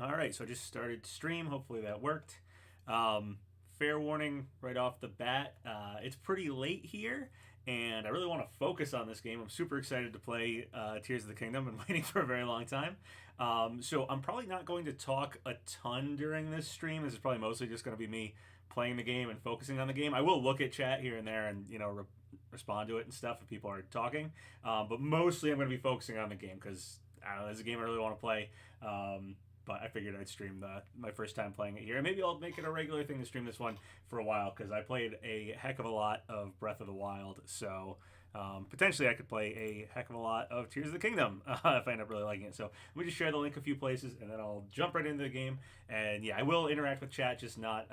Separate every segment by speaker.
Speaker 1: All right, so I just started stream. Hopefully that worked. Fair warning right off the bat. It's pretty late here, and I really want to focus on this game. I'm super excited to play Tears of the Kingdom. Been waiting for a very long time. So I'm probably not going to talk a ton during this stream. This is probably mostly just going to be me playing the game and focusing on the game. I will look at chat here and there and respond to it and stuff if people are talking. But mostly I'm going to be focusing on the game because I don't know. This is a game I really want to play. But I figured I'd stream my first time playing it here. And maybe I'll make it a regular thing to stream this one for a while because I played a heck of a lot of Breath of the Wild. So potentially I could play a heck of a lot of Tears of the Kingdom if I end up really liking it. So let me just share the link a few places and then I'll jump right into the game. And yeah, I will interact with chat, just not.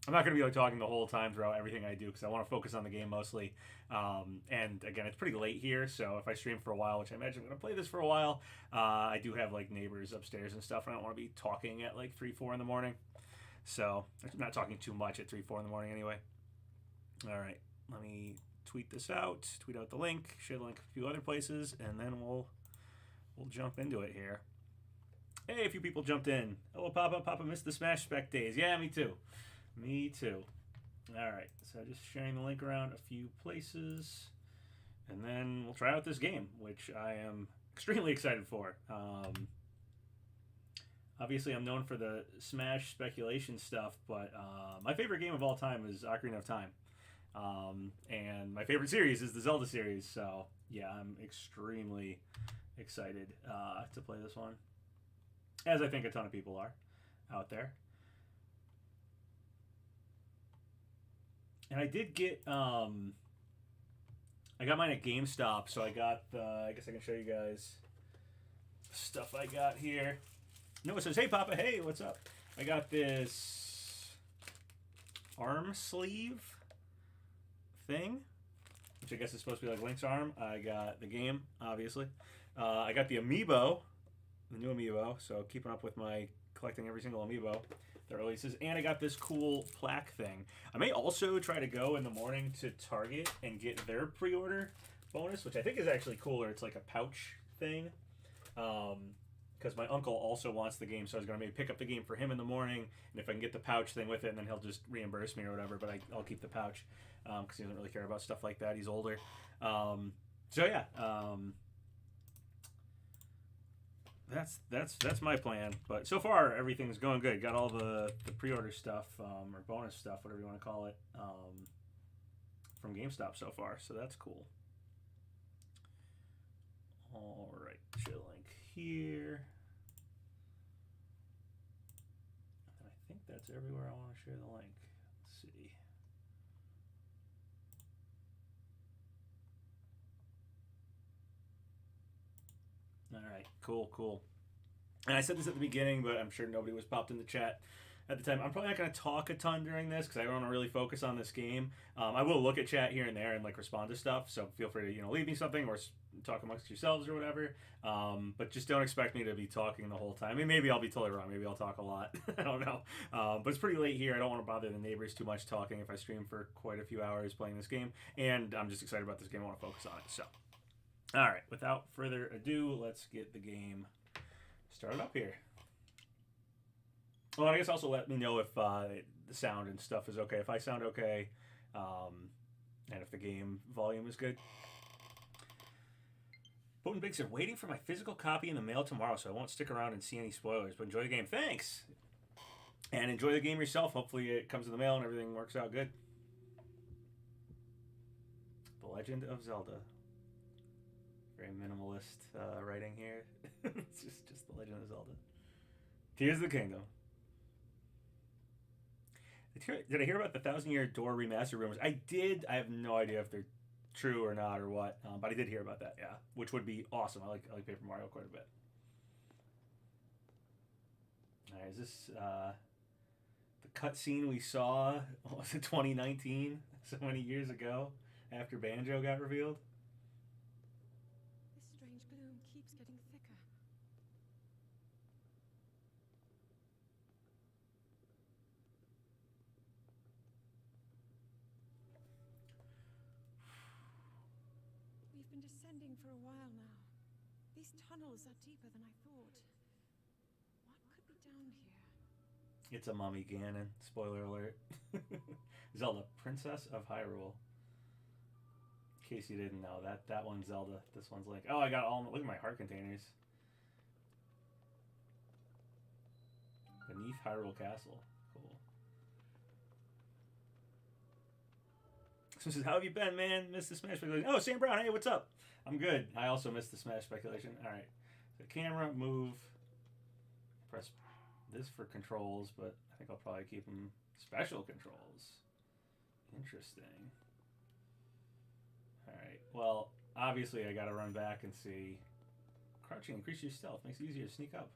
Speaker 1: I'm not going to be like talking the whole time throughout everything I do because I want to focus on the game mostly. And again, it's pretty late here, so if I stream for a while, which I imagine I'm going to play this for a while, I do have like neighbors upstairs and stuff, and I don't want to be talking at like 3, 4 in the morning. So I'm not talking too much at 3, 4 in the morning anyway. All right, let me tweet this out, tweet out the link, share the link a few other places, and then we'll jump into it here. Hey, a few people jumped in. Hello, Papa. Papa missed the Smash Spec days. Yeah, me too. Me too. All right, so just sharing the link around a few places, and then we'll try out this game, which I am extremely excited for. Obviously, I'm known for the Smash speculation stuff, but my favorite game of all time is Ocarina of Time. And my favorite series is the Zelda series, so yeah, I'm extremely excited to play this one, as I think a ton of people are out there. And I did get I got mine at GameStop, so I got I guess I can show you guys stuff I got here. Noah says, "Hey Papa, hey, what's up?" I got this arm sleeve thing, which I guess is supposed to be like Link's arm. I got the game, obviously. I got the amiibo, the new amiibo. So keeping up with my collecting every single amiibo that releases, and I got this cool plaque thing. I may also try to go in the morning to Target and get their pre-order bonus, which I think is actually cooler. It's like a pouch thing. Because my uncle also wants the game, so I was going to maybe pick up the game for him in the morning, and if I can get the pouch thing with it, and then he'll just reimburse me or whatever, but I'll keep the pouch because he doesn't really care about stuff like that. He's older. So yeah, that's my plan. But so far, everything's going good. Got all the pre-order stuff or bonus stuff, whatever you want to call it, from GameStop so far, so that's cool. All right, share the link here. And I think that's everywhere I want to share the link. Let's see. All right, cool. And I said this at the beginning, but I'm sure nobody was popped in the chat at the time. I'm probably not going to talk a ton during this because I don't want to really focus on this game. I will look at chat here and there and like respond to stuff. So feel free to leave me something or talk amongst yourselves or whatever. But just don't expect me to be talking the whole time. I mean, maybe I'll be totally wrong. Maybe I'll talk a lot. I don't know. But it's pretty late here. I don't want to bother the neighbors too much talking if I stream for quite a few hours playing this game. And I'm just excited about this game. I want to focus on it. So, all right. Without further ado, let's get the game started up here. Well, I guess also let me know if the sound and stuff is okay. If I sound okay, and if the game volume is good. Potent Big said, waiting for my physical copy in the mail tomorrow, so I won't stick around and see any spoilers. But enjoy the game. Thanks! And enjoy the game yourself. Hopefully it comes in the mail and everything works out good. The Legend of Zelda. Very minimalist writing here. It's just The Legend of Zelda. Tears of the Kingdom. Did I hear about the 1,000-Year Door remaster rumors? I did. I have no idea if they're true or not or what, but I did hear about that. Yeah, which would be awesome. I like Paper Mario quite a bit. All right, is this the cutscene we saw? What was it, 2019? So many years ago, after Banjo got revealed.
Speaker 2: This strange gloom keeps getting thicker. We've been descending for a while now. These tunnels are deeper than I thought. What
Speaker 1: It's a mummy Ganon. Spoiler alert. Zelda, Princess of Hyrule. In case you didn't know, that one's Zelda. This one's Link. Oh, I got all. Look at my heart containers. Beneath Hyrule Castle. Cool. So says, how have you been, man? Missed the Smash speculation. Oh, Sam Brown, hey, what's up? I'm good. I also missed the Smash speculation. All right. So camera, move. Press this for controls, but I think I'll probably keep them special controls. Interesting. All right. Well, obviously I got to run back and see. Crouching increases your stealth. Makes it easier to sneak up.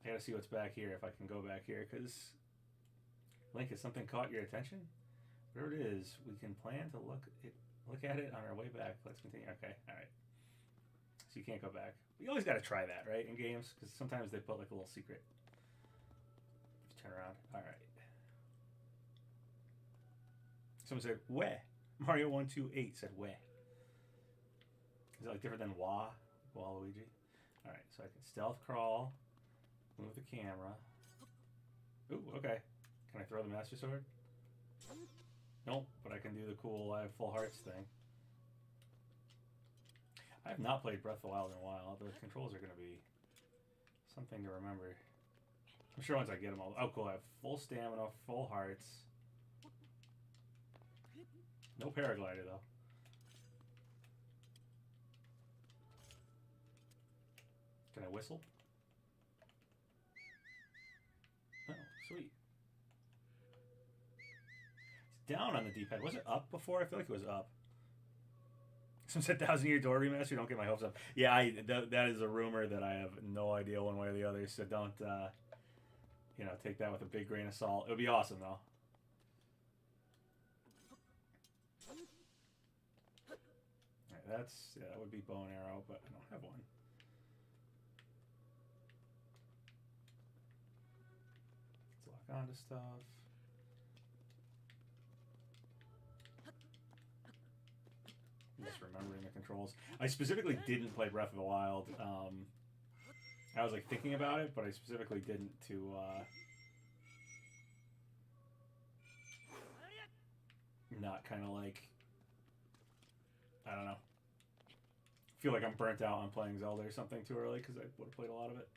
Speaker 1: I got to see what's back here, if I can go back here, because Link, has something caught your attention? Whatever it is, we can plan to look at it on our way back. Let's continue. Okay, all right. So you can't go back. You always got to try that, right, in games? Because sometimes they put like a little secret. Just turn around. All right. Someone said, weh. Mario128 said, weh. Is that like different than wah? Waluigi? All right, so I can stealth crawl, move the camera. Ooh, okay. Can I throw the Master Sword? Nope, but I can do the cool I have full hearts thing. I have not played Breath of the Wild in a while. The controls are going to be something to remember. I'm sure once I get them all. Oh, cool. I have full stamina, full hearts. No paraglider, though. Can I whistle? Oh, sweet. It's down on the D-pad. Was it up before? I feel like it was up. Some said 1,000-Year Door remaster. Don't get my hopes up. Yeah, that is a rumor that I have no idea one way or the other. So don't, take that with a big grain of salt. It would be awesome though. Alright, that would be bow and arrow, but I don't have one. Let's lock onto stuff. Misremembering the controls. I specifically didn't play Breath of the Wild. I was like thinking about it, but I specifically didn't to not kind of like, I don't know, feel like I'm burnt out on playing Zelda or something too early because I would have played a lot of it.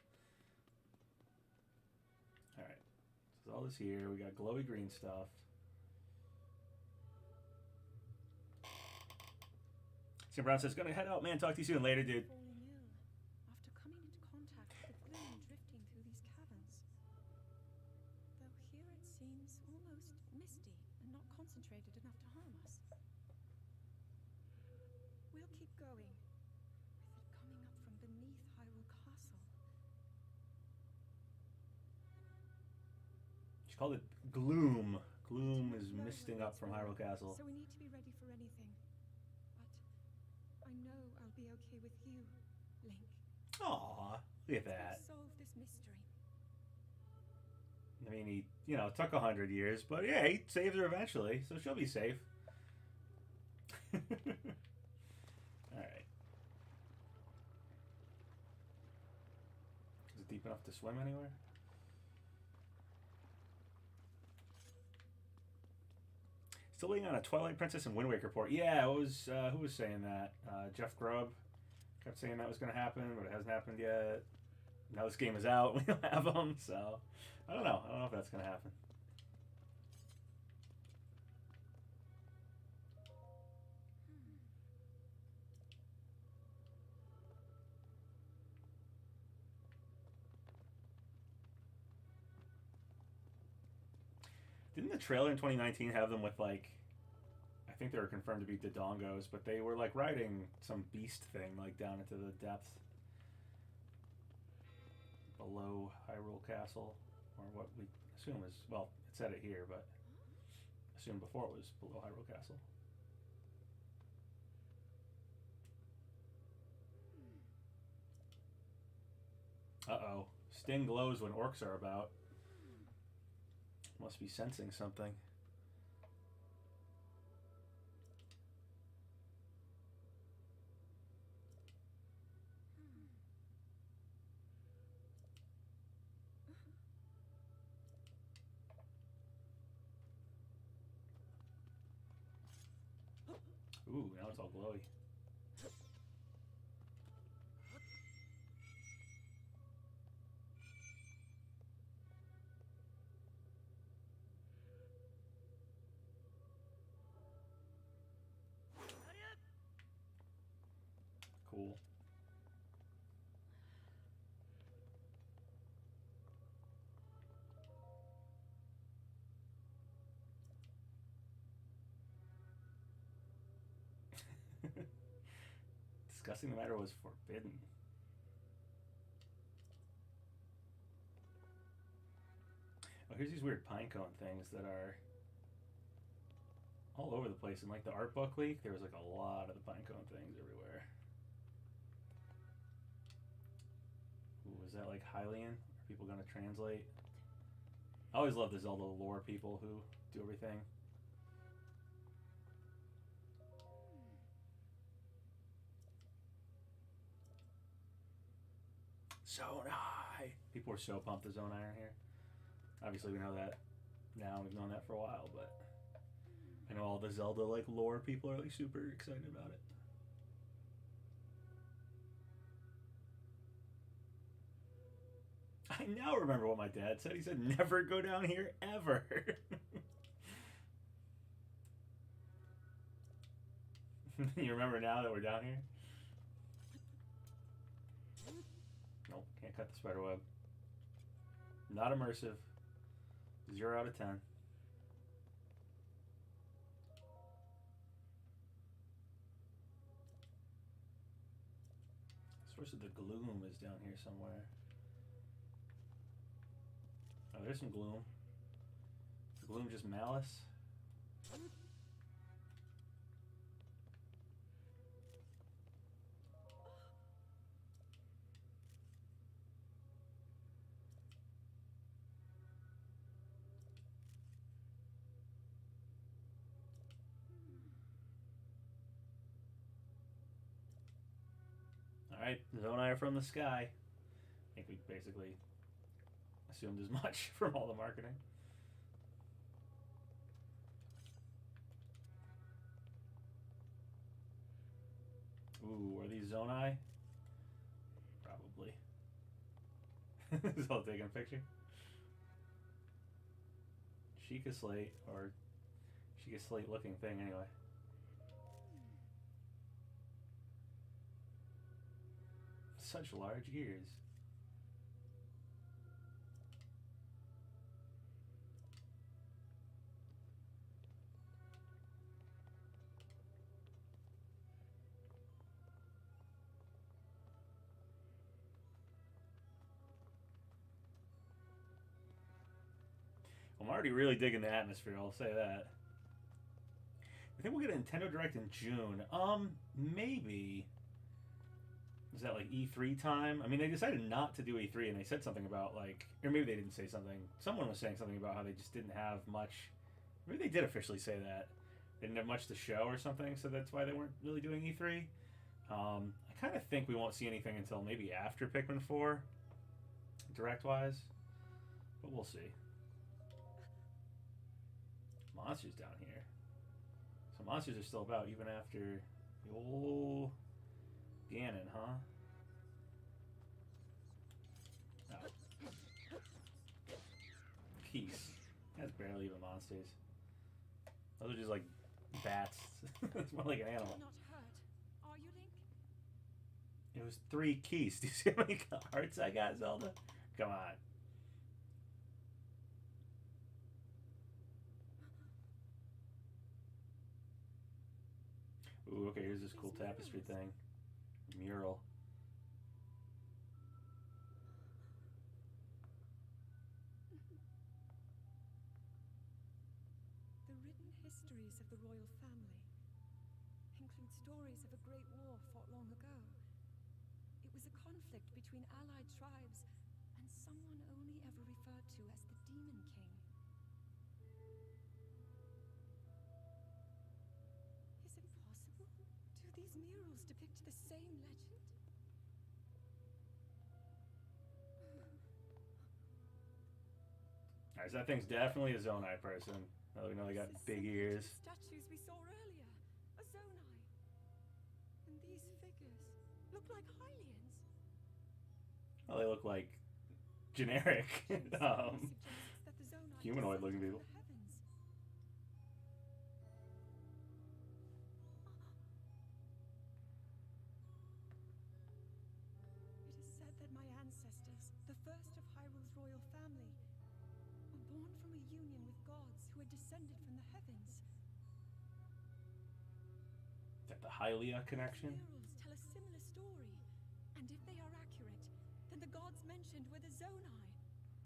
Speaker 1: All right, so Zelda's here. We got glowy green stuff. Sam Brown says, gonna head out, man. Talk to you soon. Later, dude.
Speaker 2: Falling ill after coming into contact with the gloom drifting through these caverns. Though here it seems almost misty and not concentrated enough to harm us. We'll keep going, with it coming up from beneath Hyrule Castle.
Speaker 1: She called it gloom. Gloom is misting up from Hyrule Castle.
Speaker 2: So we need to be ready for anything. I know I'll be okay with you, Link.
Speaker 1: Aw, look at that.
Speaker 2: Solve this mystery.
Speaker 1: I mean, he, took 100 years, but yeah, he saves her eventually, so she'll be safe. Alright. Is it deep enough to swim anywhere? Still waiting on a Twilight Princess and Wind Waker port. Yeah, it was, who was saying that? Jeff Grubb kept saying that was going to happen, but it hasn't happened yet. Now this game is out, we don't have them, so I don't know. I don't know if that's going to happen. Didn't the trailer in 2019 have them with, like, I think they were confirmed to be Dodongos, but they were, like, riding some beast thing, like, down into the depths below Hyrule Castle, or what we assume is, well, it said it here, but assumed before it was below Hyrule Castle. Uh-oh. Sting glows when orcs are about. Must be sensing something. Ooh, now it's all glowy. Cool. Discussing the matter was forbidden. Oh, here's these weird pinecone things that are all over the place. In like the art book leak, there was like a lot of the pinecone things everywhere. Ooh, is that like Hylian? Are people gonna translate? I always love the Zelda lore people who do everything. Zonai! People were so pumped the Zonai are here. Obviously we know that now, we've known that for a while, but I know all the Zelda like lore people are like super excited about it. I now remember what my dad said. He said, never go down here ever. You remember now that we're down here? Nope, can't cut the spider web. Not immersive. 0 out of 10. Source of the gloom is down here somewhere. Oh, there's some gloom. Is the gloom just malice? Alright, Zonai are from the sky. I think we basically assumed as much from all the marketing. Ooh, are these Zonai? Probably. Is all taking a picture? Sheikah Slate, or Sheikah Slate looking thing anyway. Such large ears. I'm already really digging the atmosphere, I'll say that. I think we'll get a Nintendo Direct in June. Maybe. Is that like E3 time? I mean, they decided not to do E3 and they said something about like, or maybe they didn't say something. Someone was saying something about how they just didn't have much. Maybe they did officially say that. They didn't have much to show or something, so that's why they weren't really doing E3. I kind of think we won't see anything until maybe after Pikmin 4, Direct-wise. But we'll see. Monsters down here. So monsters are still about even after the old Ganon, huh? Oh. Keys. That's barely even monsters. Those are just like bats. It's more like an animal.
Speaker 2: You're not hurt, are you, Link?
Speaker 1: It was 3 keys. Do you see how many hearts I got, Zelda? Come on. Ooh, okay, here's this cool tapestry thing. Mural.
Speaker 2: The written histories of the royal family include stories of a great war fought long ago. It was a conflict between allied tribes and someone only ever referred to as the Demon King. Is it possible? Do these murals depict the same legend?
Speaker 1: Alright, so that thing's definitely a Zonai person. Now that we know they got big ears.
Speaker 2: Statues we saw earlier. A Zonai. look like Hylians.
Speaker 1: Well, they look like generic
Speaker 2: Suggests that the Zonai
Speaker 1: humanoid-looking
Speaker 2: descended
Speaker 1: people.
Speaker 2: from the heavens. It is said that my ancestors, the first of Hyrule's royal family, were born from a union with gods who had descended from the heavens.
Speaker 1: Is that the Hylia connection?
Speaker 2: Murals tell a similar story, and if they are accurate, then the gods mentioned were the Zonai.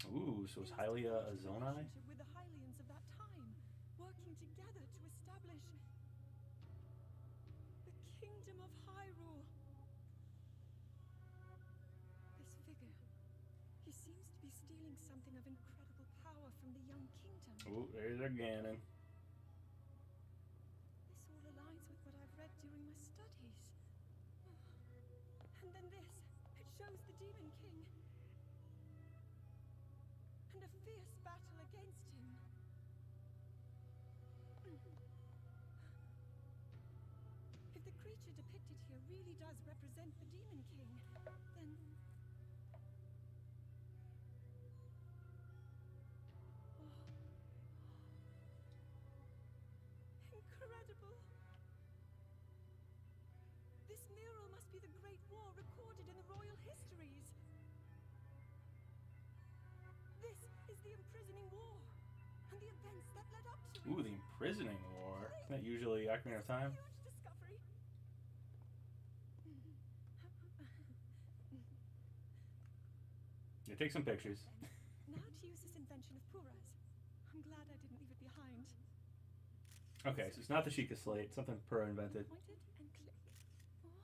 Speaker 1: Ooh, so is Hylia a Zonai?
Speaker 2: Relationship with the Hylians of that time, working together to establish the kingdom of Hyrule. This figure, he seems to be stealing something of incredible power from the young kingdom.
Speaker 1: Ooh, there's our Ganon.
Speaker 2: This all aligns with what I've read during my studies. And then this, it shows the Demon King. And a fierce battle against him. If the creature depicted here really does represent the Demon King, then... Incredible! This mural must be the Great War recorded in the royal histories. This is the imprisoning war, and the events that led up to it.
Speaker 1: Ooh, the imprisoning war. Isn't that usually Ocarina of Time?
Speaker 2: Huge discovery.
Speaker 1: Yeah, take some pictures.
Speaker 2: Now to use this invention of Pura's. I'm glad I didn't leave it behind.
Speaker 1: Okay, so it's not the Sheikah Slate. Something Purah invented.
Speaker 2: Point it and click. Oh.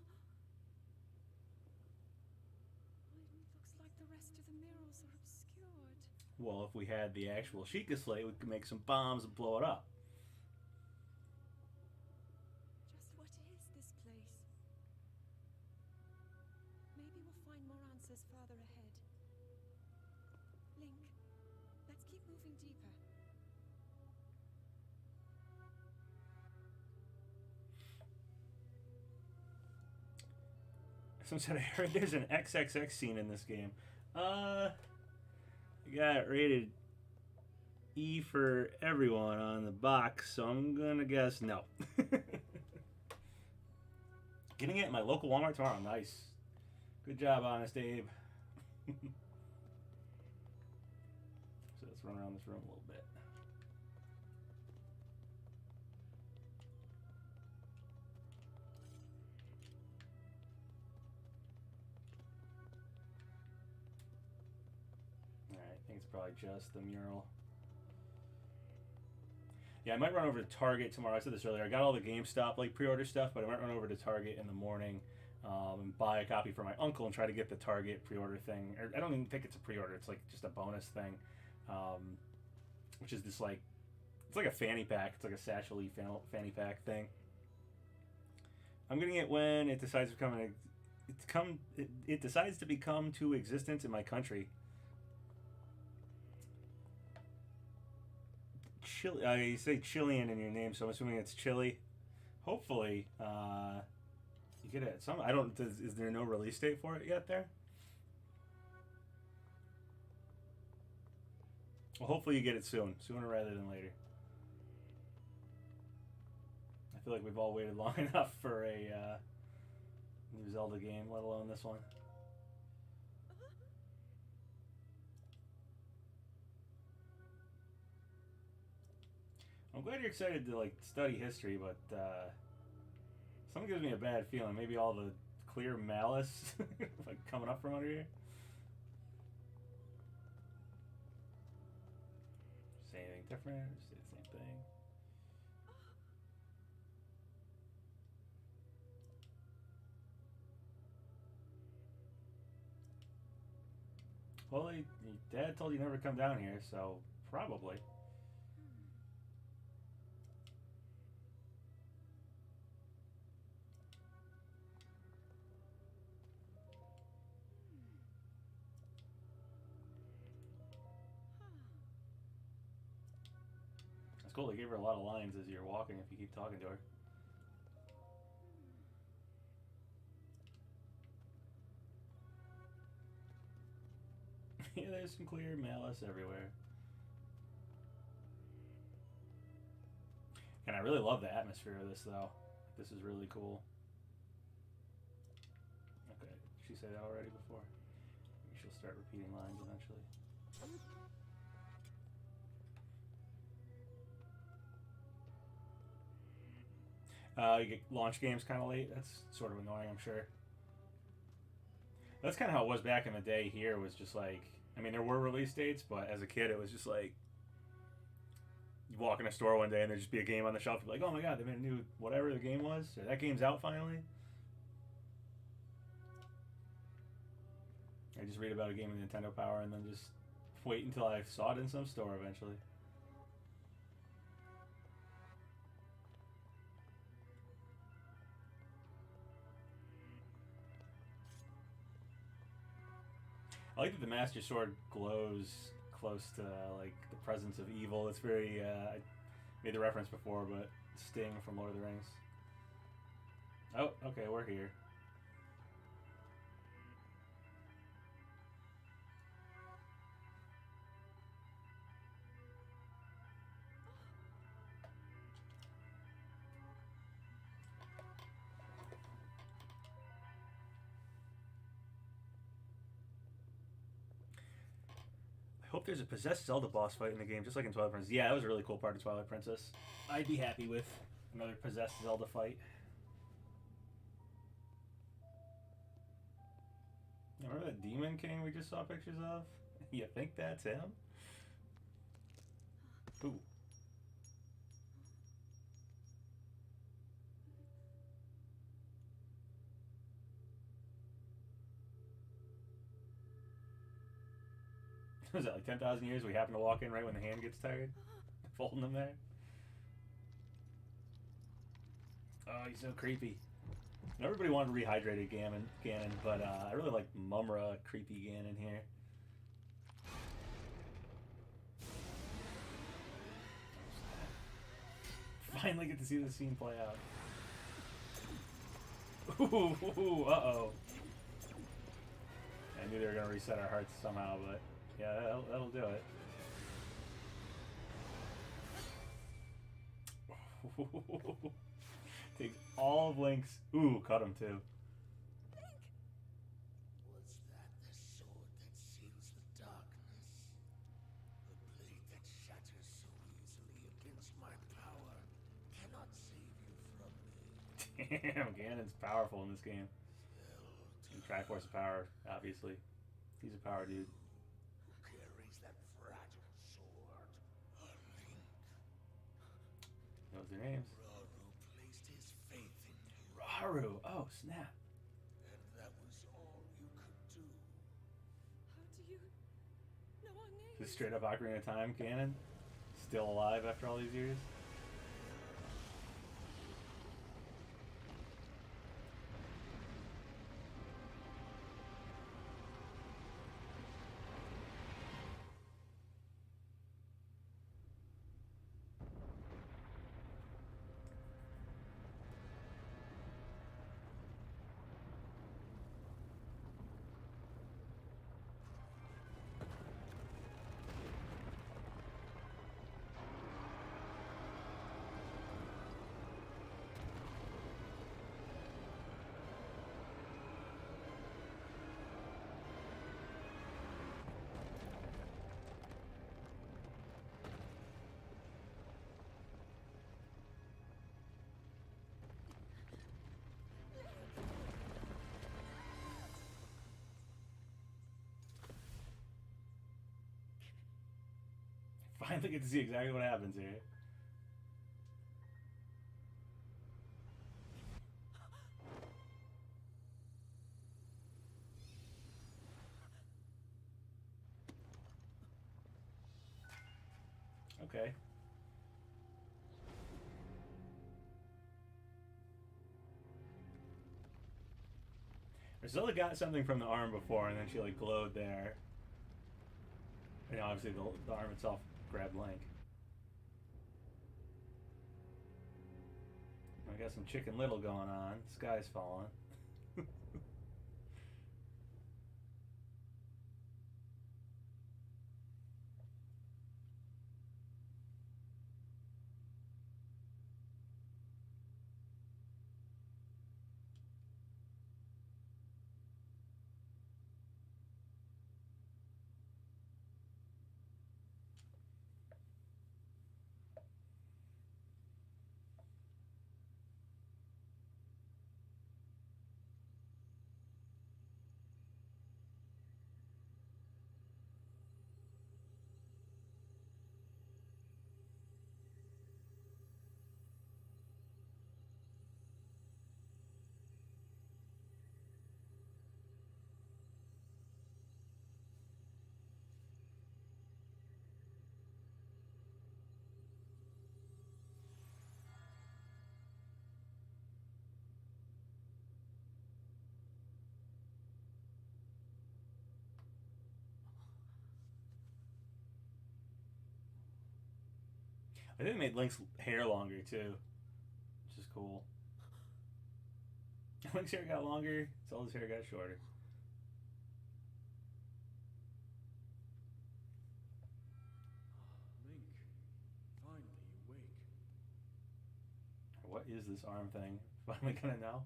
Speaker 2: It looks like the rest of the murals are obscured.
Speaker 1: Well, if we had the actual Sheikah Slate, we could make some bombs and blow it up.
Speaker 2: Just what is this place? Maybe we'll find more answers further ahead. Link, let's keep moving deeper.
Speaker 1: Someone said, I heard there's an XXX scene in this game. I got it rated E for everyone on the box, so I'm gonna guess no. Getting it at my local Walmart tomorrow. Nice. Good job, Honest Abe. So let's run around this room a little bit. Alright, I think it's probably just the mural. Yeah, I might run over to Target tomorrow. I said this earlier. I got all the GameStop like pre-order stuff, but I might run over to Target in the morning and buy a copy for my uncle and try to get the Target pre-order thing. I don't even think it's a pre-order. It's like just a bonus thing, which is this like it's like a fanny pack. It's like a satchel-y fanny pack thing. I'm getting it when it decides to it decides to become to existence in my country. Chile, you say Chilean in your name, so I'm assuming it's Chile. Hopefully, you get it. I don't. Is there no release date for it yet? There. Well, hopefully you get it soon, sooner rather than later. I feel like we've all waited long enough for a new Zelda game, let alone this one. I'm glad you're excited to like study history, but something gives me a bad feeling. Maybe all the clear malice like coming up from under here. Say anything different? Or say the same thing? Well, your dad told you never to come down here, so probably. It's cool. They gave her a lot of lines as you're walking if you keep talking to her. Yeah, there's some clear malice everywhere. And I really love the atmosphere of this, though. This is really cool. Okay, did she say that already before? Maybe she'll start repeating lines eventually. You get launch games kind of late. That's sort of annoying, I'm sure. That's kind of how it was back in the day here, was just like, I mean, there were release dates, but as a kid, it was just like, you walk in a store one day and there'd just be a game on the shelf. You're like, oh my god, they made a new whatever the game was. Or, that game's out finally. I just read about a game in Nintendo Power and then just wait until I saw it in some store eventually. I like that the Master Sword glows close to like the presence of evil. It's very I made the reference before, but Sting from Lord of the Rings. Oh, okay, we're here. I hope there's a possessed Zelda boss fight in the game, just like in Twilight Princess. Yeah, that was a really cool part of Twilight Princess. I'd be happy with another possessed Zelda fight. Remember that Demon King we just saw pictures of? You think that's him? Ooh. Was that like 10,000 years? We happen to walk in right when the hand gets tired? Folding them there? Oh, he's so creepy. Everybody wanted rehydrated Ganon, but I really like Mumra creepy Ganon here. Finally get to see this scene play out. Ooh, uh-oh. I knew they were going to reset our hearts somehow, but yeah, that'll do it. Takes all of Link's... Ooh, cut him too.
Speaker 3: Was that the sword that seals the darkness? The blade that shatters so easily against my power cannot save you from me.
Speaker 1: Damn, Ganon's powerful in this game. Triforce of Power, obviously. He's a power dude.
Speaker 3: Who carries that fragile sword? A Link.
Speaker 1: Knows their names.
Speaker 3: Raru placed his faith in you.
Speaker 1: Raru! Oh, snap.
Speaker 3: And that was all you could do.
Speaker 2: How do you know our names?
Speaker 1: Just straight up Ocarina of Time, Ganon. Still alive after all these years. Finally get to see exactly what happens here. Okay. Zelda got something from the arm before, and then she like glowed there. And obviously the arm itself grabbed Link. I got some Chicken Little going on. Sky's falling. I think they made Link's hair longer too, which is cool. Link's hair got longer, Zelda's hair got shorter.
Speaker 4: Link, finally awake.
Speaker 1: What is this arm thing? Finally gonna know?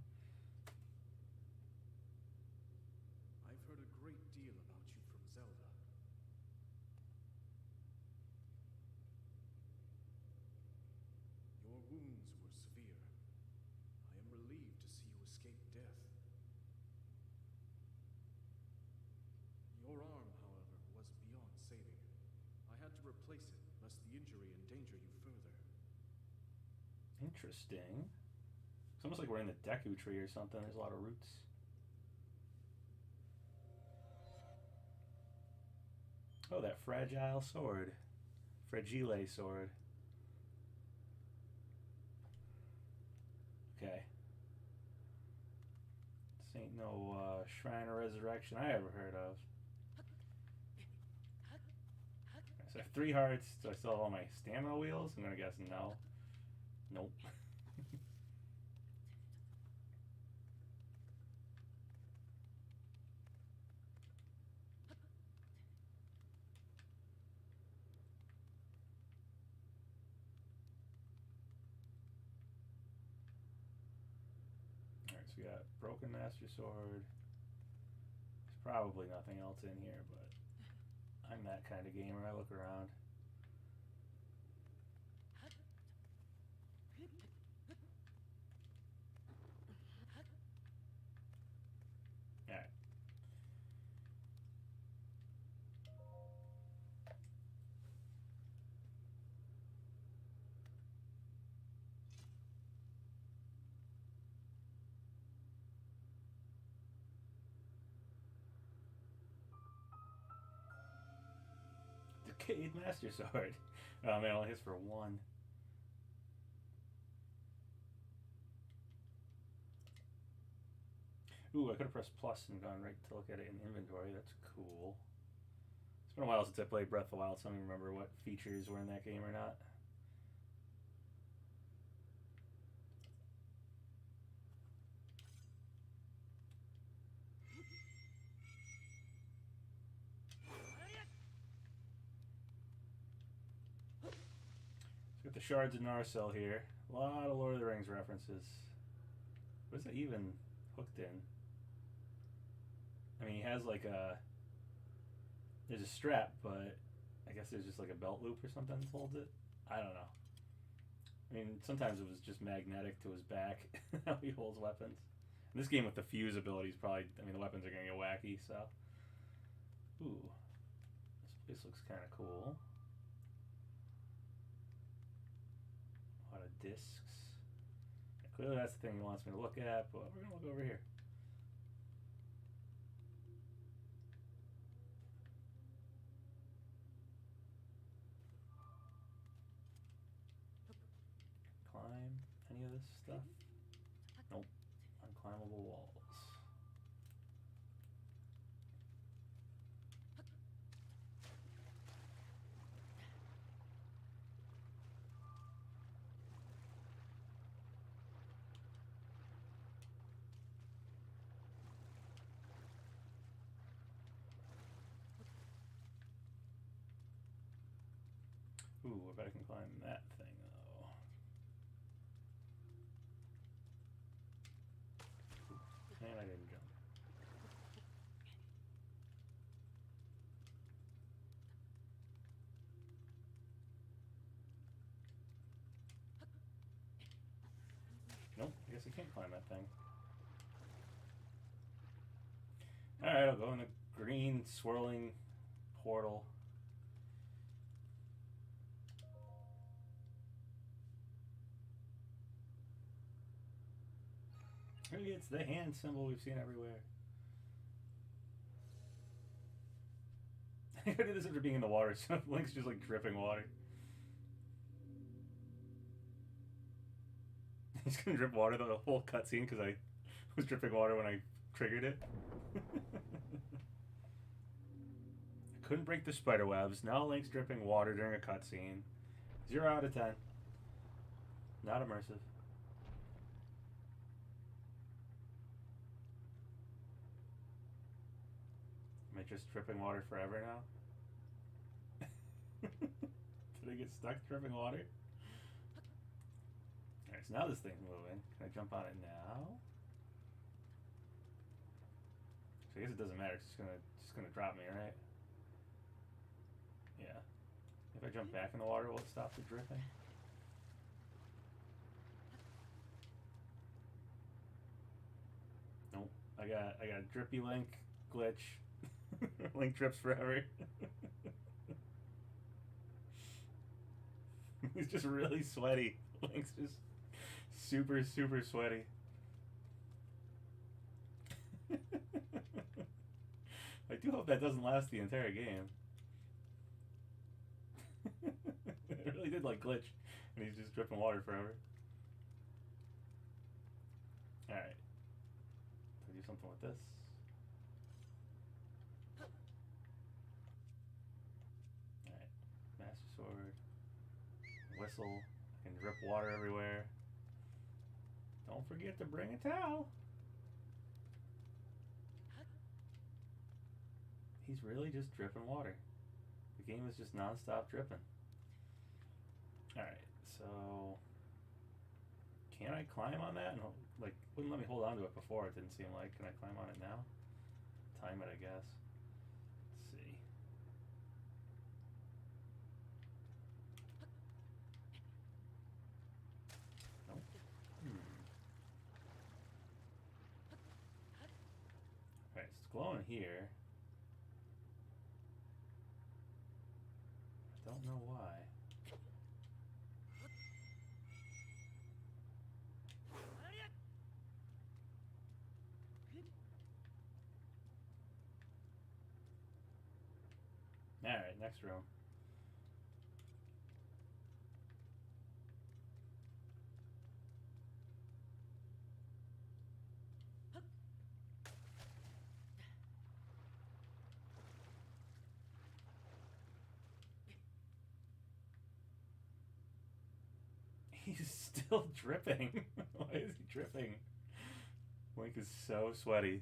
Speaker 4: I've heard a great deal about you from Zelda. Your wounds were severe. I am relieved to see you escape death. Your arm, however, was beyond saving. I had to replace it, lest the injury endanger you further.
Speaker 1: Interesting. It's almost like we're in the Deku tree or something. There's a lot of roots. Oh, that fragile sword. Fragile sword. Okay. This ain't no Shrine of Resurrection I ever heard of. So I have 3 hearts. Do I still have all my stamina wheels? I'm gonna guess no. Nope. Alright, so we got Broken Master Sword. There's probably nothing else in here, but I'm that kind of gamer. I look around. Alright. Decayed Master Sword. Oh man, it only hits for 1. Ooh, I could have pressed plus and gone right to look at it in inventory. That's cool. It's been a while since I played Breath of the Wild, so I don't even remember what features were in that game or not. Got the Shards of Narcel here. A lot of Lord of the Rings references. What is it even hooked in? I mean, he has like a... There's a strap, but I guess there's just like a belt loop or something that holds it. I don't know. I mean, sometimes it was just magnetic to his back, how he holds weapons. In this game with the fuse abilities, probably, I mean, the weapons are going to get wacky, so... Ooh. This place looks kind of cool. A lot of discs. Yeah, clearly that's the thing he wants me to look at, but we're going to look over here. Climb any of this stuff? Nope. Unclimbable walls. Ooh, I bet I can climb that thing though. And I didn't jump. Nope, I guess I can't climb that thing. Alright, I'll go in the green swirling portal. Maybe it's the hand symbol we've seen everywhere. I did this after being in the water, so Link's just like dripping water. He's gonna drip water the whole cutscene because I was dripping water when I triggered it. I couldn't break the spider webs. Now Link's dripping water during a cutscene. 0 out of 10. Not immersive. Am I just dripping water forever now? Did I get stuck dripping water? Alright, so now this thing's moving. Can I jump on it now? So I guess it doesn't matter, it's just gonna drop me, right? Yeah. If I jump back in the water, will it stop the dripping? Nope. I got drippy Link glitch. Link drips forever. He's just really sweaty. Link's just super, super sweaty. I do hope that doesn't last the entire game. It really did like glitch, and he's just dripping water forever. Alright. Can I do something with this? Alright. Master Sword. Whistle. I can drip water everywhere. Don't forget to bring a towel. He's really just dripping water. The game is just non-stop dripping. Alright, so can I climb on that? No, like, wouldn't let me hold on to it before, it didn't seem like. Can I climb on it now? Time it, I guess. Let's see. Nope. Alright, so it's glowing here. I don't know why. Alright, next room. He's still dripping. Why is he dripping? Link is so sweaty.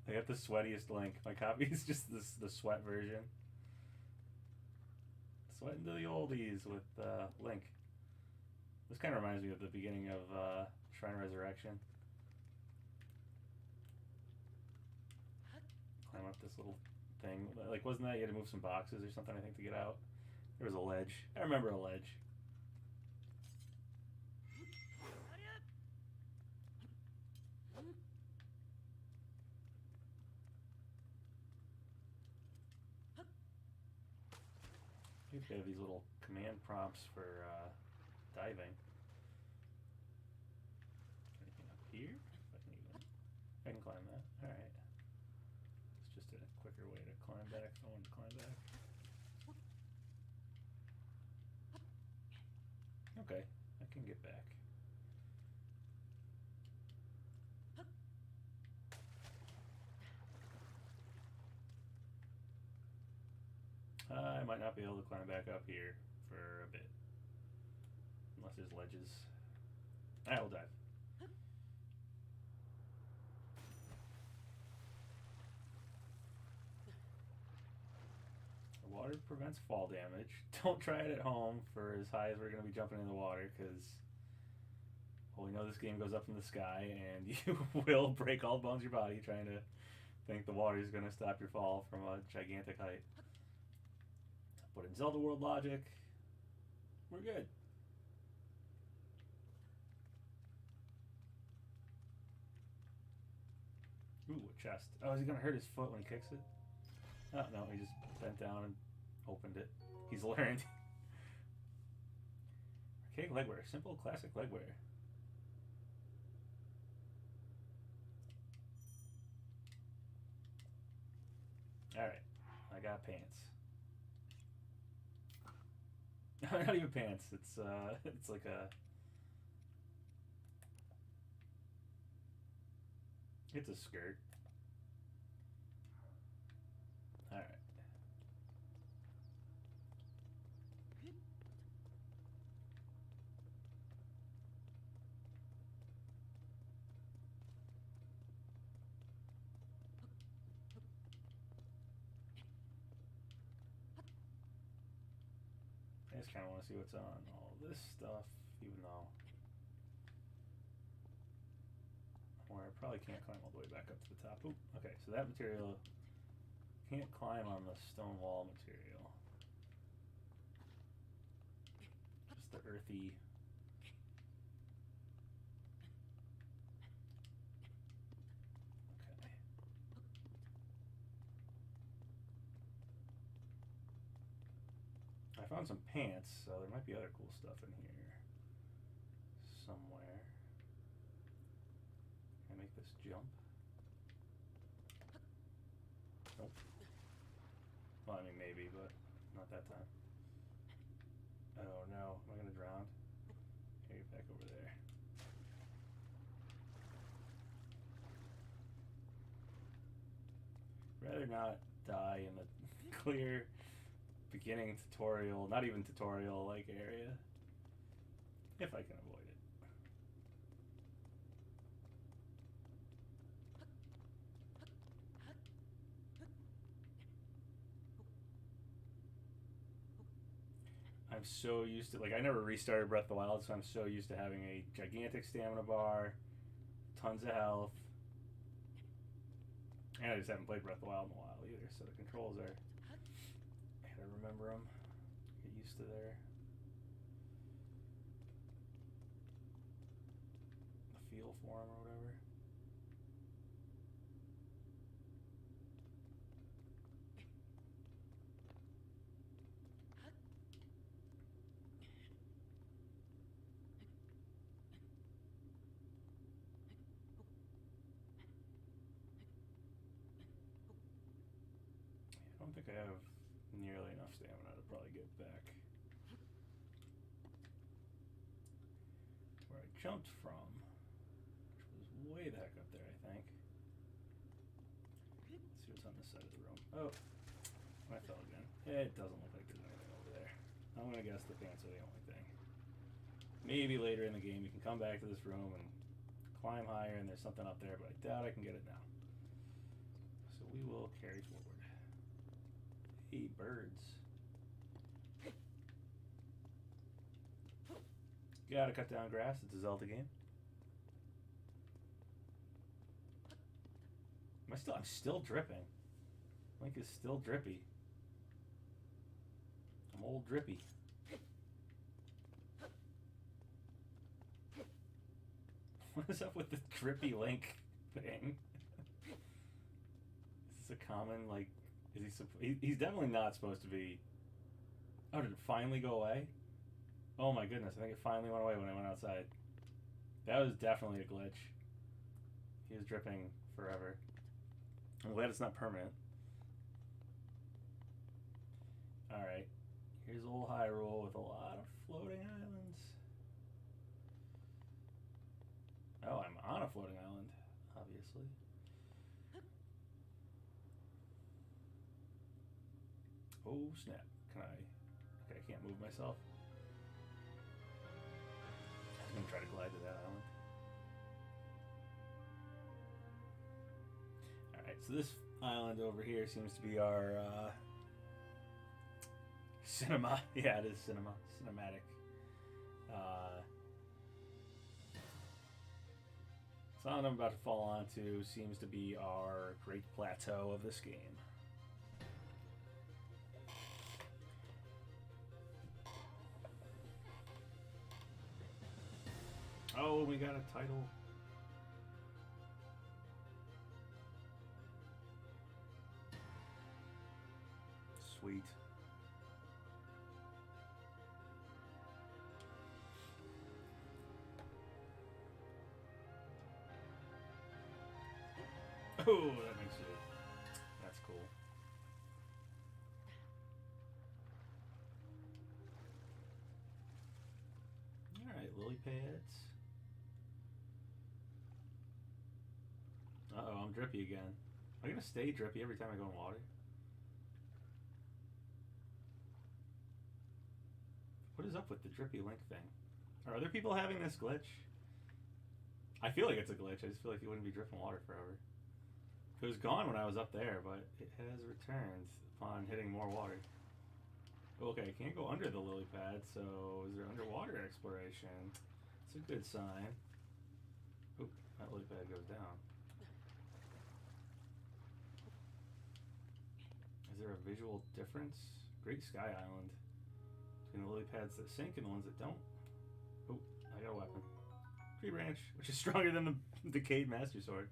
Speaker 1: I got the sweatiest Link. My copy is just the sweat version. Sweating to the oldies with Link. This kind of reminds me of the beginning of Shrine Resurrection. Climb up this little thing. Like, wasn't that you had to move some boxes or something, I think, to get out? There was a ledge. I remember a ledge. They have these little command prompts for diving. Anything up here? I can climb that. Alright. It's just a quicker way to climb back if I want to climb back. Okay, I can get back. I might not be able to climb back up here for a bit. Unless there's ledges. I will dive. The water prevents fall damage. Don't try it at home for as high as we're going to be jumping in the water, because, well, we know this game goes up in the sky and you will break all the bones of your body trying to think the water is going to stop your fall from a gigantic height. But in Zelda World logic, we're good. Ooh, a chest. Oh, is he gonna hurt his foot when he kicks it? Oh, no, he just bent down and opened it. He's learned. Archaic legwear. Simple, classic legwear. Alright, I got pants. Not even pants. It's like a. It's a skirt. All right. just kind of want to see what's on all this stuff, even though where I probably can't climb all the way back up to the top. Oop, okay, so that material can't climb on the stone wall material. Just the earthy. Okay. I found some pants, so there might be other cool stuff in here somewhere. Can I make this jump? Nope. Well, I mean, maybe, but not that time. Oh no, am I gonna drown? Okay, get back over there. Rather not die in the clear beginning tutorial, not even tutorial like area, if I can avoid it. I'm so used to, like, I never restarted Breath of the Wild, so I'm so used to having a gigantic stamina bar, tons of health, and I just haven't played Breath of the Wild in a while either, so the controls are, I gotta remember them, get used to the feel for them or whatever. I don't think I have nearly enough stamina to probably get back where I jumped from, which was way the heck up there, I think. Let's see what's on this side of the room. Oh, I fell again. It doesn't look like there's anything over there. I'm gonna guess the pants are the only thing. Maybe later in the game you can come back to this room and climb higher and there's something up there, but I doubt I can get it now. So we will carry forward. Hey, birds. Gotta cut down grass. It's a Zelda game. I'm still dripping. Link is still drippy. I'm old drippy. What is up with the drippy Link thing? Is this a common, like, is he's definitely not supposed to be. Oh, did it finally go away? Oh my goodness, I think it finally went away when I went outside. That was definitely a glitch. He was dripping forever. I'm glad it's not permanent. Alright, here's old Hyrule with a lot of floating islands. Oh, I'm on a floating island, obviously. Oh snap, can I? Okay, I can't move myself. I'm gonna try to glide to that island. Alright, so this island over here seems to be our cinema. Yeah, it is cinematic. This island I'm about to fall onto seems to be our great plateau of this game. Oh, we got a title. Sweet. Oh, that makes you. That's cool. Alright, lily pads. Uh-oh, I'm drippy again. Am I gonna stay drippy every time I go in water? What is up with the drippy Link thing? Are other people having this glitch? I feel like it's a glitch. I just feel like you wouldn't be dripping water forever. It was gone when I was up there, but it has returned upon hitting more water. Okay, I can't go under the lily pad, so is there underwater exploration? It's a good sign. Oop, that lily pad goes down. Is there a visual difference? Great Sky Island. Between the lily pads that sink and the ones that don't. Oh, I got a weapon. Tree branch, which is stronger than the decayed master sword.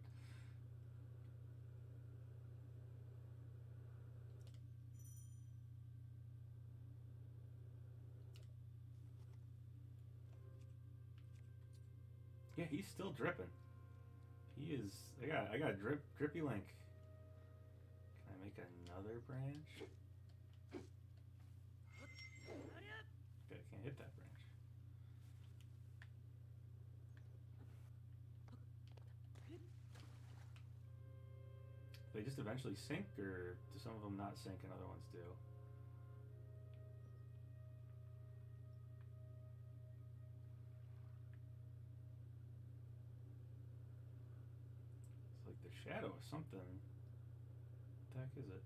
Speaker 1: Yeah, he's still dripping. He is. I got a drippy link. Can I make another branch? Okay, I can't hit that branch. They just eventually sink, or do some of them not sink and other ones do? It's like the shadow of something. What the heck is it?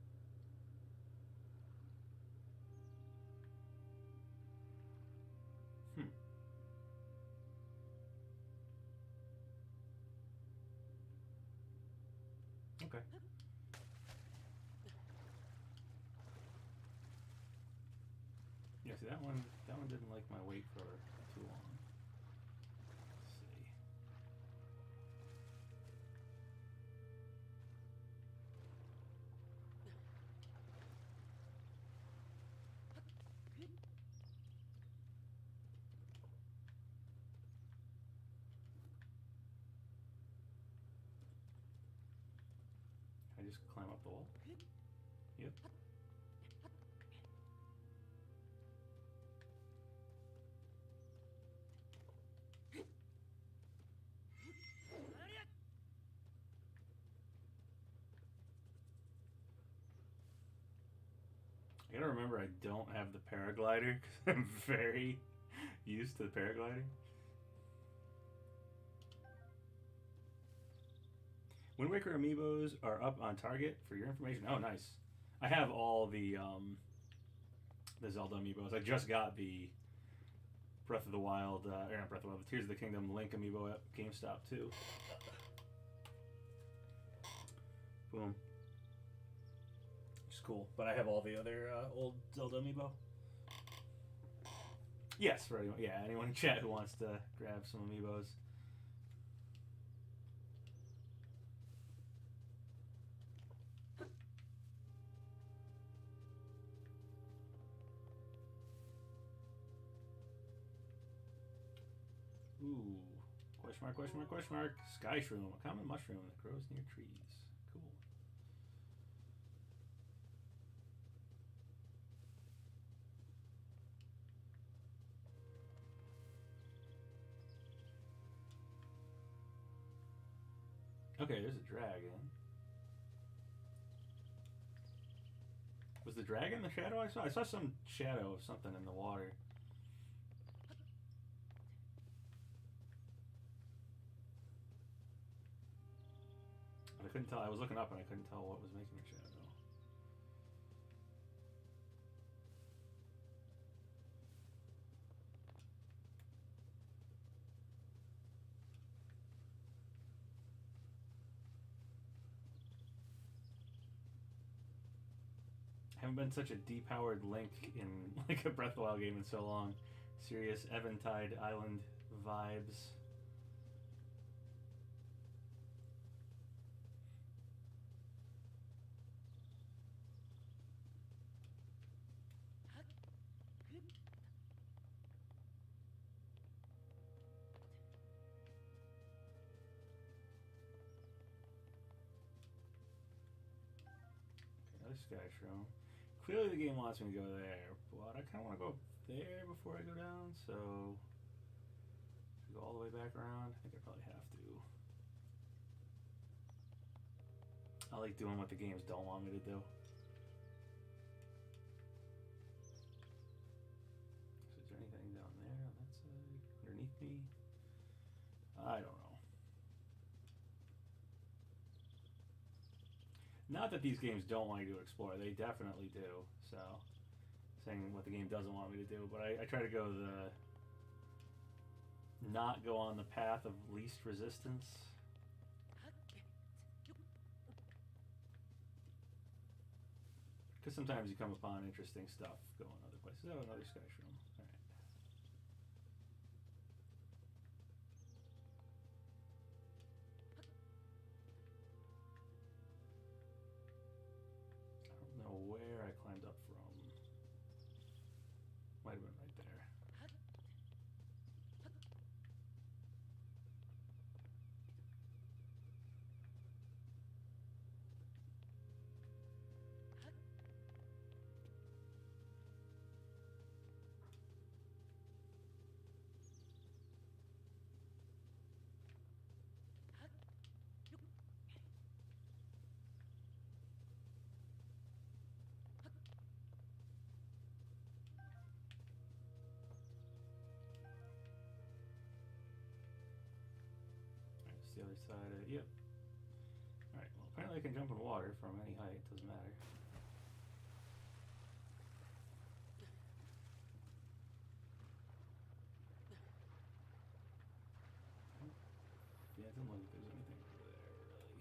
Speaker 1: Okay. Yeah, see that one didn't like my wait for too long. Let's see. Can I just climb up the wall? Yep. I gotta remember I don't have the paraglider because I'm very used to the paragliding. Wind Waker amiibos are up on Target for your information. Oh, nice. I have all the Zelda amiibos. I just got the Breath of the Wild, or not Breath of the Wild, the Tears of the Kingdom Link amiibo at GameStop too. Boom. Which is cool. But I have all the other old Zelda amiibo. Yes, for anyone, yeah, anyone in chat who wants to grab some amiibos. Ooh. Question mark, question mark, question mark. Sky shroom, a common mushroom that grows near trees. Cool. Okay, there's a dragon. Was the dragon the shadow I saw? I saw some shadow of something in the water. But I couldn't tell. I was looking up and I couldn't tell what was making the shadow. I haven't been such a depowered Link in like a Breath of the Wild game in so long. Serious Eventide Island vibes. Another Sky Shroom. Clearly the game wants me to go there, but I kind of want to go there before I go down, so should I go all the way back around? I think I probably have to. I like doing what the games don't want me to do. So is there anything down there on that side? Underneath me? I don't know. Not that these games don't want you to explore, they definitely do. So saying what the game doesn't want me to do, but I try to go not go on the path of least resistance. Because sometimes you come upon interesting stuff going other places. Oh, another sky shroom. Alright. I don't know where I climbed up from. Might have been right there. The other side of it. Yep. Alright, well apparently I can jump in water from any height, doesn't matter. Yeah, it doesn't look like there's anything over there, really.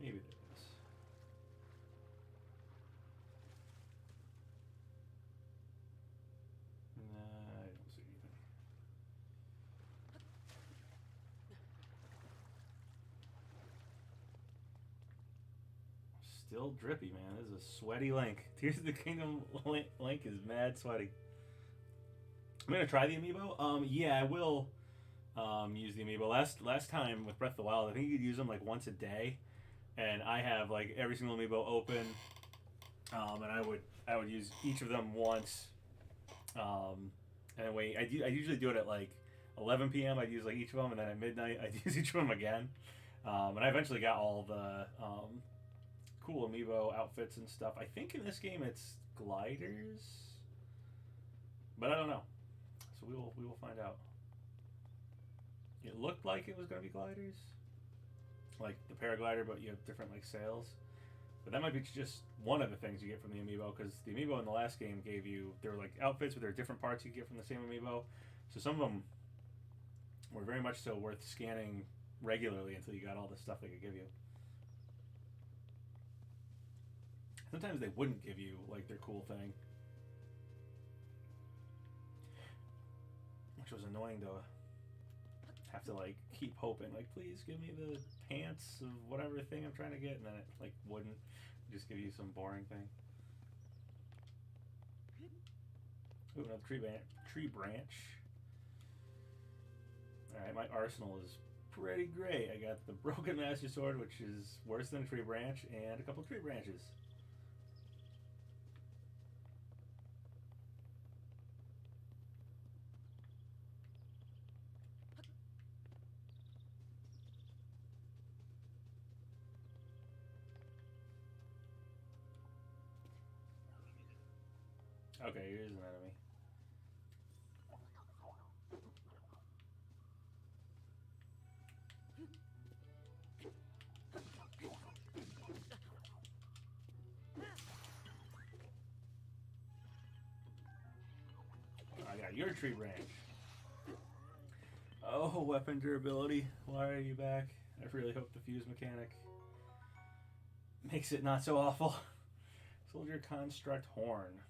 Speaker 1: Maybe there is. Nah, I don't see anything. Still drippy, man. This is a sweaty Link. Tears of the Kingdom Link is mad sweaty. I'm gonna try the amiibo. Yeah, I will use the amiibo. Last time with Breath of the Wild, I think you could use them like once a day, and I have like every single amiibo open, and I would use each of them once, and then wait. I usually do it at like 11 p.m. I'd use like each of them, and then at midnight I'd use each of them again, and I eventually got all the cool amiibo outfits and stuff. I think in this game it's gliders, but I don't know. So we will find out. It looked like it was going to be gliders, like the paraglider, but you have different like sails. But that might be just one of the things you get from the amiibo, because the amiibo in the last game gave you, there were like outfits, but there were different parts you get from the same amiibo. So some of them were very much so worth scanning regularly until you got all the stuff they could give you. Sometimes they wouldn't give you like their cool thing, which was annoying to have to like keep hoping, like please give me the pants of whatever thing I'm trying to get, and then it like wouldn't, just give you some boring thing. Ooh, another tree branch. Alright, my arsenal is pretty great. I got the broken master sword, which is worse than a tree branch, and a couple tree branches. Okay, here's an enemy. I got your tree branch. Oh, weapon durability. Why are you back? I really hope the fuse mechanic makes it not so awful. Soldier construct horn.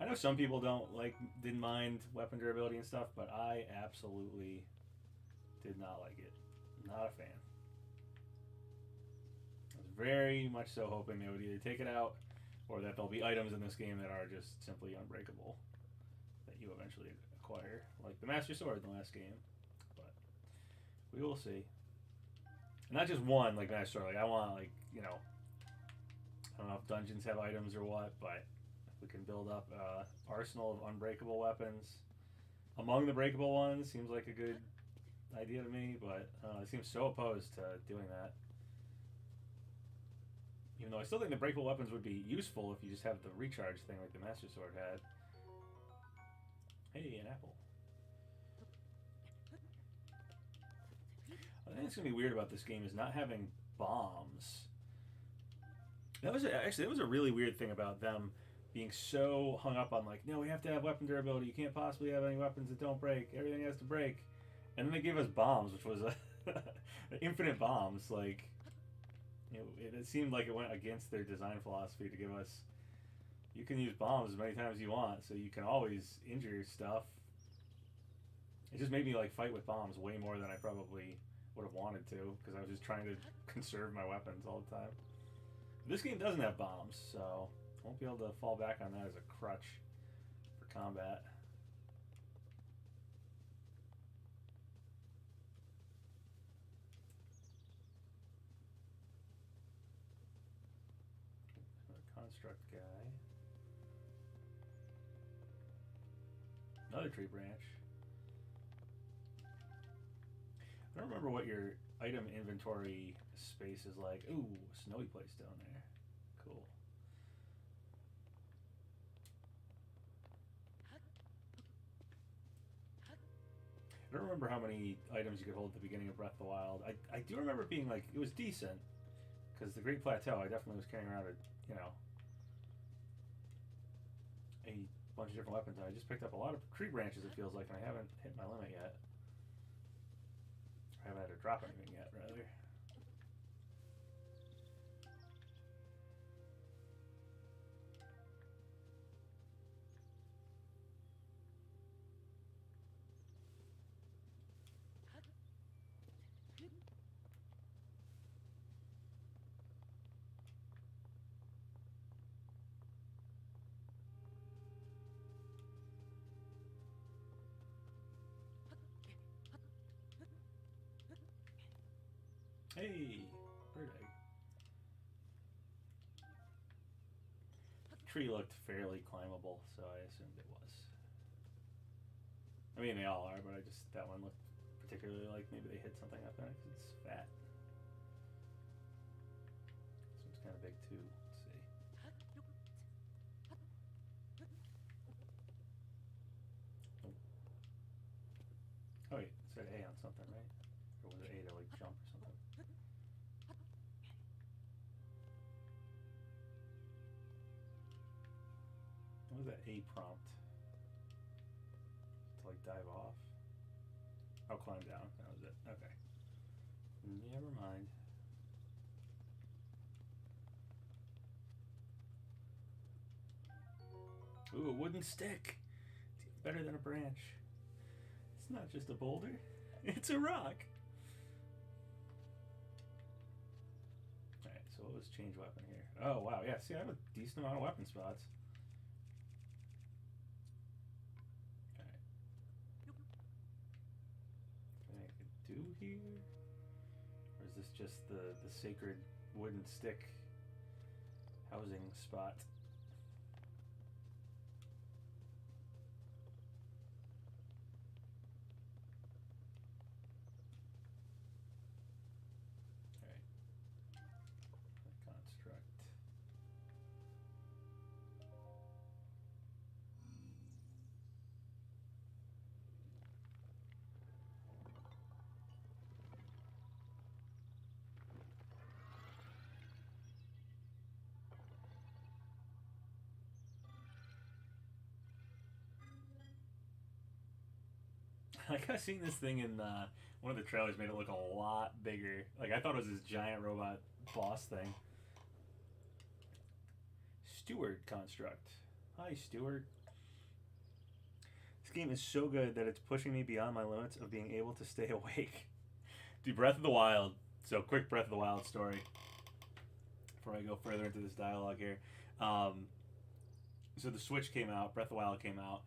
Speaker 1: I know some people didn't mind weapon durability and stuff, but I absolutely did not like it. Not a fan. I was very much so hoping they would either take it out, or that there'll be items in this game that are just simply unbreakable that you eventually acquire, like the Master Sword in the last game. But we will see. And not just one like Master Sword. Like I want I don't know if dungeons have items or what, but we can build up an arsenal of unbreakable weapons. Among the breakable ones seems like a good idea to me, but I seem so opposed to doing that. Even though I still think the breakable weapons would be useful if you just have the recharge thing like the Master Sword had. Hey, an apple. I think it's going to be weird about this game is not having bombs. That was a really weird thing about them being so hung up on like, no, we have to have weapon durability. You can't possibly have any weapons that don't break. Everything has to break. And then they gave us bombs, which was infinite bombs. Like, you know, it seemed like it went against their design philosophy to give us, you can use bombs as many times as you want, so you can always injure stuff. It just made me like fight with bombs way more than I probably would have wanted to, because I was just trying to conserve my weapons all the time. This game doesn't have bombs, so I won't be able to fall back on that as a crutch for combat. Another construct guy. Another tree branch. I don't remember what your item inventory space is like. Ooh, snowy place down there. Cool. I don't remember how many items you could hold at the beginning of Breath of the Wild. I do remember it being like, it was decent. Because the Great Plateau, I definitely was carrying around a bunch of different weapons. I just picked up a lot of tree branches, it feels like, and I haven't hit my limit yet. I haven't had to drop anything yet, rather. Hey, bird egg. Tree looked fairly climbable, so I assumed it was. I mean, they all are, but that one looked particularly like maybe they hid something up in it because it's fat. This one's kind of big too. Let's see. Oh wait, it said A on something, right? Or was it A to like jump or something? What was that A prompt? To like dive off? Oh, climb down. That was it. Okay. Never mind. Ooh, a wooden stick. It's better than a branch. It's not just a boulder. It's a rock. Alright, so let's change weapon here. Oh, wow. Yeah, see, I have a decent amount of weapon spots. Do here? Or is this just the sacred wooden stick housing spot? Alright. Construct. Like, I've seen this thing in one of the trailers, made it look a lot bigger. Like, I thought it was this giant robot boss thing. Steward construct. Hi, Steward. This game is so good that it's pushing me beyond my limits of being able to stay awake. Dude, Breath of the Wild. So, quick Breath of the Wild story before I go further into this dialogue here. So the Switch came out, Breath of the Wild came out.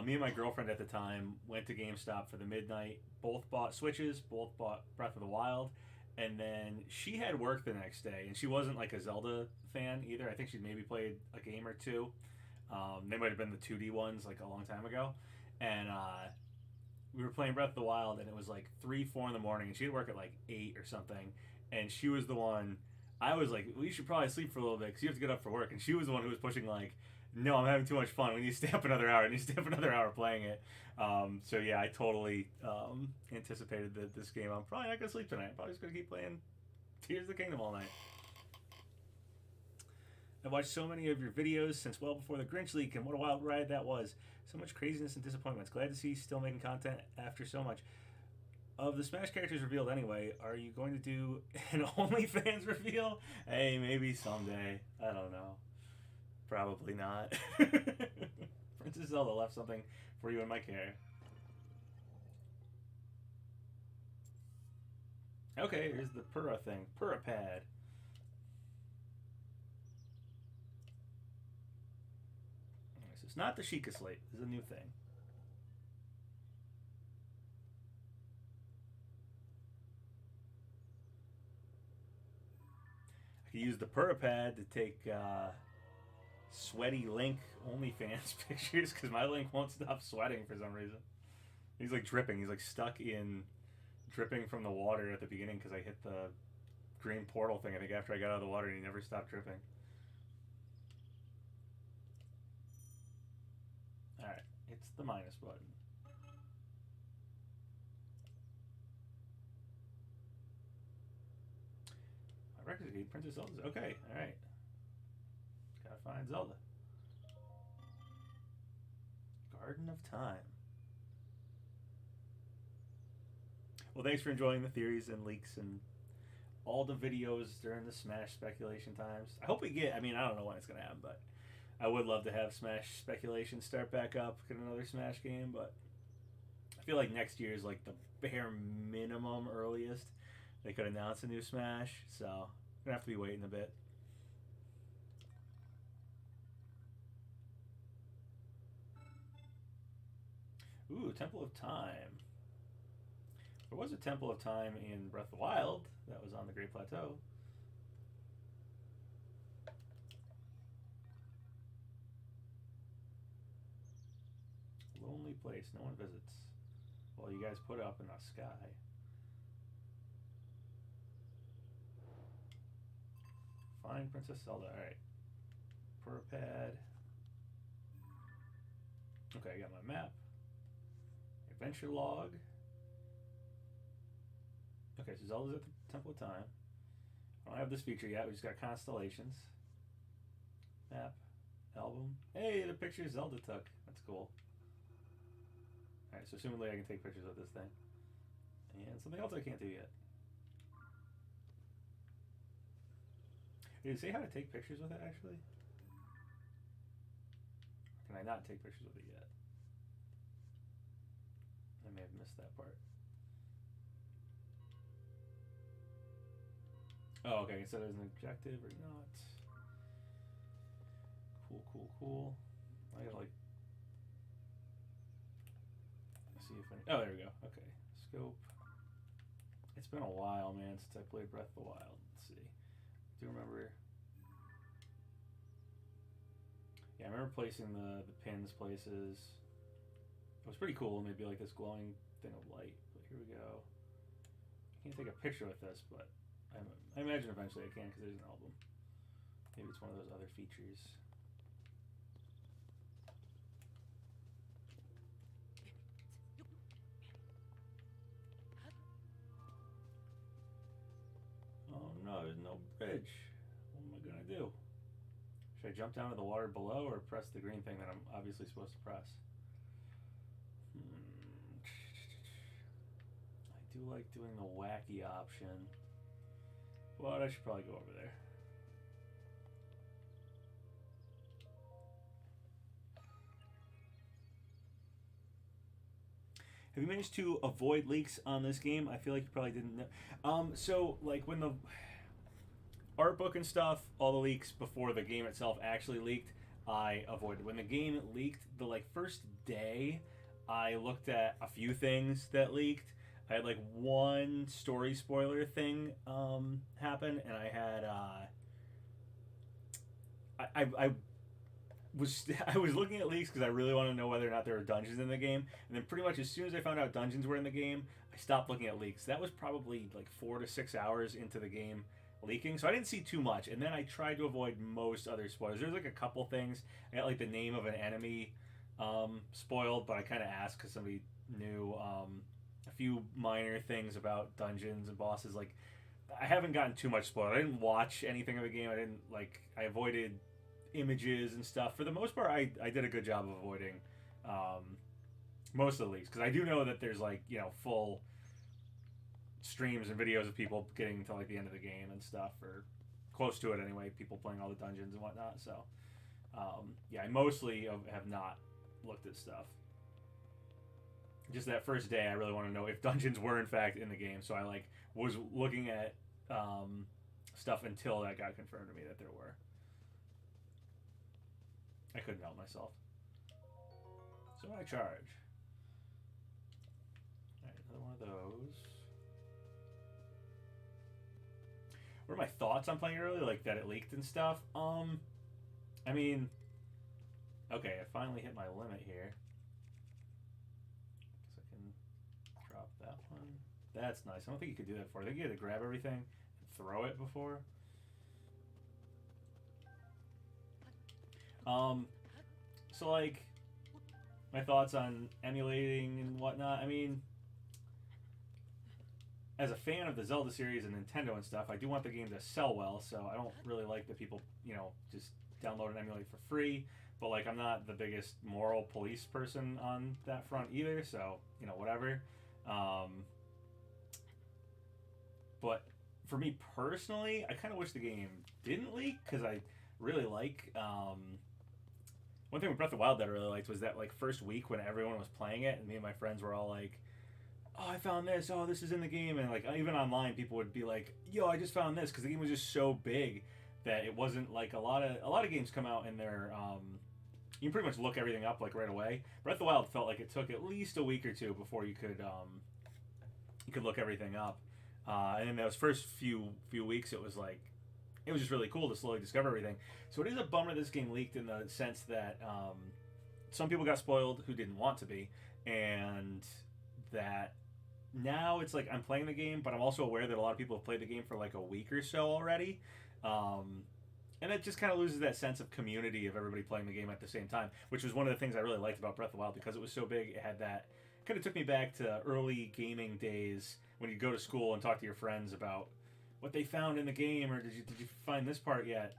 Speaker 1: Me and my girlfriend at the time went to GameStop for the midnight. Both bought Switches, both bought Breath of the Wild. And then she had work the next day, and she wasn't like a Zelda fan either. I think she'd maybe played a game or two. They might have been the 2D ones like a long time ago. And we were playing Breath of the Wild, and it was like 3, 4 in the morning, and she had work at like 8 or something. And she was the one, I was like, well, you should probably sleep for a little bit because you have to get up for work. And she was the one who was pushing like, no, I'm having too much fun. We need to stay up another hour. I need to stay up another hour playing it. So yeah, I totally anticipated that this game, I'm probably not going to sleep tonight. I'm probably just going to keep playing Tears of the Kingdom all night. I've watched so many of your videos since well before the Grinch leak, and what a wild ride that was. So much craziness and disappointments. Glad to see you still making content after so much. Of the Smash characters revealed anyway, are you going to do an OnlyFans reveal? Hey, maybe someday. I don't know. Probably not. Princess Zelda left something for you in my care. Okay, here's the Purah thing. Purah pad. So it's not the Sheikah slate. This is a new thing. I could use the Purah pad to take sweaty Link OnlyFans pictures because my Link won't stop sweating for some reason. He's like dripping. He's like stuck in dripping from the water at the beginning because I hit the green portal thing, I think, after I got out of the water, and he never stopped dripping. Alright, it's the minus button. My records gate, Princess Zelda's. Okay, alright. Gotta find Zelda. Garden of Time. Well, thanks for enjoying the theories and leaks and all the videos during the Smash speculation times. I hope we get, I mean, I don't know when it's going to happen, but I would love to have Smash speculation start back up, get another Smash game, but I feel like next year is like the bare minimum earliest they could announce a new Smash, so I'm going to have to be waiting a bit. Ooh, Temple of Time. There was a Temple of Time in Breath of the Wild that was on the Great Plateau. Lonely place, no one visits. Well, you guys put it up in the sky. Find Princess Zelda. Alright. Purah pad. Okay, I got my map. Adventure log. Okay, so Zelda's at the Temple of Time. I don't have this feature yet. We just got constellations. Map. Album. Hey, the picture Zelda took. That's cool. Alright, so assumingly I can take pictures of this thing. And something else I can't do yet. Did it say how to take pictures with it, actually? Can I not take pictures with it yet? I may have missed that part. Oh, okay, so there's an objective or not. Cool, cool, cool. I gotta, like... see if I... Oh, there we go. Okay. Scope. It's been a while, man, since I played Breath of the Wild. Let's see. Do you remember... Yeah, I remember placing the pins places. It was pretty cool. Maybe like this glowing thing of light. But here we go. I can't take a picture with this, but I imagine eventually I can because there's an album. Maybe it's one of those other features. Oh no, there's no bridge. What am I gonna do? Should I jump down to the water below or press the green thing that I'm obviously supposed to press? I do like doing the wacky option. But I should probably go over there. Have you managed to avoid leaks on this game? I feel like you probably didn't know. So, like, when the art book and stuff, all the leaks before the game itself actually leaked, I avoided. When the game leaked, the, like, first day, I looked at a few things that leaked. I had like one story spoiler thing happen, and I had I was looking at leaks because I really wanted to know whether or not there were dungeons in the game, and then pretty much as soon as I found out dungeons were in the game, I stopped looking at leaks. That was probably like 4 to 6 hours into the game leaking, so I didn't see too much, and then I tried to avoid most other spoilers. There's like a couple things. I got like the name of an enemy spoiled, but I kind of asked because somebody knew. A few minor things about dungeons and bosses. Like, I haven't gotten too much spoiled. I didn't watch anything of the game. I avoided images and stuff. For the most part, I did a good job of avoiding most of the leaks, because I do know that there's like, you know, full streams and videos of people getting to like the end of the game and stuff, or close to it anyway, people playing all the dungeons and whatnot. So yeah, I mostly have not looked at stuff. Just that first day, I really want to know if dungeons were in fact in the game, so I like was looking at stuff until that got confirmed to me that there were. I couldn't help myself. So I charge. Alright, another one of those. What are my thoughts on playing it early? Like that it leaked and stuff? I mean, okay, I finally hit my limit here. Guess I can drop that one. That's nice. I don't think you could do that before. I think you had to grab everything and throw it before. So like, my thoughts on emulating and whatnot. I mean, as a fan of the Zelda series and Nintendo and stuff, I do want the game to sell well, so I don't really like that people, you know, just download and emulate for free. But like, I'm not the biggest moral police person on that front either, so, you know, whatever. But for me personally, I kind of wish the game didn't leak, because I really like one thing with Breath of the Wild that I really liked was that like first week when everyone was playing it, and me and my friends were all like, oh, I found this, oh, this is in the game, and like even online people would be like, yo, I just found this, because the game was just so big that it wasn't like a lot of games come out and they're you can pretty much look everything up like right away. Breath of the Wild felt like it took at least a week or two before you could look everything up, and in those first few weeks it was like, it was just really cool to slowly discover everything. So it is a bummer this game leaked, in the sense that some people got spoiled who didn't want to be, and that now it's like I'm playing the game, but I'm also aware that a lot of people have played the game for like a week or so already. And it just kind of loses that sense of community of everybody playing the game at the same time, which was one of the things I really liked about Breath of the Wild, because it was so big. It had that, kind of took me back to early gaming days when you go to school and talk to your friends about what they found in the game, or did you find this part yet?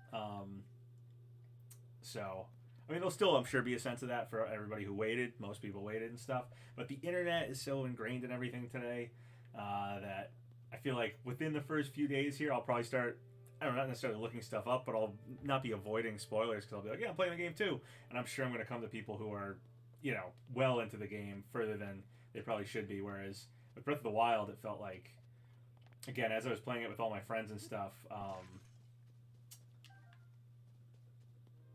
Speaker 1: So, I mean, there'll still, I'm sure, be a sense of that for everybody who waited. Most people waited and stuff. But the internet is so ingrained in everything today that I feel like within the first few days here, I'll probably start, I don't know, not necessarily looking stuff up, but I'll not be avoiding spoilers, because I'll be like, yeah, I'm playing the game too. And I'm sure I'm going to come to people who are, you know, well into the game further than they probably should be. Whereas with Breath of the Wild, it felt like, again, as I was playing it with all my friends and stuff,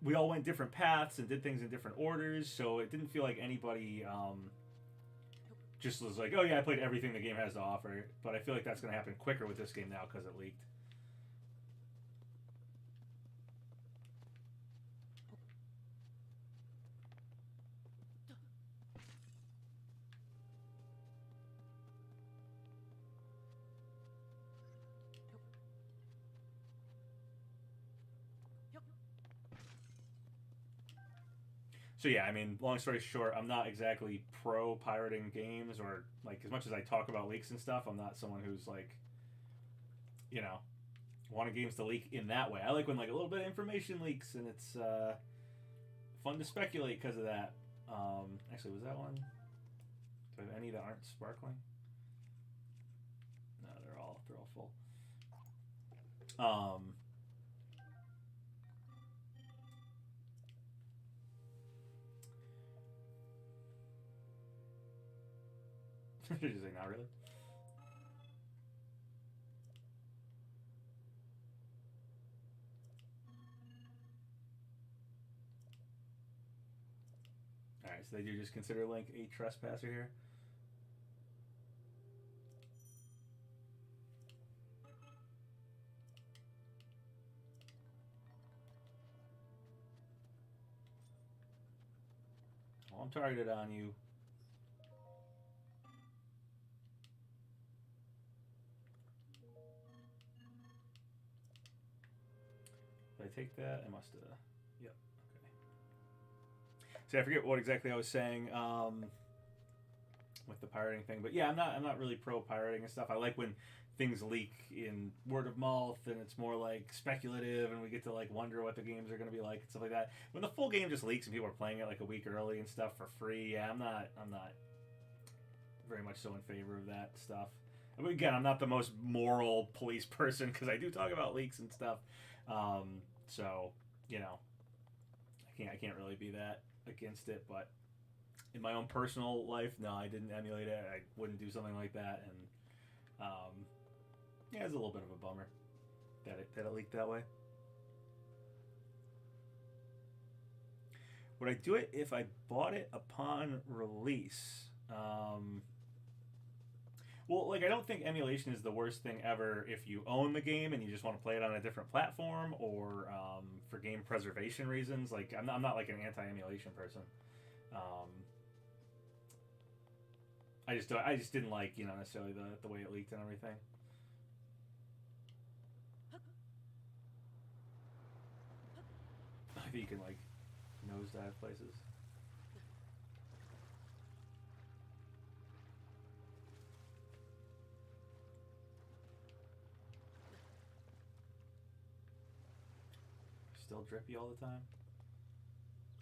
Speaker 1: we all went different paths and did things in different orders, so it didn't feel like anybody just was like, oh yeah, I played everything the game has to offer. But I feel like that's going to happen quicker with this game now because it leaked. So yeah, I mean, long story short, I'm not exactly pro pirating games, or like, as much as I talk about leaks and stuff, I'm not someone who's like, you know, wanting games to leak in that way. I like when like a little bit of information leaks and it's fun to speculate because of that. Actually, was that one? Do I have any that aren't sparkling? No, they're all full. She's like, not really. Alright, so they do just consider Link a trespasser here. Well, I'm targeted on you. Did I take that? I must have. Yep. Okay. See, I forget what exactly I was saying with the pirating thing, but yeah, I'm not really pro pirating and stuff. I like when things leak in word of mouth, and it's more like speculative, and we get to like wonder what the games are going to be like and stuff like that. When the full game just leaks and people are playing it like a week early and stuff for free, yeah, I'm not very much so in favor of that stuff. I mean, again, I'm not the most moral police person because I do talk about leaks and stuff. So you know, I can't really be that against it, but in my own personal life, no, I didn't emulate it. I wouldn't do something like that, and yeah, it's a little bit of a bummer that it leaked that way. Would I do it if I bought it upon release? Well, like I don't think emulation is the worst thing ever if you own the game and you just want to play it on a different platform, or for game preservation reasons. Like I'm not like an anti-emulation person. I just didn't like, you know, necessarily the way it leaked and everything. I think you can like nosedive places. Still drippy all the time.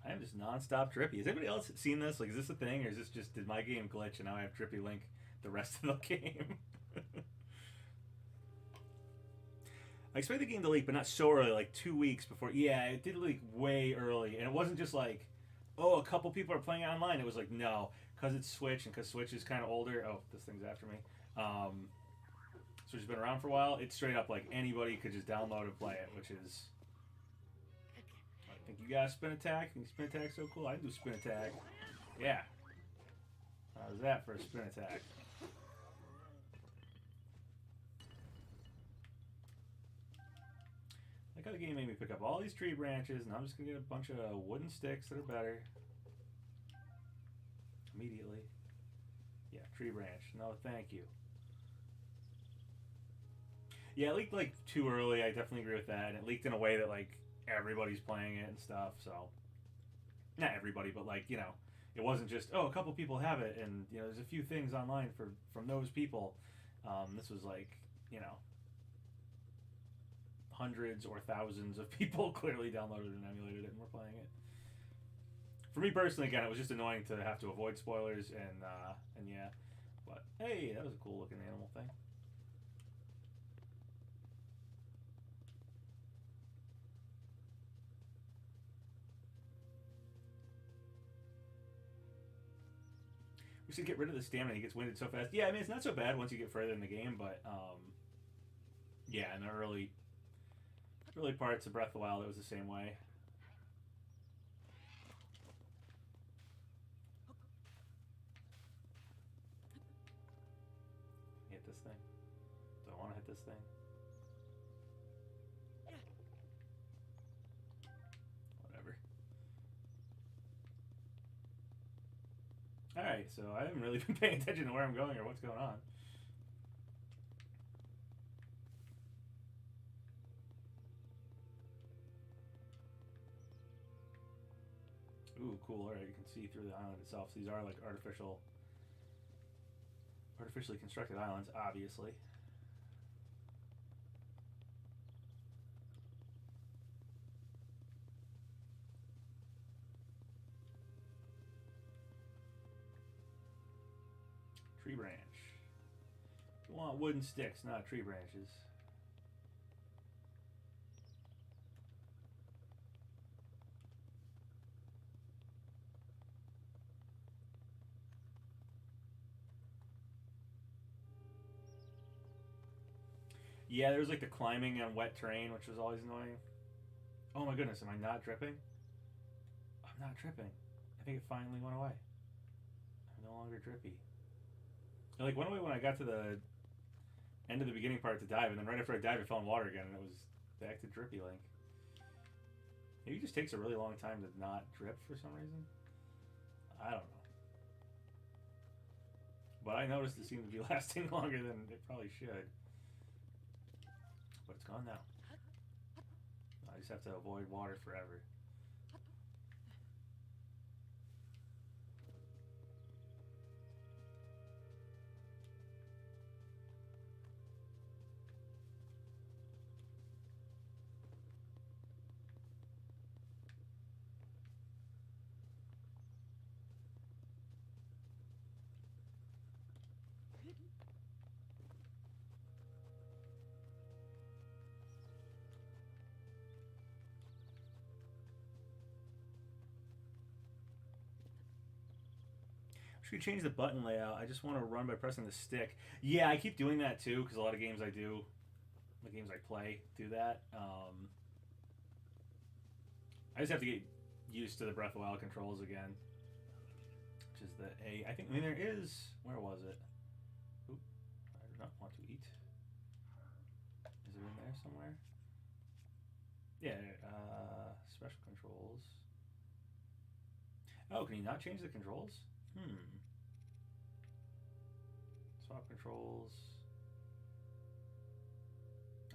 Speaker 1: I am just non-stop drippy. Has anybody else seen this? Like, is this a thing, or is this just, did my game glitch and now I have drippy Link the rest of the game? I expect the game to leak, but not so early, like 2 weeks before. Yeah, it did leak way early, and it wasn't just like, oh, a couple people are playing it online. It was like, no, because it's Switch, and because Switch is kind of older. Oh, this thing's after me. Switch has been around for a while. It's straight up like anybody could just download and play it, which is... I think you got a spin attack. And spin attack so cool. I can do spin attack. Yeah. How's that for a spin attack? Like how the game made me pick up all these tree branches, and I'm just gonna get a bunch of wooden sticks that are better. Immediately. Yeah, tree branch. No, thank you. Yeah, it leaked like too early. I definitely agree with that. And it leaked in a way that like everybody's playing it and stuff, so not everybody, but like, you know, it wasn't just, oh, a couple people have it, and you know, there's a few things online from those people. This was like, you know, hundreds or thousands of people clearly downloaded and emulated it and were playing it. For me personally, again, it was just annoying to have to avoid spoilers, and yeah, but hey, that was a cool looking animal thing. We should get rid of the stamina. He gets winded so fast. Yeah, I mean, it's not so bad once you get further in the game, but yeah, in the early parts of Breath of the Wild, it was the same way. Hit this thing. Do I want to hit this thing? Whatever. Alright, so I haven't really been paying attention to where I'm going or what's going on. Ooh, cool. Alright, you can see through the island itself. So these are like artificially constructed islands, obviously. Tree branch. You want wooden sticks, not tree branches. Yeah, there was like the climbing on wet terrain, which was always annoying. Oh my goodness, am I not dripping? I'm not dripping. I think it finally went away. I'm no longer drippy. It like went away when I got to the end of the beginning part to dive, and then right after I dived, it fell in water again, and it was back to drippy Link. Maybe it just takes a really long time to not drip for some reason. I don't know. But I noticed it seemed to be lasting longer than it probably should. But it's gone now. I just have to avoid water forever. Should change the button layout. I just want to run by pressing the stick. Yeah, I keep doing that too because a lot of games I do, the games I play, do that. I just have to get used to the Breath of the Wild controls again, which is the A. I think. I mean, there is. Where was it? Oop, I do not want to eat. Is it in there somewhere? Yeah. Special controls. Oh, can you not change the controls? Swap controls.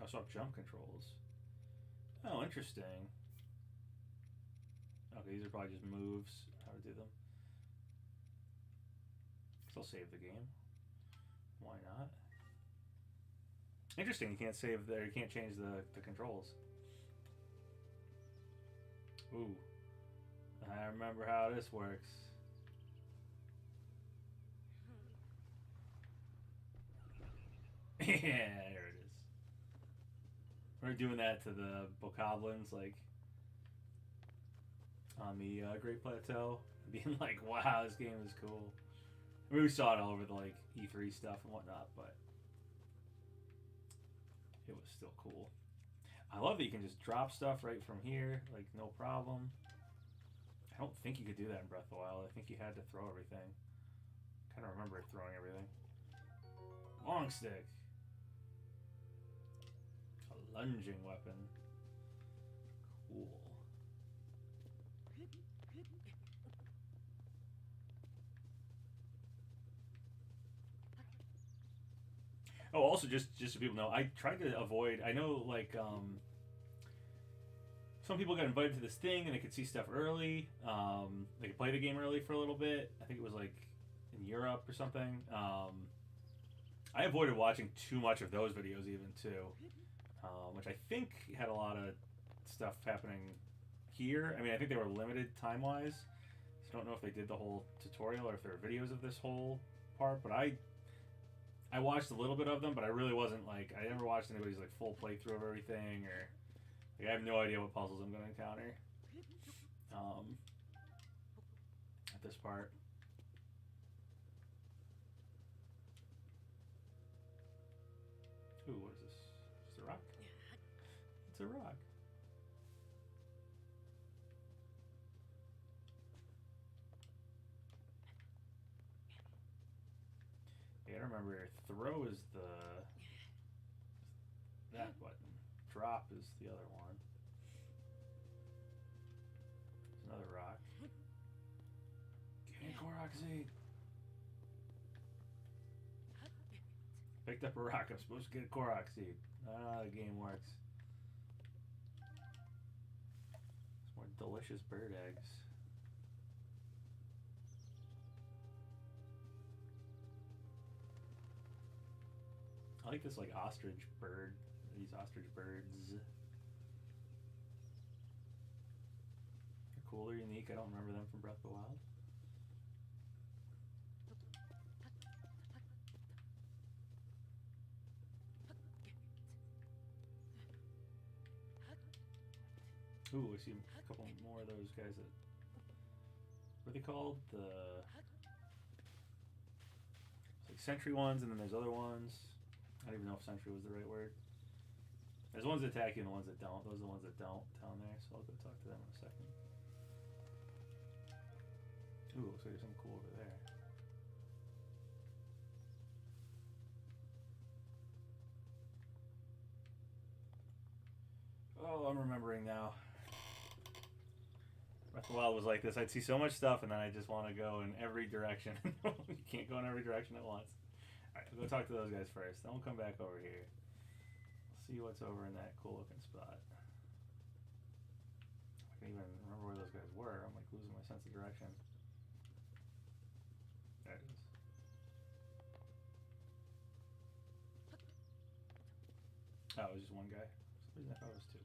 Speaker 1: Oh, swap jump controls. Oh, interesting. Okay, these are probably just moves, how to do them. So I'll save the game. Why not? Interesting, you can't save there, you can't change the controls. Ooh. I remember how this works. Yeah, there it is. We're doing that to the bokoblins, like on the Great Plateau, being like, "Wow, this game is cool." I mean, we saw it all over the like E3 stuff and whatnot, but it was still cool. I love that you can just drop stuff right from here, like no problem. I don't think you could do that in Breath of the Wild. I think you had to throw everything. I kind of remember throwing everything. Long stick. A lunging weapon. Cool. Oh, also just so people know, I tried to avoid. I know like some people got invited to this thing and they could see stuff early. They could play the game early for a little bit. I think it was like in Europe or something. I avoided watching too much of those videos even too, which I think had a lot of stuff happening here. I mean, I think they were limited time wise. So I don't know if they did the whole tutorial or if there were videos of this whole part, but I watched a little bit of them, but I really wasn't like, I never watched anybody's like full playthrough of everything, or like, I have no idea what puzzles I'm going to encounter at this part. Ooh, what is this? Just a rock? It's a rock. Yeah, I don't remember. Throw is that button. Drop is the other one. There's another rock. Give me a korok seed. Picked up a rock. I'm supposed to get a korok seed. Ah, the game works. Some more delicious bird eggs. I like this like ostrich bird. These ostrich birds. They're cool or unique. I don't remember them from Breath of the Wild. Ooh, I see a couple more of those guys that... What are they called? It's like sentry ones, and then there's other ones. I don't even know if sentry was the right word. There's ones that attack you and the ones that don't. Those are the ones that don't down there, so I'll go talk to them in a second. Ooh, looks like there's something cool over there. Oh, I'm remembering now. Breath of the Wild was like this. I'd see so much stuff, and then I just want to go in every direction. You can't go in every direction at once. Alright, I'll go talk to those guys first. Then we'll come back over here. See what's over in that cool looking spot. I can't even remember where those guys were. I'm like losing my sense of direction. There it is. Oh, it was just one guy. For some reason I thought it was two.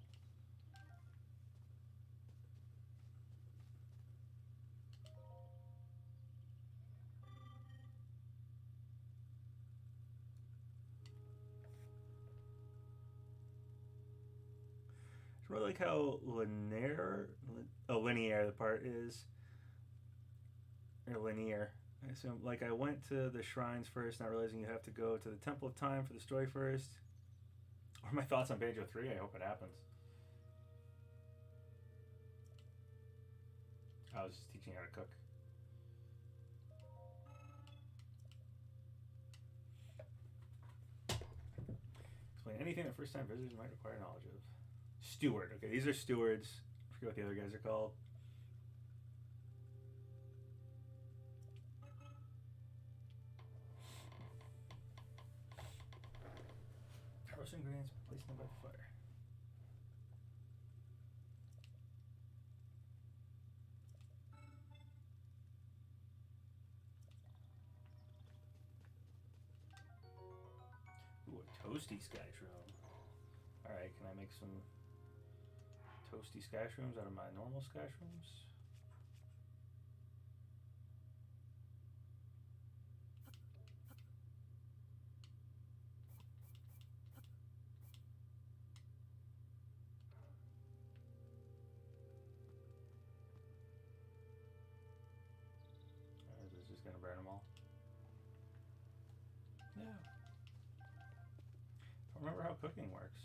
Speaker 1: I really like how linear the part is. Or linear. I assume, like, I went to the shrines first, not realizing you have to go to the Temple of Time for the story first. What are my thoughts on Banjo 3? I hope it happens. I was just teaching how to cook. Explain anything that first time visitors might require knowledge of. Steward. Okay, these are stewards. I forget what the other guys are called. Roast ingredients, place them by the fire. Ooh, a toasty sky shroom. Alright, can I make some toasty sky shrooms out of my normal sky shrooms? Or is this just gonna burn them all? Yeah. I don't remember how cooking works.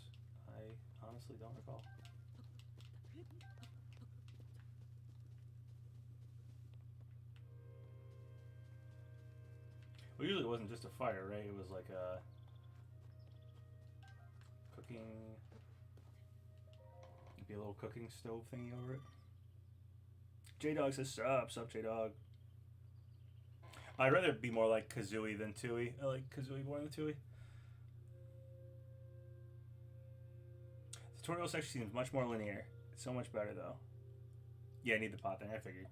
Speaker 1: I honestly don't recall. Well, usually it wasn't just a fire, right? It was like a cooking, be a little cooking stove thingy over it. J-Dog says sup J-Dog. I'd rather be more like Kazooie than Tooie. I like Kazooie more than Tooie. The tutorial section seems much more linear. It's so much better though. Yeah, I need the pot thing, I figured.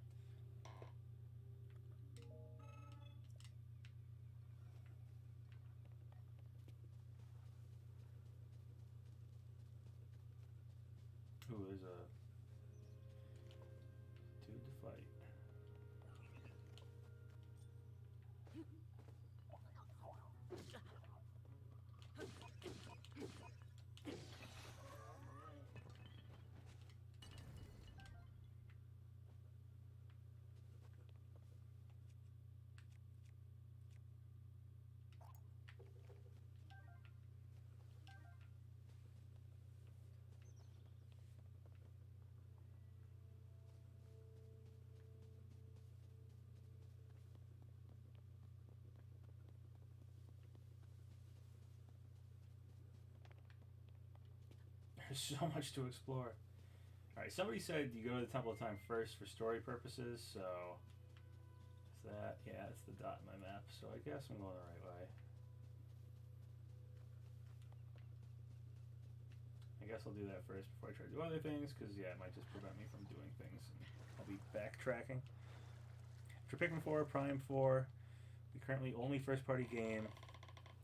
Speaker 1: Ooh, there's a dude to fight. There's so much to explore. Alright, somebody said you go to the Temple of Time first for story purposes, so is that, yeah, it's the dot in my map, so I guess I'm going the right way. I guess I'll do that first before I try to do other things, because yeah, it might just prevent me from doing things, and I'll be backtracking. After Pikmin 4, Prime 4, the currently only first party game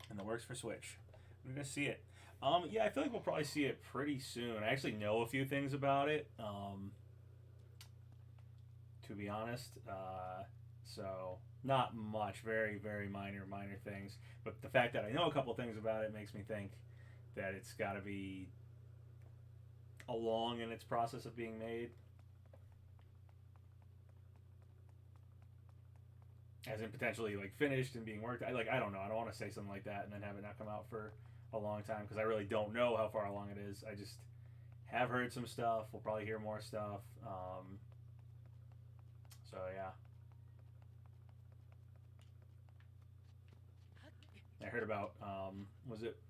Speaker 1: in the works for Switch. We're gonna see it. Yeah, I feel like we'll probably see it pretty soon. I actually know a few things about it, to be honest. So, not much. Very, very minor things. But the fact that I know a couple things about it makes me think that it's got to be along in its process of being made. As in potentially, like, finished and being worked. I don't know. I don't want to say something like that and then have it not come out for a long time, because I really don't know how far along it is. I just have heard some stuff. We'll probably hear more stuff. So yeah, I heard about was it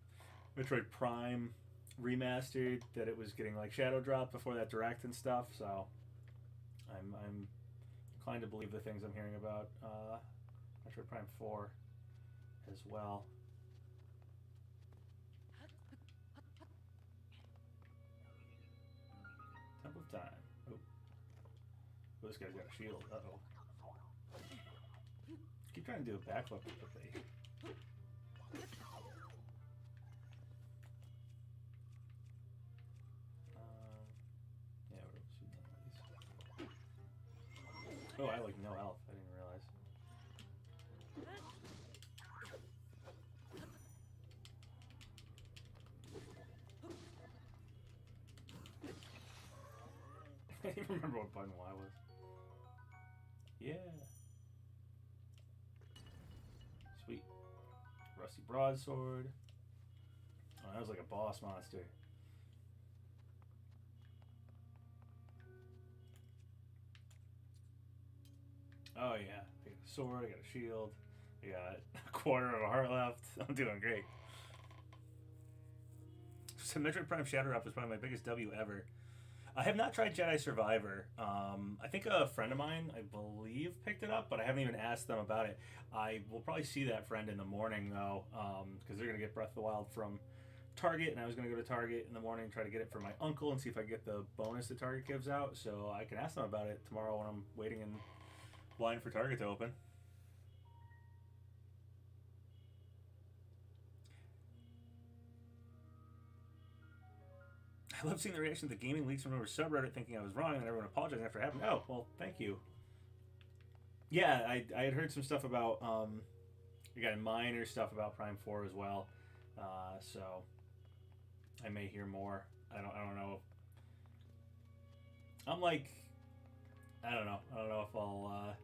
Speaker 1: Metroid Prime remastered, that it was getting like shadow dropped before that direct and stuff. So I'm inclined to believe the things I'm hearing about Metroid Prime 4 as well. Temple of Time. Oh. Oh, this guy's got a shield. Uh-oh. Keep trying to do a backflip with the thing. Yeah, we're shooting at these. Oh, I like no health. I didn't realize. I don't even remember what button Y was. Yeah. Rusty Broadsword. Oh, that was like a boss monster. Oh yeah, I got a sword, I got a shield, I got a quarter of a heart left. I'm doing great. So Metroid Prime Shadow Drop was probably my biggest W ever. I have not tried Jedi Survivor. I think a friend of mine, I believe, picked it up, but I haven't even asked them about it. I will probably see that friend in the morning, though, because they're going to get Breath of the Wild from Target, and I was going to go to Target in the morning and try to get it for my uncle and see if I can get the bonus that Target gives out, so I can ask them about it tomorrow when I'm waiting in line for Target to open. I love seeing the reaction to the gaming leaks from over subreddit, thinking I was wrong, and everyone apologizing after it happened. Oh, well, thank you. Yeah, I had heard some stuff about, we got minor stuff about Prime 4 as well, so I may hear more. I don't know. I'm like, I don't know if I'll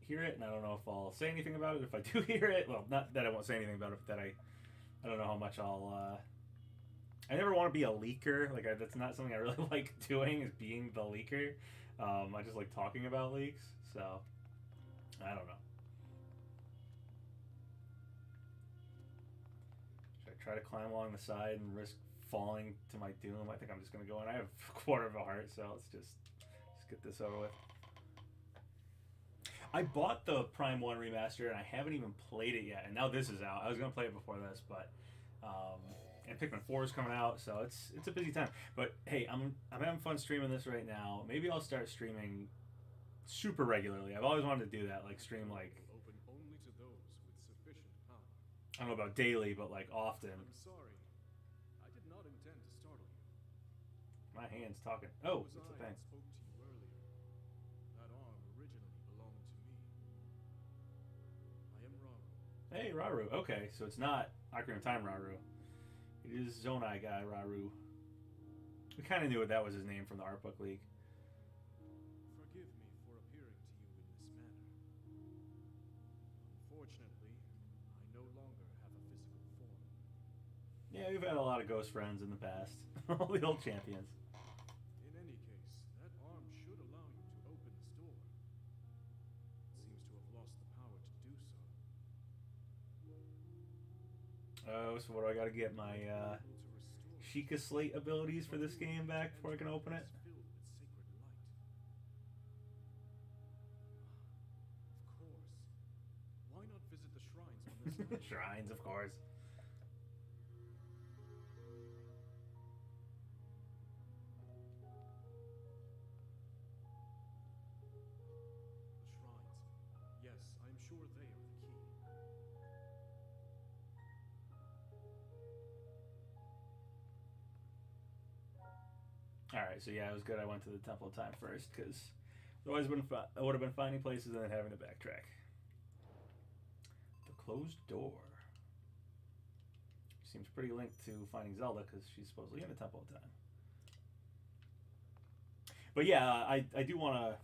Speaker 1: hear it, and I don't know if I'll say anything about it. If I do hear it, well, not that I won't say anything about it, but that I don't know how much I'll. I never want to be a leaker. Like that's not something I really like doing. Is being the leaker. I just like talking about leaks. So I don't know. Should I try to climb along the side and risk falling to my doom? I think I'm just gonna go in. I have a quarter of a heart, so let's just get this over with. I bought the Prime 1 remaster and I haven't even played it yet, and now this is out. I was gonna play it before this, but and Pikmin 4 is coming out, so it's a busy time. But hey, I'm having fun streaming this right now. Maybe I'll start streaming super regularly. I've always wanted to do that, like stream like
Speaker 4: Open only to those with sufficient power.
Speaker 1: I don't know about daily, but like often.
Speaker 4: I'm sorry. I did not intend to startle you.
Speaker 1: My hand's talking. Oh,
Speaker 4: It was
Speaker 1: it's a
Speaker 4: I
Speaker 1: thing.
Speaker 4: that spoke to you earlier. That arm originally belonged to me. I am Raru.
Speaker 1: Hey, Raru. Okay, so it's not Ocarina of Time Raru. It is Zonai guy Raru. We kind of knew that was his name from the art book league.
Speaker 4: Forgive me for appearing to you in this manner. Unfortunately, I no longer have a physical form.
Speaker 1: Yeah, we've had a lot of ghost friends in the past. All the old champions.
Speaker 4: In any case, that arm should allow you to open this door. It seems to have lost the power to do so.
Speaker 1: Oh, so what do I gotta get? My Sheikah Slate abilities for this game back before I can open it?
Speaker 4: Filled with sacred light. Of course. Why not visit the shrines on this night?
Speaker 1: Shrines, of course.
Speaker 4: The shrines. Yes, I'm sure they are the key.
Speaker 1: Alright, so yeah, it was good I went to the Temple of Time first, because otherwise I would have been finding places and then having to backtrack. The closed door. Seems pretty linked to finding Zelda, because she's supposedly in the Temple of Time. But yeah, I do want to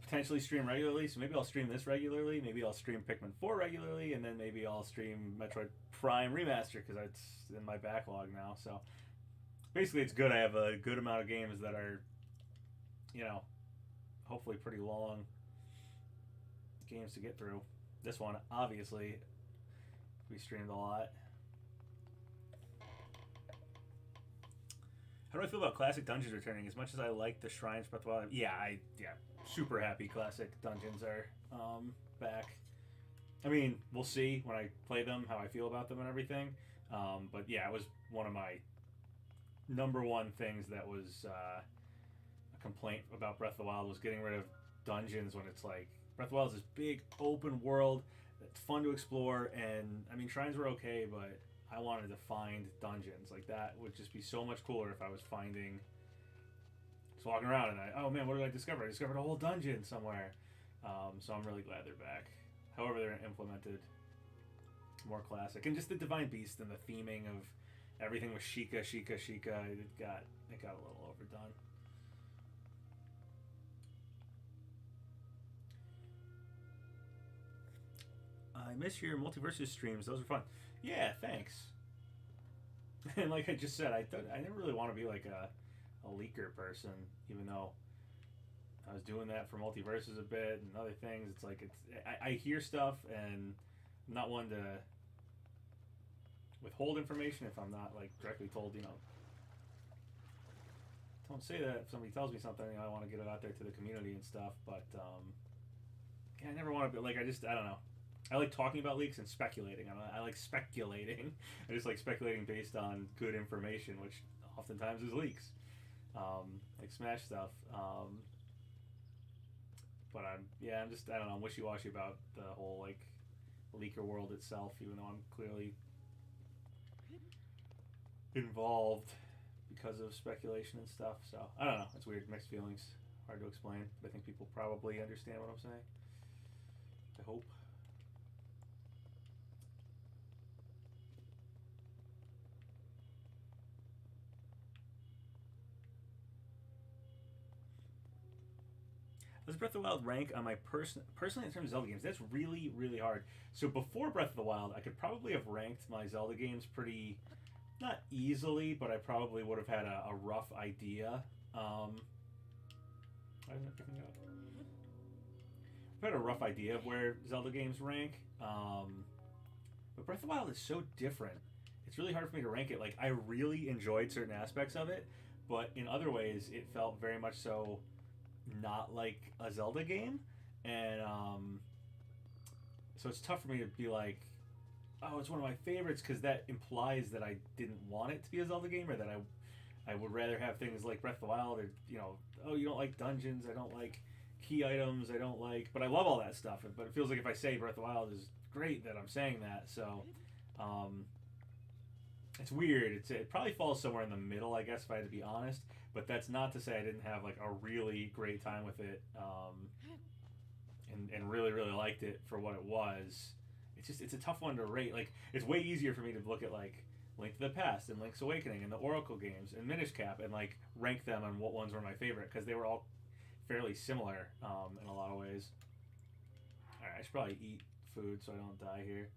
Speaker 1: potentially stream regularly, so maybe I'll stream this regularly, maybe I'll stream Pikmin 4 regularly, and then maybe I'll stream Metroid Prime Remaster, because it's in my backlog now. So basically it's good I have a good amount of games that are, you know, hopefully pretty long games to get through. This one, obviously, we streamed a lot. How do I feel about classic dungeons returning? As much as I like the shrines, Breath of the Wild, yeah, super happy classic dungeons are back. I mean, we'll see when I play them how I feel about them and everything. But yeah, it was one of my number one things that was a complaint about Breath of the Wild was getting rid of dungeons when it's like Breath of the Wild is this big open world that's fun to explore, and I mean shrines were okay, but I wanted to find dungeons. Like that would just be so much cooler if I was finding, just walking around and oh man, what did I discover? I discovered a whole dungeon somewhere. So I'm really glad they're back. However, they're implemented more classic, and just the Divine Beast and the theming of everything with Sheikah. It got a little overdone. I miss your multiversus streams. Those are fun. Yeah, thanks. And like I just said, I never really want to be like a leaker person, even though I was doing that for multiverses a bit and other things. It's like I hear stuff and I'm not one to withhold information if I'm not like directly told. Don't say that if somebody tells me something. I want to get it out there to the community and stuff. But yeah, I never want to be like I don't know. I like talking about leaks and speculating. I like speculating. I just like speculating based on good information, which oftentimes is leaks, like Smash stuff. But I don't know. I'm wishy-washy about the whole like leaker world itself, even though I'm clearly involved because of speculation and stuff. So I don't know. It's weird, mixed feelings, hard to explain. But I think people probably understand what I'm saying. I hope. Does Breath of the Wild rank on my personally in terms of Zelda games? That's really, really hard. So before Breath of the Wild, I could probably have ranked my Zelda games pretty, not easily, but I probably would have had a rough idea. Why isn't it picking up? I've had a rough idea of where Zelda games rank. But Breath of the Wild is so different. It's really hard for me to rank it. Like, I really enjoyed certain aspects of it, but in other ways, it felt very much so not like a Zelda game, and so it's tough for me to be like, oh, it's one of my favorites, because that implies that I didn't want it to be a Zelda game, or that I would rather have things like Breath of the Wild, or oh, you don't like dungeons, I don't like key items, I don't like, but I love all that stuff. But it feels like if I say Breath of the Wild is great, that I'm saying that. So it's weird. It probably falls somewhere in the middle, I guess, if I had to be honest. But that's not to say I didn't have like a really great time with it, and really, really liked it for what it was. It's a tough one to rate. Like, it's way easier for me to look at like Link to the Past and Link's Awakening and the Oracle games and Minish Cap and like rank them on what ones were my favorite, because they were all fairly similar in a lot of ways. All right, I should probably eat food so I don't die here.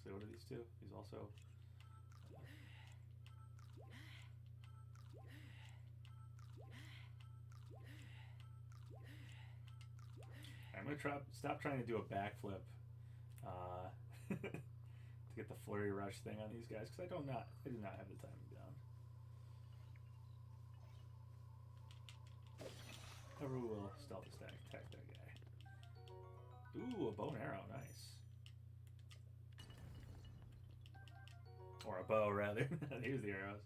Speaker 1: So what are these two? He's also. I'm gonna stop trying to do a backflip to get the flurry rush thing on these guys, because I do not have the timing down. Never will stealth attack that guy. Ooh, a bow and arrow, nice. Or a bow, rather. Here's the arrows.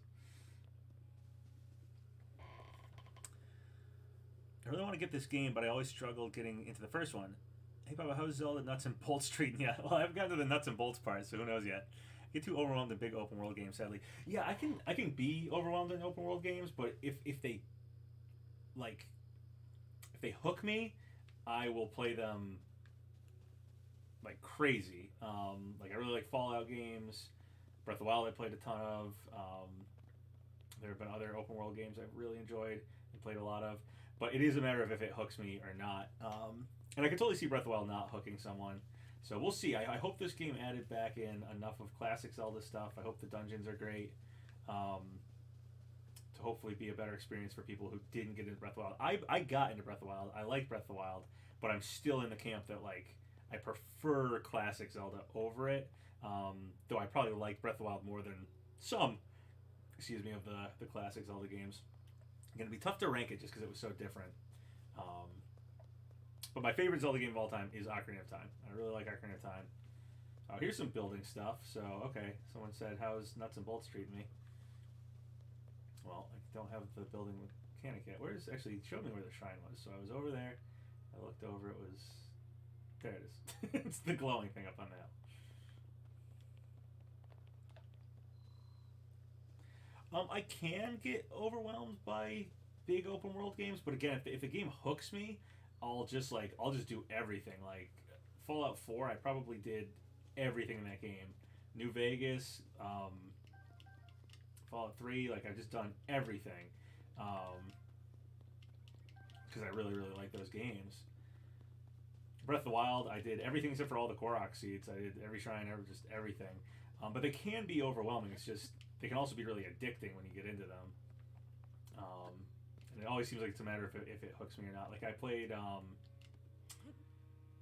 Speaker 1: I really want to get this game, but I always struggled getting into the first one. Hey, Papa, how's Zelda nuts and bolts treating you? Well, I haven't gotten to the nuts and bolts part, so who knows yet. I get too overwhelmed in big open world games, sadly. Yeah, I can be overwhelmed in open world games, but if they hook me, I will play them like crazy. Like, I really like Fallout games. Breath of the Wild I played a ton of. There have been other open world games I've really enjoyed and played a lot of. But it is a matter of if it hooks me or not. And I can totally see Breath of the Wild not hooking someone. So we'll see. I hope this game added back in enough of classic Zelda stuff. I hope the dungeons are great. To hopefully be a better experience for people who didn't get into Breath of the Wild. I got into Breath of the Wild. I like Breath of the Wild. But I'm still in the camp that, like, I prefer classic Zelda over it. Though I probably like Breath of the Wild more than some, of the classic Zelda games. It's going to be tough to rank it just because it was so different. But my favorite Zelda game of all time is Ocarina of Time. I really like Ocarina of Time. Oh, here's some building stuff. So, okay. Someone said, how's Nuts and Bolts treating me? Well, I don't have the building mechanic yet. Actually, it showed me where the shrine was. So I was over there. I looked over. It was... There it is. It's the glowing thing up on the hill. I can get overwhelmed by big open world games, but again, if a game hooks me, I'll just do everything. Like Fallout 4, I probably did everything in that game. New Vegas, Fallout 3, like I've just done everything. because I really, really like those games. Breath of the Wild, I did everything except for all the Korok seeds. I did every shrine, just everything. But they can be overwhelming. It's just, they can also be really addicting when you get into them. And it always seems like it's a matter if it hooks me or not. Like, I played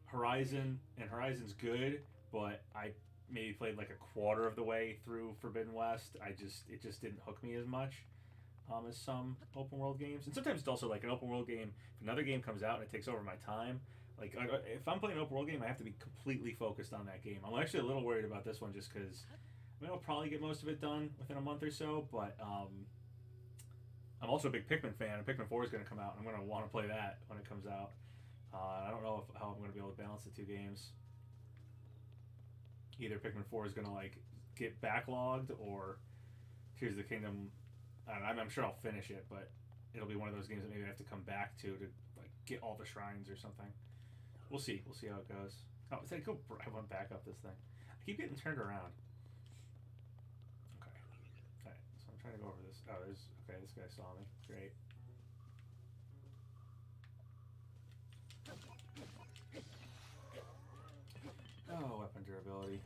Speaker 1: Horizon, and Horizon's good, but I maybe played like a quarter of the way through Forbidden West. It just didn't hook me as much as some open world games. And sometimes it's also like an open world game, if another game comes out and it takes over my time, like if I'm playing an open world game, I have to be completely focused on that game. I'm actually a little worried about this one just because I'll probably get most of it done within a month or so, but I'm also a big Pikmin fan, and Pikmin 4 is going to come out, and I'm going to want to play that when it comes out. I don't know how I'm going to be able to balance the two games. Either Pikmin 4 is going to like get backlogged, or Tears of the Kingdom. I don't know, I'm sure I'll finish it, but it'll be one of those games that maybe I have to come back to like get all the shrines or something. We'll see. We'll see how it goes. Oh, I went back up this thing. I keep getting turned around. Okay. Alright, so I'm trying to go over this. Oh, okay, this guy saw me. Great. Oh, weapon durability.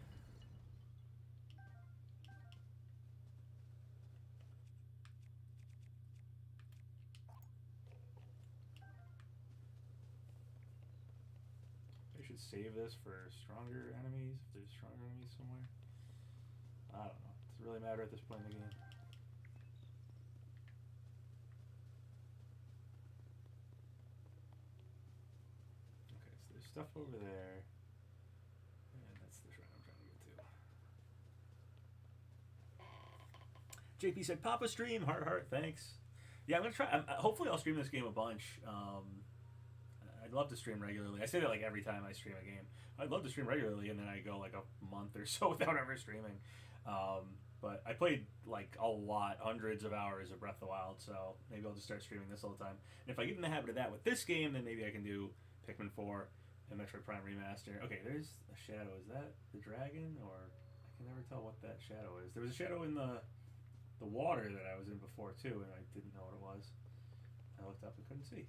Speaker 1: I should save this for stronger enemies, if there's stronger enemies somewhere. I don't know. Does it really matter at this point in the game? Okay, so there's stuff over there. And that's the shrine I'm trying to get to. JP said, Papa stream, heart, thanks. Yeah, I'm going to try. Hopefully I'll stream this game a bunch. I'd love to stream regularly. I say that like every time I stream a game. I'd love to stream regularly, and then I go like a month or so without ever streaming. But I played like a lot, hundreds of hours of Breath of the Wild, so maybe I'll just start streaming this all the time. And if I get in the habit of that with this game, then maybe I can do Pikmin 4 and Metroid Prime Remaster. Okay, there's a shadow. Is that the dragon? Or I can never tell what that shadow is. There was a shadow in the water that I was in before, too, and I didn't know what it was. I looked up and couldn't see.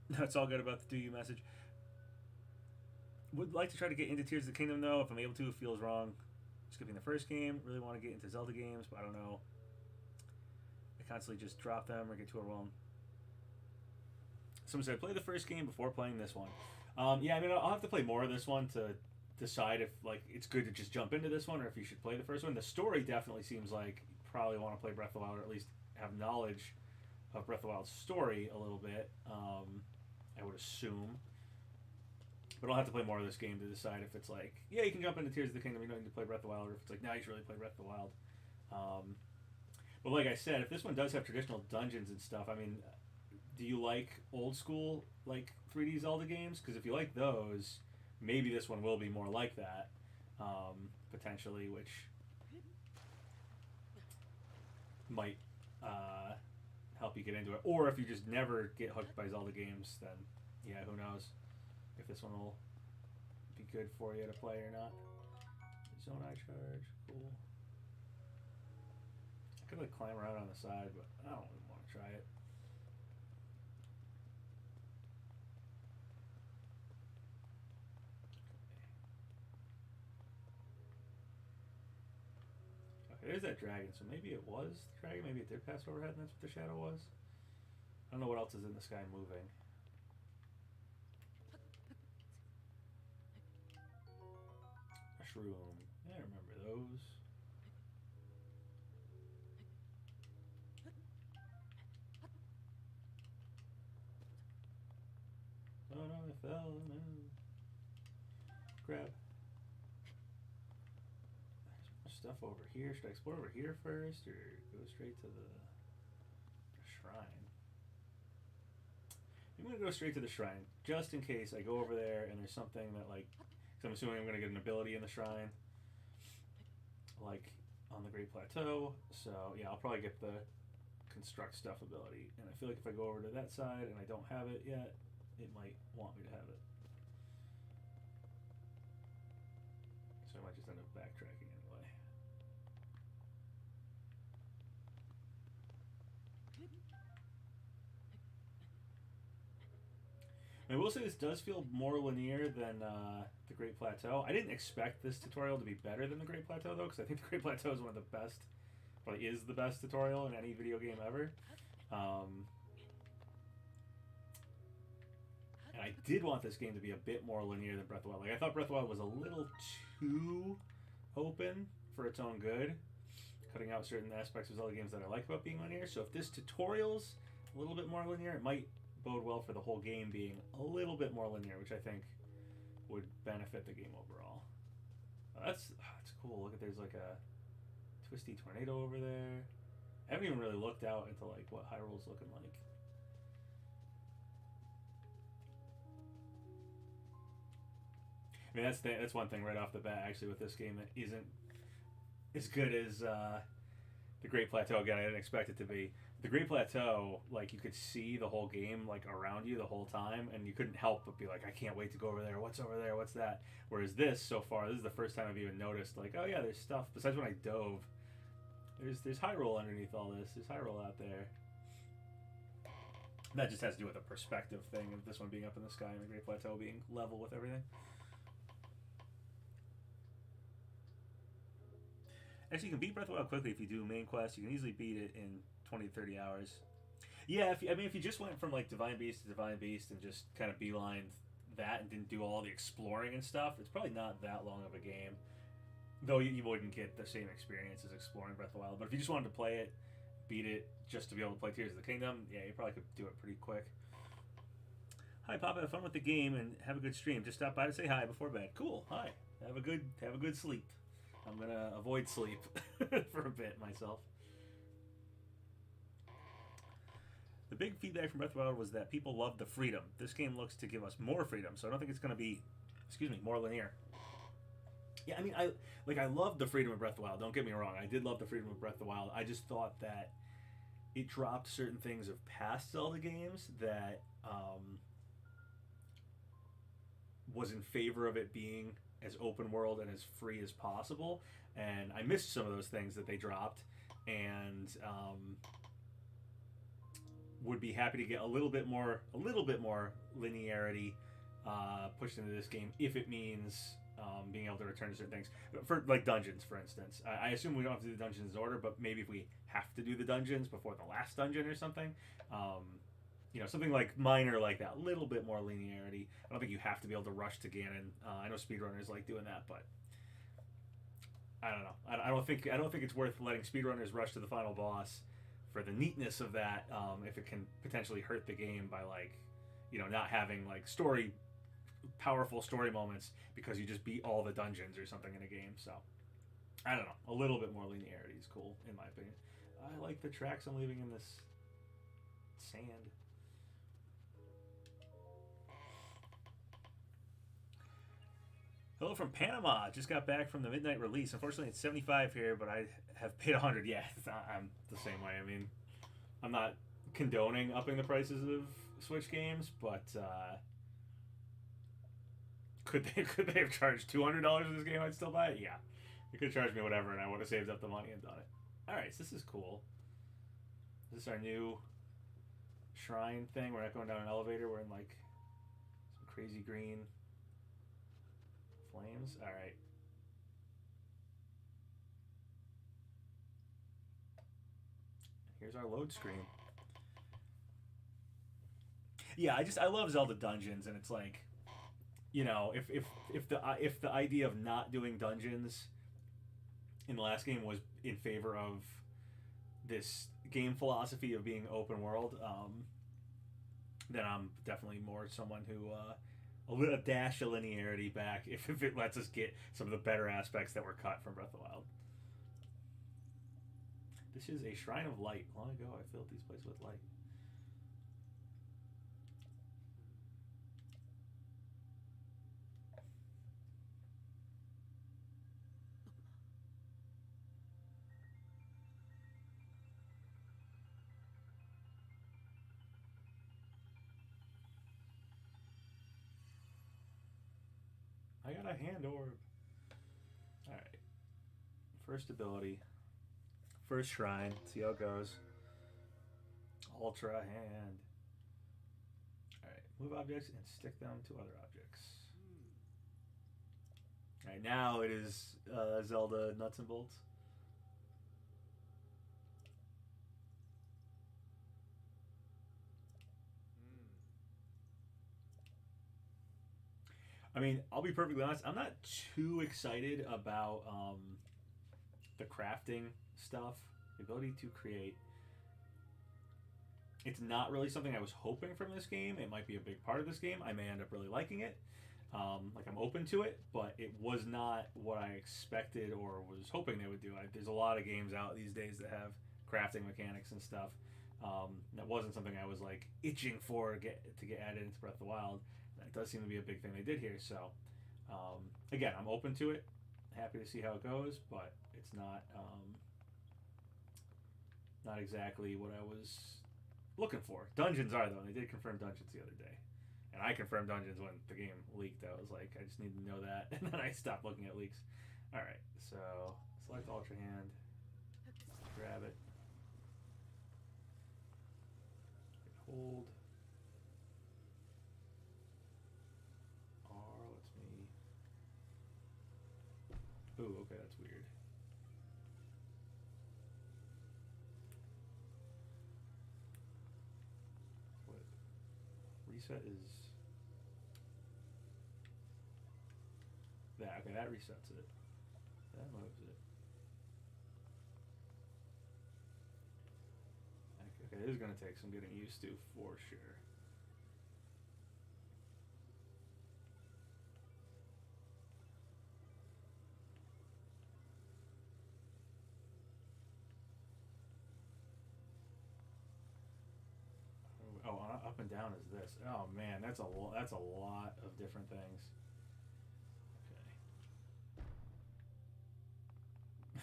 Speaker 1: No, it's all good about the do you message. Would like to try to get into Tears of the Kingdom, though. If I'm able to, it feels wrong skipping the first game. Really want to get into Zelda games, but I don't know. I constantly just drop them or get too overwhelmed. Someone said, play the first game before playing this one. Yeah, I mean, I'll have to play more of this one to decide if like it's good to just jump into this one or if you should play the first one. The story definitely seems like you probably want to play Breath of the Wild, or at least have knowledge of Breath of the Wild's story a little bit. I would assume. But I'll have to play more of this game to decide if it's like, yeah, you can jump into Tears of the Kingdom, you don't need to play Breath of the Wild, or if it's like, nah, you should really play Breath of the Wild. But like I said, if this one does have traditional dungeons and stuff, I mean, do you like old school, like 3D Zelda games? Because if you like those, maybe this one will be more like that, potentially, which might help you get into it. Or if you just never get hooked by Zelda games, then yeah, who knows if this one will be good for you to play or not. Zone eye charge, cool. I could like climb around on the side, but I don't really want to try it. Okay, there's that dragon, so maybe it was the dragon, maybe it did pass overhead and that's what the shadow was. I don't know what else is in the sky moving. Mushroom. Yeah, I remember those. Oh no, I fell. No. Grab. There's stuff over here. Should I explore over here first or go straight to the shrine? I'm going to go straight to the shrine just in case I go over there and there's something that like, because I'm assuming I'm going to get an ability in the shrine like on the Great Plateau. So yeah, I'll probably get the construct stuff ability, and I feel like if I go over to that side and I don't have it yet, it might want me to have it. So I might just end up backtracking anyway. I will say this does feel more linear than the Great Plateau. I didn't expect this tutorial to be better than the Great Plateau though, because I think the Great Plateau is one of the best, probably is the best tutorial in any video game ever. And I did want this game to be a bit more linear than Breath of the Wild. Like I thought Breath of the Wild was a little too open for its own good, cutting out certain aspects of Zelda games that I like about being linear. So if this tutorial's a little bit more linear, it might bode well for the whole game being a little bit more linear, which I think would benefit the game overall. That's cool. Look at, there's like a twisty tornado over there. I haven't even really looked out into like what Hyrule's looking like. I mean, that's one thing right off the bat actually with this game that isn't as good as the Great Plateau. Again, I didn't expect it to be. The Great Plateau, like you could see the whole game like around you the whole time, and you couldn't help but be like, I can't wait to go over there. What's over there? What's that? Whereas this, so far, this is the first time I've even noticed like, oh yeah, there's stuff. Besides when I dove, there's Hyrule underneath all this. There's Hyrule out there. That just has to do with a perspective thing of this one being up in the sky and the Great Plateau being level with everything. Actually, you can beat Breath of the Wild quickly if you do main quest. You can easily beat it in 20 to 30 hours. Yeah, if you just went from like Divine Beast to Divine Beast and just kind of beelined that and didn't do all the exploring and stuff, it's probably not that long of a game. Though you wouldn't get the same experience as exploring Breath of the Wild. But if you just wanted to play it, beat it, just to be able to play Tears of the Kingdom, yeah, you probably could do it pretty quick. Hi, Papa. Have fun with the game and have a good stream. Just stop by to say hi before bed. Cool. Hi. Have a good sleep. I'm gonna avoid sleep for a bit myself. The big feedback from Breath of the Wild was that people loved the freedom. This game looks to give us more freedom, so I don't think it's gonna be, more linear. Yeah, I mean, I love the freedom of Breath of the Wild. Don't get me wrong. I did love the freedom of Breath of the Wild. I just thought that it dropped certain things of past Zelda games that was in favor of it being as open world and as free as possible, and I missed some of those things that they dropped, and would be happy to get a little bit more linearity pushed into this game if it means being able to return to certain things for like dungeons, for instance. I assume we don't have to do the dungeons in order, but maybe if we have to do the dungeons before the last dungeon or something, something like minor like that, a little bit more linearity. I don't think you have to be able to rush to Ganon. I know speedrunners like doing that, but I don't know. I don't think it's worth letting speedrunners rush to the final boss for the neatness of that. If it can potentially hurt the game by not having like powerful story moments because you just beat all the dungeons or something in a game. So I don't know. A little bit more linearity is cool in my opinion. I like the tracks I'm leaving in this sand. Hello from Panama. Just got back from the midnight release. Unfortunately, it's 75 here, but I have paid 100. Yeah, I'm the same way. I mean, I'm not condoning upping the prices of Switch games, but could they have charged $200 for this game? I'd still buy it. Yeah, they could charge me whatever, and I would have saved up the money and done it. All right, so this is cool. This is our new shrine thing. We're not going down an elevator. We're in like some crazy green flames. All right. Here's our load screen. Yeah, I love Zelda dungeons, and it's like, if the idea of not doing dungeons in the last game was in favor of this game philosophy of being open world, then I'm definitely more someone who a dash of linearity back if it lets us get some of the better aspects that were cut from Breath of the Wild. This is a shrine of light. Long ago, I filled these places with light. I got a hand orb. Alright. First ability. First shrine. See how it goes. Ultrahand. Alright. Move objects and stick them to other objects. Alright, now it is Zelda nuts and bolts. I mean, I'll be perfectly honest, I'm not too excited about the crafting stuff, the ability to create. It's not really something I was hoping from this game. It might be a big part of this game. I may end up really liking it. Like, I'm open to it, but it was not what I expected or was hoping they would do. There's a lot of games out these days that have crafting mechanics and stuff. That wasn't something I was, like, itching for to get added into Breath of the Wild. That does seem to be a big thing they did here. So, again, I'm open to it. Happy to see how it goes, but it's not not exactly what I was looking for. Dungeons are, though, and they did confirm dungeons the other day. And I confirmed dungeons when the game leaked. I was like, I just need to know that. And then I stopped looking at leaks. Alright, so select Ultrahand. Grab it. Hold. R lets me. Ooh, okay, that's weird. What? Reset is. That, okay, that resets it. That moves it. Okay, this is going to take some getting used to for sure. Oh, up and down is this. Oh man, that's a lot of different things.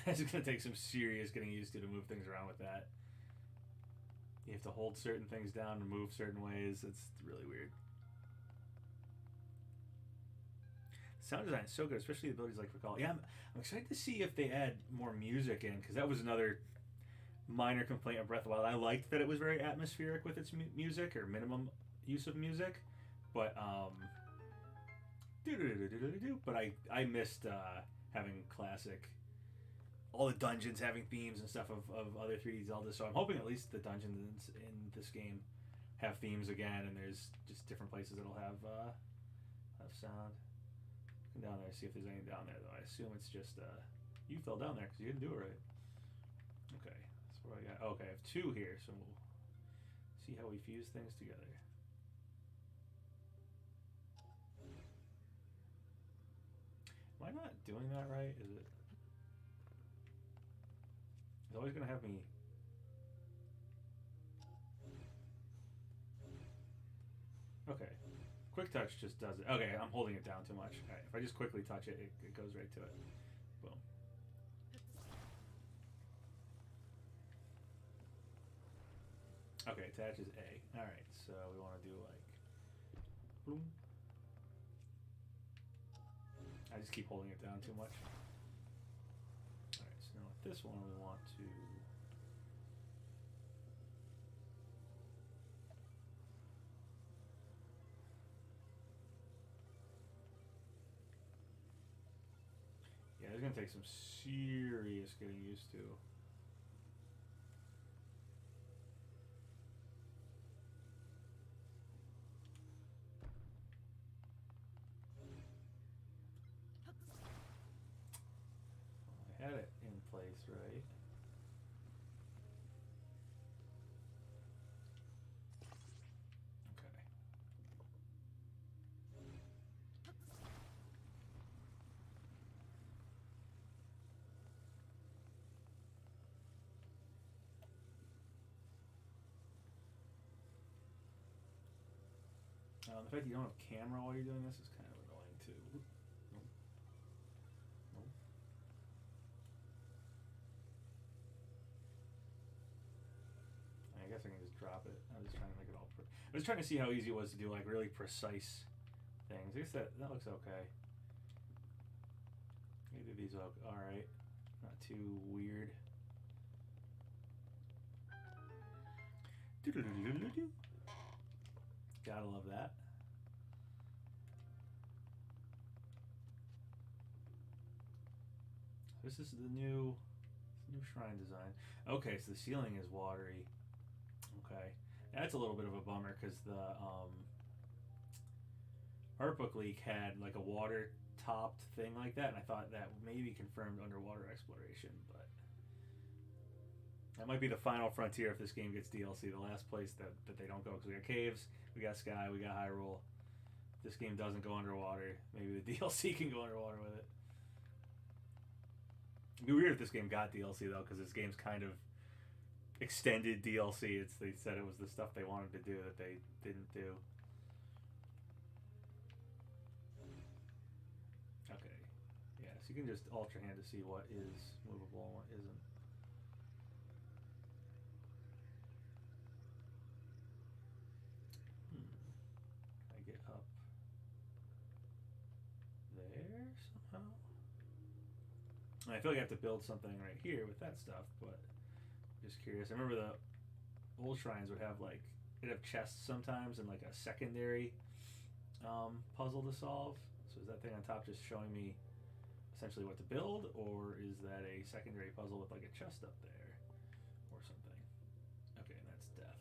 Speaker 1: It's going to take some serious getting used to move things around with that. You have to hold certain things down and move certain ways. It's really weird. Sound design is so good, especially the abilities like Recall. Yeah, I'm excited to see if they add more music in, because that was another minor complaint of Breath of the Wild. I liked that it was very atmospheric with its music, or minimum use of music, but but I missed having classic. All the dungeons having themes and stuff of other 3D Zelda, so I'm hoping at least the dungeons in this game have themes again, and there's just different places that'll have sound. Come down there, see if there's anything down there, though. I assume it's just you fell down there because you didn't do it right. Okay, that's what I got. Okay, I have 2 here, so we'll see how we fuse things together. Am I not doing that right? Is it? It's always going to have me. Okay. Quick touch just does it. Okay, I'm holding it down too much. Alright, if I just quickly touch it, it goes right to it. Boom. Okay, attach is A. Alright, so we want to do like. Boom. I just keep holding it down too much. Alright, so now with this one we want to. Yeah, it's gonna take some serious getting used to. I had it in place, right? Okay. The fact that you don't have camera while you're doing this is kind of annoying too. Nope. Nope. I guess I can just drop it. I was just trying to make it all. I was trying to see how easy it was to do like really precise things. I guess that looks okay. Maybe these look all right. Not too weird. Gotta love that. This is the new shrine design. Okay, so the ceiling is watery. Okay, that's a little bit of a bummer because the art book leak had like a water topped thing like that, and I thought that maybe confirmed underwater exploration, but that might be the final frontier if this game gets DLC. The last place that they don't go, because we got caves, we got sky, we got Hyrule. If this game doesn't go underwater, maybe the DLC can go underwater with it. It'd be weird if this game got DLC though, because this game's kind of extended DLC. They said it was the stuff they wanted to do that they didn't do. Okay, yeah, so you can just Ultrahand to see what is movable and what isn't. Can I get up there somehow? I feel like I have to build something right here with that stuff, but I'm just curious. I remember the old shrines would have like, it'd have chests sometimes and like a secondary puzzle to solve. So is that thing on top just showing me essentially what to build, or is that a secondary puzzle with like a chest up there or something? Okay, and that's death.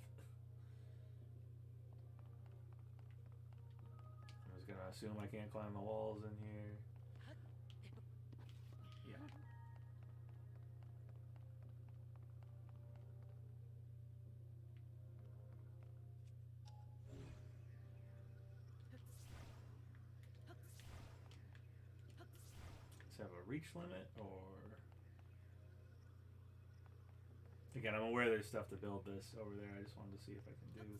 Speaker 1: I was gonna assume I can't climb the walls in here. Yeah. Does it have a reach limit, or... Again, I'm aware there's stuff to build this over there. I just wanted to see if I can do...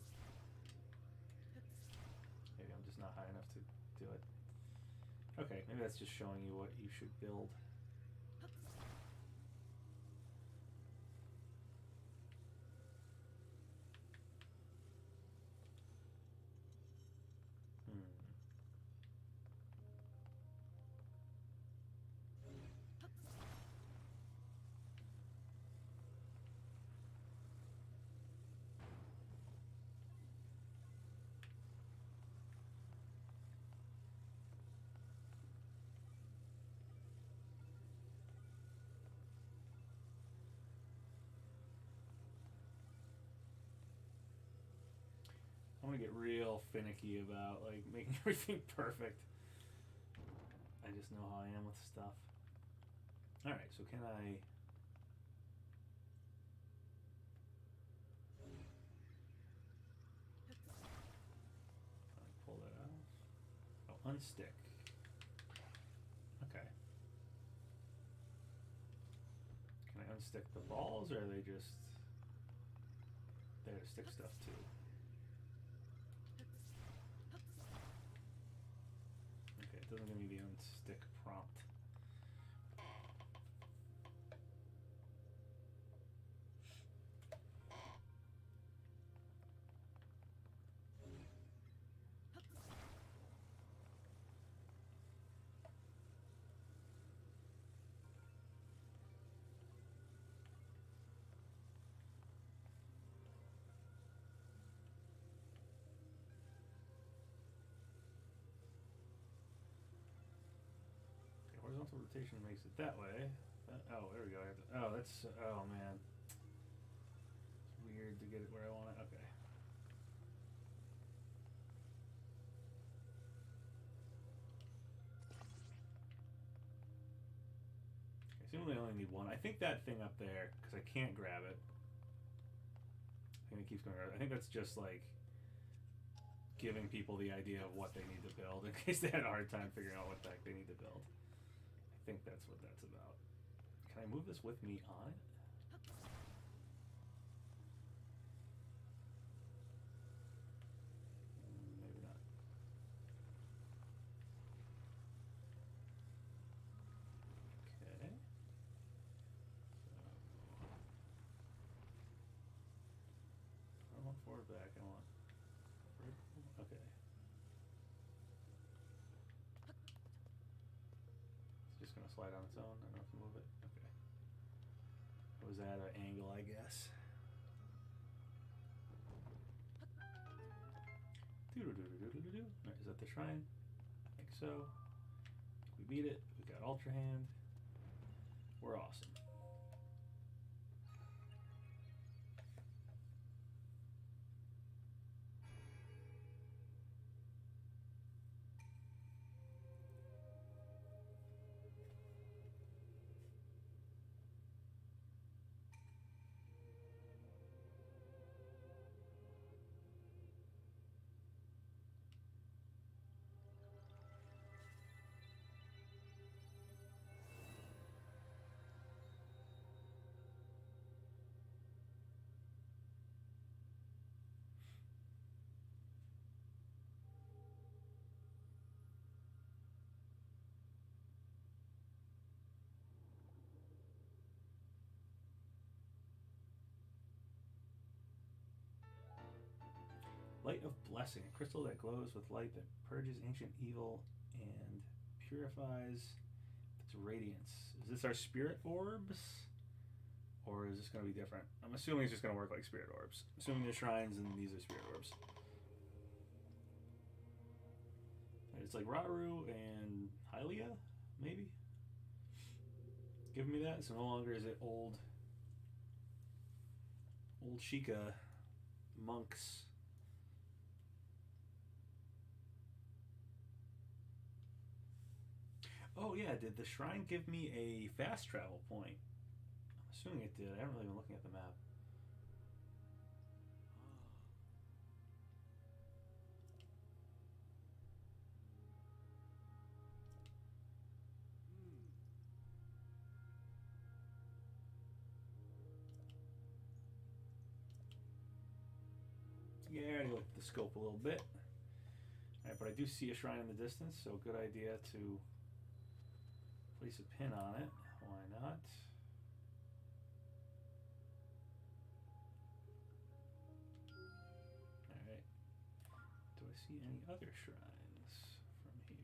Speaker 1: Maybe I'm just not high enough to do it. Okay, maybe that's just showing you what you should build. I want to get real finicky about like making everything perfect. I just know how I am with stuff. All right, so can I pull that out? Oh, unstick. Okay. Can I unstick the balls, or are they just there to stick stuff to? Okay, it doesn't give me the unstick prompt. Horizontal rotation makes it that way. Oh, there we go. Oh, that's... Oh, man. It's weird to get it where I want it. Okay. I assume they only need one. I think that thing up there, because I can't grab it. I think it keeps going around. I think that's just, like, giving people the idea of what they need to build in case they had a hard time figuring out what the heck they need to build. I think that's what that's about. Can I move this with me on it? Maybe not. Okay. I don't want forward back, I want vertical. Okay. Just gonna slide on its own. I don't have to move it. Okay. It was at an angle, I guess. Right, is that the shrine? I think so. We beat it. We got Ultrahand. Light of Blessing, a crystal that glows with light that purges ancient evil and purifies its radiance. Is this our spirit orbs? Or is this going to be different? I'm assuming it's just going to work like spirit orbs. Assuming they're shrines and these are spirit orbs. It's like Raru and Hylia, maybe? Give me that. So no longer is it old Sheikah monks. Oh yeah, did the shrine give me a fast travel point? I'm assuming it did. I haven't really been looking at the map. Yeah, I already looked at the scope a little bit. Alright, but I do see a shrine in the distance, so good idea to place a pin on it. Why not? Alright. Do I see any other shrines from here?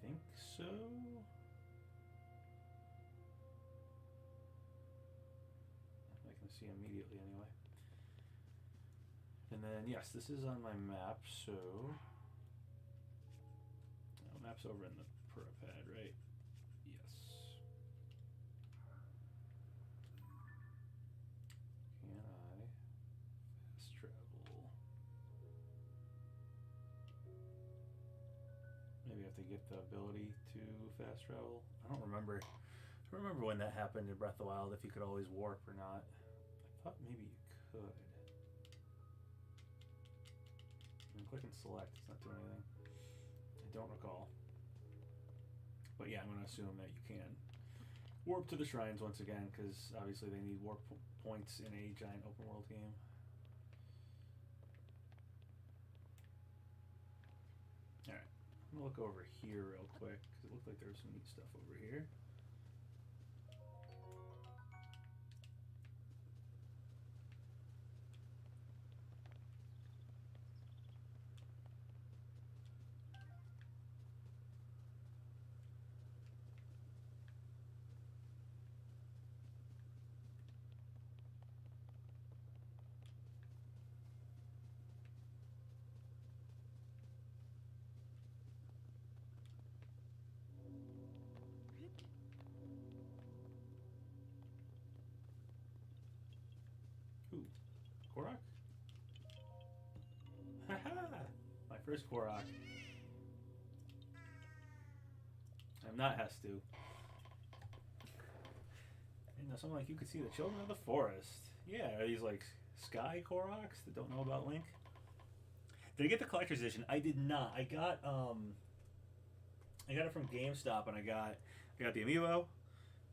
Speaker 1: Think so. I can see immediately anyway. And then yes, this is on my map, so map's over in the pad, right? Yes. Can I fast travel? Maybe I have to get the ability to fast travel. I don't remember. I don't remember when that happened in Breath of the Wild, if you could always warp or not. I thought maybe you could. I'm clicking select, it's not doing anything. I don't recall. But yeah, I'm going to assume that you can warp to the shrines once again, because obviously they need warp points in a giant open world game. Alright, I'm going to look over here real quick, because it looked like there was some neat stuff over here. Ooh, Korok? Haha! My first Korok. I'm not Hestu. You know, something like you could see the children of the forest. Yeah, are these like sky Koroks that don't know about Link? Did I get the collector's edition? I did not. I got it from GameStop, and I got the amiibo,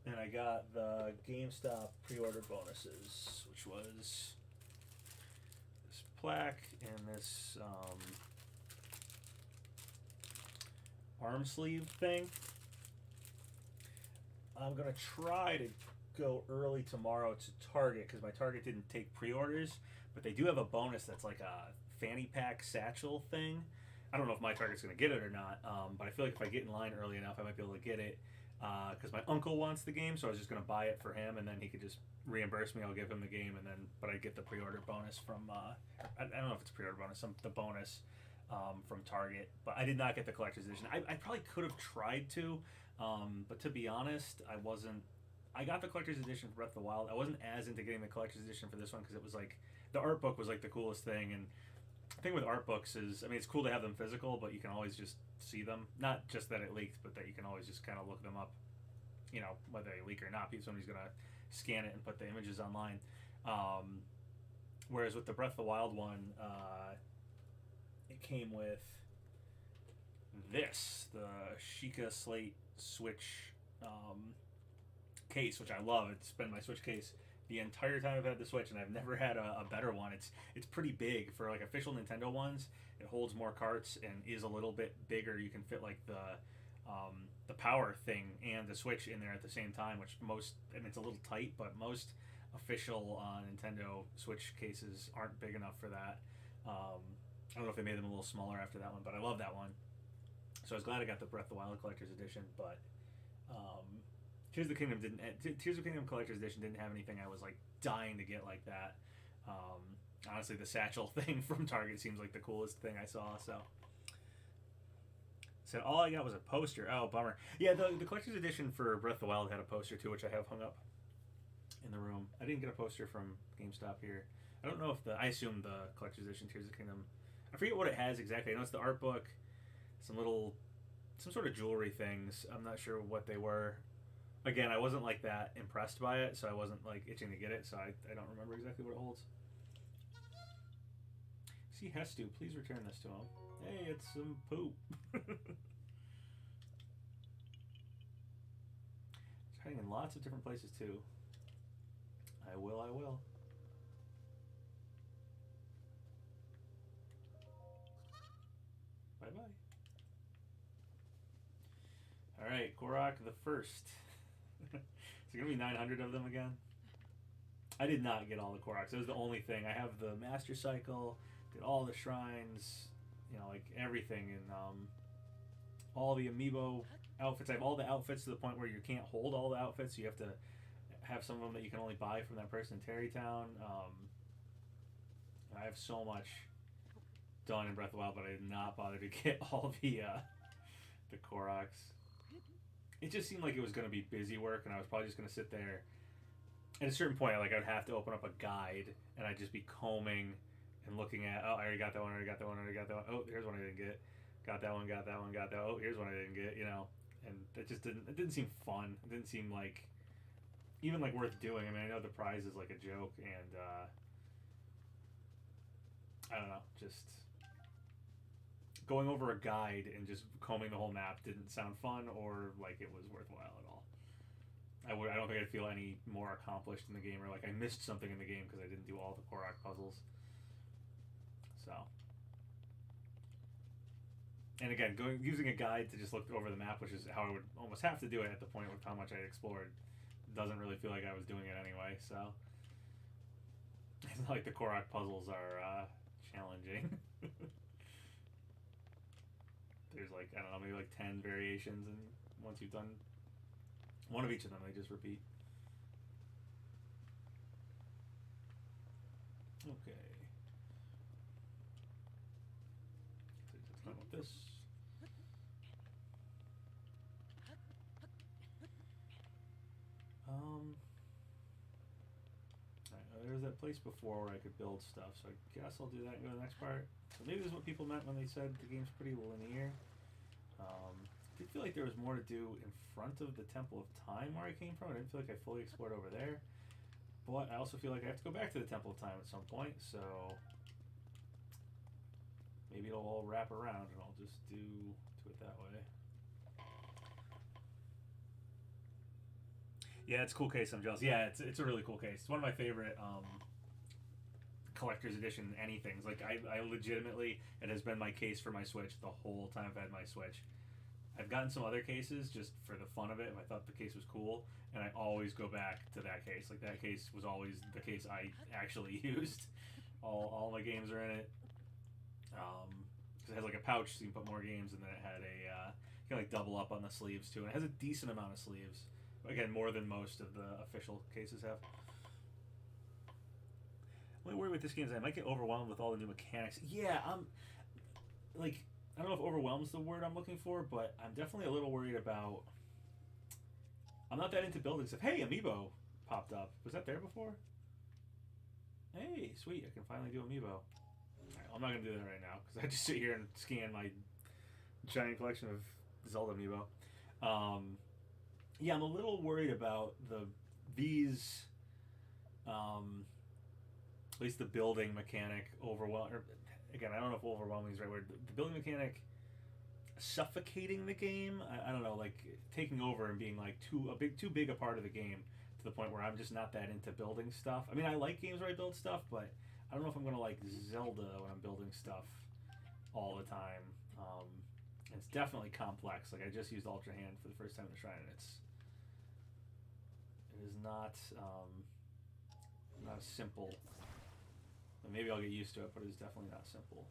Speaker 1: and I got the GameStop pre-order bonuses, which was this plaque and this arm sleeve thing. I'm gonna try to go early tomorrow to Target, because my Target didn't take pre-orders, but they do have a bonus that's like a fanny pack satchel thing. I don't know if my Target's gonna get it or not, but I feel like if I get in line early enough, I might be able to get it, because my uncle wants the game, so I was just gonna buy it for him, and then he could just reimburse me. I'll give him the game, and then but I get the pre-order bonus from I don't know if it's a pre-order bonus, the bonus from Target, but I did not get the collector's edition. I probably could have tried to, but to be honest, I wasn't. I got the collector's edition for Breath of the Wild. I wasn't as into getting the collector's edition for this one, because it was like the art book was like the coolest thing. And the thing with art books is, I mean, it's cool to have them physical, but you can always just see them. Not just that it leaked, but that you can always just kind of look them up. You know, whether they leak or not, because somebody's gonna scan it and put the images online. Whereas with the Breath of the Wild one, it came with this, the Sheikah Slate Switch case, which I love. It's been my Switch case the entire time I've had the Switch, and I've never had a better one. It's pretty big for like official Nintendo ones. It holds more carts and is a little bit bigger. You can fit like the power thing and the Switch in there at the same time, which most, I mean, it's a little tight, but most official Nintendo Switch cases aren't big enough for that. I don't know if they made them a little smaller after that one, but I love that one. So I was glad I got the Breath of the Wild Collector's Edition, but Tears of the Kingdom didn't. Tears of the Kingdom Collector's Edition didn't have anything I was like dying to get like that. Honestly, the satchel thing from Target seems like the coolest thing I saw. So all I got was a poster. Oh, bummer. Yeah, the Collector's Edition for Breath of the Wild had a poster too, which I have hung up in the room. I didn't get a poster from GameStop here. I don't know if I assume the Collector's Edition Tears of the Kingdom. I forget what it has exactly. I know it's the art book, some sort of jewelry things. I'm not sure what they were. Again, I wasn't like that impressed by it, so I wasn't like itching to get it, so I don't remember exactly what it holds. See Hestu, please return this to him. Hey, it's some poop. It's hiding in lots of different places too. I will. Bye bye. Alright, Korok the First. Is there gonna be 900 of them again? I did not get all the Koroks. That was the only thing. I have the Master Cycle, did all the shrines, like everything, and all the amiibo outfits. I have all the outfits to the point where you can't hold all the outfits. So you have to have some of them that you can only buy from that person in Terrytown. I have so much done in Breath of the Wild, but I did not bother to get all the Koroks. It just seemed like it was going to be busy work, and I was probably just going to sit there. At a certain point, like I'd have to open up a guide, and I'd just be combing and looking at. Oh, I already got that one. Oh, here's one I didn't get. Got that one. Oh, here's one I didn't get. And it just didn't. It didn't seem fun. It didn't seem like even like worth doing. I mean, I know the prize is like a joke, and I don't know, just going over a guide and just combing the whole map didn't sound fun or like it was worthwhile at all. I don't think I'd feel any more accomplished in the game, or like I missed something in the game because I didn't do all the Korok puzzles. So, and again, using a guide to just look over the map, which is how I would almost have to do it at the point with how much I explored, doesn't really feel like I was doing it anyway. So it's not like the Korok puzzles are challenging. There's like, I don't know, maybe like 10 variations, and once you've done one of each of them, they just repeat. Okay. So let's done with this. Alright, there was that place before where I could build stuff, so I guess I'll do that and go to the next part. So maybe this is what people meant when they said the game's pretty linear. I did feel like there was more to do in front of the Temple of Time where I came from. I didn't feel like I fully explored over there. But I also feel like I have to go back to the Temple of Time at some point, so maybe it'll all wrap around and I'll just do it that way. Yeah, it's a cool case. I'm jealous. Yeah, it's a really cool case. It's one of my favorite collector's edition anythings. Like I legitimately, it has been my case for my Switch the whole time I've had my Switch. I've gotten some other cases just for the fun of it if I thought the case was cool, and I always go back to that case. Like that case was always the case I actually used. All my games are in it. Because it has like a pouch so you can put more games, and then it had you can like double up on the sleeves too, and it has a decent amount of sleeves. Again, more than most of the official cases have. Only worry with this game is I might get overwhelmed with all the new mechanics. Yeah, like, I don't know if overwhelmed is the word I'm looking for, but I'm definitely a little worried about. I'm not that into building stuff. Hey, Amiibo popped up. Was that there before? Hey, sweet! I can finally do Amiibo. Alright, I'm not gonna do that right now because I just sit here and scan my giant collection of Zelda Amiibo. Yeah, I'm a little worried about these. At least the building mechanic again, I don't know if overwhelming is the right word. The building mechanic suffocating the game. I don't know, like taking over and being like too big a part of the game to the point where I'm just not that into building stuff. I mean, I like games where I build stuff, but I don't know if I'm gonna like Zelda when I'm building stuff all the time. It's definitely complex. Like I just used Ultrahand for the first time in the shrine, and it is not simple. And maybe I'll get used to it, but it's definitely not simple.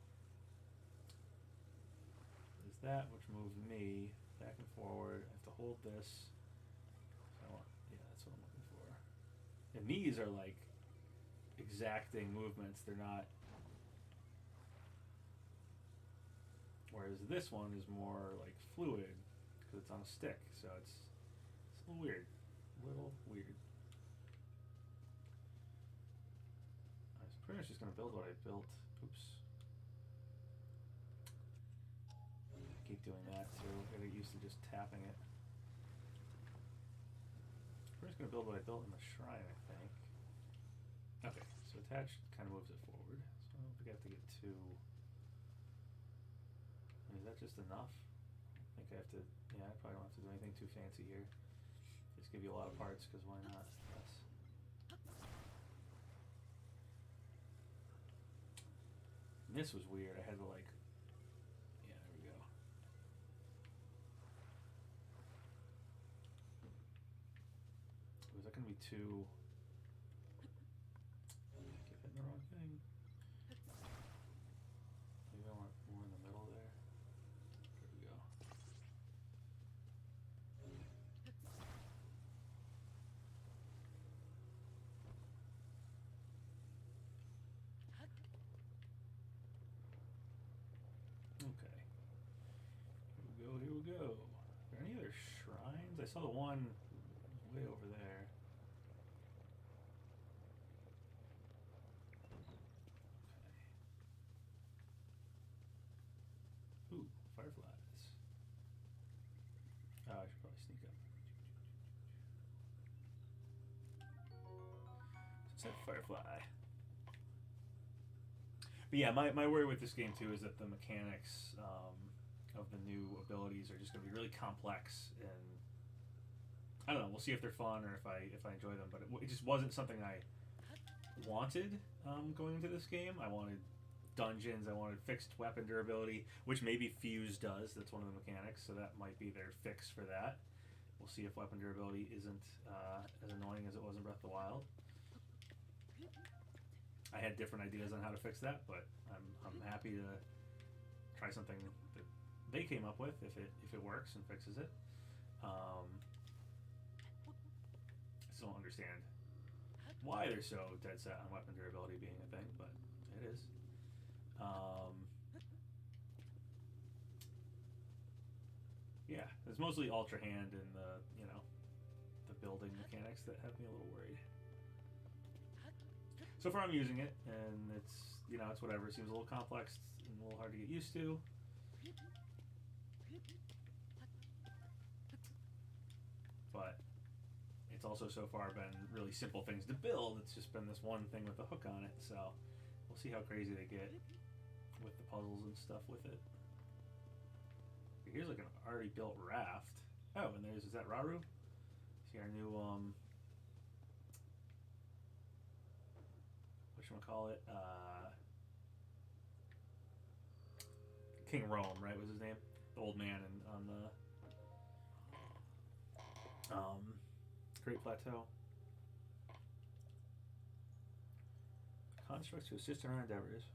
Speaker 1: There's that, which moves me back and forward. I have to hold this. Yeah, that's what I'm looking for. And these are like exacting movements. They're not. Whereas this one is more like fluid because it's on a stick, so it's a little weird. I was pretty much just gonna build what I built. Oops. I keep doing that too. I get used to just tapping it. I'm just gonna build what I built in the shrine, I think. Okay, so attached kind of moves it forward. So I don't think I have to get too. Is that just enough? I think I have to. Yeah, I probably don't have to do anything too fancy here. Just give you a lot of parts, because why not? Yes. And this was weird. I had to like. Yeah, there we go. Was that gonna be too? Keep hitting the wrong thing. Maybe I want more in the middle there. There we go. Okay. Here we go. Are there any other shrines? I saw the one way over there. Okay. Ooh, fireflies. Oh, I should probably sneak up. Sunset firefly. But yeah, my worry with this game too is that the mechanics of the new abilities are just going to be really complex, and I don't know. We'll see if they're fun or if I enjoy them. But it just wasn't something I wanted going into this game. I wanted dungeons. I wanted fixed weapon durability, which maybe Fuse does. That's one of the mechanics, so that might be their fix for that. We'll see if weapon durability isn't as annoying as it was in Breath of the Wild. I had different ideas on how to fix that, but I'm happy to try something that they came up with if it works and fixes it. I still don't understand why they're so dead set on weapon durability being a thing, but it is. Yeah, it's mostly Ultrahand and the building mechanics that have me a little worried. So far I'm using it, and it's whatever. It seems a little complex and a little hard to get used to. But it's also so far been really simple things to build. It's just been this one thing with a hook on it, so we'll see how crazy they get with the puzzles and stuff with it. Here's like an already built raft. Oh, and is that Raru? See our new whatchamacallit? King Rome, right, was his name? The old man on the Great Plateau. Constructs to assist in our endeavors.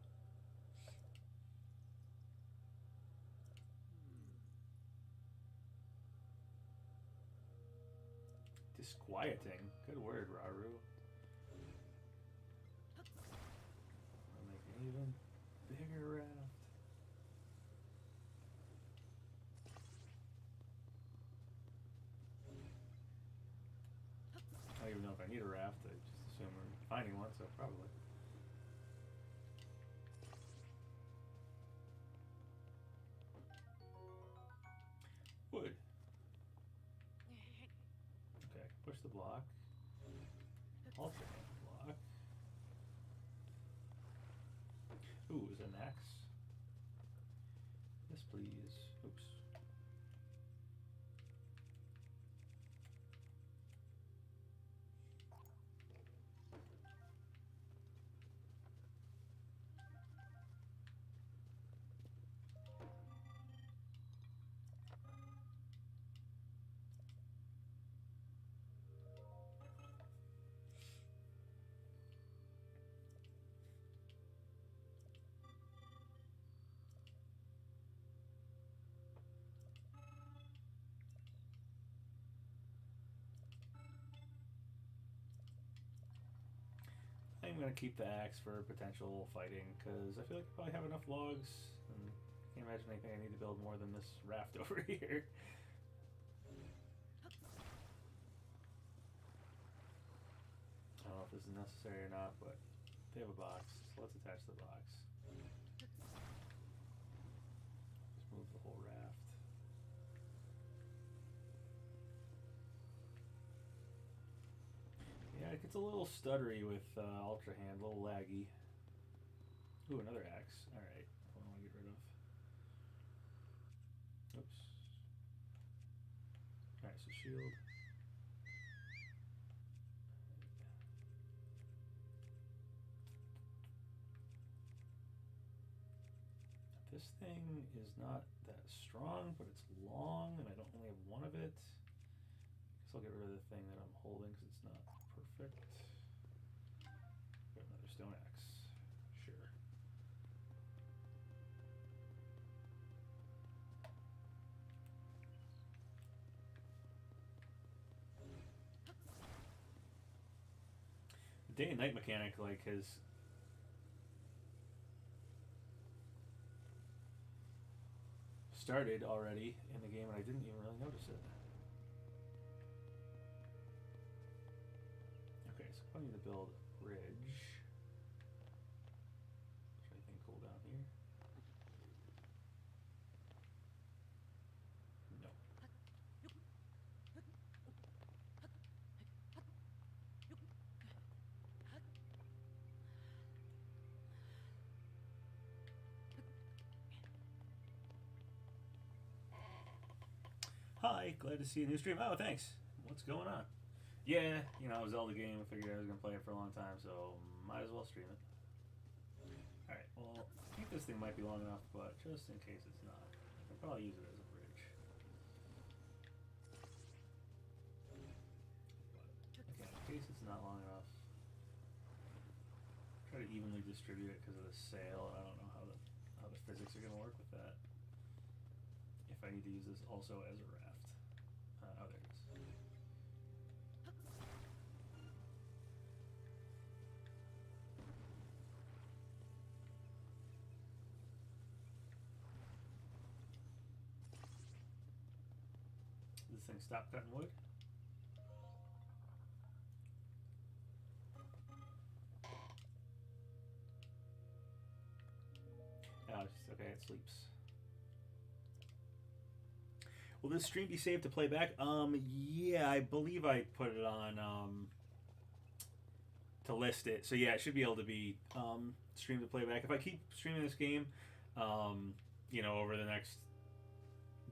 Speaker 1: Disquieting. Good word, Raru. I'll make an even bigger raft. I don't even know if I need a raft. I just assume I'm finding one, so probably. Wood. Okay, push the block. Alternate block. Ooh, is an axe? Yes, please. Oops. I'm gonna keep the axe for potential fighting because I feel like I probably have enough logs, and I can't imagine anything I need to build more than this raft over here. I don't know if this is necessary or not, but they have a box, so let's attach the box. Just move the whole raft. Yeah, it gets a little stuttery with Ultrahand, a little laggy. Ooh, another axe. Alright, what do I want to get rid of? Oops. Alright, so shield. This thing is not that strong, but it's long, and I don't only have one of it. I guess I'll get rid of the thing that I'm holding because it's not perfect. Got another stone axe. Sure. The day and night mechanic like has started already in the game, and I didn't even really notice it. Okay, so I need to build a bridge. Is there anything cool down here? No. Hi, glad to see a new stream. Oh, thanks. What's going on? Yeah, you know, Zelda game. I figured I was gonna play it for a long time, so might as well stream it. Alright, well, I think this thing might be long enough, but just in case it's not, I can probably use it as a bridge. But again, in case it's not long enough, try to evenly distribute it because of the sail. I don't know how the physics are gonna work with that. If I need to use this also as a raft. Oh, there it is. Does this thing stop cutting wood? Oh, okay, it sleeps. Will this stream be saved to play back? Yeah, I believe I put it on to list it. So yeah, it should be able to be streamed to play back. If I keep streaming this game, you know, over the next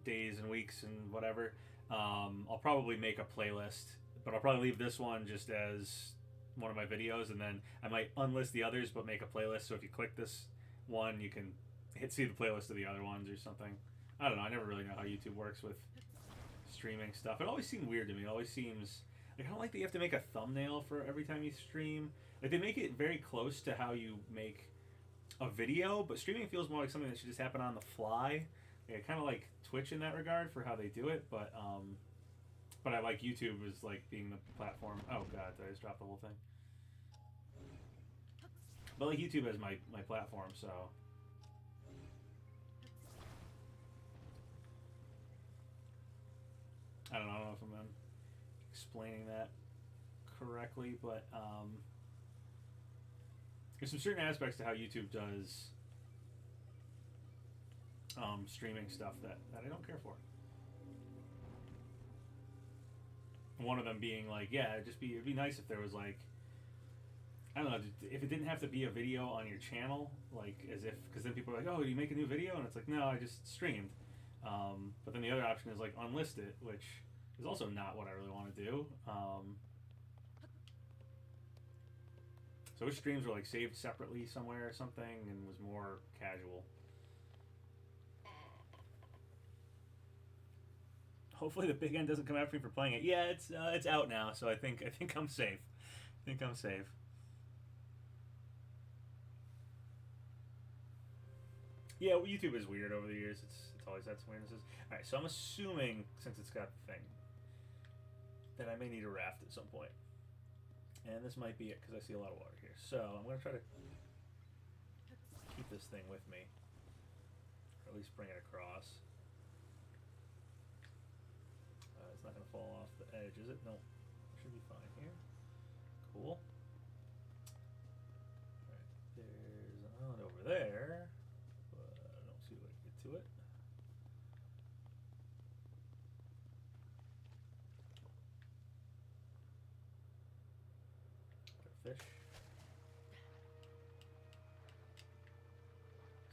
Speaker 1: days and weeks and whatever, I'll probably make a playlist. But I'll probably leave this one just as one of my videos, and then I might unlist the others, but make a playlist. So if you click this one, you can see the playlist of the other ones or something. I don't know. I never really know how YouTube works with streaming stuff. It always seemed weird to me. It always seems like I don't like that you have to make a thumbnail for every time you stream. Like they make it very close to how you make a video, but streaming feels more like something that should just happen on the fly. Like, kind of like Twitch in that regard for how they do it, but I like YouTube as like being the platform. Oh god, did I just drop the whole thing? But like YouTube as my platform, so. I don't know if I'm explaining that correctly, but there's some certain aspects to how YouTube does streaming stuff that I don't care for. One of them being like, yeah, it'd be nice if there was like, I don't know, if it didn't have to be a video on your channel, like as if, because then people are like, oh, do you make a new video? And it's like, no, I just streamed. But then the other option is like unlist it, which is also not what I really want to do. So which streams were like saved separately somewhere or something and was more casual. Hopefully the big end doesn't come after me for playing it. Yeah, it's out now, so I think I'm safe. I think I'm safe. Yeah, well, YouTube is weird over the years. It's always had some weirdnesses. All right, so I'm assuming since it's got the thing that I may need a raft at some point. And this might be it because I see a lot of water here. So I'm going to try to keep this thing with me. Or at least bring it across. It's not going to fall off the edge, is it? No. It should be fine here. Cool. Alright, there's an island over there. But I don't see a way to get to it. Fish.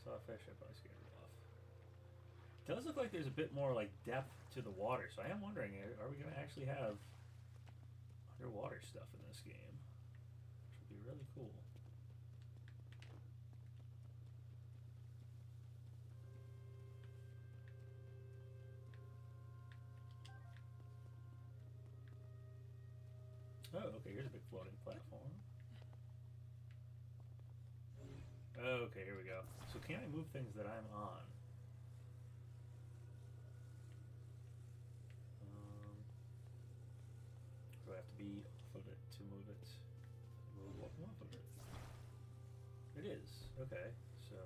Speaker 1: Saw a fish, I probably scared it off. It does look like there's a bit more like depth to the water, so I am wondering, are we going to actually have underwater stuff in this game? Which would be really cool. Oh, okay, here's a big floating platform. Okay, here we go. So can I move things that I'm on? Do I have to be off of it to move it? Move off of it. It is. Okay, so...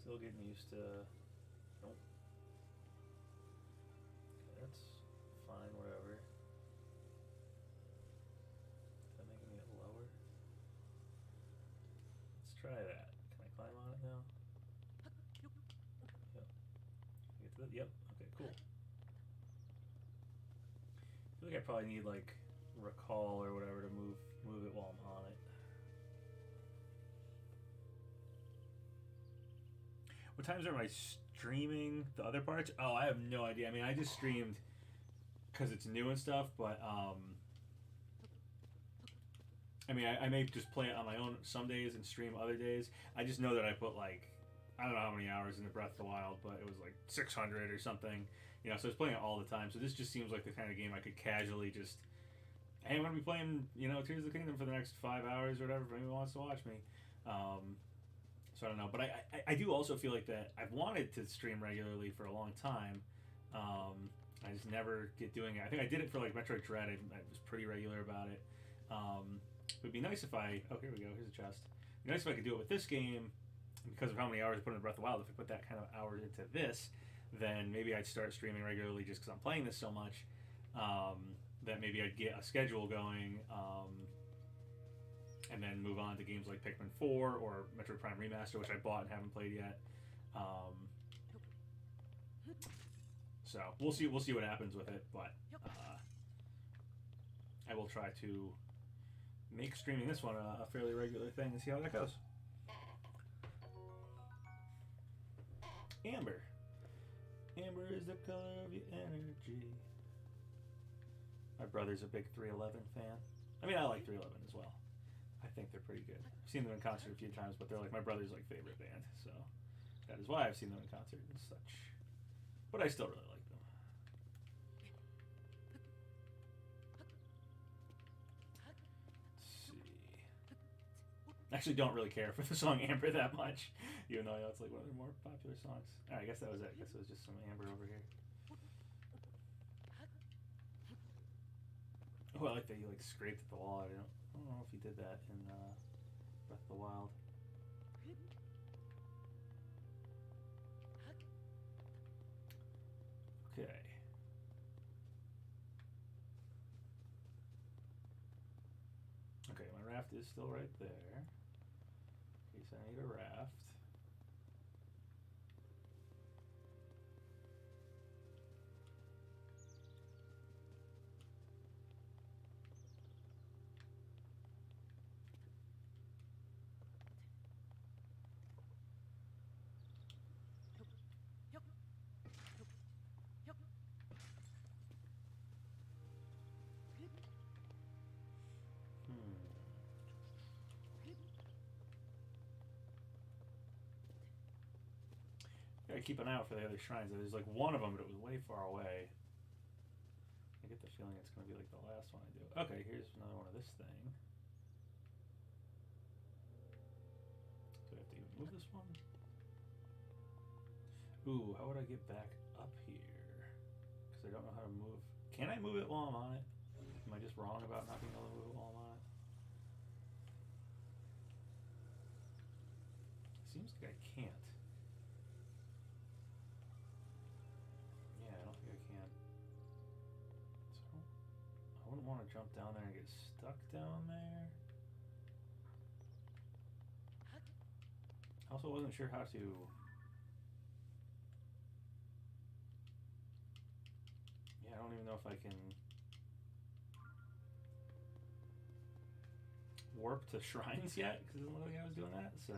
Speaker 1: Still getting used to... Nope. Okay, that's fine, whatever. Is that making it lower? Let's try that. Can I climb on it now? Yep. Can I get to that? Yep. Okay, cool. I feel like I probably need, like, recall or whatever to move it while I'm on it. What times am I streaming the other parts? Oh, I have no idea. I mean, I just streamed because it's new and stuff, but I mean, I may just play it on my own some days and stream other days. I just know that I put like, I don't know how many hours into Breath of the Wild, but it was like 600 or something. You know, so I was playing it all the time. So this just seems like the kind of game I could casually just, hey, I'm going to be playing, you know, Tears of the Kingdom for the next 5 hours or whatever if anyone wants to watch me. So I don't know, but I do also feel like that I've wanted to stream regularly for a long time. I just never get doing it. I think I did it for like Metroid Dread. I was pretty regular about it. It would be nice if I... Oh, here we go. Here's a chest. It'd be nice if I could do it with this game. Because of how many hours I put in Breath of the Wild, if I put that kind of hours into this, then maybe I'd start streaming regularly just because I'm playing this so much. That maybe I'd get a schedule going. And then move on to games like Pikmin 4 or Metroid Prime Remaster, which I bought and haven't played yet. So we'll see what happens with it, but I will try to make streaming this one a fairly regular thing and see how that goes. Amber. Amber is the color of your energy. My brother's a big 311 fan. I mean, I like 311 as well. I think they're pretty good. I've seen them in concert a few times, but they're like my brother's like favorite band, so that is why I've seen them in concert and such. But I still really like them. Let's see. I actually don't really care for the song Amber that much, even though I know it's like one of their more popular songs. Alright, I guess that was it. I guess it was just some Amber over here. Oh, I like that you like scraped at the wall. I don't know if he did that in Breath of the Wild. Okay. Okay, my raft is still right there. In case I need a raft. Gotta keep an eye out for the other shrines. There's like one of them, but it was way far away. I get the feeling it's gonna be like the last one I do. Okay, here's another one of this thing. Do I have to even move this one? Ooh, how would I get back up here? Because I don't know how to move. Can I move it while I'm on it? Am I just wrong about not being able to move it while I'm on it? Seems like I can't. Yeah, I don't think I can. So I wouldn't want to jump down there and get stuck down there. I also wasn't sure how to. Yeah, I don't even know if I can warp to shrines yet, because it doesn't look like I was doing that, so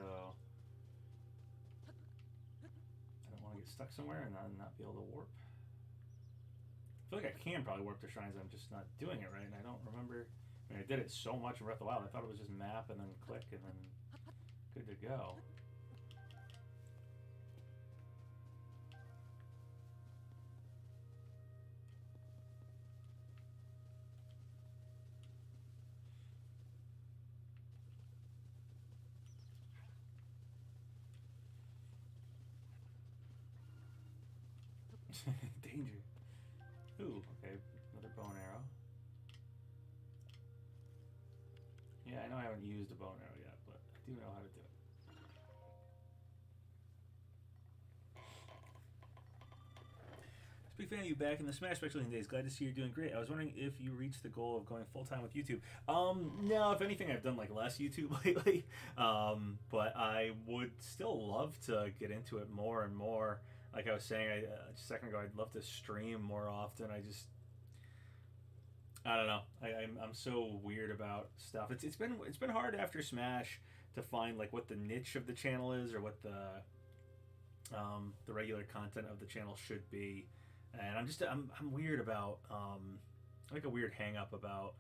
Speaker 1: I don't want to get stuck somewhere and not be able to warp. I feel like I can probably warp to shrines, I'm just not doing it right, and I don't remember. I mean, I did it so much in Breath of the Wild, I thought it was just map and then click and then good to go. Danger. Ooh, okay, another bow and arrow. Yeah, I know I haven't used a bow and arrow yet, but I do know how to do it. Big fan of you back in the Smash Speculating days. Glad to see you're doing great. I was wondering if you reached the goal of going full time with YouTube. No, if anything, I've done like less YouTube lately. But I would still love to get into it more and more. Like I was saying just a second ago, I'd love to stream more often. I don't know. I'm so weird about stuff. It's been hard after Smash to find like what the niche of the channel is or what the regular content of the channel should be. And I'm weird about like a weird hang up about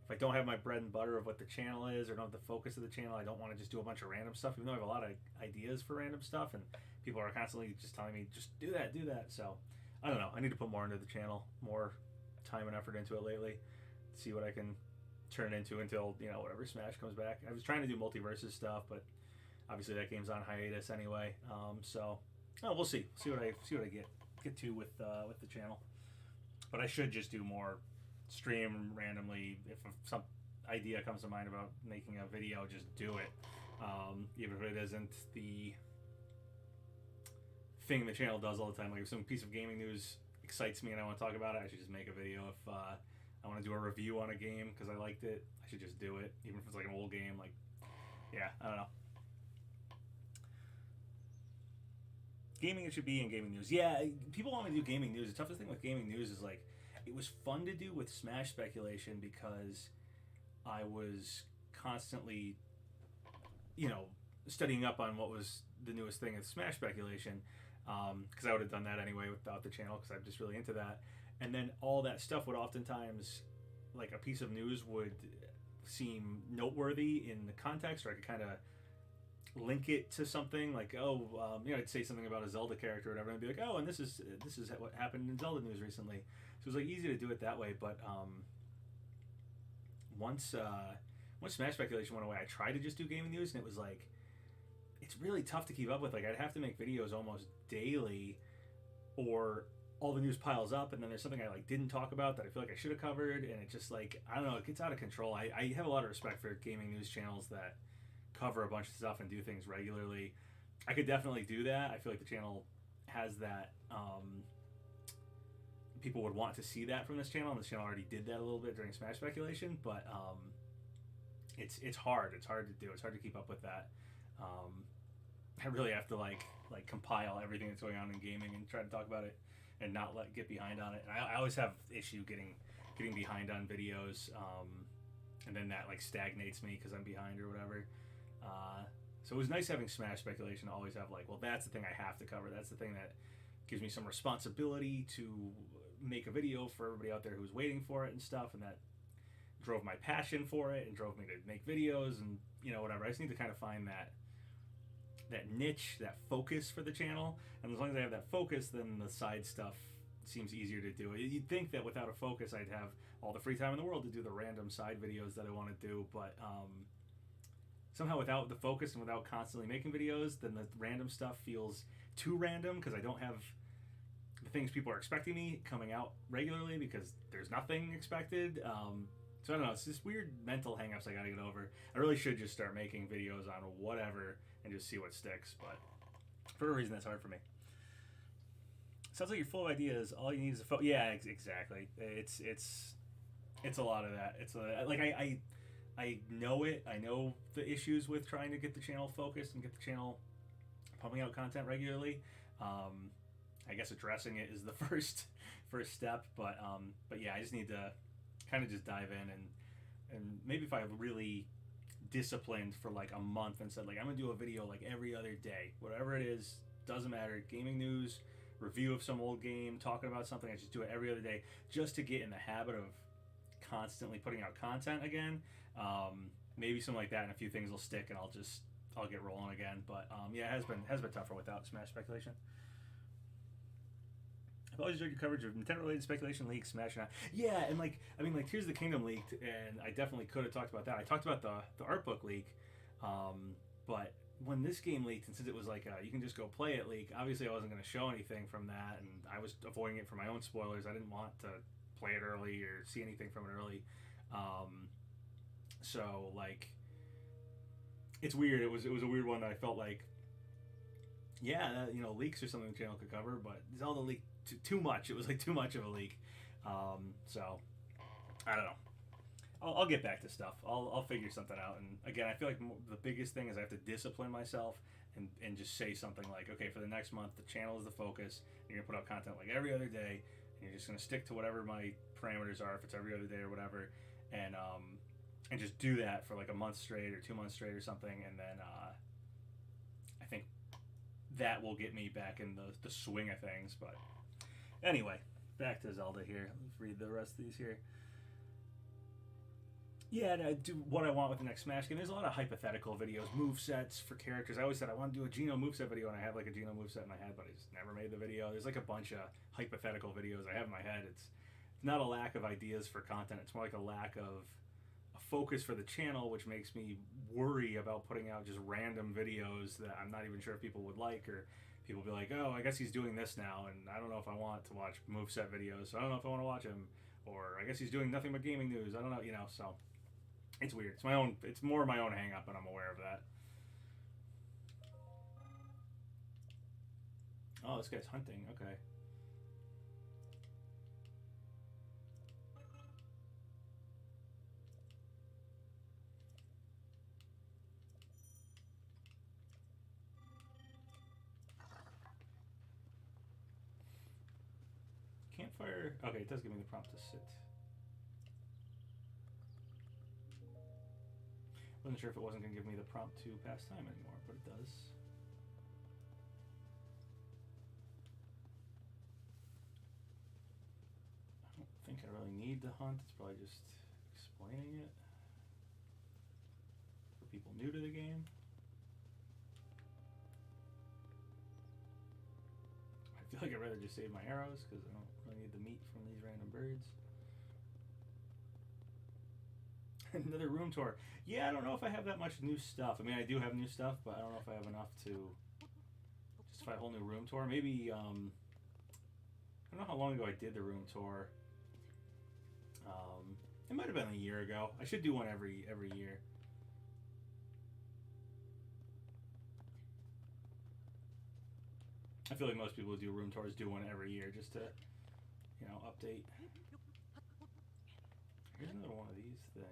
Speaker 1: if I don't have my bread and butter of what the channel is or don't have the focus of the channel, I don't want to just do a bunch of random stuff, even though I have a lot of ideas for random stuff and people are constantly just telling me just do that. So I don't know. I need to put more into the channel, more time and effort into it lately. See what I can turn it into until, whatever Smash comes back. I was trying to do multiverses stuff, but obviously that game's on hiatus anyway. We'll see. See what I get to with the channel. But I should just do more stream randomly. If some idea comes to mind about making a video, just do it. Even if it isn't the thing the channel does all the time. Like if some piece of gaming news excites me and I want to talk about it, I should just make a video. If I want to do a review on a game because I liked it, I should just do it. Even if it's like an old game, like, yeah, I don't know. Gaming it should be in gaming news. Yeah, people want me to do gaming news. The toughest thing with gaming news is like, it was fun to do with Smash speculation because I was constantly, studying up on what was the newest thing in Smash speculation. Because I would have done that anyway without the channel because I'm just really into that. And then all that stuff would oftentimes, like a piece of news would seem noteworthy in the context, or I could kind of link it to something like, I'd say something about a Zelda character or whatever, and I'd be like, and this is what happened in Zelda news recently. So it was like easy to do it that way. But once Smash speculation went away, I tried to just do gaming news, and it was like, it's really tough to keep up with. Like I'd have to make videos almost daily, or all the news piles up, and then there's something I like didn't talk about that I feel like I should have covered, and it just like, I don't know, it gets out of control. I have a lot of respect for gaming news channels that cover a bunch of stuff and do things regularly. I could definitely do that. I feel like the channel has that. People would want to see that from this channel, and this channel already did that a little bit during Smash speculation, but it's hard. It's hard to do. It's hard to keep up with that. I really have to like compile everything that's going on in gaming and try to talk about it and not get behind on it. And I always have issue getting behind on videos, and then that like stagnates me because I'm behind or whatever. So it was nice having Smash speculation to always have like, well, that's the thing I have to cover. That's the thing that gives me some responsibility to make a video for everybody out there who's waiting for it and stuff, and that drove my passion for it and drove me to make videos and whatever. I just need to kind of find that niche, that focus for the channel, and as long as I have that focus, then the side stuff seems easier to do. You'd think that without a focus I'd have all the free time in the world to do the random side videos that I want to do, but somehow without the focus and without constantly making videos, then the random stuff feels too random because I don't have the things people are expecting me coming out regularly because there's nothing expected. So I don't know. It's just weird mental hangups I gotta get over. I really should just start making videos on whatever and just see what sticks. But for a reason, that's hard for me. Sounds like you're full of ideas. All you need is a phone. Yeah, exactly. It's a lot of that. It's like I know it. I know the issues with trying to get the channel focused and get the channel pumping out content regularly. I guess addressing it is the first step. But yeah, I just need to kind of just dive in and maybe if I really disciplined for like a month and said like I'm gonna do a video like every other day, whatever it is, doesn't matter. Gaming news, review of some old game, talking about something. I just do it every other day just to get in the habit of constantly putting out content again. Maybe something like that, and a few things will stick, and I'll get rolling again. But yeah, it has been tougher without Smash speculation. I've always enjoyed your coverage of Nintendo-related speculation leaks, Smash, and yeah, and like I mean, like Tears of the Kingdom leaked, and I definitely could have talked about that. I talked about the art book leak, but when this game leaked, and since it was like you can just go play it leak, obviously I wasn't going to show anything from that, and I was avoiding it for my own spoilers. I didn't want to play it early or see anything from it early. So like, it's weird. It was a weird one that I felt like, yeah, leaks or something the channel could cover, but Zelda leaked too much. It was like too much of a leak. So I don't know. I'll get back to stuff. I'll figure something out. And again, I feel like the biggest thing is I have to discipline myself and just say something like, okay, for the next month, the channel is the focus. You're gonna put out content like every other day, and you're just gonna stick to whatever my parameters are, if it's every other day or whatever, and just do that for like a month straight or 2 months straight or something, and then I think that will get me back in the swing of things. But anyway, back to Zelda here. Let's read the rest of these here. Yeah, and I do what I want with the next Smash game. There's a lot of hypothetical videos, move sets for characters. I always said I want to do a Geno moveset video, and I have like a Geno moveset in my head, but I just never made the video. There's like a bunch of hypothetical videos I have in my head. It's not a lack of ideas for content. It's more like a lack of a focus for the channel, which makes me worry about putting out just random videos that I'm not even sure if people would like, or people be like, oh, I guess he's doing this now, and I don't know if I want to watch moveset videos, so I don't know if I want to watch him, or I guess he's doing nothing but gaming news. I don't know, so it's weird. It's more my own hang up, and I'm aware of that. Oh, this guy's hunting. Okay. Campfire. Okay, it does give me the prompt to sit. Wasn't sure if it wasn't going to give me the prompt to pass time anymore, but it does. I don't think I really need to hunt. It's probably just explaining it for people new to the game. I feel like I'd rather just save my arrows because I don't really need the meat from these random birds. Another room tour. Yeah, I don't know if I have that much new stuff. I mean, I do have new stuff, but I don't know if I have enough to justify a whole new room tour. Maybe, I don't know how long ago I did the room tour. It might have been a year ago. I should do one every year. I feel like most people who do room tours do one every year just to, update. Here's another one of these things.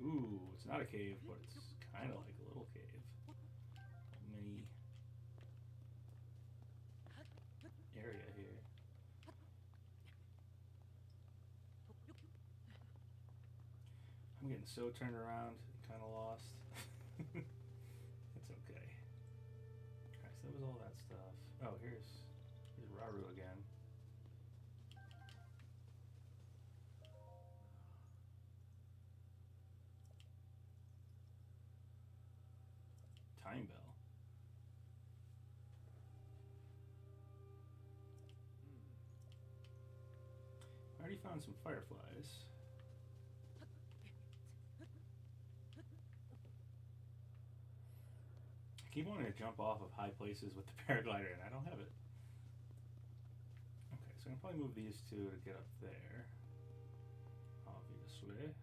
Speaker 1: Ooh, it's not a cave, but it's kind of like a little cave. A mini area here. I'm getting so turned around, kind of lost. It's okay. Alright, so that was all that stuff. Oh, here's Raru again. Time bell. I already already found some fireflies. I keep wanting to jump off of high places with the paraglider, and I don't have it. Okay, so I can probably move these two to get up there. Obviously.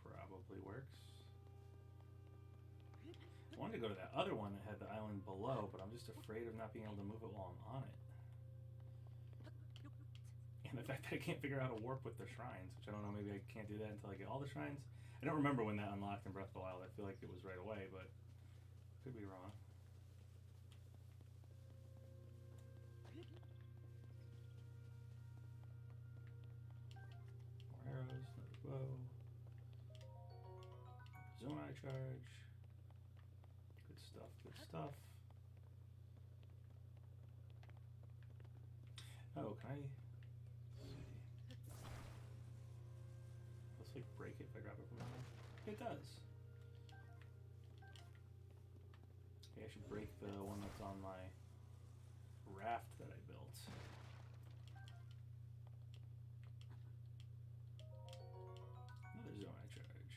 Speaker 1: Probably works. I wanted to go to that other one that had the island below, but I'm just afraid of not being able to move it while I'm on it. And the fact that I can't figure out how to warp with the shrines, which I don't know, maybe I can't do that until I get all the shrines. I don't remember when that unlocked in Breath of the Wild. I feel like it was right away, but could be wrong. More arrows, another bow. Zone eye charge. Good stuff, good stuff. Oh, can I? Let's see. Let's like break it if I grab it from there. It does. Okay, I should break the one that's on my raft that I built. Another zone eye charge.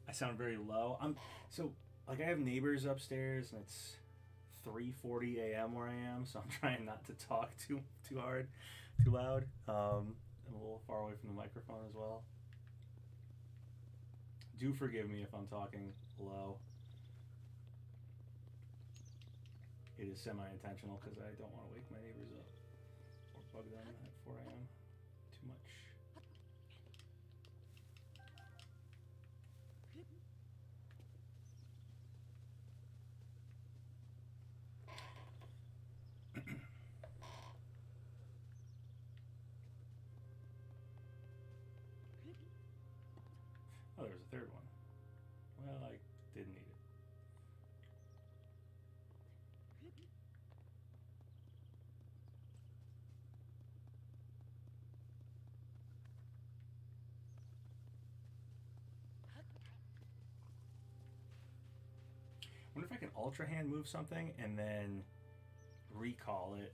Speaker 1: I sound very low. I have neighbors upstairs, and it's 3:40 a.m. where I am, so I'm trying not to talk too hard, too loud. I'm a little far away from the microphone as well. Do forgive me if I'm talking low. It is semi-intentional because I don't want to wake my neighbors up or bug them at 4 a.m. too much. Oh, there's a third one. Well, I didn't need it. I wonder if I can Ultrahand move something and then recall it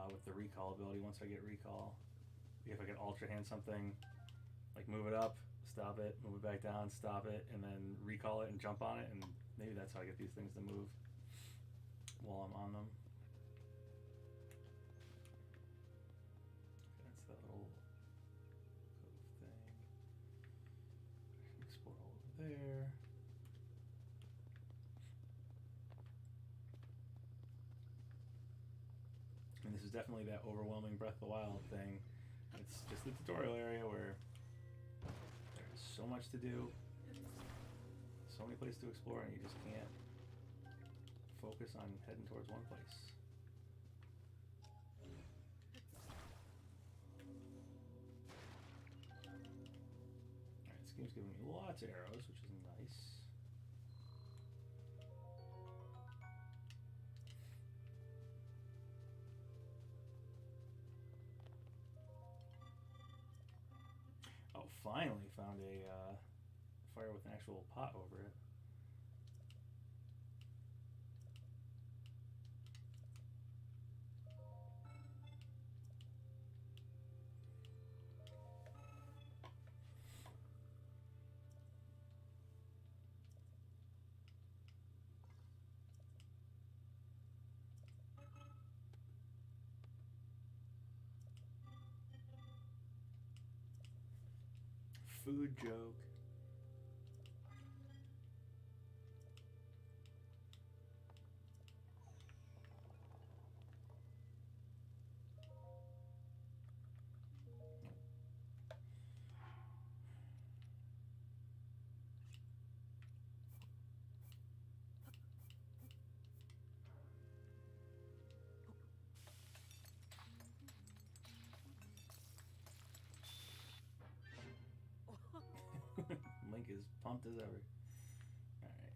Speaker 1: with the recall ability once I get recall. If I can Ultrahand something, like move it up, stop it, move it back down, stop it, and then recall it and jump on it, and maybe that's how I get these things to move while I'm on them. That's that little cove thing. I can explore all over there. And this is definitely that overwhelming Breath of the Wild thing. It's just the tutorial area where there's so much to do, so many places to explore, and you just can't focus on heading towards one place. Alright, this game's giving me lots of arrows, which is nice. Oh, finally found a fire with an actual pot over it. Food joke. Link is pumped as ever. Alright.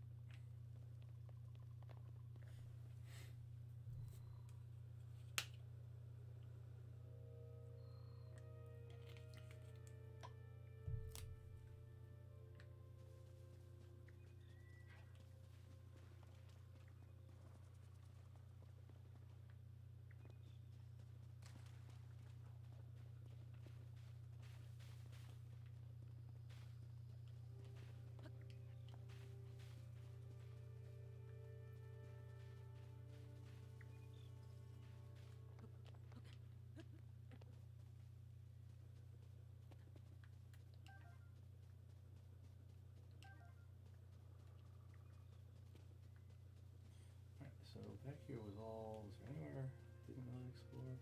Speaker 1: So back here was all. Was there anywhere didn't really explore?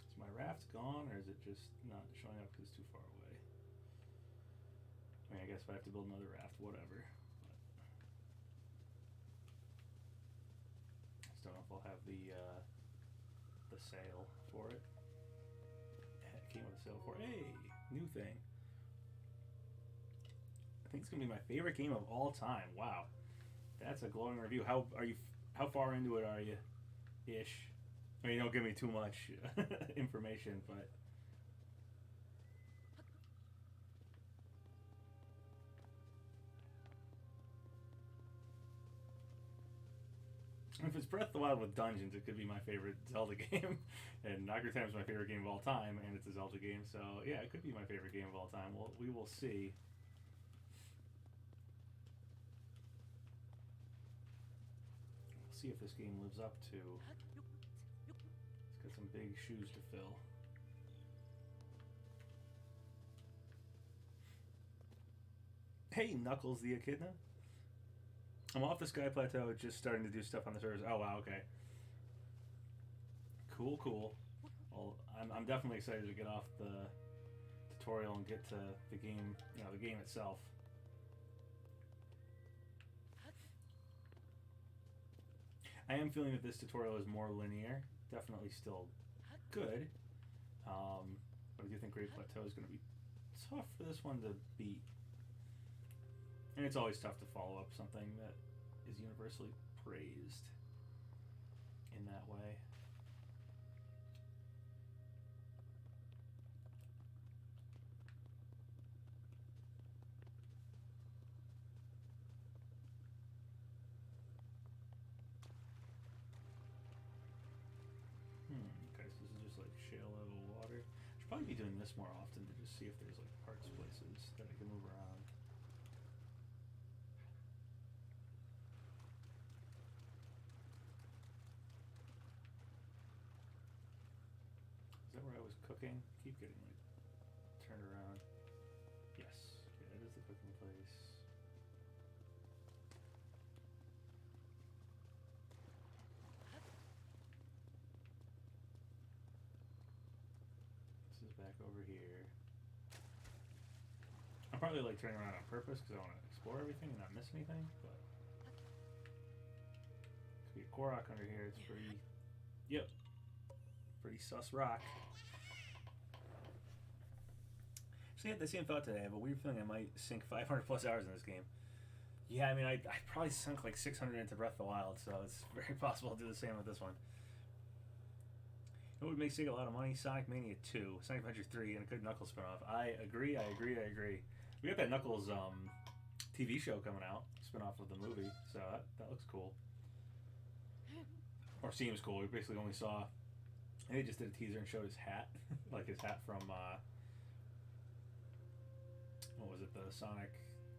Speaker 1: Is my raft gone, or is it just not showing up because it's too far away? I mean, I guess if I have to build another raft, whatever. But I just don't know if I'll have the sail for it. It came with a sail for it. Hey, new thing. I think it's gonna be my favorite game of all time. Wow, that's a glowing review. How are you? How far into it are you? Ish. I mean, don't give me too much information, but. If it's Breath of the Wild with dungeons, it could be my favorite Zelda game. And Ocarina of Time is my favorite game of all time, and it's a Zelda game, so yeah, it could be my favorite game of all time. Well, we will see. We'll see if this game lives up to. It's got some big shoes to fill. Hey, Knuckles the Echidna. I'm off the Sky Plateau, just starting to do stuff on the servers. Oh, wow, okay. Cool, cool. Well, I'm definitely excited to get off the tutorial and get to the game, you know, the game itself. I am feeling that this tutorial is more linear. Definitely still good. But I do think Great Plateau is going to be tough for this one to beat. And it's always tough to follow up something that is universally praised in that way. Okay, so this is just like shale level water. Should probably be doing this more often to just see if there's like parts places that I can move around. Is that where I was cooking? Keep getting like turned around. Yes, okay, that is the cooking place. This is back over here. I'm probably like turning around on purpose because I want to explore everything and not miss anything, but could be a korok under here. It's pretty. Yep. Pretty sus rock. Actually, I had the same thought today. I have a weird feeling I might sink 500 plus hours in this game. Yeah, I mean, I probably sunk like 600 into Breath of the Wild, so it's very possible to do the same with this one. It would make Sega a lot of money. Sonic Mania 2, Sonic Adventure 3, and a good Knuckles spinoff. I agree. We got that Knuckles TV show coming out, spinoff of the movie, so that looks cool. Or seems cool. We basically only saw. I think they just did a teaser and showed his hat, like his hat from what was it, the Sonic,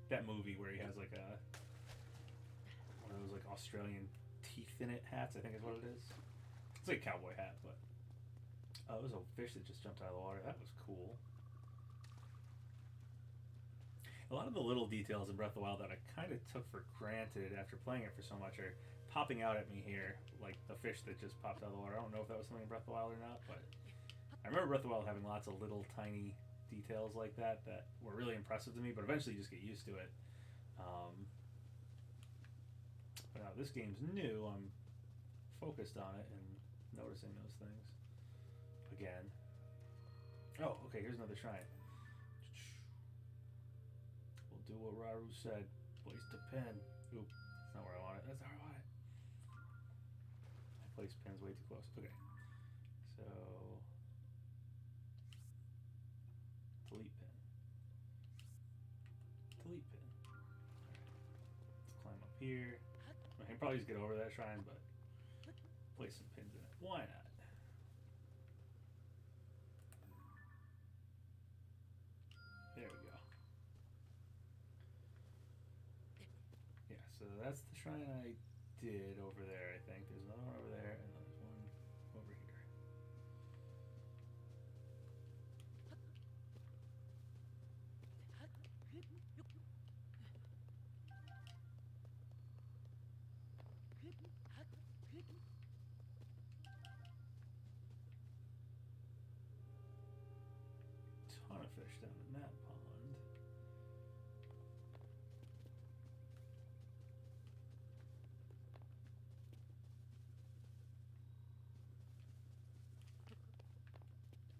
Speaker 1: that movie where he has like one of those like Australian teeth in it hats, I think is what it is. It's like a cowboy hat, but it was a fish that just jumped out of the water. That was cool. A lot of the little details in Breath of the Wild that I kind of took for granted after playing it for so much are popping out at me here, like the fish that just popped out of the water. I don't know if that was something in Breath of the Wild or not, but I remember Breath of the Wild having lots of little tiny details like that were really impressive to me, but eventually you just get used to it. But now this game's new, I'm focused on it and noticing those things. Again. Oh, okay, here's another shrine. We'll do what Raru said. Place the pin. Oop, that's not where I want it. That's not where I want it. I placed pins way too close. Okay. So delete pin. Delete pin. Alright. Let's climb up here. I can probably just get over that shrine, but place some pins in it. Why not? There we go. Yeah, so that's the shrine I did over there, I think. There's another one over there, and there's one over here. Ton of fish down in that pond.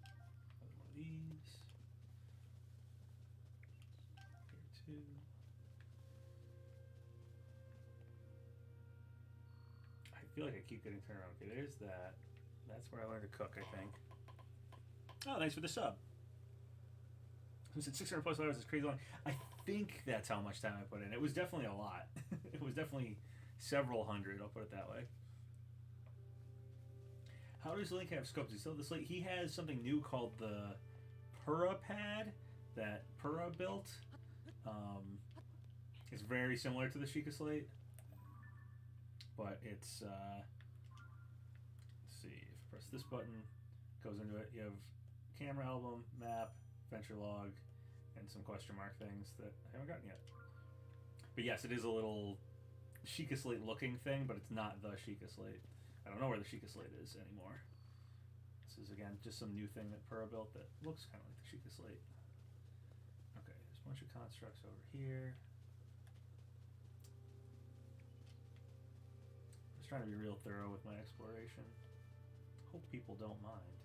Speaker 1: Another one of these. Here too. I feel like I keep getting turned around. Okay, there's that. That's where I learned to cook, I think. Oh, thanks for the sub. Who said 600 plus hours is crazy long? I think that's how much time I put in. It was definitely a lot. It was definitely several hundred, I'll put it that way. How does Link have scopes? He still this Link. He has something new called the Pad that Pura built. It's very similar to the Sheikah Slate, but it's let's see. If I press this button, goes into it. You have camera album, map, adventure log, and some question mark things that I haven't gotten yet. But yes, it is a little Sheikah Slate looking thing, but it's not the Sheikah Slate. I don't know where the Sheikah Slate is anymore. This is again just some new thing that Pura built that looks kind of like the Sheikah Slate. Okay, there's a bunch of constructs over here. Just trying to be real thorough with my exploration. Hope people don't mind.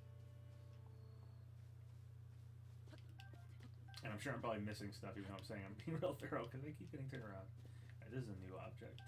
Speaker 1: And I'm sure I'm probably missing stuff, even though I'm saying I'm being real thorough because I keep getting turned around. Right, this is a new object.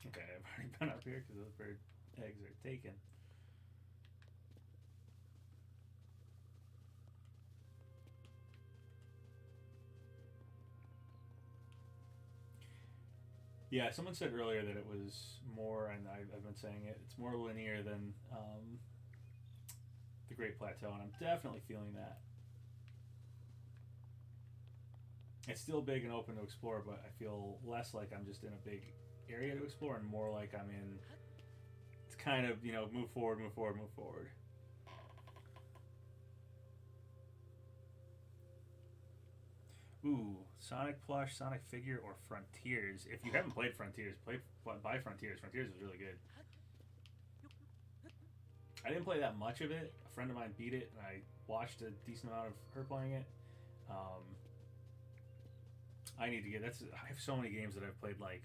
Speaker 1: Okay, I've already been up here because those bird eggs are taken. Yeah, someone said earlier that it was more, and I've been saying it, it's more linear than the Great Plateau, and I'm definitely feeling that. It's still big and open to explore, but I feel less like I'm just in a big area to explore and more like I'm in, it's kind of, you know, move forward, move forward, move forward. Ooh, Sonic plush, Sonic figure, or Frontiers. If you haven't played Frontiers, buy Frontiers. Frontiers is really good. I didn't play that much of it. A friend of mine beat it, and I watched a decent amount of her playing it. I need to get, I have so many games that I've played, like,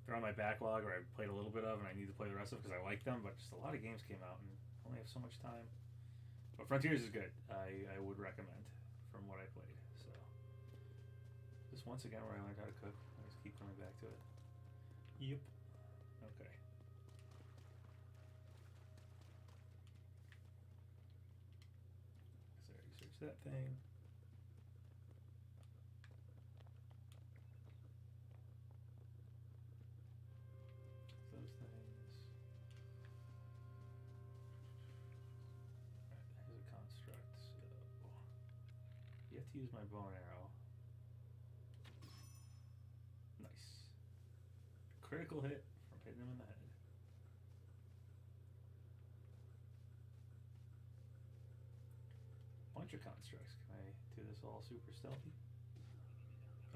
Speaker 1: they're on my backlog, or I've played a little bit of, and I need to play the rest of it because I like them, but just a lot of games came out, and I only have so much time. But Frontiers is good. I would recommend from what I played, so. This once again where I learned how to cook. I just keep coming back to it. Yep. Okay. So I already searched that thing. Those things. Alright, here's a construct, so you have to use my bow and arrow. Nice. Critical hit from hitting him in the head. Bunch of constructs. Can I do this all super stealthy?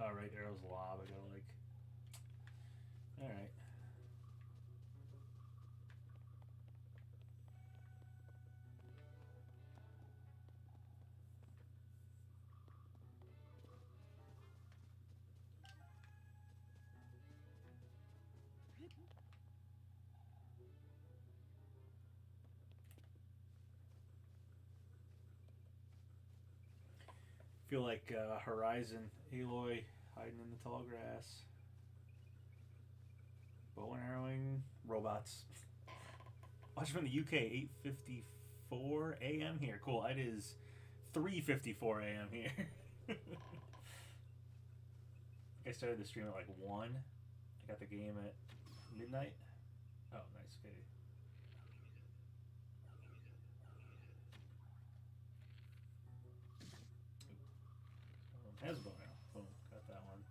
Speaker 1: Alright, arrow's lob. I gotta like. Alright. Feel like Horizon, Aloy hiding in the tall grass. Bow and arrowing, robots. Watching from the UK, 8:54 a.m. here. Cool. It is 3:54 a.m. here. I started the stream at like 1. I got the game at midnight. Oh, nice. Okay. Has a bow now. Boom. Got that one.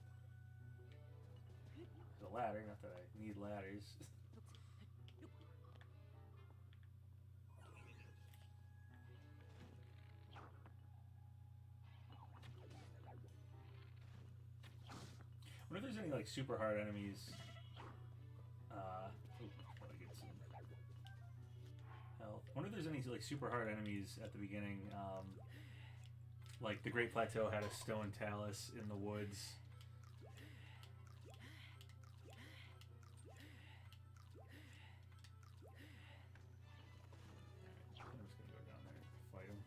Speaker 1: There's a ladder. Not that I need ladders. I wonder if there's any like super hard enemies. Gotta get some health. I wonder if there's any like super hard enemies at the beginning. Like the Great Plateau had a stone talus in the woods. I'm just gonna go down there and fight him.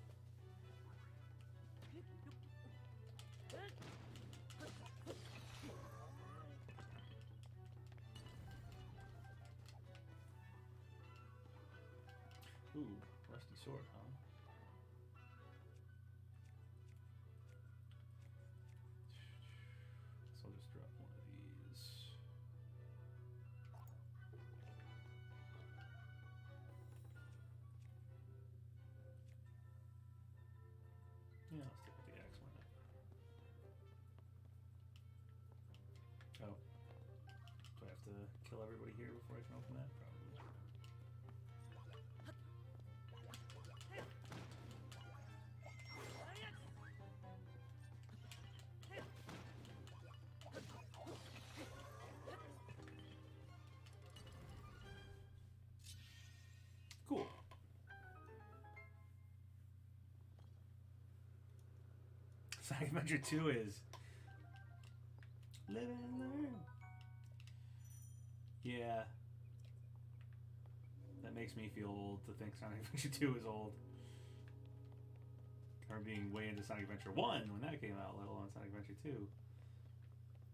Speaker 1: Ooh, rusty sword, huh? So I'll just drop one of these. Yeah, I'll stick with the axe one. Oh. Do I have to kill everybody here before I can open that? Probably. Cool. Sonic Adventure 2 is live and learn. Yeah. That makes me feel old to think Sonic Adventure 2 is old. I remember being way into Sonic Adventure 1 when that came out, let alone Sonic Adventure 2.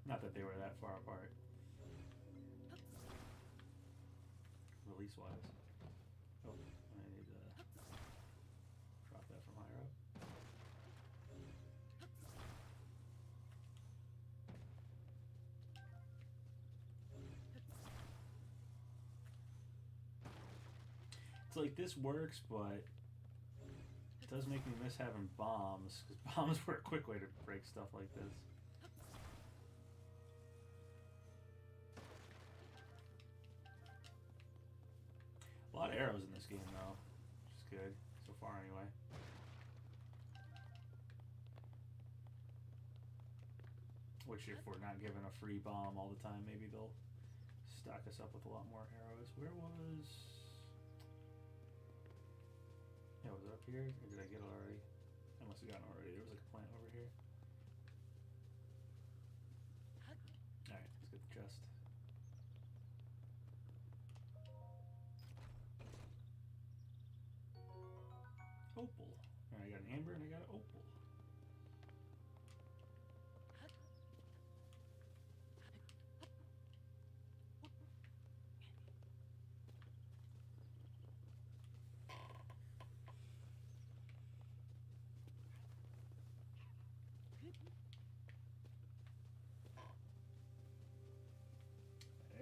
Speaker 1: Not that they were that far apart. Release wise. Oh, I need to drop that from higher up. It's like this works, but it does make me miss having bombs, because bombs were a quick way to break stuff like this. A lot of arrows in this game, though, which is good, so far anyway. Which, if we're not given a free bomb all the time, maybe they'll stock us up with a lot more arrows. Where was... Yeah, was it up here? Or did I get it already? I must have gotten it already. There was like a plant over here. Alright, let's get the chest. Opal. Alright, I got an amber and I got an opal.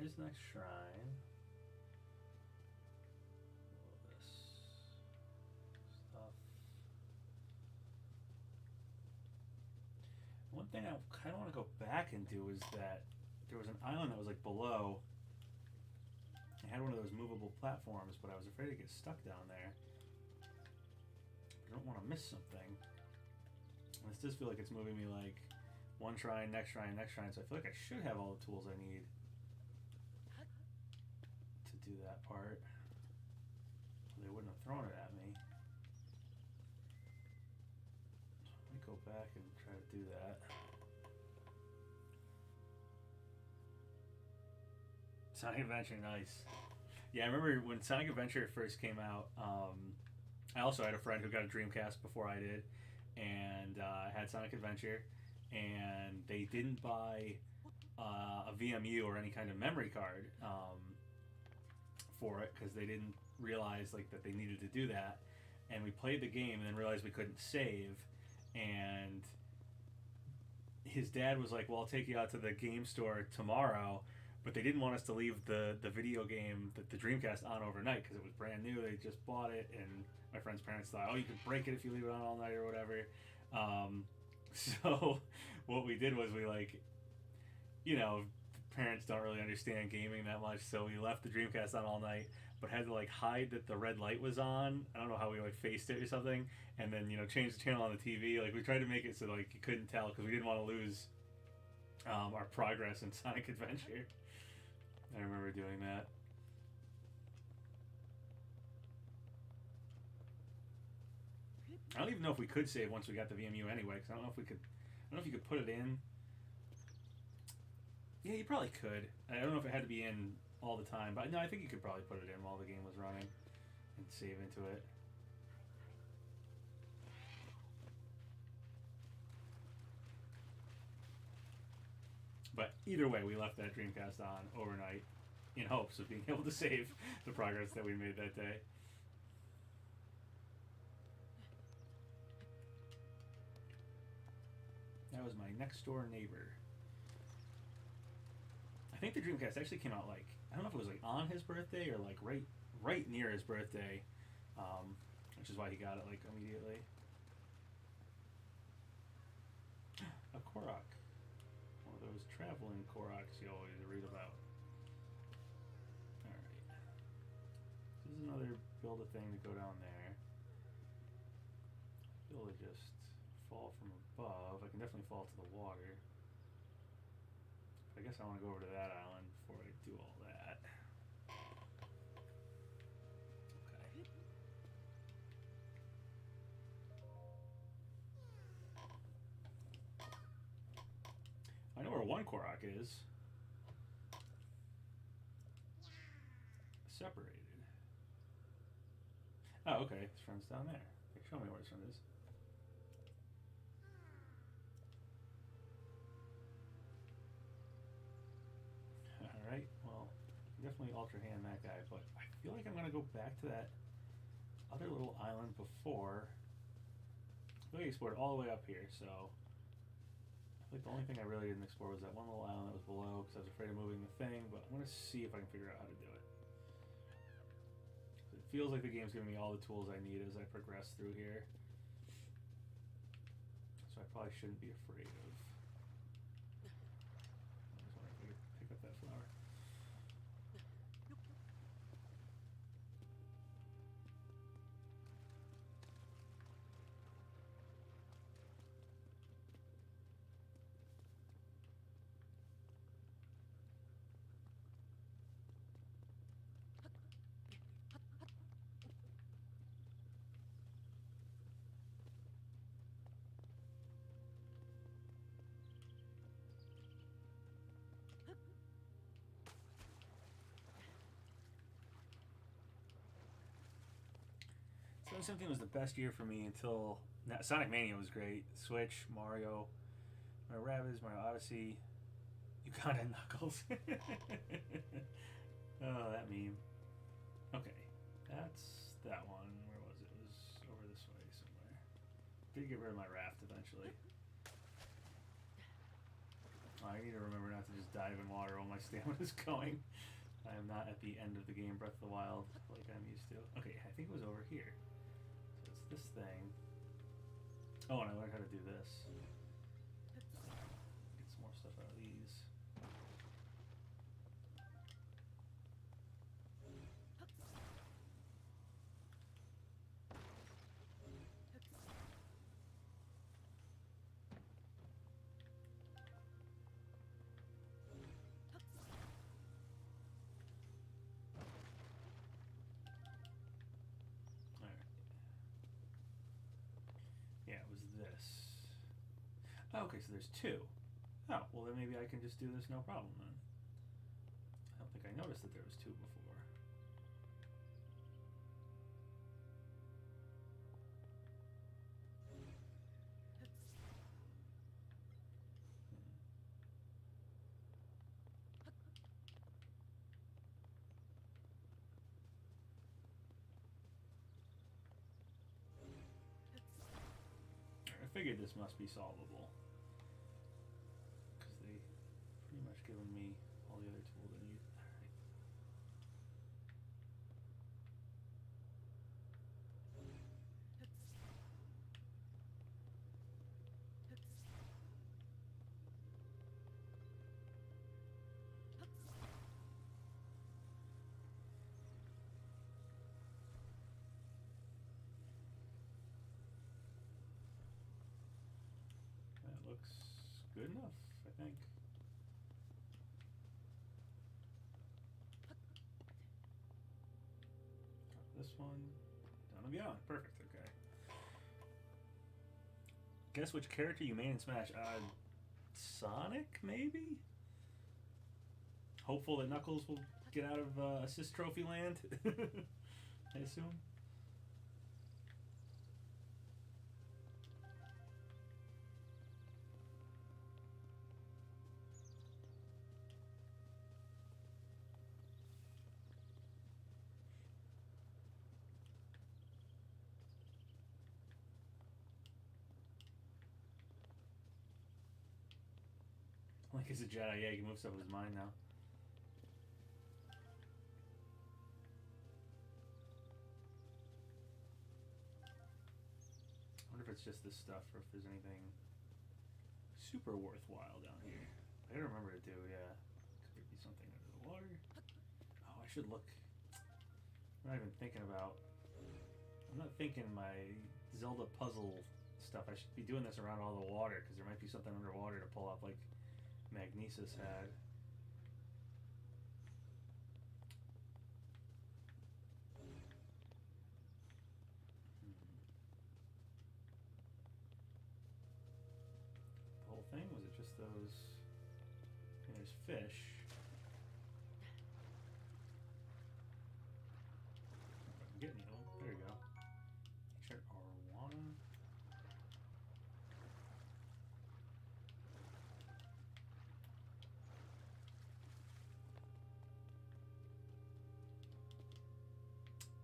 Speaker 1: There's the next shrine. All this stuff. One thing I kind of want to go back and do is that there was an island that was like below. It had one of those movable platforms, but I was afraid to get stuck down there. I don't want to miss something. And this does feel like it's moving me like one shrine, next shrine, next shrine, so I feel like I should have all the tools I need to do that part. They wouldn't have thrown it at me. Let me go back and try to do that. Sonic Adventure, nice. Yeah, I remember when Sonic Adventure first came out, I also had a friend who got a Dreamcast before I did, and had Sonic Adventure, and they didn't buy a VMU or any kind of memory card for it because they didn't realize like that they needed to do that. And we played the game and then realized we couldn't save, and his dad was like, "Well, I'll take you out to the game store tomorrow," but they didn't want us to leave the video game, the Dreamcast, on overnight because it was brand new. They just bought it, and my friend's parents thought, "Oh, you could break it if you leave it on all night or whatever." So what we did was we like, you know, parents don't really understand gaming that much, so we left the Dreamcast on all night, but had to like hide that the red light was on. I don't know how we like faced it or something, and then change the channel on the TV. Like we tried to make it so like you couldn't tell because we didn't want to lose our progress in Sonic Adventure. I remember doing that. I don't even know if we could save once we got the VMU anyway, because I don't know if we could. I don't know if you could put it in. Yeah, you probably could. I don't know if it had to be in all the time, but no, I think you could probably put it in while the game was running and save into it. But either way, we left that Dreamcast on overnight in hopes of being able to save the progress that we made that day. That was my next door neighbor. I think the Dreamcast actually came out like, I don't know if it was like on his birthday or like right near his birthday, which is why he got it like immediately. A korok, one of those traveling koroks you always read about. All right, this is another build a thing to go down there. Build it just fall from above. I can definitely fall to the water. I guess I want to go over to that island before I do all that. Okay. I know where one korok is. Separated. Oh, okay. His friend's down there. Okay, show me where his friend is. Alright, well, definitely Ultrahand that guy, but I feel like I'm going to go back to that other little island before. I feel like I explored all the way up here, so I feel like the only thing I really didn't explore was that one little island that was below because I was afraid of moving the thing, but I'm going to see if I can figure out how to do it. It feels like the game's giving me all the tools I need as I progress through here, so I probably shouldn't be afraid of. I was wondering if I could pick up that flower. So 2017 was the best year for me until Sonic Mania was great. Switch, Mario, Mario Rabbids, Mario Odyssey, Uganda Knuckles. Oh, that meme. Okay, that's that one. Where was it? It was over this way somewhere. Did get rid of my raft eventually. I need to remember not to just dive in water while my stamina's going. I am not at the end of the game Breath of the Wild like I'm used to. Okay, I think it was over here. So it's this thing. Oh, and I learned how to do this. Get some more stuff out of these. Yeah, it was this. Oh, okay, so there's two. Oh, well then maybe I can just do this no problem then. I don't think I noticed that there was two before. I figured this must be solvable. looks good enough, I think. This one, down and beyond. Perfect, okay. Guess which character you main in Smash? Sonic, maybe? Hopeful that Knuckles will get out of assist trophy land, I assume. Like he's a Jedi, yeah, he can move stuff with his mind now. I wonder if it's just this stuff or if there's anything super worthwhile down here. I gotta remember to do, yeah. Could there be something under the water? Oh, I should look. I'm not even thinking about. I'm not thinking my Zelda puzzle stuff. I should be doing this around all the water because there might be something underwater to pull up, like Magnesis had. The whole thing? Was it just those? And there's fish. I'm getting you. There you go. Ancient Arowana.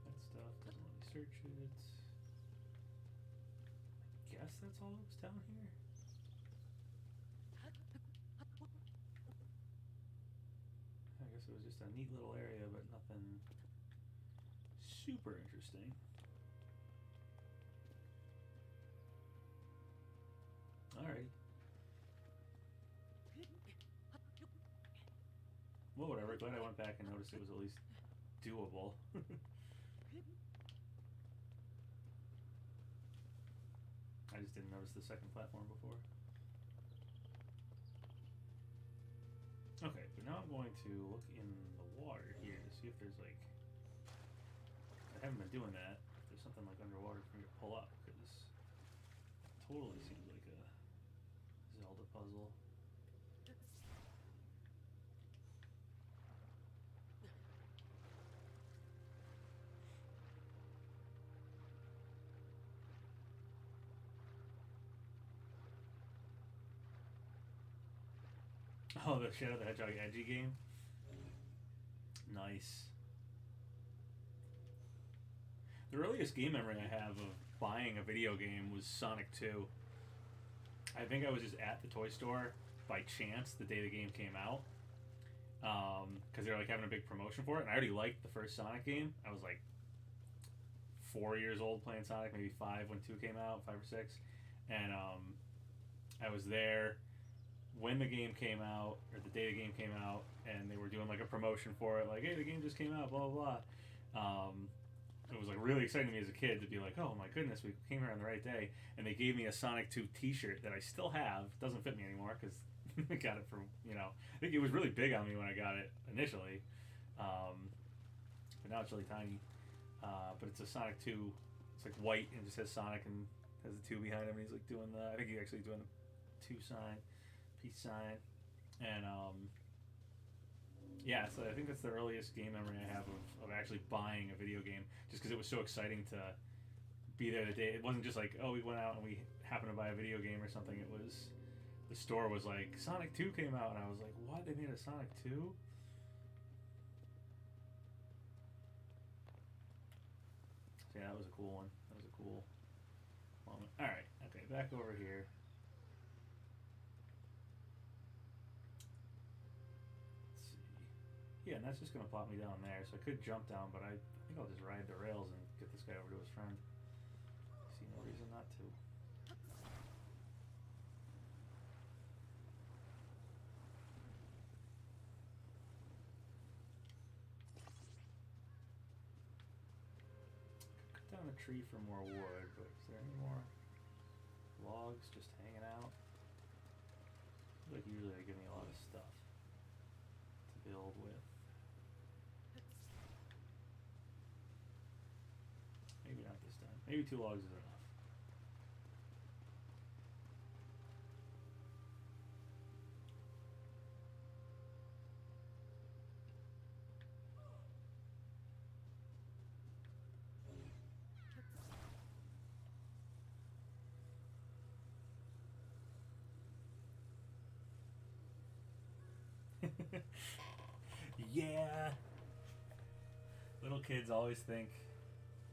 Speaker 1: That stuff doesn't let me search it. I guess that's all that's down here. I guess it was just a neat little area, but nothing super interesting. Alrighty. Well, whatever. Glad I went back and noticed it was at least doable. I just didn't notice the second platform before. Okay, but now I'm going to look in the water here to see if there's like. I haven't been doing that. If there's something like underwater for me to pull up, because it totally seems like a Zelda puzzle. Oh, the Shadow the Hedgehog edgy game? Nice. The earliest game memory I have of buying a video game was Sonic 2. I think I was just at the toy store by chance the day the game came out. Because they were like having a big promotion for it. And I already liked the first Sonic game. I was like 4 years old playing Sonic, maybe 5 when 2 came out, 5 or 6. And I was there when the game came out, or the day the game came out, and they were doing like a promotion for it, like, hey, the game just came out, blah, blah, blah. It was like really exciting to me as a kid to be like, oh my goodness, we came here on the right day. And they gave me a Sonic 2 t-shirt that I still have. Doesn't fit me anymore because I got it from, I think it was really big on me when I got it initially. But now it's really tiny. But it's a Sonic 2, it's like white and just has Sonic and has the 2 behind him, and he's like doing the, I think he's actually doing the 2 sign. Peace sign. And yeah, so I think that's the earliest game memory I have of actually buying a video game, just because it was so exciting to be there the day. It wasn't just like, oh, we went out and we happened to buy a video game or something. It was, the store was like, Sonic 2 came out, and I was like, what, they made a Sonic 2? So yeah, that was a cool one. That was a cool moment. Alright, okay, back over here. Yeah, and that's just going to plop me down there, so I could jump down, but I think I'll just ride the rails and get this guy over to his friend. See no reason not to. Cut down a tree for more wood, but is there any more logs just hanging out? feel like usually they give me a lot of stuff to build with. Maybe not this time. Maybe 2 logs is enough. Yeah. Little kids always think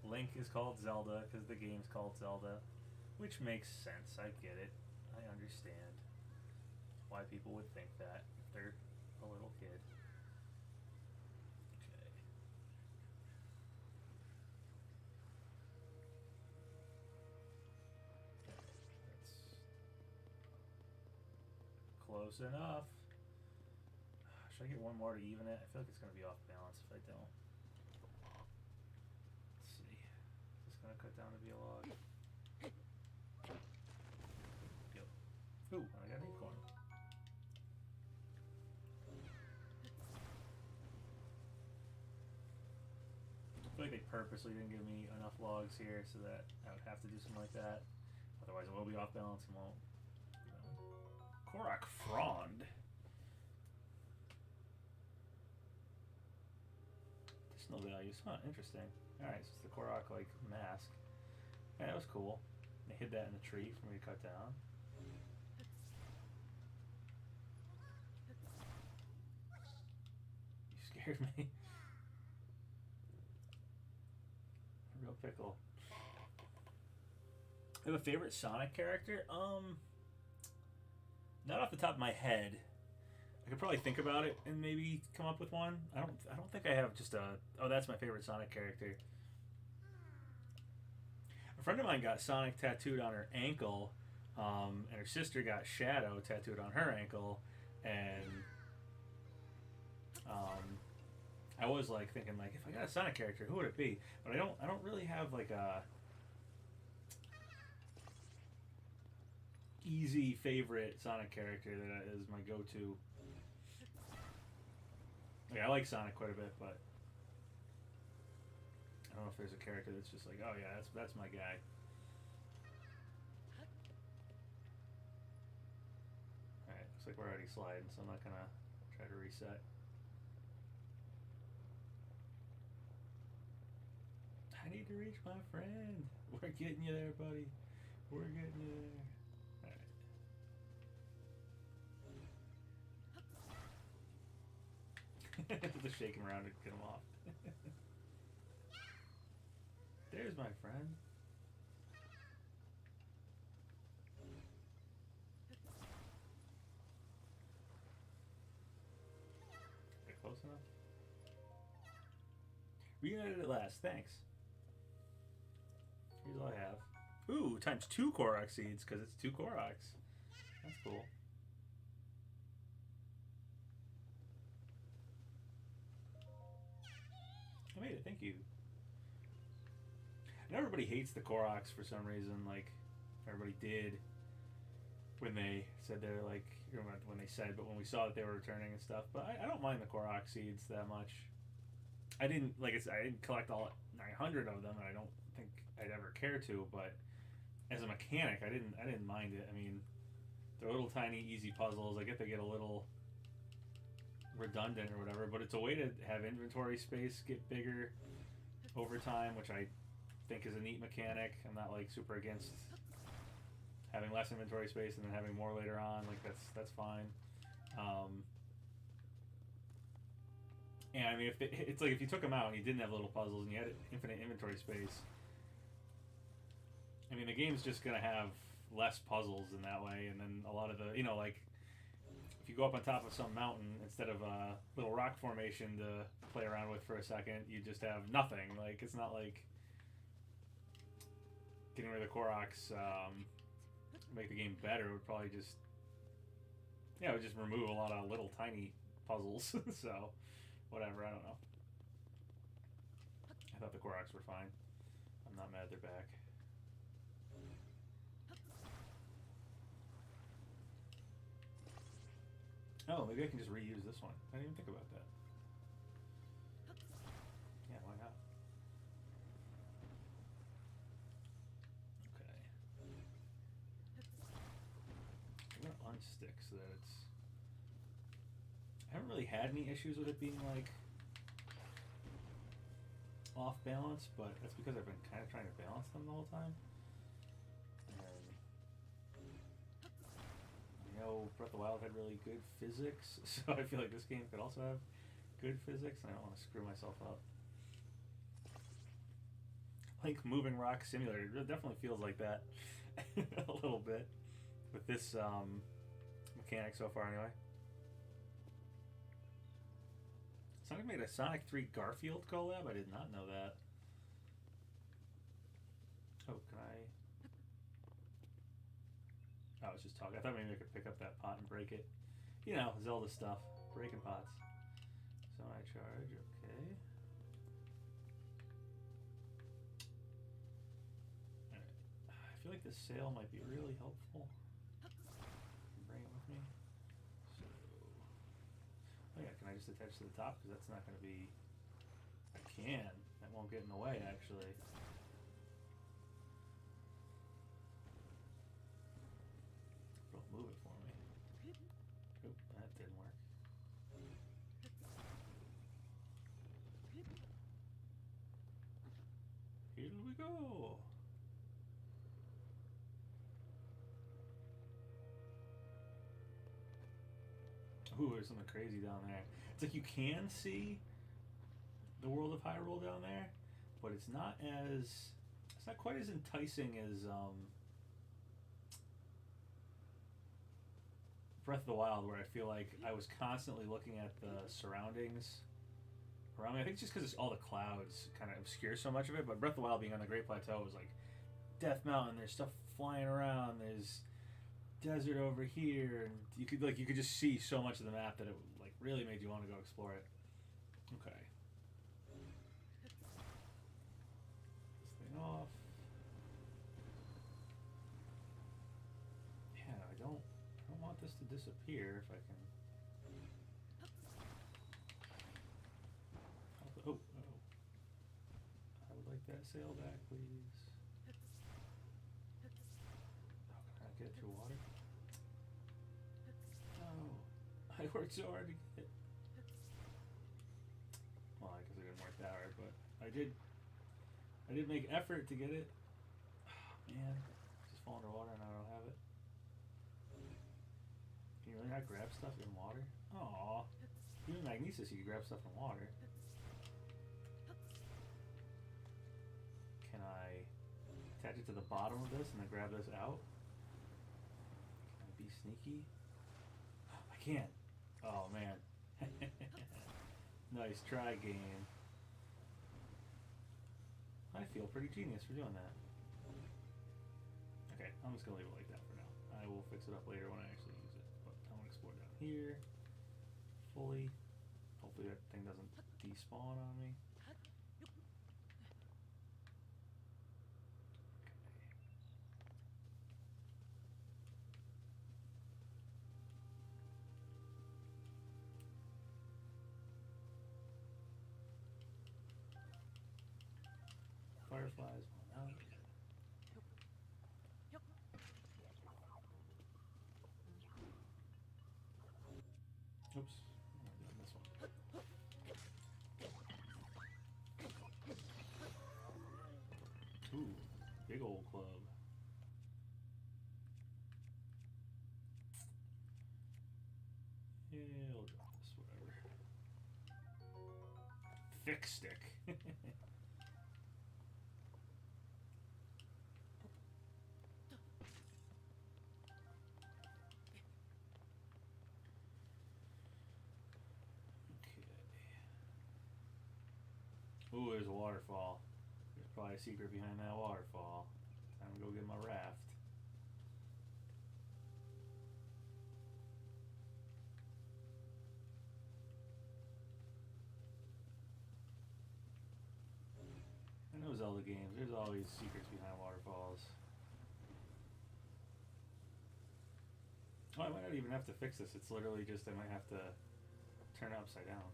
Speaker 1: Link is called Zelda because the game's called Zelda, which makes sense. I get it. I understand why people would think that if they're a little kid. Okay. That's close enough. Should I get one more to even it? I feel like it's going to be off balance if I don't. Let's see. Is this going to cut down to be a log? Yep. Ooh, I got an acorn. I feel like they purposely didn't give me enough logs here so that I would have to do something like that. Otherwise it will be off balance and won't. Korok Frond. No values. Huh, interesting. Alright, so it's the Korok, like, mask. Yeah, that was cool. They hid that in the tree for me to cut down. You scared me. Real pickle. I have a favorite Sonic character? Not off the top of my head. I could probably think about it and maybe come up with one. I don't think I have just a, oh, that's my favorite Sonic character. A friend of mine got Sonic tattooed on her ankle, and her sister got Shadow tattooed on her ankle, and I was like thinking like if I got a Sonic character, who would it be? But I don't really have like a easy favorite Sonic character that is my go-to. I like Sonic quite a bit, but I don't know if there's a character that's just like, oh yeah, that's my guy. Alright, looks like we're already sliding, so I'm not gonna try to reset. I need to reach my friend. We're getting you there, buddy. We're getting you there. Just shake him around to get him off. There's my friend. Get close enough. Reunited at last. Thanks. Here's all I have. Ooh, times 2 Korok seeds because it's 2 Koroks. That's cool. I made it, thank you. And everybody hates the Koroks for some reason, like everybody did when they said they're like, when they said, but when we saw that they were returning and stuff. But I don't mind the Korok seeds that much. I didn't, like I said, I didn't collect all 900 of them, and I don't think I'd ever care to, but as a mechanic, I didn't mind it. I mean, they're little tiny easy puzzles. I get they get a little redundant or whatever, but it's a way to have inventory space get bigger over time, which I think is a neat mechanic. I'm not like super against having less inventory space and then having more later on. Like that's fine. And I mean, if it's like if you took them out and you didn't have little puzzles and you had infinite inventory space, I mean the game's just gonna have less puzzles in that way, and then a lot of the, you know, like if you go up on top of some mountain, instead of a little rock formation to play around with for a second, you just have nothing. Like, it's not like getting rid of the Koroks make the game better. It would probably just, yeah, it would just remove a lot of little tiny puzzles. So, whatever, I don't know. I thought the Koroks were fine. I'm not mad they're back. Oh, maybe I can just reuse this one. I didn't even think about that. Yeah, why not? Okay. I'm gonna unstick so that it's... I haven't really had any issues with it being like off balance, but that's because I've been kind of trying to balance them the whole time. And I know Breath of the Wild had really good physics, so I feel like this game could also have good physics, and I don't want to screw myself up. Like Moving Rock Simulator, it definitely feels like that a little bit with this mechanic so far, anyway. Sonic made a Sonic 3 Garfield collab? I did not know that. Oh, can I... Oh, I was just talking. I thought maybe I could pick up that pot and break it. You know, Zelda stuff. Breaking pots. So I charge, okay. Alright. I feel like this sail might be really helpful. Bring it with me. So... Oh yeah, can I just attach to the top? Because that's not going to be... I can. That won't get in the way, actually. It'll move it for me. Oop, that didn't work. Here we go! Ooh, there's something crazy down there. It's like you can see the world of Hyrule down there, but it's not quite as enticing as Breath of the Wild, where I feel like I was constantly looking at the surroundings around me. I think it's just because all the clouds kind of obscure so much of it, but Breath of the Wild being on the Great Plateau was like Death Mountain, there's stuff flying around, there's desert over here, and you could just see so much of the map that it like really made you want to go explore it. Okay. This thing off. Yeah, I don't want this to disappear if I can. Oh, I would like that sail back, please. Oh, can I get it through water? No. I worked so hard to get it. Well, I guess it didn't work that hard, but I did make effort to get it. Oh, man. Just fall underwater and I don't have it. Can you really not grab stuff in water? Aww. Even Magnesis, you can grab stuff in water. Can I attach it to the bottom of this and then grab this out? Can I be sneaky? I can. Oh man. Nice try, game. I feel pretty genius for doing that. Okay, I'm just gonna leave it like that for now. I will fix it up later when I actually use it. But I'm gonna explore down here fully. Hopefully that thing doesn't despawn on me. Fireflies went out. Oops. I'm doing this one. Ooh, big old club. Yeah, we'll drop this, whatever. Thick stick. Ooh, there's a waterfall. There's probably a secret behind that waterfall. Time to go get my raft. I know Zelda games, there's always secrets behind waterfalls. Oh, I might not even have to fix this. It's literally just I might have to turn it upside down.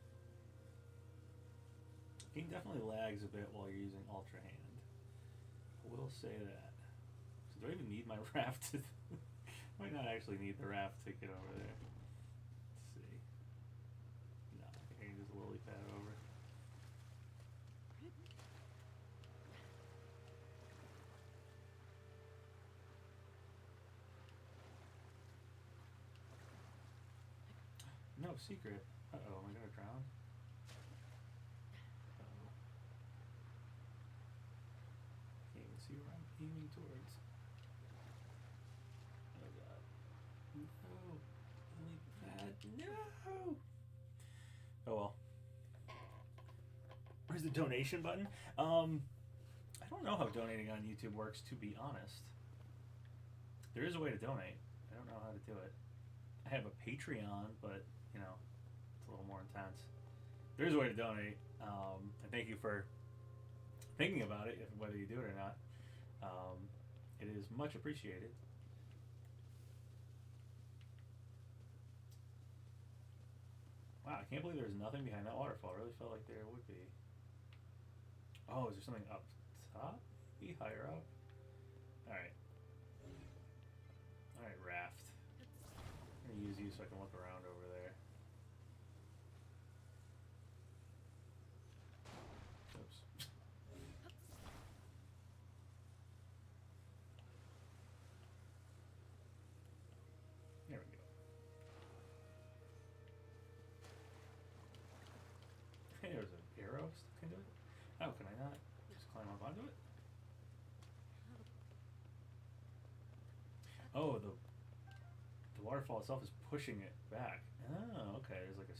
Speaker 1: Game definitely lags a bit while you're using Ultrahand. I will say that. So do I even need my raft to... might not actually need the raft to get over there. Let's see. No, I think I can just lily pad over. No secret. Uh-oh, am I gonna drown? Uh-oh. Can't even see where I'm aiming towards. Oh god. No! Lily pad. No! Oh well. Where's the donation button? I don't know how donating on YouTube works, to be honest. There is a way to donate. I don't know how to do it. I have a Patreon, but, you know, it's a little more intense. There is a way to donate. And thank you for thinking about it, whether you do it or not. It is much appreciated. Wow, I can't believe there's nothing behind that waterfall. I really felt like there would be. Oh, is there something up top? Be higher up? Alright. Alright, raft. I'm gonna use you so I can look around over there. Oops. There we go. Hey, there's an arrow stuck into it. Oh, can I not just climb up onto it? Oh, the waterfall itself is pushing it back. Oh, okay. There's like a.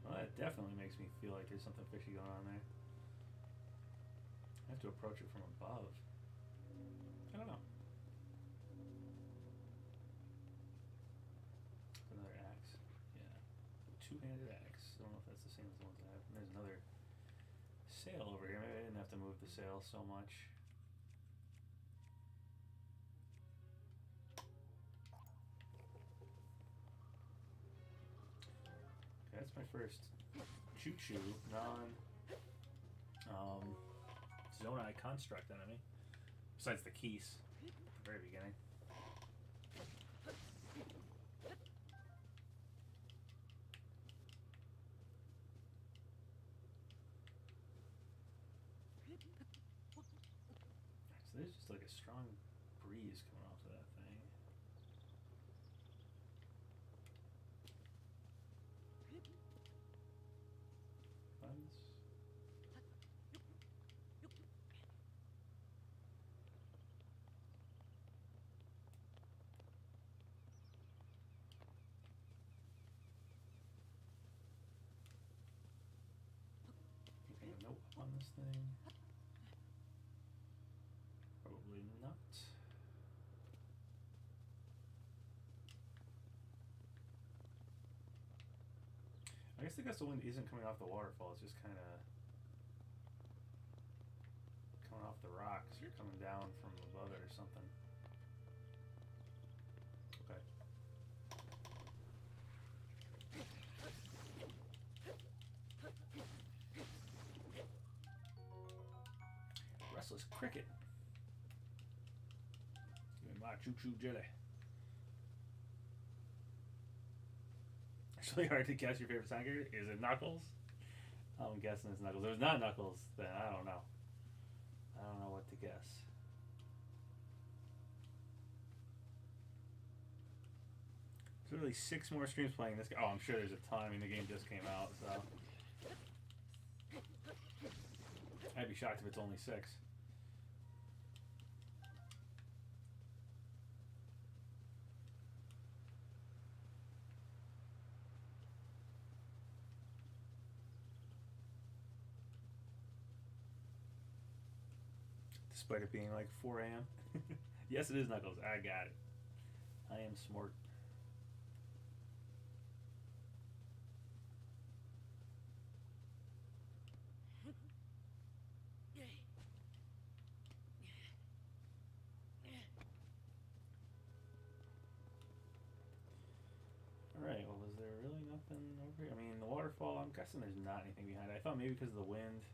Speaker 1: Well, that definitely makes me feel like there's something fishy going on there. I have to approach it from above. I don't know. Another axe. Yeah. Two-handed axe. I don't know if that's the same as the ones I have. And there's another sail over here. Maybe I didn't have to move the sail so much. That's my first choo-choo Zonai construct enemy. Besides the keys at the very beginning. So there's just like a strong breeze coming off of that thing. Buttons. Anything a note on this thing? Probably not. I guess the gust of wind isn't coming off the waterfall, it's just kind of coming off the rocks. You're coming down from above it or something. Okay. Restless cricket. Give me my choo-choo jelly. It's really hard to guess your favorite sound character. Is it Knuckles? I'm guessing it's Knuckles. If it's not Knuckles, then I don't know. I don't know what to guess. There's literally 6 more streams playing this game. Oh, I'm sure there's a ton. I mean, the game just came out, so. I'd be shocked if it's only 6. Despite it being like 4 a.m. Yes, it is Knuckles. I got it. I am smart. Nothing over here. I mean, the waterfall, I'm guessing there's not anything behind it. I thought maybe because of the wind.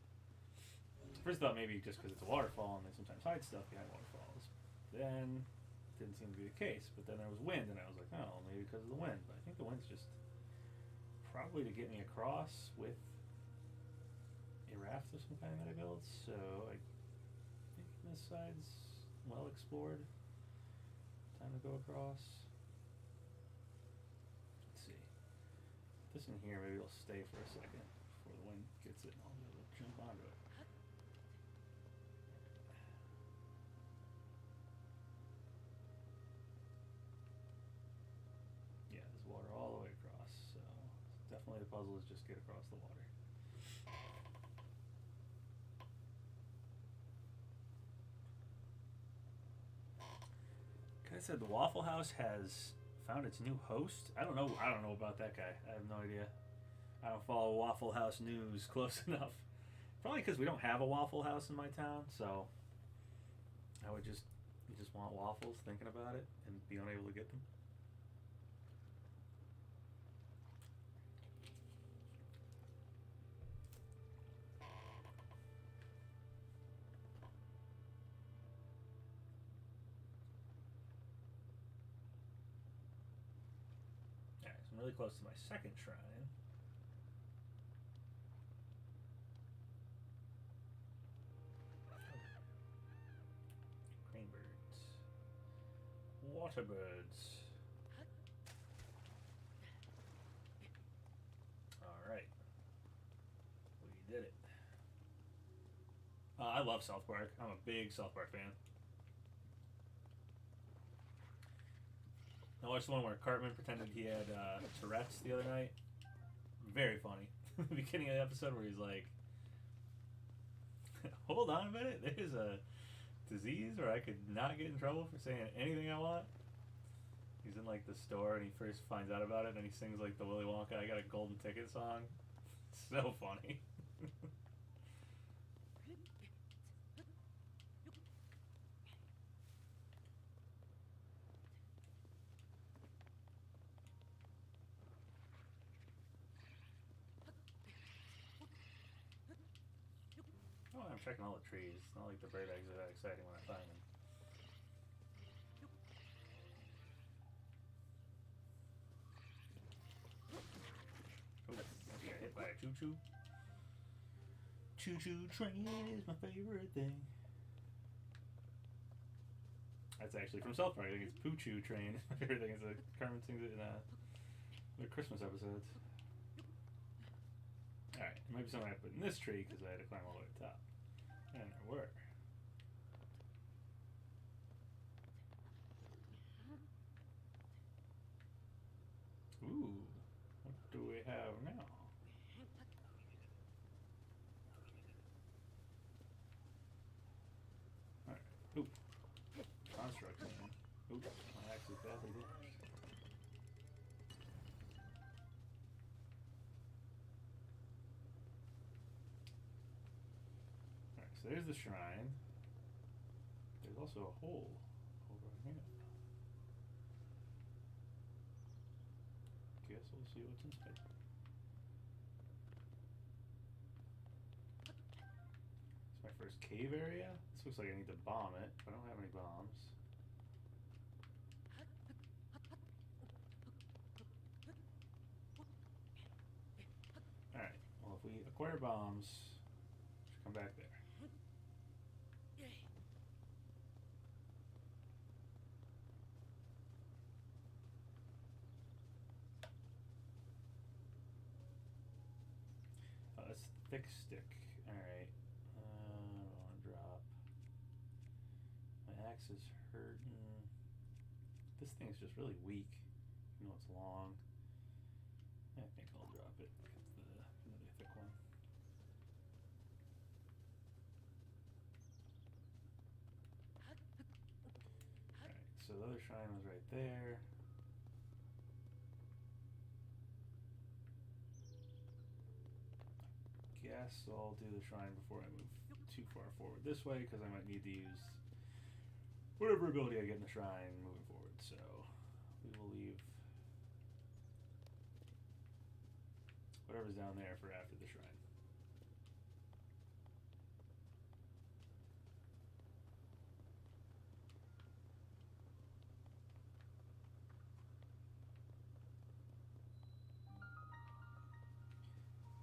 Speaker 1: First I thought maybe just because it's a waterfall and they sometimes hide stuff behind waterfalls. Then, didn't seem to be the case. But then there was wind and I was like, oh, maybe because of the wind. But I think the wind's just probably to get me across with a raft of some kind that I built. So I think this side's well explored. Time to go across. Let's see. This in here maybe will stay for a second before the wind gets it and I'll be able to jump onto it. Yeah, there's water all the way across, so definitely the puzzle is just get across the water. Like I said, the Waffle House has found its new host. I don't know about that guy. I have no idea. I don't follow Waffle House news close enough. Probably because we don't have a Waffle House in my town, so I would just want waffles thinking about it and be unable to get them. Alright, so I'm really close to my second shrine. Crane birds. Water birds. Alright. We did it. I love South Park. I'm a big South Park fan. I watched the one where Cartman pretended he had Tourette's the other night. Very funny. The beginning of the episode where he's like, hold on a minute, there's a disease where I could not get in trouble for saying anything I want. He's in like the store and he first finds out about it and he sings like the Willy Wonka I Got a Golden Ticket song. So funny. Oh, I'm checking all the trees. It's not like the bird eggs are that exciting when I find them. Ooh, I got hit by a choo-choo. Choo-choo train is my favorite thing. That's actually from South Park. I think it's Poo-Choo Train. My favorite thing is that Carmen sings it in the Christmas episodes. Alright, there might be something I put in this tree because I had to climb all the way to the top. And there were. Ooh, what do we have now? Alright, oop. Construct man. Oop, my axe is badly damaged. Alright, so there's the shrine. There's also a hole over here. Guess we'll see what's inside. It's my first cave area. This looks like I need to bomb it, but I don't have any bombs. Alright, well if we acquire bombs, we should come back there. Oh, that's thick stick. Alright. I don't want to drop. My axe is hurting. This thing's just really weak. You know, it's long. I think I'll drop it. Get another thick one. Alright, so the other shrine was right there. Guess I'll do the shrine before I move too far forward this way because I might need to use whatever ability I get in the shrine moving forward. So we will leave whatever's down there for after the shrine.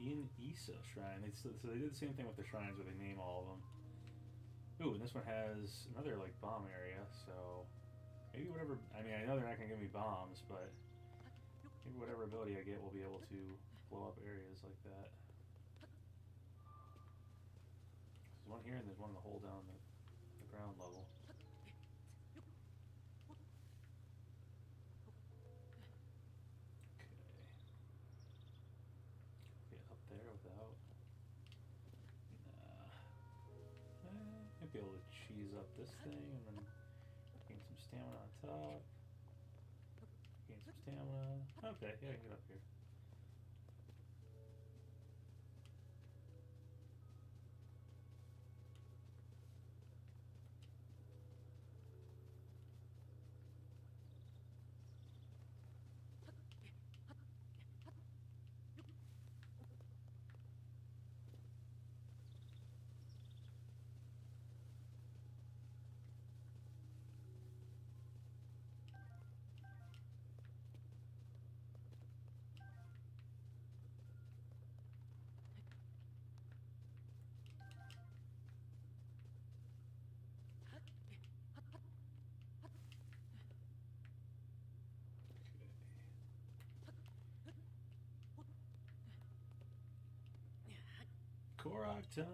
Speaker 1: In Issa Shrine. So they did the same thing with the shrines where they name all of them. Ooh, and this one has another like bomb area, so maybe whatever. I mean, I know they're not gonna give me bombs, but maybe whatever ability I get will be able to blow up areas like that. There's one here, and there's one in the hole down the ground level. Be able to cheese up this thing and then gain some stamina on top. Gain some stamina. Okay, yeah, I can get up here. Korok time.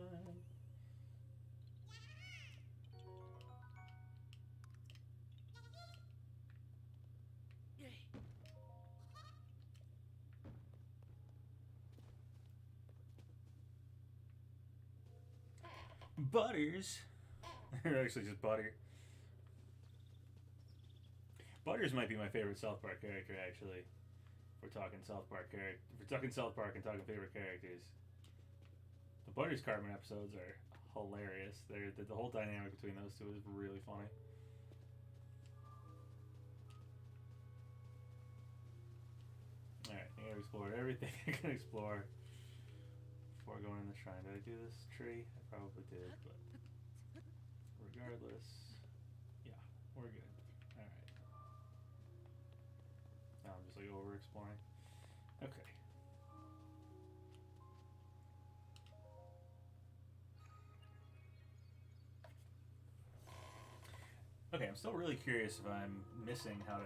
Speaker 1: Butters. They're actually just Butter. Butters might be my favorite South Park character, actually. If we're talking South Park character, if we're talking South Park and talking favorite characters. The Butters Cartman episodes are hilarious. The whole dynamic between those two is really funny. Alright, I gotta explore everything I can explore before going in the shrine. Did I do this tree? I probably did, but regardless, yeah, we're good. Alright. Now I'm just like over exploring. Okay. Okay, I'm still really curious if I'm missing how to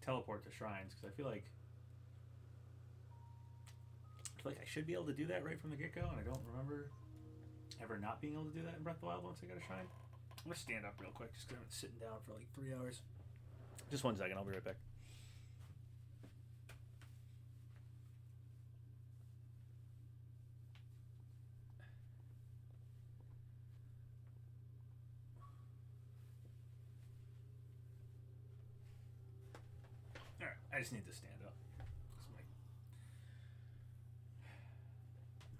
Speaker 1: teleport to shrines, because I feel like I should be able to do that right from the get-go, and I don't remember ever not being able to do that in Breath of the Wild once I got a shrine. I'm gonna stand up real quick, just because I've been sitting down for like 3 hours. Just 1 second, I'll be right back. Alright, I just need to stand up.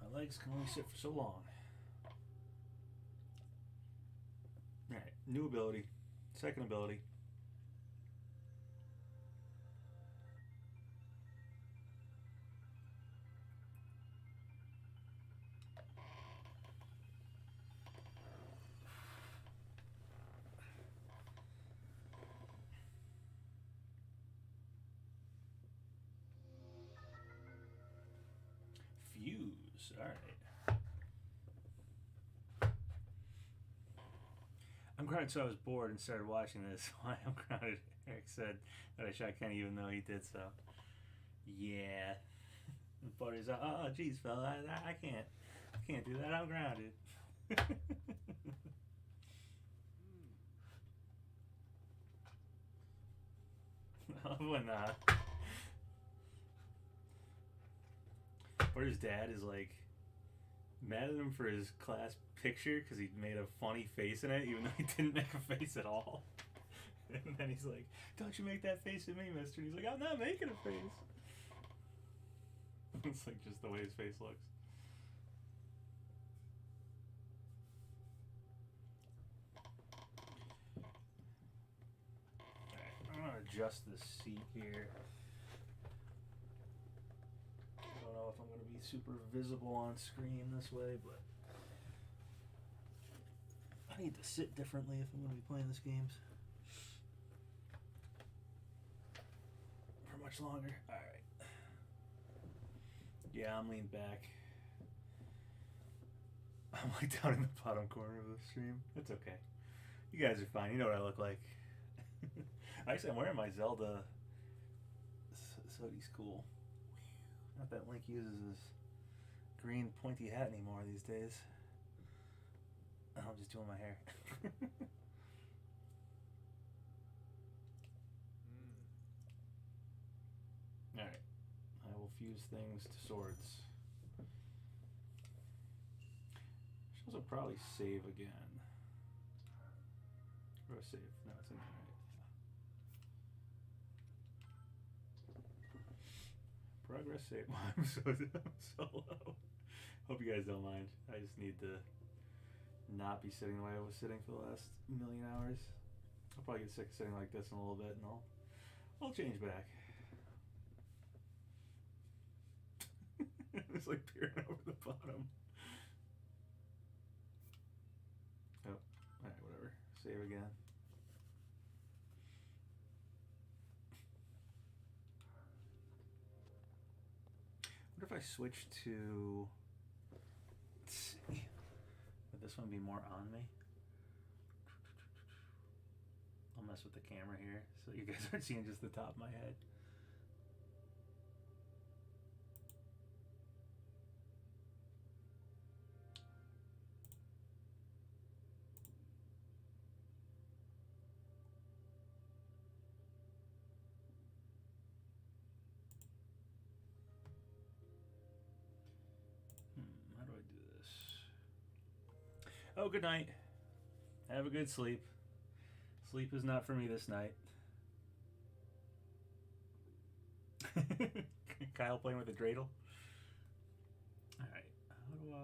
Speaker 1: My legs can only sit for so long. Alright, new ability. Second ability. Fuse. Alright. I'm grounded, so I was bored and started watching this. Why I'm grounded? Eric said that I shot Kenny even though he did so. Yeah. Buddy's like, oh, geez, fella, I can't do that. I'm grounded. When Buddy's dad is like mad at him for his class picture because he made a funny face in it, even though he didn't make a face at all. And then he's like, "Don't you make that face at me, mister?" And he's like, "I'm not making a face." It's like just the way his face looks. Alright, I'm gonna adjust the seat here. super visible on screen this way, but I need to sit differently if I'm going to be playing this games for much longer. Alright. Yeah, I'm leaned back. I'm like down in the bottom corner of the stream. It's okay. You guys are fine. You know what I look like. Actually, I'm wearing my Zelda. He's cool. Not that Link uses his green pointy hat anymore these days. I'm just doing my hair. Alright. I will fuse things to swords. Should also probably save again. Or save. No, it's in there, right? Progress save. I'm so low. Hope you guys don't mind. I just need to not be sitting the way I was sitting for the last million hours. I'll probably get sick of sitting like this in a little bit, and I'll change back. It's like peering over the bottom. Oh, alright, whatever. Save again. What if I switch to... Let's see. Would this one be more on me? I'll mess with the camera here so you guys aren't seeing just the top of my head. How do I do this? Oh, good night. Have a good sleep. Sleep is not for me this night. Kyle playing with a dreidel. Alright, how do I...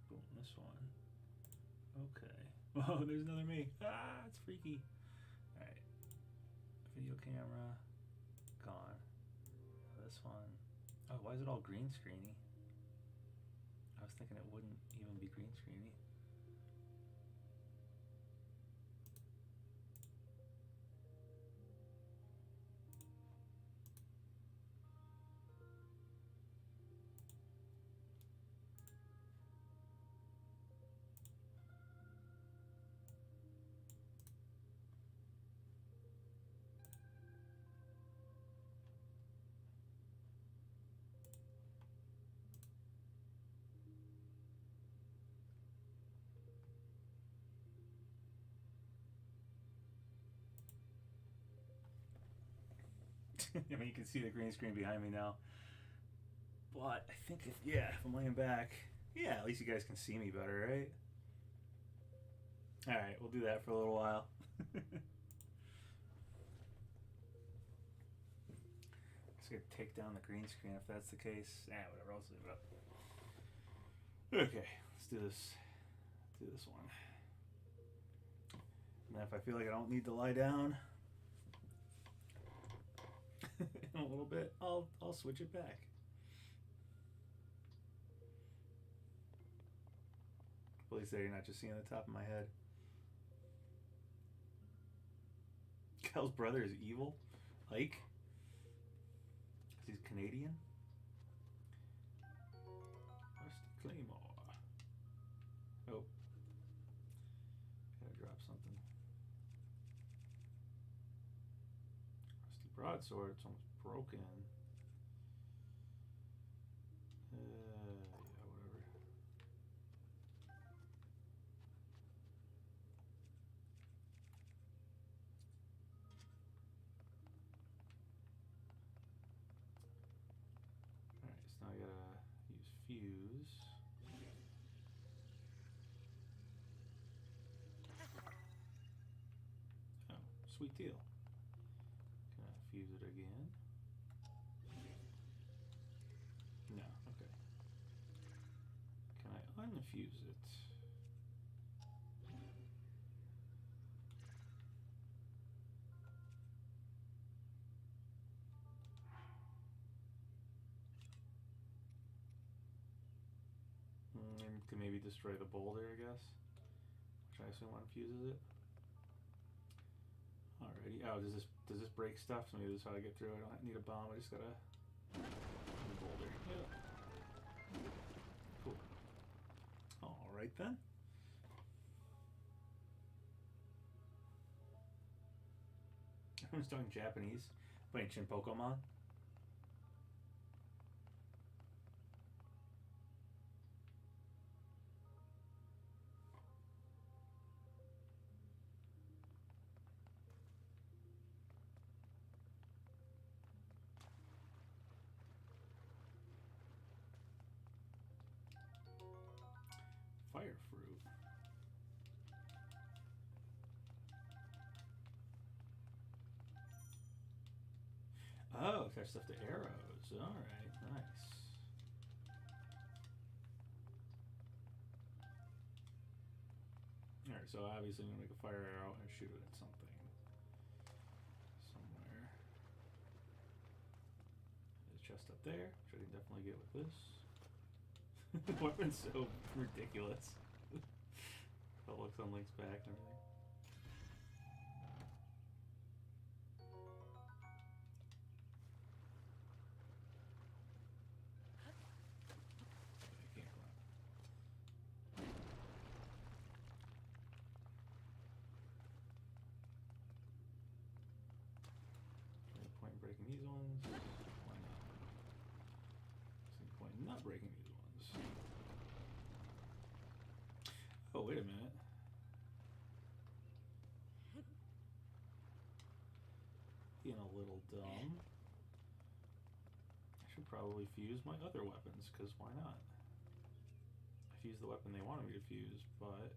Speaker 1: Boom, this one. Okay. Whoa, there's another me. Ah, it's freaky. Alright. Video camera. Gone. This one. Oh, why is it all green screeny? I was thinking it wouldn't even be green screeny. I mean, you can see the green screen behind me now. But I think if I'm laying back, yeah, at least you guys can see me better, right? Alright, we'll do that for a little while. Just gonna take down the green screen if that's the case. Whatever, I'll leave it up. Okay, let's do this. Do this one. And then if I feel like I don't need to lie down in a little bit, I'll switch it back. At least there you're not just seeing the top of my head. Kyle's brother is evil? Ike? Because he's Canadian? Rusty Claymore. Oh. Gotta drop something. Rusty broadsword, it's almost broken. Whatever. Alright, so now I gotta use fuse. Oh, sweet deal. Can I fuse it again? No, okay. Can I Unfuse it. To maybe destroy the boulder, I guess. Which I assume unfuses it. Alrighty. Oh, does this break stuff? So maybe this is how I get through. I don't need a bomb. I just gotta boulder. Yeah. Cool. Alright then. Everyone's talking Japanese. Playing Shin Pokemon. Fire fruit. Oh, attach stuff to arrows. Alright, nice. Alright, so obviously I'm gonna make a fire arrow and shoot it at something. Somewhere. There's a chest up there, which I can definitely get with this. The weapon's so ridiculous. How it looks on Link's back and everything. I can't run. No point in breaking these ones. Why not? There's no point in not breaking these ones. Oh, wait a minute. Being a little dumb. I should probably fuse my other weapons, because why not? I fused the weapon they wanted me to fuse, but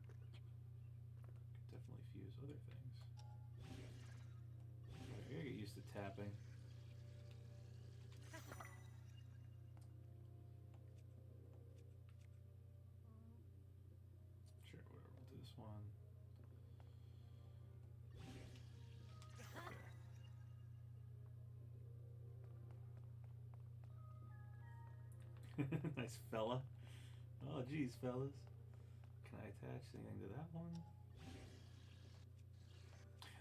Speaker 1: could definitely fuse other things. I gotta get used to tapping. Sure, whatever, we'll do this one. Okay. Nice fella. Oh, geez, fellas. Can I attach anything to that one?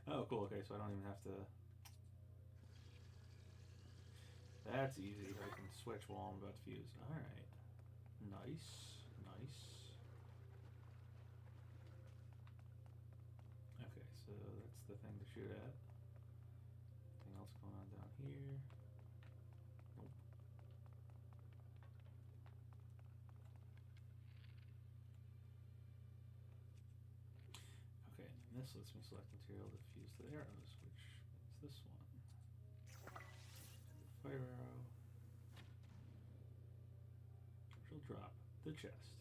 Speaker 1: Oh, cool. Okay, so I don't even have to... That's easy. I can switch while I'm about to fuse. Alright. Nice. Nice. Okay, so that's the thing to shoot at. Anything else going on down here? Nope. Okay, and this lets me select material to fuse the arrows, which is this one. Fire arrow. Which will drop the chest.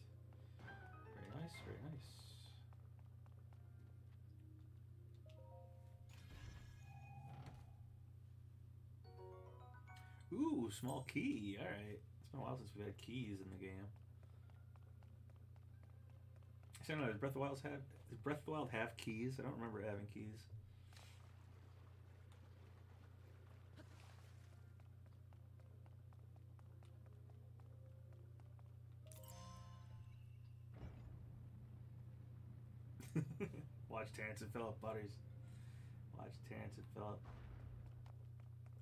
Speaker 1: Very nice, very nice. Ooh, small key. Alright. It's been a while since we've had keys in the game. I don't know, does Breath of the Wild have keys? I don't remember having keys. Watch Terrence and Phillip, buddies. Watch Terrence and Phillip.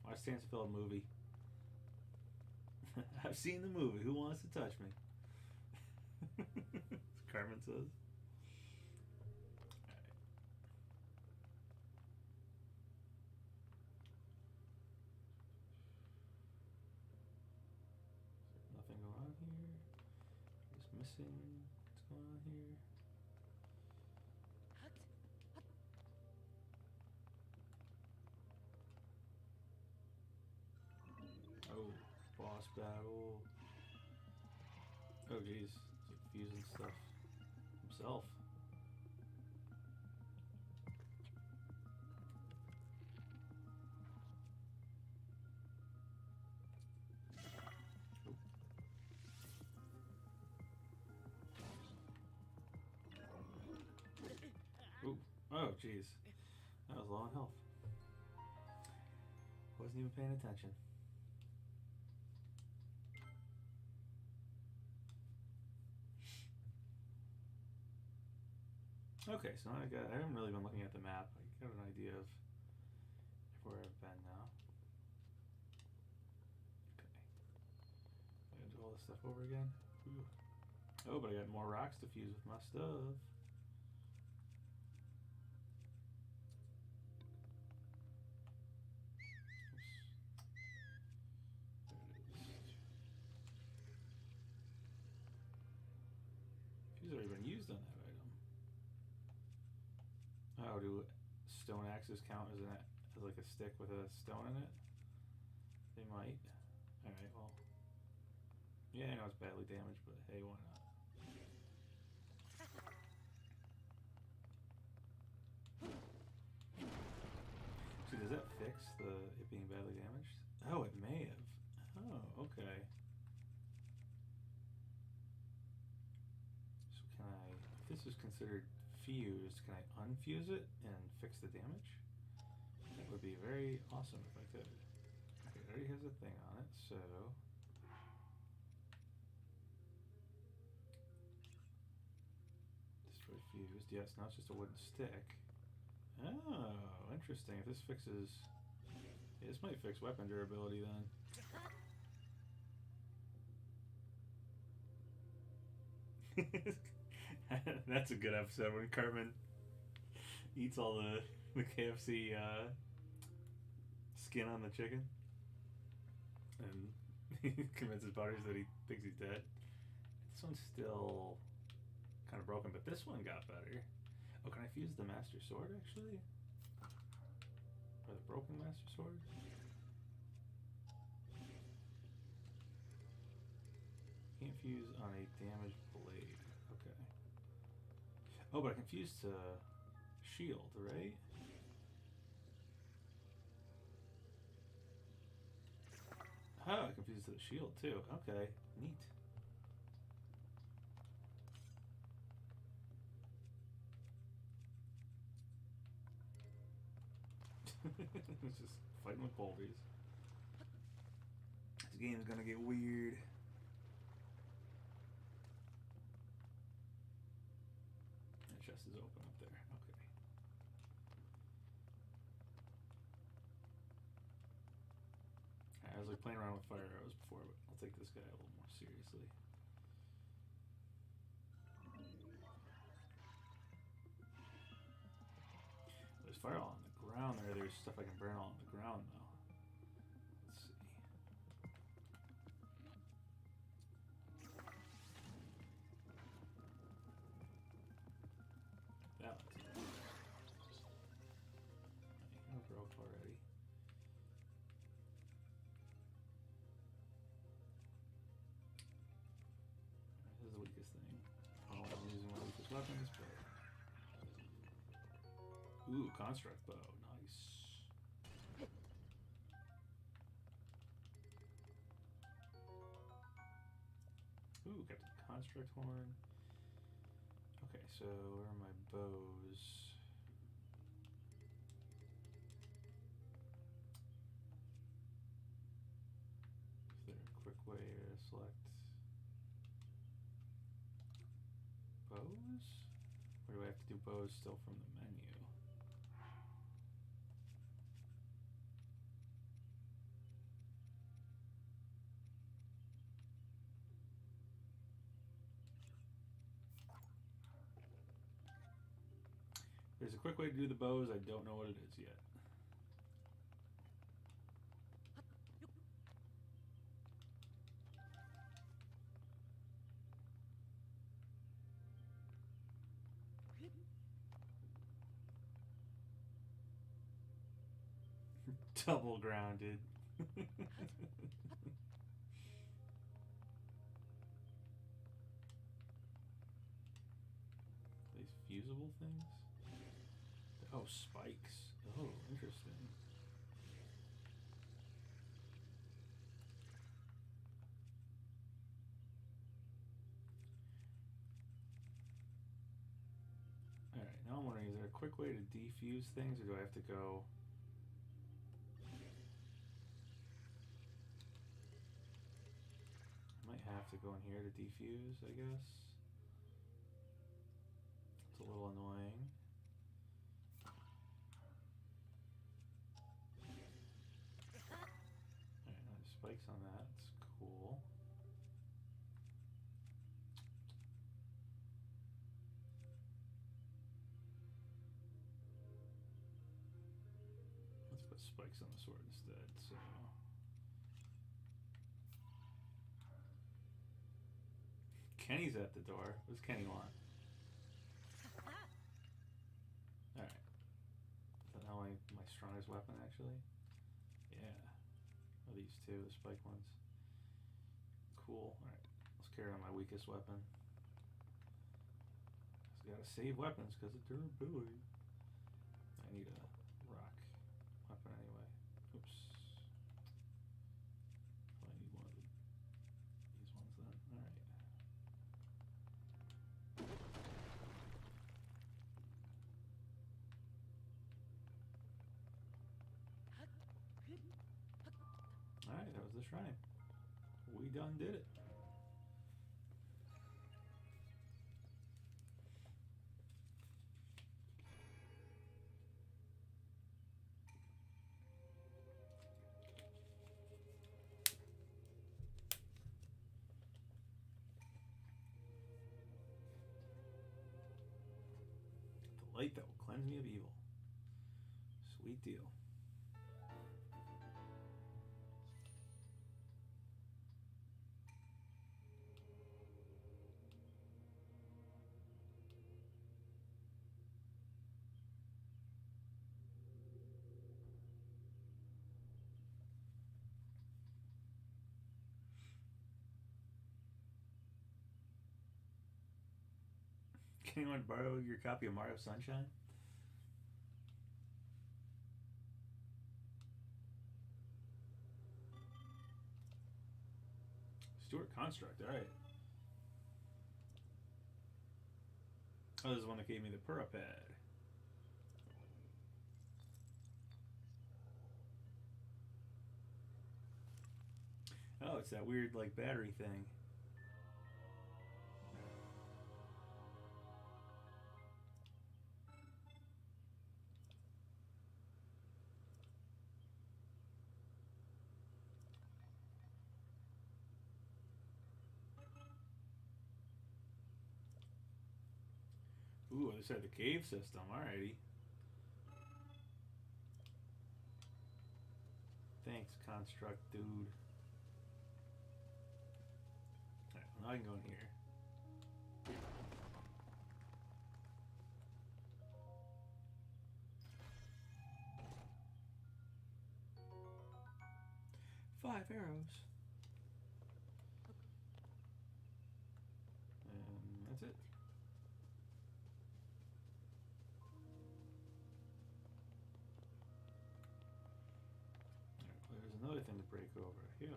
Speaker 1: Watch Terrence and Phillip movie. I've seen the movie. Who wants to touch me? Carmen says. Alright. Nothing going on here. Just missing. What's going on here? Oh, boss battle. Oh geez, he's like fusing stuff himself. jeez. That was low on health. Wasn't even paying attention. Okay, so now I haven't really been looking at the map. I got an idea of where I've been now. Okay. I gotta do all this stuff over again. Ooh. Oh, but I got more rocks to fuse with my stuff. Fuse already been used on that item. Oh, do stone axes count as like a stick with a stone in it? They might. Alright, well. Yeah, I know it's badly damaged, but hey, why not? See, does that fix it being badly damaged? Oh, it may have. Oh, okay. So can I, if this is considered fused, can I unfuse it and fix the damage? That would be very awesome if I could. Okay, it already has a thing on it, so... Destroy fused. Yes, now it's just a wooden stick. Oh, interesting. If this fixes... Yeah, this might fix weapon durability then. That's a good episode when Cartman eats all the KFC skin on the chicken. And he convinces Butters that he thinks he's dead. This one's still kind of broken, but this one got better. Oh, can I fuse the Master Sword actually? Or the broken Master Sword? Can't fuse on a damaged blade. Okay. Oh, but I can fuse to shield, right? Oh, I can fuse to the shield too. Okay, neat. It's just fighting with boulders. This game's gonna get weird. The chest is open up there. Okay. I was like playing around with fire arrows before, but I'll take this guy a little more seriously. There's fire all on the ground there. There's stuff I can burn all on the ground though. Let's see. That one's broke already. This is the weakest thing. Oh, I'm using one of the weakest weapons, but... Ooh, construct bow. Nice. Ooh, got the construct horn. Okay, so where are my bows? Is there a quick way to select bows? Or do I have to do bows still from the menu? There's a quick way to do the bows, I don't know what it is yet. Double grounded. These fusible things? Oh, spikes. Oh, interesting. Alright, Now I'm wondering, is there a quick way to defuse things, or do I have to go? I might have to go in here to defuse, I guess. It's a little annoying. Alright, no spikes on that. It's cool. Let's put spikes on the sword instead, so. Kenny's at the door. What does Kenny want? Alright. Is that now my strongest weapon, actually? Yeah. Oh, these two, the spike ones. Cool. Alright. Let's carry on my weakest weapon. Just gotta save weapons because of durability. I need a rock weapon anyway. Oops. Oh, I need one of these ones then. Alright. Alright, that was the shrine. We done did it. The light that will cleanse me of evil. Sweet deal. Can anyone borrow your copy of Mario Sunshine? Stuart Construct, alright. Oh, this is the one that gave me the Purapad. Oh, it's that weird, like, battery thing. Ooh, this had the cave system, alrighty. Thanks, Construct dude. Alright, now I can go in here. Five arrows. And that's it. Alright, there's another thing to break over here.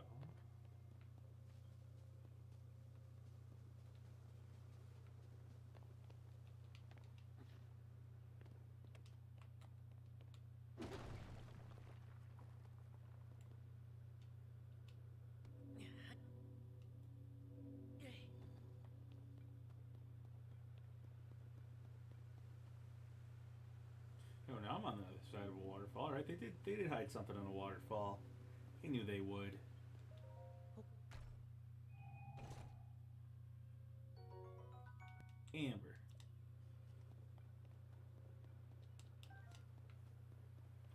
Speaker 1: Oh, now I'm on the other side of a waterfall, right? They did hide something on a waterfall. They knew they would. Amber.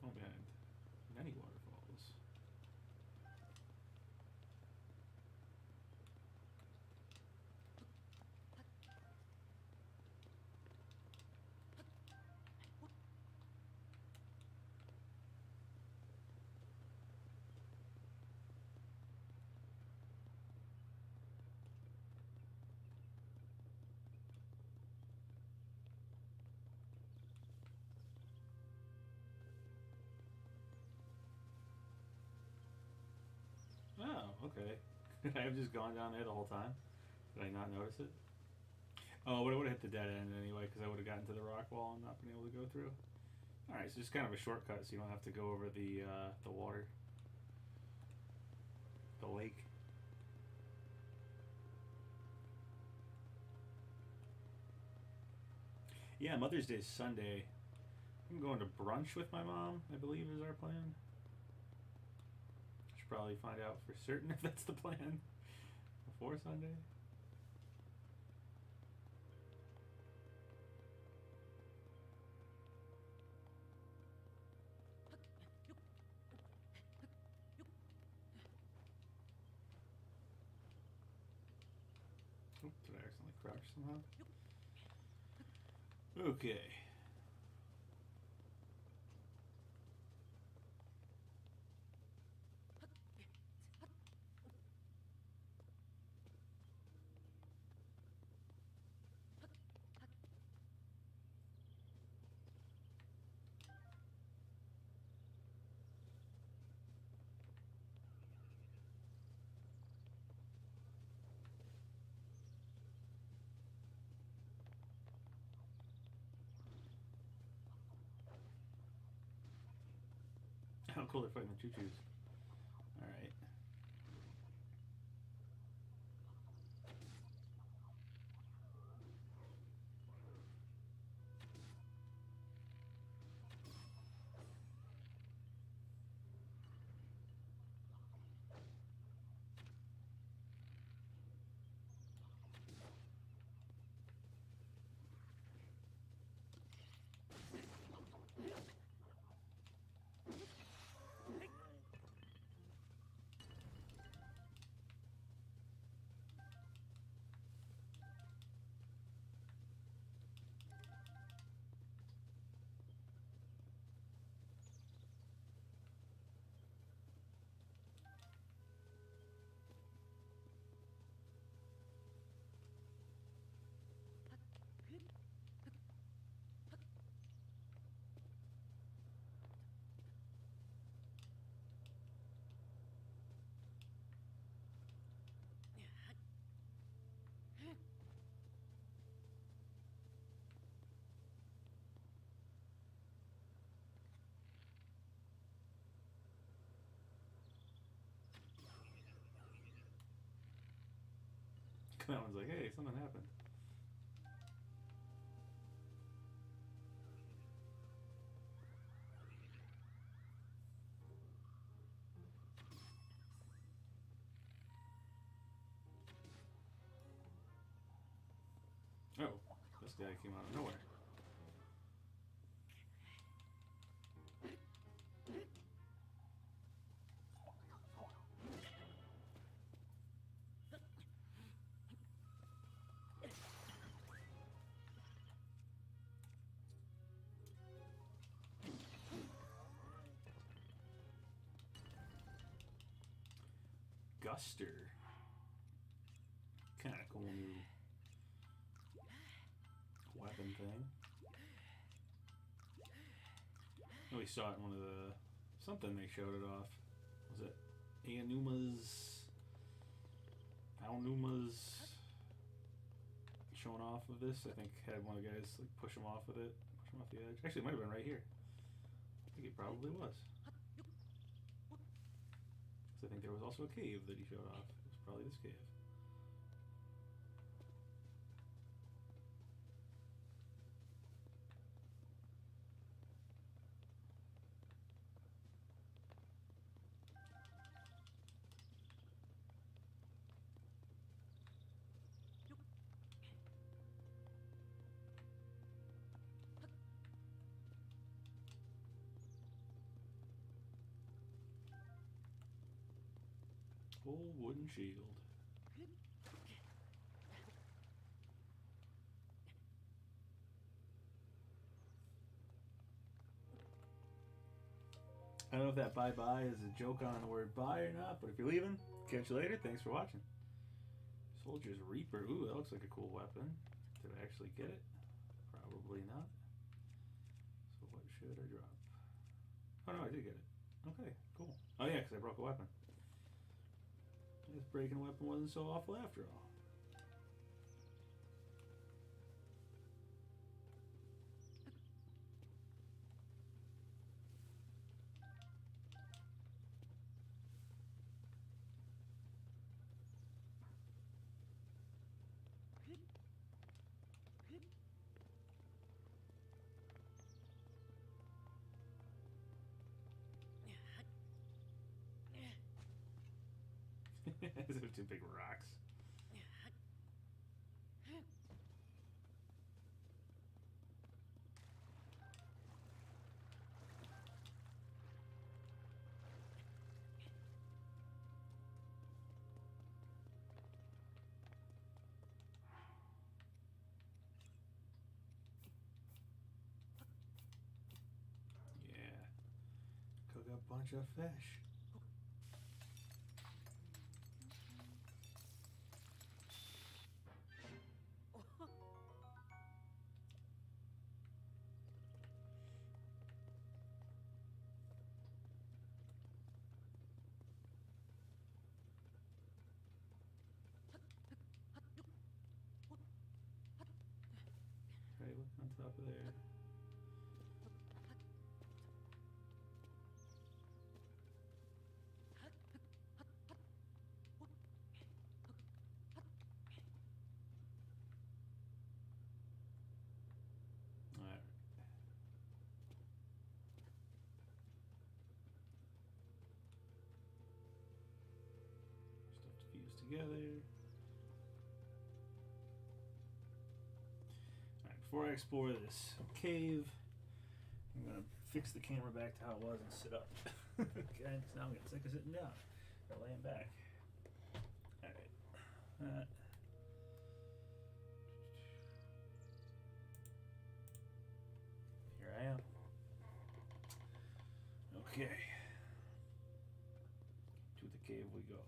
Speaker 1: Oh man, many waterfalls. Oh, okay. I've just gone down there the whole time. Did I not notice it? Oh, but it would have hit the dead end anyway because I would have gotten to the rock wall and not been able to go through. All right, so just kind of a shortcut, so you don't have to go over the water, the lake. Yeah, Mother's Day is Sunday. I'm going to brunch with my mom, I believe is our plan. Should probably find out for certain if that's the plan before Sunday. Oop, did I accidentally crouch somehow? Okay. How cool they're fighting the choo-choos. Alright. That one's like, hey, something happened. Oh, this guy came out of nowhere. Guster. Kind of cool new weapon thing. Oh, we saw it in one of the something they showed it off. Was it Aonuma's showing off of this? I think had one of the guys like push him off with it, push him off the edge. Actually, it might have been right here. I think it probably was. I think there was also a cave that he showed off. It was probably this cave. Whole wooden shield. I don't know if that bye-bye is a joke on the word bye or not, but if you're leaving, catch you later. Thanks for watching. Soldier's Reaper. Ooh, that looks like a cool weapon. Did I actually get it? Probably not. So what should I drop? Oh no, I did get it. Okay, cool. Oh yeah, because I broke a weapon. I guess breaking a weapon wasn't so awful after all. Those are two big rocks. Yeah. Cook a bunch of fish. Okay, look on top of there. Alright. Stuff to fuse together. Alright, before I explore this cave, I'm gonna fix the camera back to how it was and sit up. Okay, so now I'm getting sick of sitting down or laying back. Alright. Here I am. Okay. To the cave we go.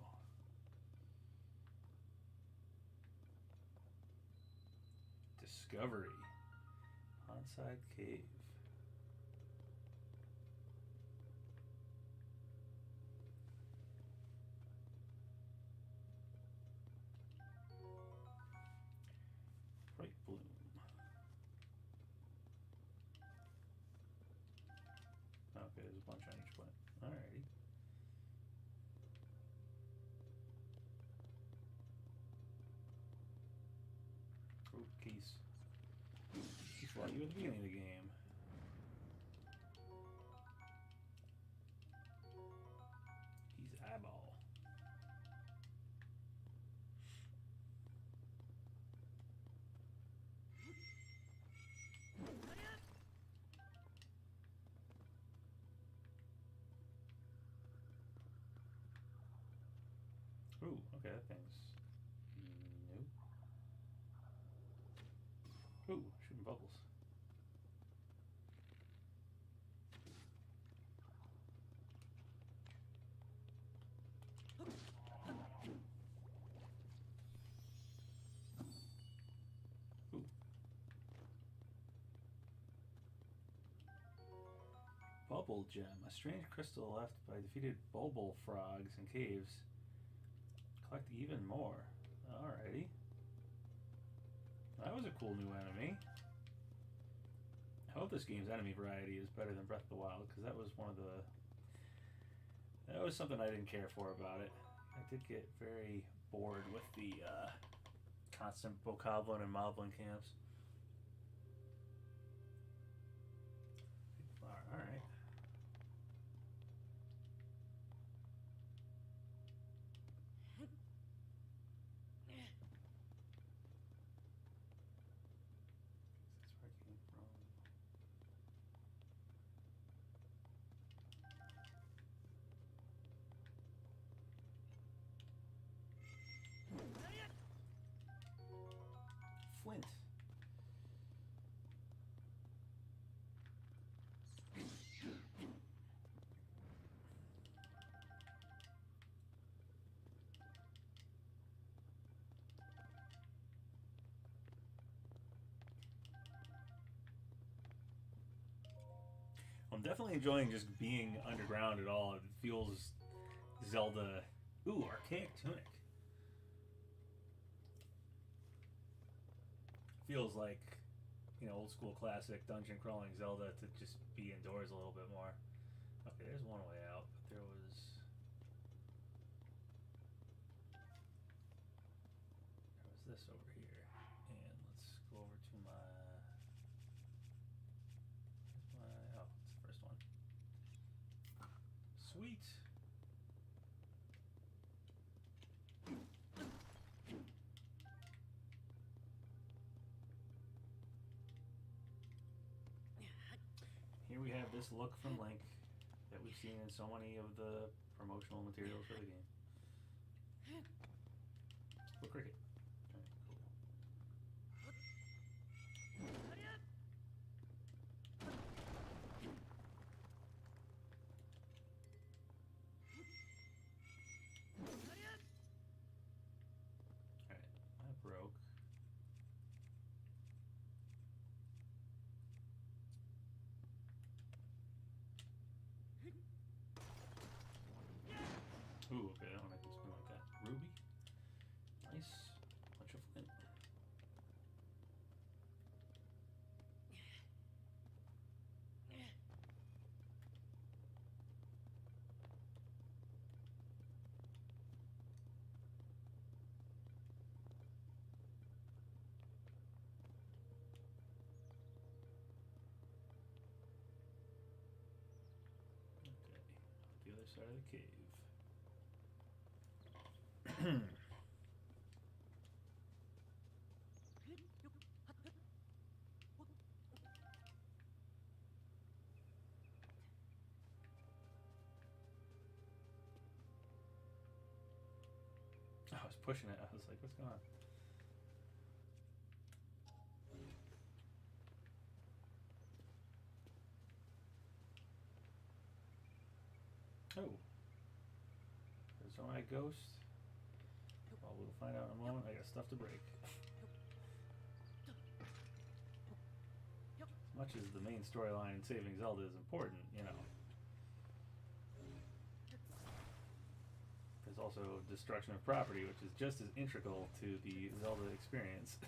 Speaker 1: Discovery. Onside cave. Bright bloom. Okay, there's a bunch on each plant. Alrighty. Oh, keys. Just like you at the beginning of the game. He's eyeball. Ooh, okay, that thing's new. Ooh, shooting bubbles. Ooh. Bubble gem, a strange crystal left by defeated bulbul frogs in caves. Collect even more. Alrighty. That was a cool new enemy. I hope this game's enemy variety is better than Breath of the Wild, because that was one of the... That was something I didn't care for about it. I did get very bored with the constant bokoblin and moblin camps. Alright. That's where I came from. Flint. I'm definitely enjoying just being underground at all. It feels Zelda. Ooh, archaic tunic. Feels like, you know, old school classic dungeon crawling Zelda to just be indoors a little bit more. Okay, there's one way out, but there was this over here. And let's go over to my oh, it's the first one. Sweet. here we have this look from Link that we've seen in so many of the promotional materials for the game. Oh, cricket. Alright, cool. Alright, that broke. Ooh, okay, I don't like this one like that. Ruby. Nice. Bunch of flint. Okay, the other side of the cave. I was pushing it. I was like, what's going on? Oh. There's my ghost. Well, we'll find out in a moment. I got stuff to break. As much as the main storyline in Saving Zelda is important, you know. There's also destruction of property, which is just as integral to the Zelda experience.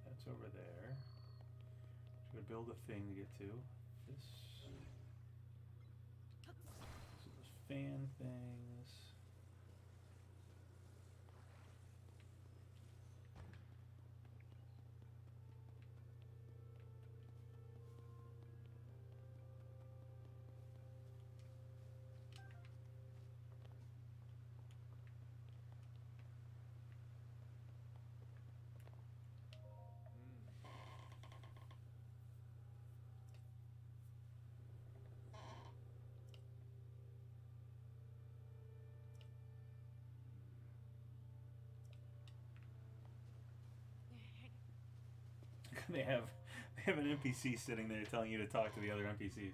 Speaker 1: That's over there. Should we build a thing to get to? This. So those fan things. They have an NPC sitting there telling you to talk to the other NPCs.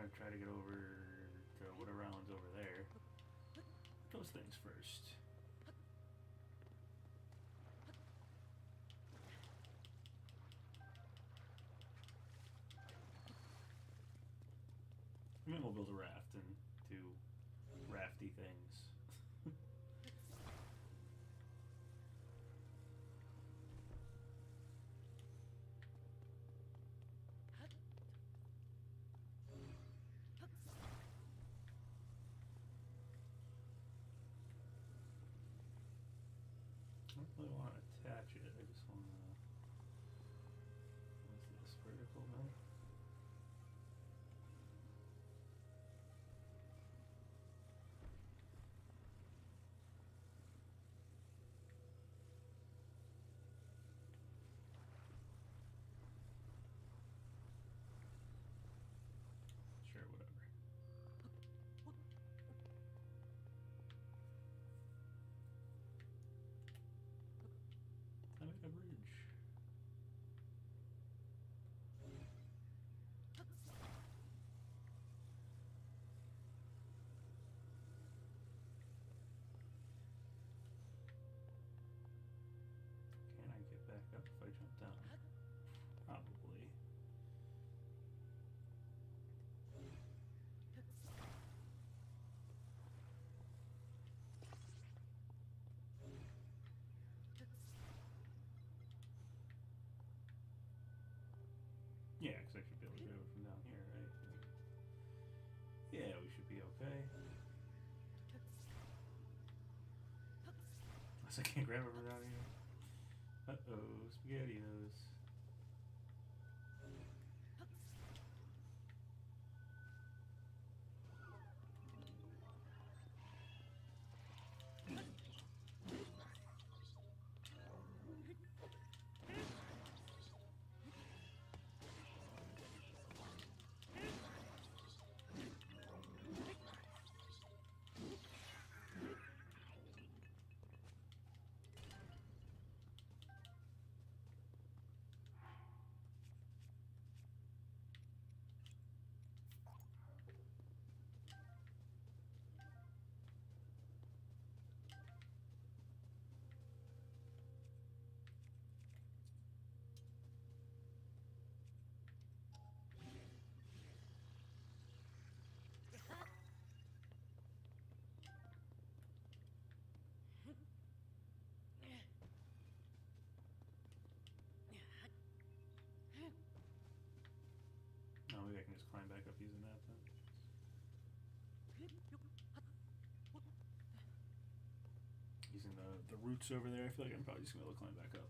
Speaker 1: gonna try to get over to whatever island's over there. Those things first. And then we'll build a raft and do rafty things. I don't really want to attach it, I just want to... What's this? Vertical now? Sure, whatever. I make a bridge. Can I get back up if I jump down? Probably. Yeah, because I should be able to grab it from down here, right? Yeah, we should be okay. Unless I can't grab it from down here. Uh-oh, SpaghettiOs. Oh, maybe I can just climb back up using that then. Using the roots over there, I feel like I'm probably just gonna be able to climb back up.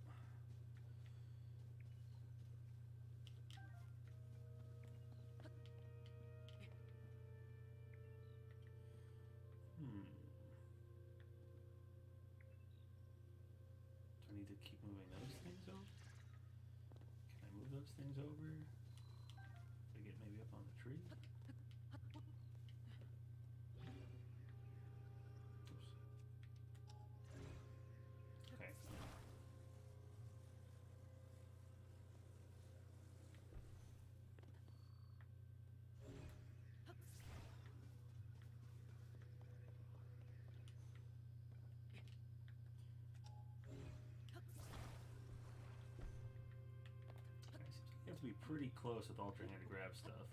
Speaker 1: Do I need to keep moving those things over? Can I move those things over? If I get maybe up on the tree? Oops. Okay. You have to be pretty close with Ultrahand to grab stuff.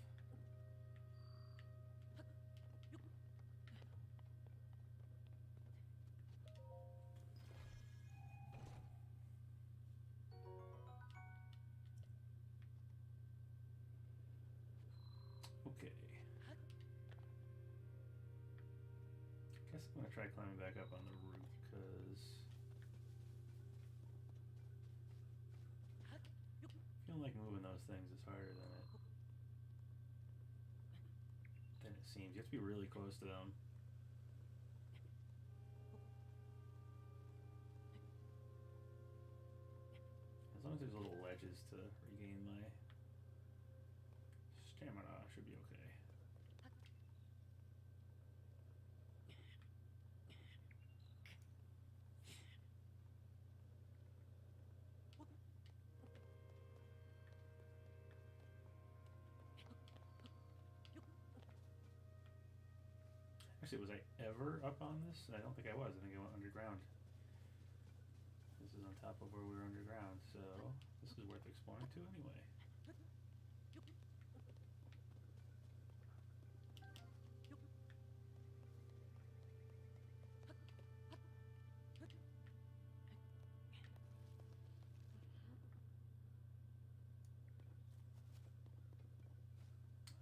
Speaker 1: Okay. Guess I'm gonna try climbing back up on the roof, because I feel like moving those things is harder than it seems. You have to be really close to them. As long as there's little ledges to regain my stamina, I should be okay. Actually, was I ever up on this? I don't think I was. I think I went underground. This is on top of where we were underground, so this is worth exploring too anyway.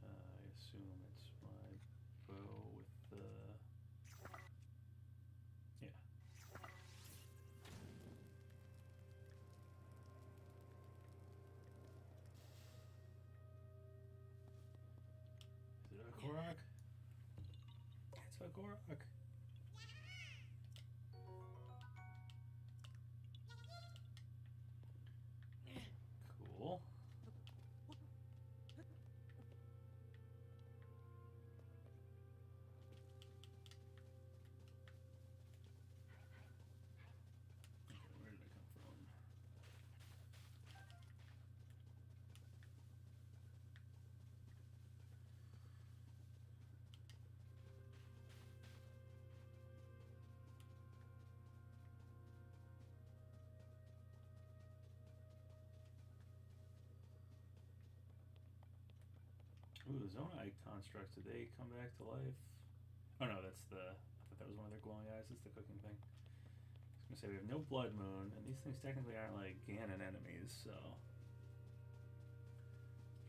Speaker 1: I assume it's my bow with the... Yeah. Is it a korok? It's a korok. Cool. Okay, where did I come from? Ooh, the Zonite constructs, did they come back to life? Oh no, that's the... I thought that was one of their glowing eyes. It's the cooking thing. I was gonna say, we have no Blood Moon, and these things technically aren't like Ganon enemies, so...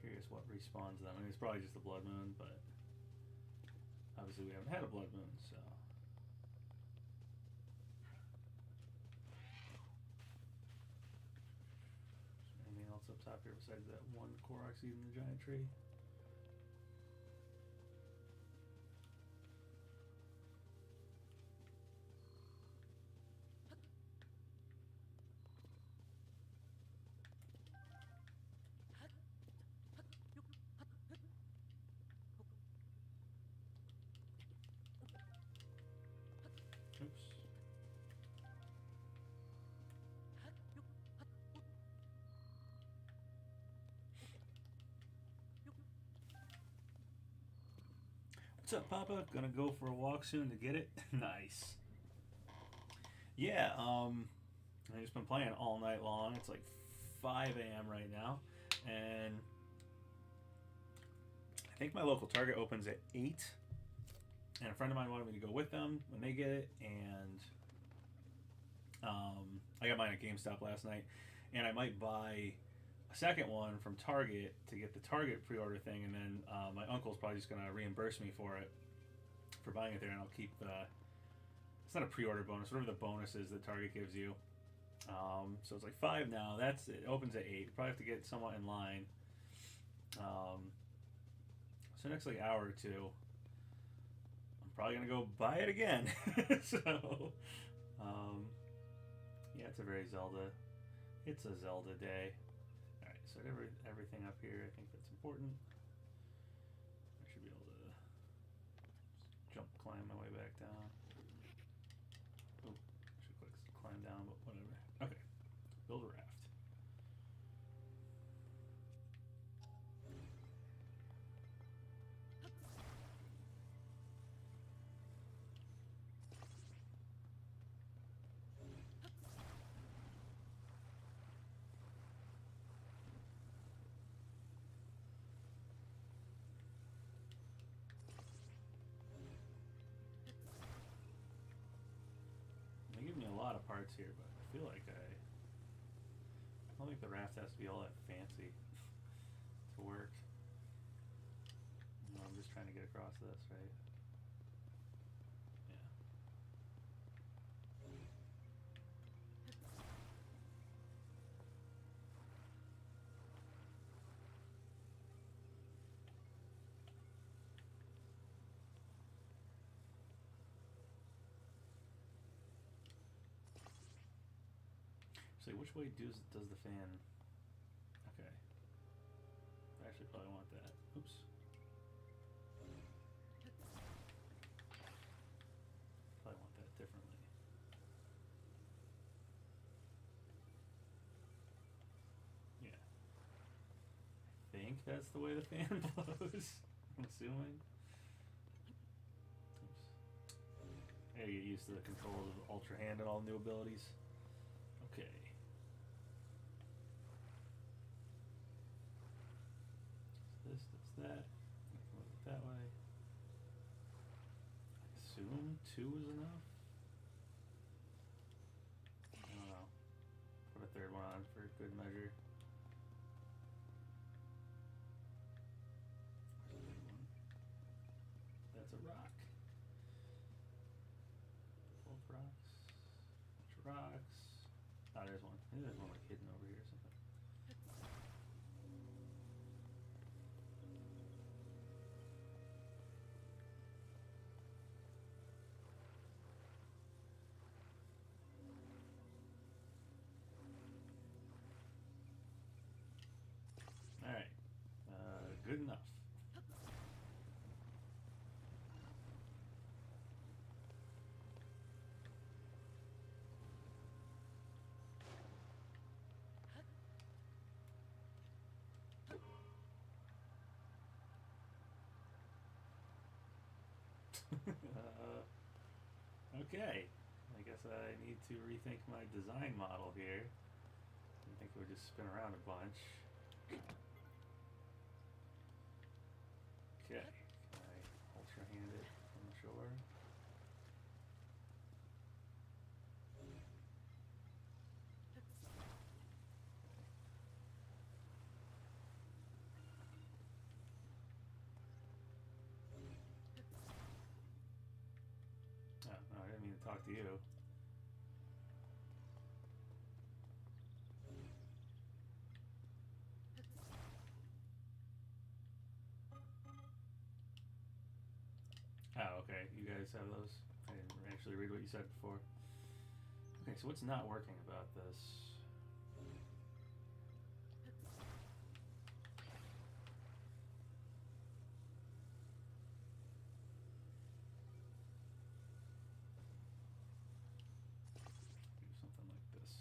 Speaker 1: Curious what respawns them. I mean, it's probably just the Blood Moon, but... Obviously we haven't had a Blood Moon, so... Anything else up top here besides that one Korok seed in the giant tree? Oops. What's up, Papa? Gonna go for a walk soon to get it? Nice. Yeah, I've just been playing all night long. It's like 5 a.m. right now, and I think my local Target opens at 8. And a friend of mine wanted me to go with them when they get it, and I got mine at GameStop last night, and I might buy a second one from Target to get the Target pre-order thing, and then my uncle's probably just gonna reimburse me for it, for buying it there, and I'll keep the... It's not a pre-order bonus, whatever the bonus is that Target gives you. So it's like 5 now. That's it. Opens at 8. Probably have to get somewhat in line. So next like hour or two, I'm probably gonna go buy it again. So, yeah, it's a very Zelda. It's a Zelda day. All right, so everything up here, I think that's important. I should be able to jump, climb my way back down. Oh, should click climb down, but whatever. Okay, build a raft. They give me a lot of parts here, but I feel like I don't think the raft has to be all that fancy to work. No, I'm just trying to get across this, right? Yeah. So which way does the fan? Okay. I actually probably want that. Oops. Probably want that differently. Yeah. I think that's the way the fan blows. I'm assuming. Oops. gotta get used to the controls of Ultrahand and all the new abilities. Okay. That's that. Move it that way. I assume 2 is enough. I don't know. Put a third one on for good measure. That's a rock. Both rocks. Bunch of rocks. Ah, there's one. Maybe there's one like hidden over here or something. Alright. Good enough. Okay. I guess I need to rethink my design model here. I think it would just spin around a bunch. Okay. Can I ultra hand it from the shore? Oh, no, I didn't mean to talk to you. Oh, okay. You guys have those? I didn't actually read what you said before. Okay, so what's not working about this? Do something like this.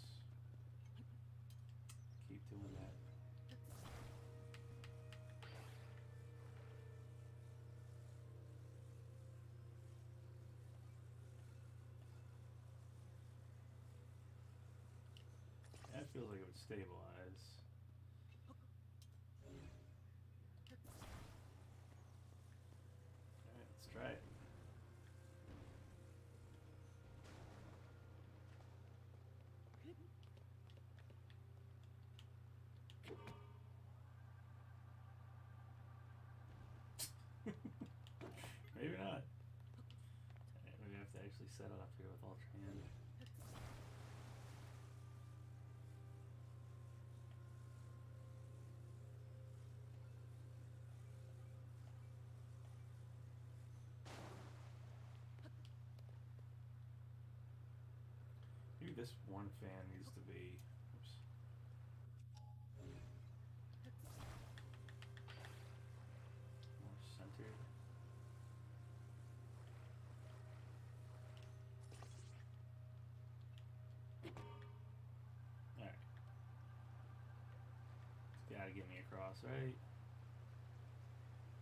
Speaker 1: Keep doing that. That feels like it would stabilize. Alright, let's try it. Maybe not. Maybe I have to actually set it up here with Ultrahand. Maybe this one fan needs to be. Oops. More centered. Alright. It's gotta get me across, right?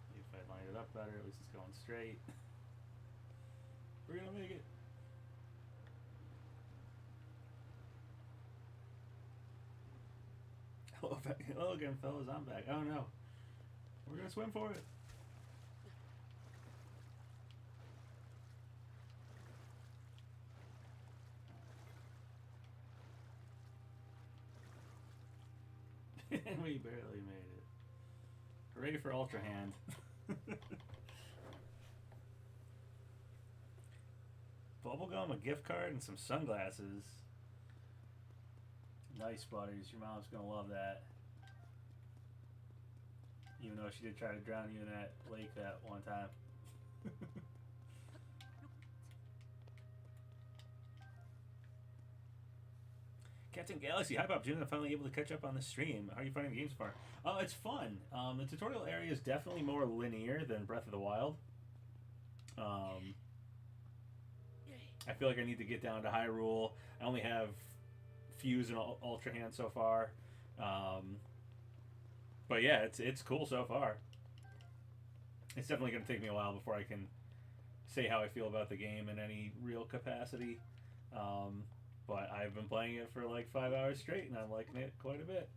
Speaker 1: Maybe if I line it up better, at least it's going straight. We're gonna make it. Hello again, fellas. I'm back. Oh no. We're gonna swim for it. And we barely made it. Hooray for Ultrahand. Bubblegum, a gift card, and some sunglasses. Nice, buddies. Your mom's gonna love that. Even though she did try to drown you in that lake that one time. Captain Galaxy, hi PapaGenos. I'm finally able to catch up on the stream. How are you finding the game so far? Oh, it's fun. The tutorial area is definitely more linear than Breath of the Wild. I feel like I need to get down to Hyrule. I only have Fuse and Ultrahand so far. But yeah, it's cool so far. It's definitely going to take me a while before I can say how I feel about the game in any real capacity. Um, but I've been playing it for like 5 hours straight, and I'm liking it quite a bit.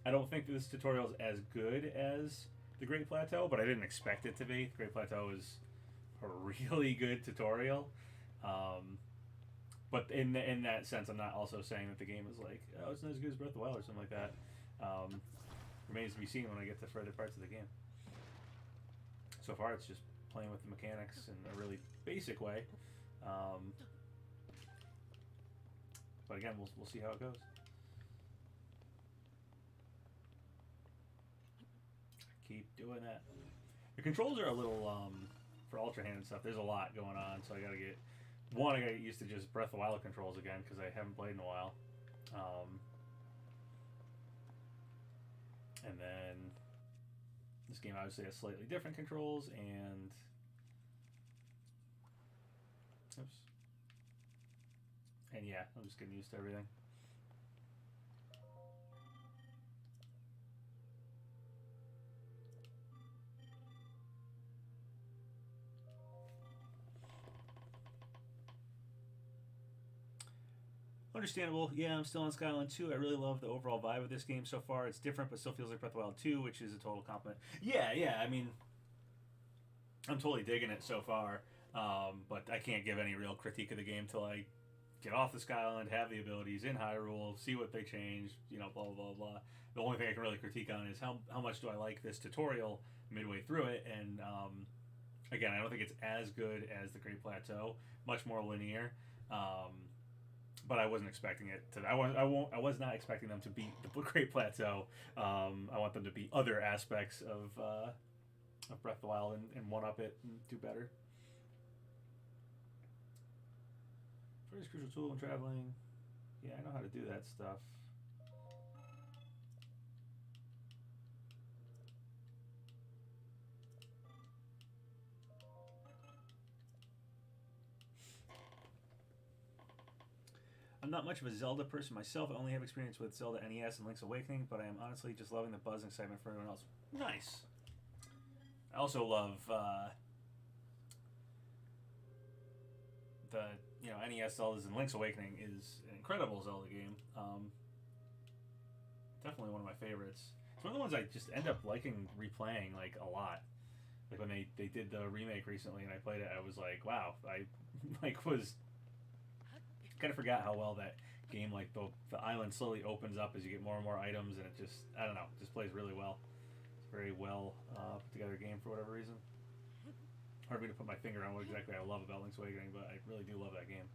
Speaker 1: I don't think this tutorial is as good as the Great Plateau, but I didn't expect it to be. The Great Plateau is a really good tutorial. Um, but in that sense, I'm not also saying that the game is like, oh, it's not as good as Breath of the Wild or something like that. Remains to be seen when I get to further parts of the game. So far, it's just playing with the mechanics in a really basic way. But again, we'll see how it goes. Keep doing that. The controls are a little for Ultrahand and stuff. There's a lot going on, so I gotta get used to just Breath of the Wild controls again because I haven't played in a while. And then this game obviously has slightly different controls, and oops. And yeah, I'm just getting used to everything. Understandable. Yeah, I'm still on Skyline 2. I really love the overall vibe of this game so far. It's different, but still feels like Breath of the Wild 2, which is a total compliment. Yeah. I mean, I'm totally digging it so far, but I can't give any real critique of the game till I get off the Skyline, have the abilities in Hyrule, see what they changed, blah, blah, blah, blah. The only thing I can really critique on is how much do I like this tutorial midway through it, and again, I don't think it's as good as the Great Plateau, much more linear. But I wasn't expecting it to. I was not expecting them to beat the Great Plateau. I want them to beat other aspects of Breath of the Wild and one up it and do better. First crucial tool when traveling. Yeah, I know how to do that stuff. I'm not much of a Zelda person myself. I only have experience with Zelda NES and Link's Awakening, but I am honestly just loving the buzz and excitement for everyone else. Nice. I also love the NES Zeldas, and Link's Awakening is an incredible Zelda game. Definitely one of my favorites. It's one of the ones I just end up liking replaying like a lot. Like when they did the remake recently and I played it, I was like, wow, I was kind of forgot how well that game, like the island slowly opens up as you get more and more items, and it just, I don't know, just plays really well. It's a very well put together game for whatever reason. Hard for me to put my finger on what exactly I love about Link's Awakening, but I really do love that game.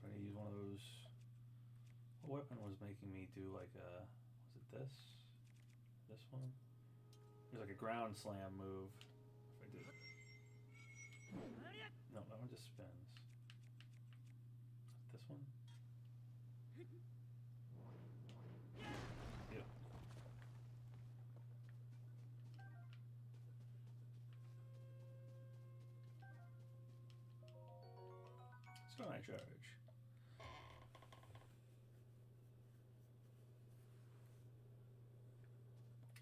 Speaker 1: Trying to use one of those. What weapon was making me do like a? Was it this? This one? There's like a ground slam move. If I did. No, that one just spins. This one? Yep. So I charge.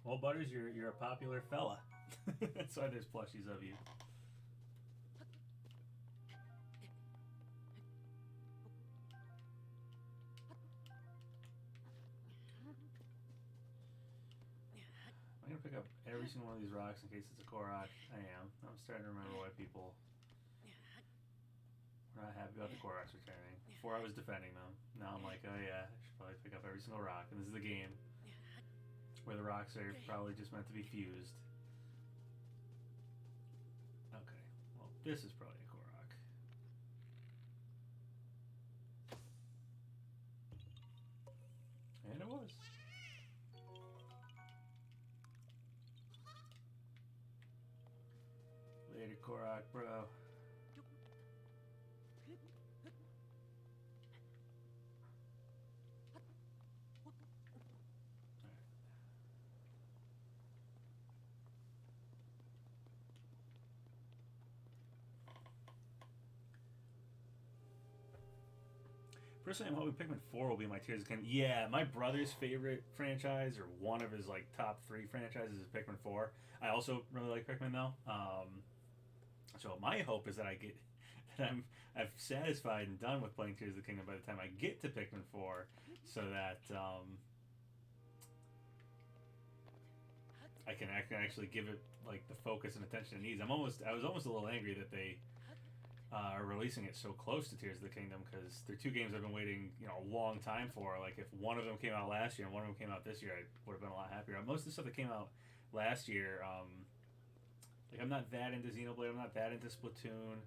Speaker 1: Well, Butters, you're a popular fella. That's why there's plushies of you. I'm gonna pick up every single one of these rocks in case it's a korok. I am. I'm starting to remember why people were not happy about the koroks returning. Before I was defending them. Now I'm like, oh yeah, I should probably pick up every single rock. And this is the game where the rocks are probably just meant to be fused. Okay, well, this is probably a korok. And it was. Later, korok, bro. Personally, I'm hoping Pikmin 4 will be my Tears of the Kingdom. Yeah, my brother's favorite franchise, or one of his like top 3 franchises, is Pikmin 4. I also really like Pikmin though. So my hope is that I've satisfied and done with playing Tears of the Kingdom by the time I get to Pikmin 4, so that I can actually give it like the focus and attention it needs. I was almost a little angry that they are releasing it so close to Tears of the Kingdom, because they're 2 games I've been waiting a long time for. Like if one of them came out last year and one of them came out this year, I would have been a lot happier. Most of the stuff that came out last year, like I'm not that into Xenoblade, I'm not that into Splatoon,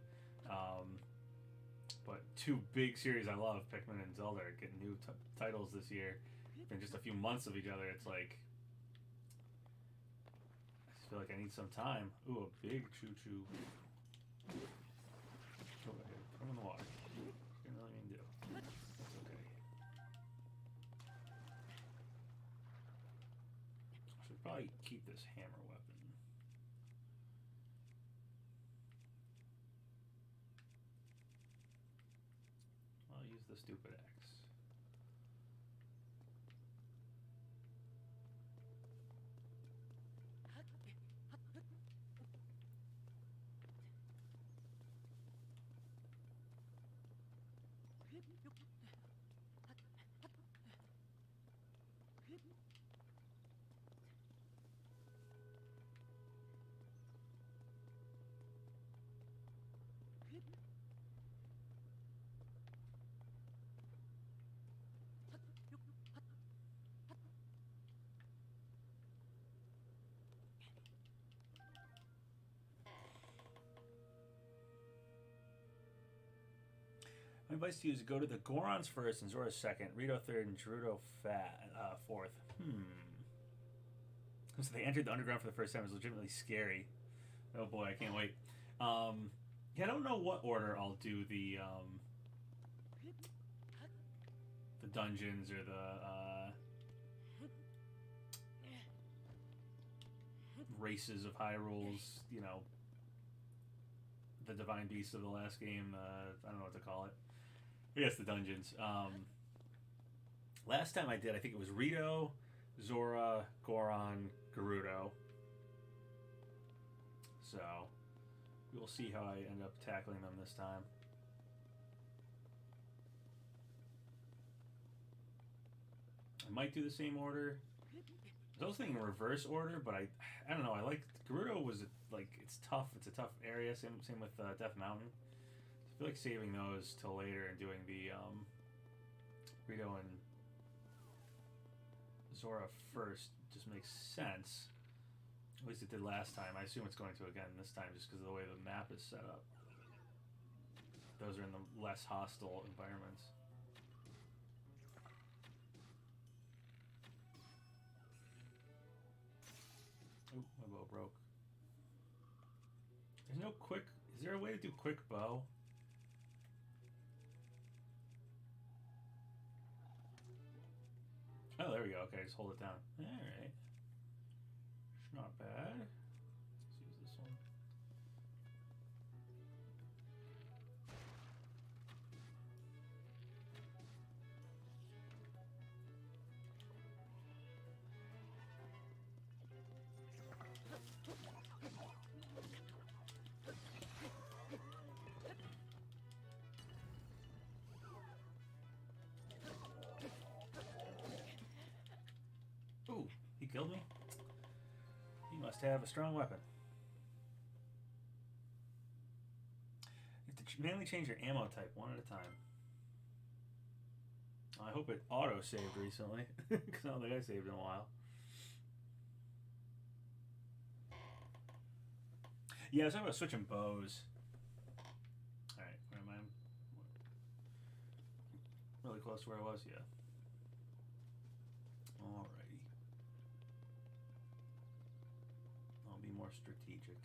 Speaker 1: but 2 big series I love, Pikmin and Zelda, are getting new titles this year in just a few months of each other. It's like I just feel like I need some time. Ooh, a big choo-choo. Go ahead, put him in the water. Didn't really mean to. That's okay. Should probably keep this hammer weapon. I'll use the stupid axe. My advice to you is go to the Gorons first and Zora second, Rito third, and Gerudo fourth. So they entered the underground for the first time. It was legitimately scary. Oh boy, I can't wait. Yeah, I don't know what order I'll do the dungeons or the races of Hyrule's, the divine beasts of the last game. I don't know what to call it. I guess the dungeons. Last time I did, I think it was Rito, Zora, Goron, Gerudo. So we'll see how I end up tackling them this time. I might do the same order. I was thinking reverse order, but I don't know. I like Gerudo was like it's tough. It's a tough area. Same with Death Mountain. I feel like saving those till later and doing the Rito and Zora first just makes sense. At least it did last time. I assume it's going to again this time just because of the way the map is set up. Those are in the less hostile environments. Ooh, my bow broke. There's no quick... Is there a way to do quick bow? Oh, there we go. Okay, just hold it down. Alright. Not bad. Let's use this one. Ooh, he killed me? He must have a strong weapon. You have to manually change your ammo type one at a time. I hope it auto-saved recently, because I don't think I saved in a while. Yeah, I was talking about switching bows. Alright, where am I? Really close to where I was, yeah. Alrighty. I'll be more strategic.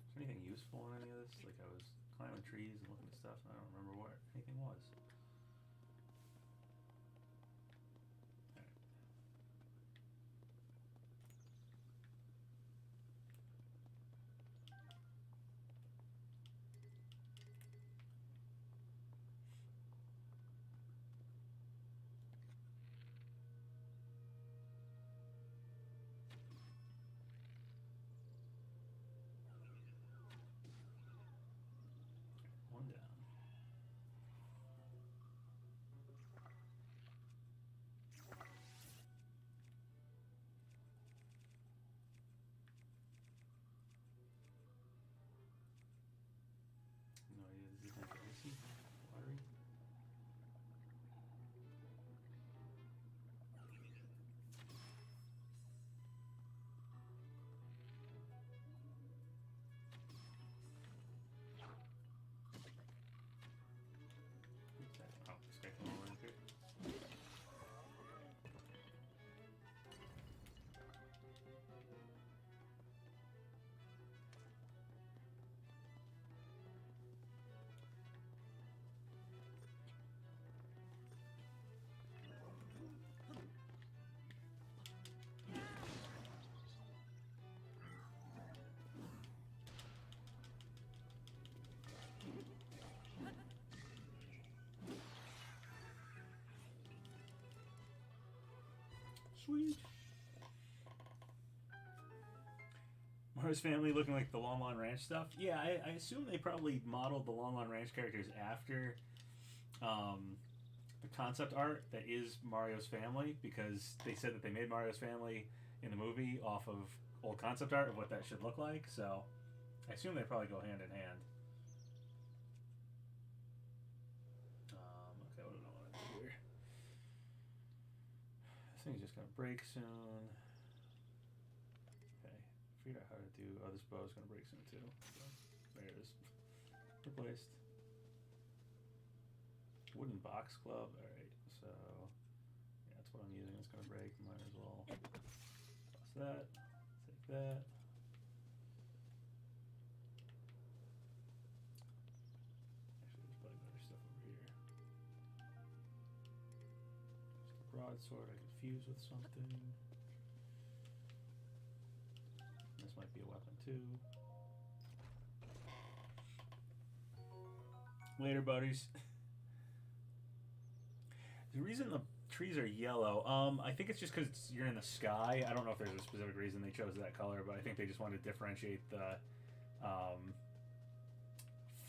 Speaker 1: Is there anything useful in any of this? Like I was climbing trees and looking at stuff and I don't remember what anything was. Sweet. Mario's family looking like the Lon Lon Ranch stuff. Yeah, I assume they probably modeled the Lon Lon Ranch characters after the concept art that is Mario's family, because they said that they made Mario's family in the movie off of old concept art of what that should look like. So I assume they probably go hand in hand. Okay, what do I want to do here? This thing's just gonna break soon. Okay, figured out how to do. Oh, this bow's gonna break soon too. So, there it is. Replaced. Wooden box club. Alright, so yeah, that's what I'm using. It's gonna break. Might as well toss that. Take that. Actually, there's probably better stuff over here. Just a broadsword I could fuse with something. This might be a weapon too. Later, buddies. The reason the trees are yellow, I think it's just because you're in the sky. I don't know if there's a specific reason they chose that color, but I think they just wanted to differentiate the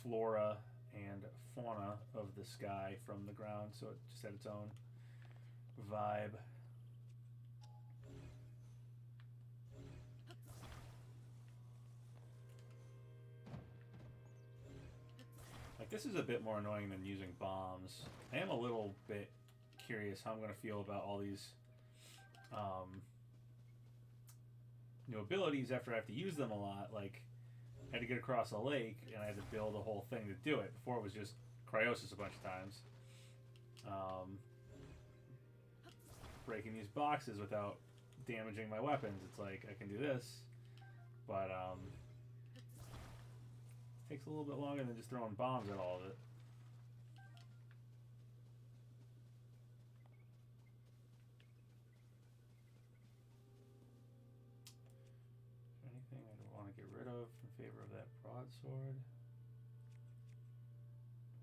Speaker 1: flora and fauna of the sky from the ground, so it just had its own vibe. Like, this is a bit more annoying than using bombs. I am a little bit curious how I'm going to feel about all these new abilities after I have to use them a lot. Like, I had to get across a lake and I had to build a whole thing to do it. Before it was just cryosis a bunch of times. Breaking these boxes without damaging my weapons. It's like, I can do this, but it takes a little bit longer than just throwing bombs at all of it. Anything I don't want to get rid of in favor of that broadsword?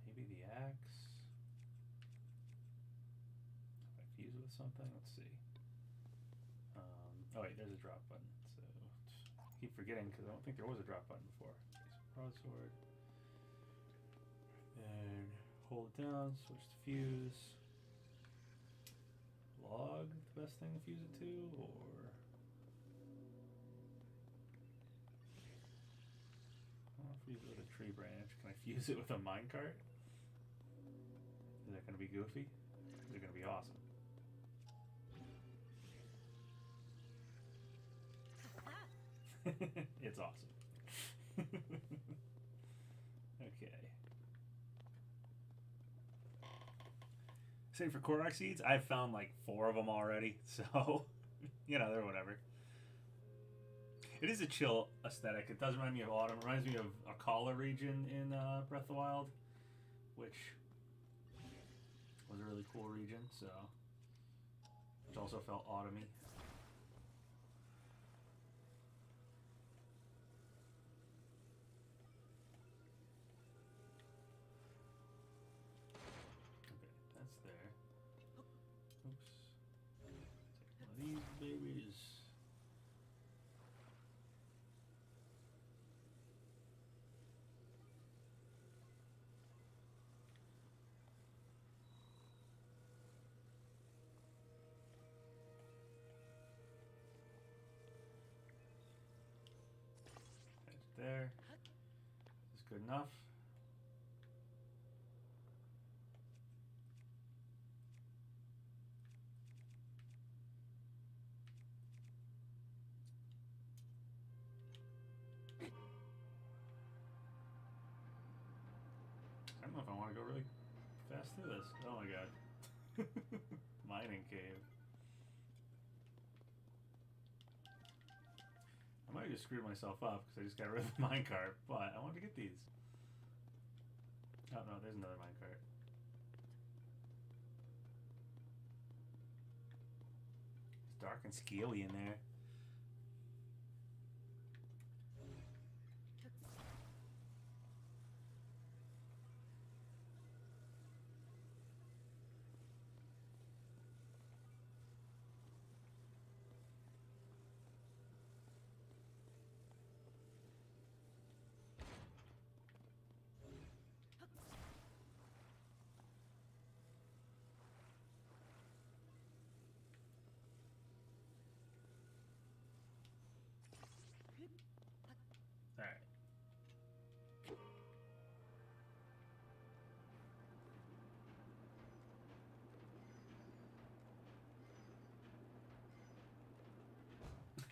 Speaker 1: Maybe the axe? If I fuse it with something, let's see. Oh wait, there's a drop button. So I keep forgetting because I don't think there was a drop button before. Okay, so broadsword. Then hold it down, switch to fuse. Log, the best thing to fuse it to, or I'll fuse it with a tree branch. Can I fuse it with a minecart? Is that going to be goofy? Is it going to be awesome? It's awesome. Okay. Same for koroks seeds. I've found like 4 of them already, so you know, they're whatever. It is a chill aesthetic. It does remind me of autumn. It reminds me of Akala region in Breath of the Wild, which was a really cool region. So, which also felt autumny. These babies. That's there. Is good enough. I don't know if I want to go really fast through this. Oh my god. Mining cave. I might have just screwed myself up because I just got rid of the minecart, but I wanted to get these. Oh no, there's another minecart. It's dark and scaly in there.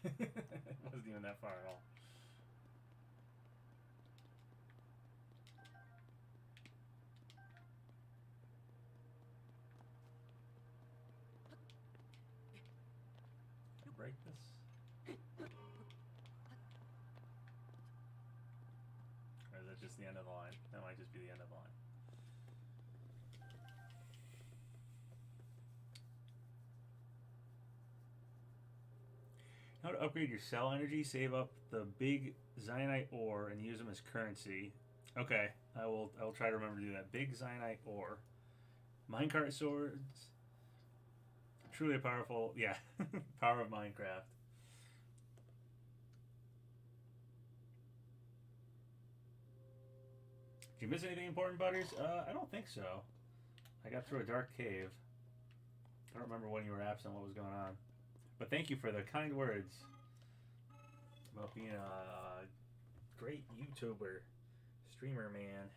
Speaker 1: It wasn't even that far at all. Can I break this? Or is that just the end of the line? That might just be the end of the line. How to upgrade your cell energy, save up the big Zionite ore, and use them as currency. Okay, I will try to remember to do that. Big Zionite ore. Minecart swords. Truly powerful, yeah. Power of Minecraft. Did you miss anything important, Butters? I don't think so. I got through a dark cave. I don't remember when you were absent, what was going on. But thank you for the kind words about being a great YouTuber, streamer, man.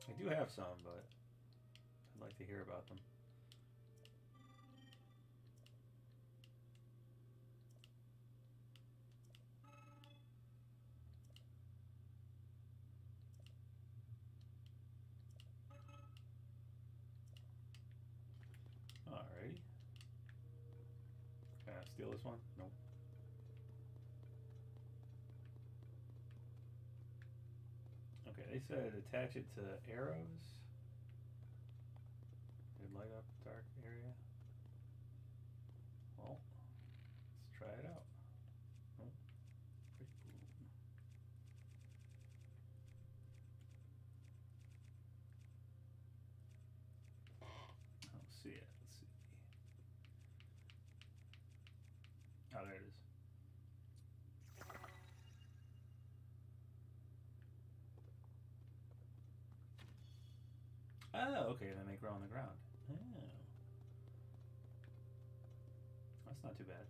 Speaker 1: I do have some, but I'd like to hear about them. Alrighty. Can I steal this one? Nope. Okay, they said attach it to arrows. It'd light up dark area. Well, let's try it out. Oh, pretty cool. I don't see it. Let's see. Oh, there it is. Oh, okay, then they grow on the ground. Oh. That's not too bad.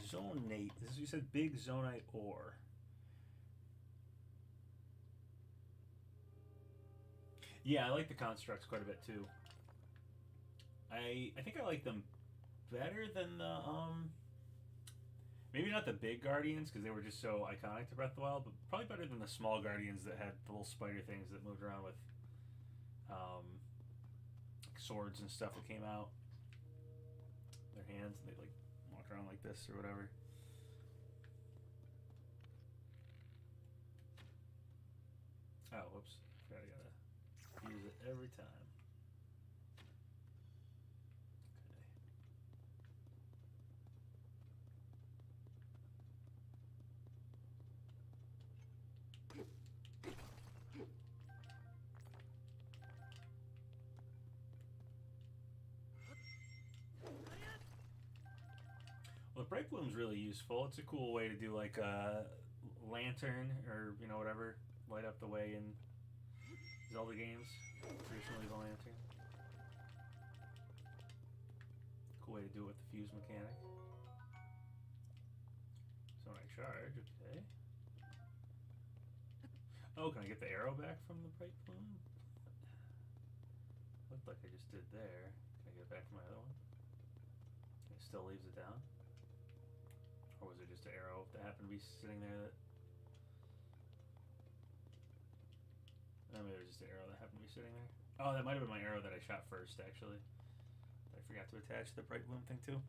Speaker 1: Zonate. This is, you said big zonite ore. Yeah, I like the constructs quite a bit too. I think I like them better than the maybe not the big guardians because they were just so iconic to Breath of the Wild, but probably better than the small guardians that had the little spider things that moved around with like swords and stuff that came out their hands and they like walk around like this or whatever. Oh, whoops. Forgot I gotta use it every time. Well, the Bright Bloom's really useful. It's a cool way to do like a lantern or, you know, whatever, light up the way in Zelda games. Traditionally the lantern. Cool way to do it with the fuse mechanic. So when I charge, okay. Oh, can I get the arrow back from the Bright Bloom? Looked like I just did there. Can I get it back from my other one? It still leaves it down? Or was it just an arrow that happened to be sitting there that... Oh, maybe it was just an arrow that happened to be sitting there. Oh, that might have been my arrow that I shot first, actually. I forgot to attach the Bright Bloom thing too.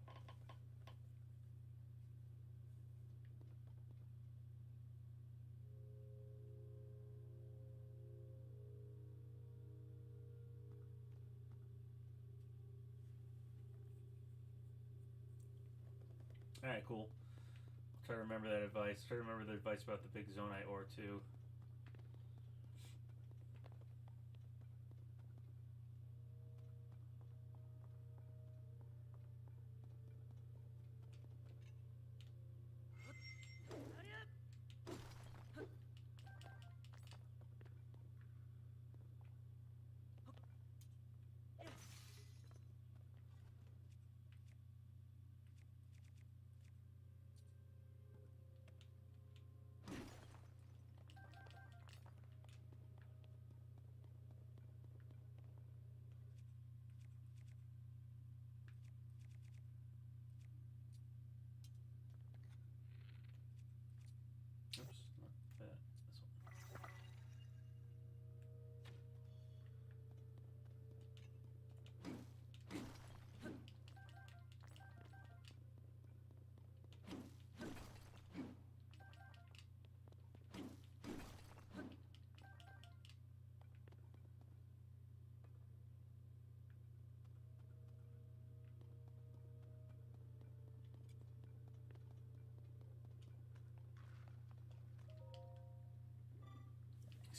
Speaker 1: Alright, cool. Try to remember that advice. Try to remember the advice about the big zonite ore too.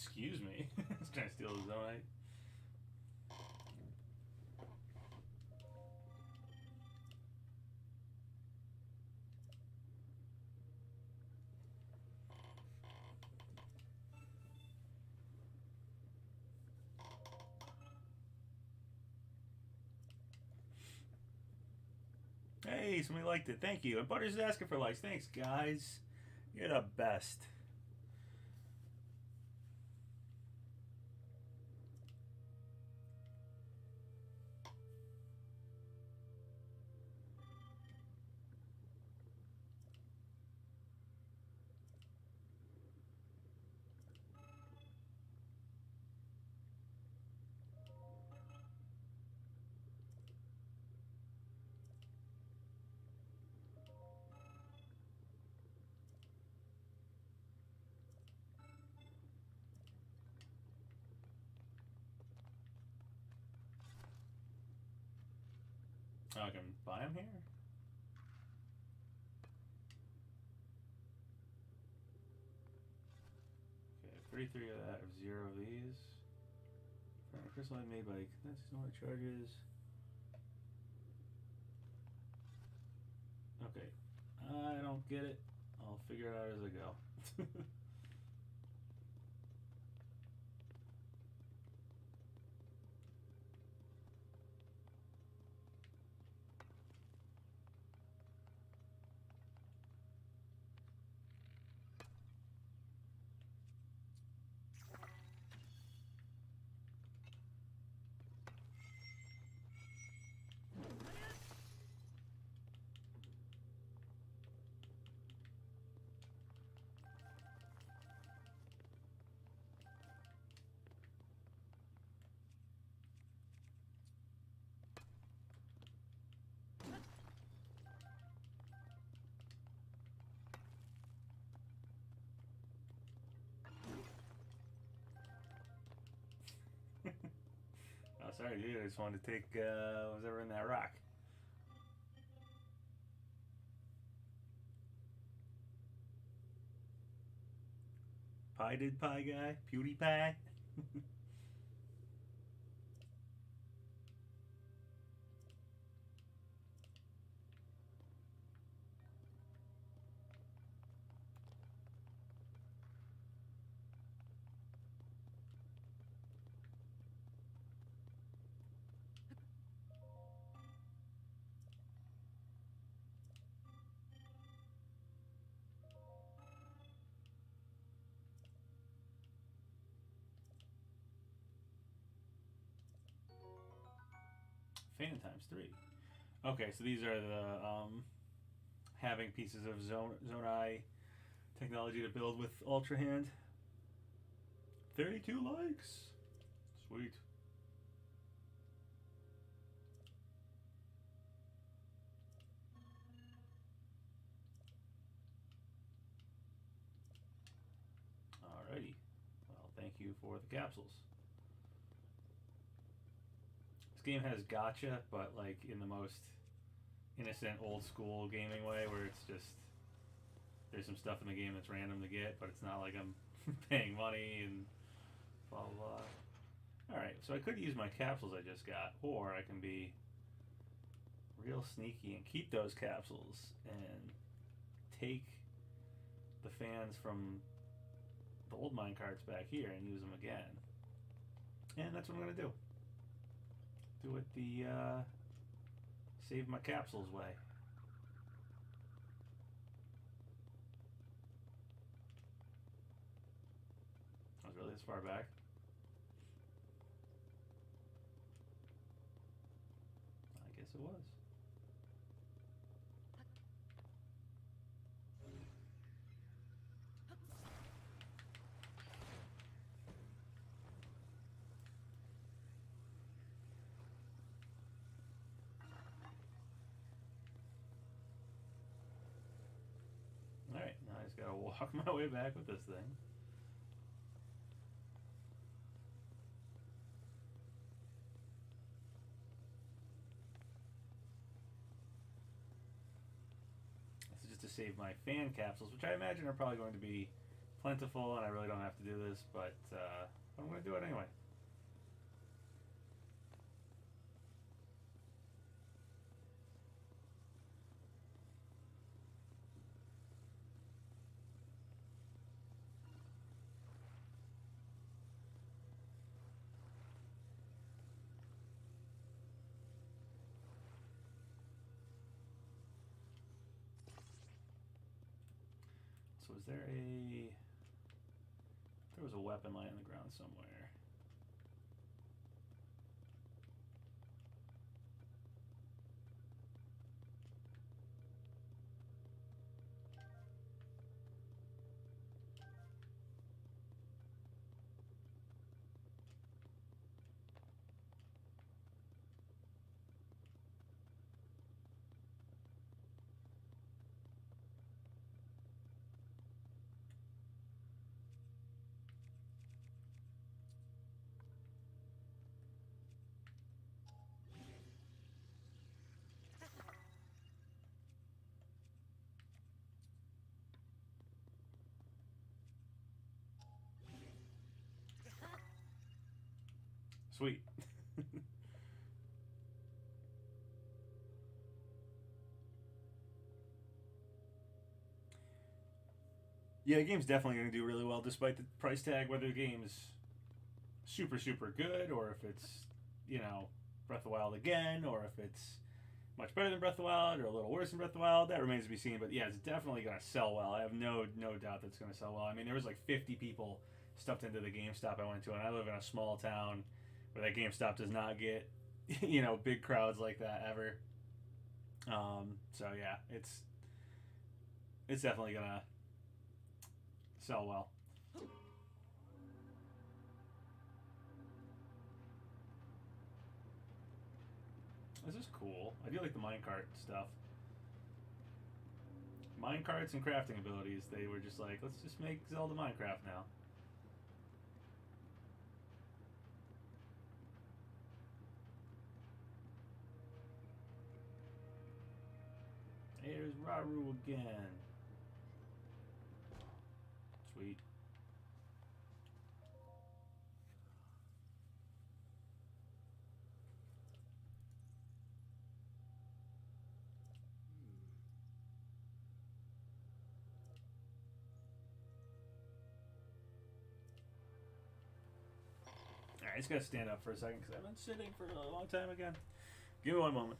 Speaker 1: Excuse me. He's trying to steal his zonite. Hey, somebody liked it. Thank you. And Butter's asking for likes. Thanks, guys. You're the best. Oh, I can buy them here? Okay, 33 of that, or 0 of these. Crystalline made by that's no charges. Okay. I don't get it. I'll figure it out as I go. Oh, sorry, dude. I just wanted to take whatever in that rock. Pie did pie guy? PewDiePie? Fan times 3. Okay, so these are the having pieces of Zonai technology to build with Ultrahand. 32 likes. Sweet. Alrighty. Well, thank you for the capsules. This game has gotcha, but like in the most innocent old school gaming way where it's just there's some stuff in the game that's random to get, but it's not like I'm paying money and blah blah blah. Alright, so I could use my capsules I just got, or I can be real sneaky and keep those capsules and take the fans from the old minecarts back here and use them again. And that's what I'm gonna do. Do it the save my capsules way. I was really this far back. I guess it was. Alright, now I just gotta walk my way back with this thing. This is just to save my fan capsules, which I imagine are probably going to be plentiful, and I really don't have to do this, but I'm going to do it anyway. So is there a... There was a weapon lying on the ground somewhere. Sweet. Yeah, the game's definitely going to do really well despite the price tag, whether the game's super, super good or if it's, you know, Breath of the Wild again, or if it's much better than Breath of the Wild or a little worse than Breath of the Wild. That remains to be seen. But yeah, it's definitely going to sell well. I have no doubt that it's going to sell well. I mean, there was like 50 people stuffed into the GameStop I went to, and I live in a small town where that GameStop does not get, you know, big crowds like that ever. So yeah, it's definitely going to sell well. This is cool. I do like the minecart stuff. Minecarts and crafting abilities. They were just like, let's just make Zelda Minecraft now. There's Raru again. Sweet. Alright, I just gotta stand up for a second because I've been sitting for a long time again. Give me one moment.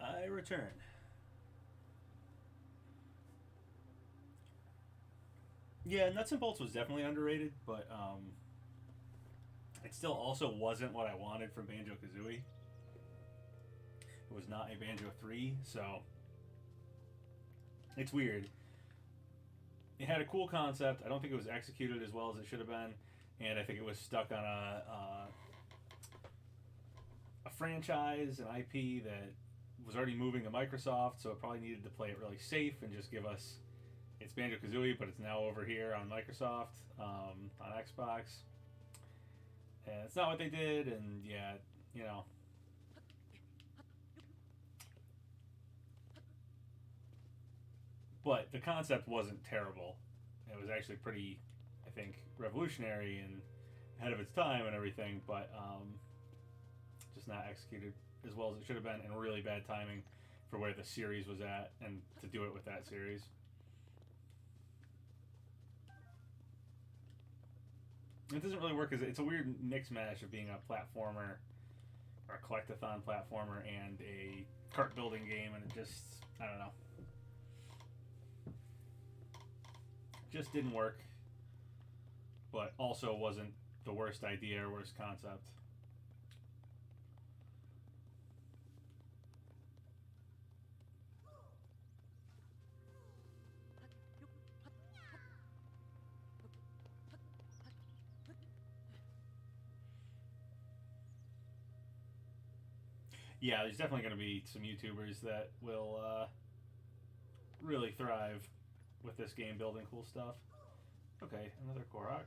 Speaker 1: I return. Yeah, Nuts and Bolts was definitely underrated, but it still also wasn't what I wanted from Banjo Kazooie. It was not a Banjo 3, so it's weird. It had a cool concept. I don't think it was executed as well as it should have been, and I think it was stuck on a franchise, an IP that was already moving to Microsoft, so it probably needed to play it really safe and just give us it's Banjo Kazooie, but it's now over here on Microsoft, on Xbox. And it's not what they did, and yeah, you know. But the concept wasn't terrible. It was actually pretty, I think, revolutionary and ahead of its time and everything, but just not executed as well as it should have been, and really bad timing for where the series was at and to do it with that series. It doesn't really work because it's a weird mix mash of being a platformer or a collectathon platformer and a cart building game, and it just, I don't know, just didn't work, but also wasn't the worst idea or worst concept. Yeah, there's definitely going to be some YouTubers that will really thrive with this game, building cool stuff. Okay, another korok.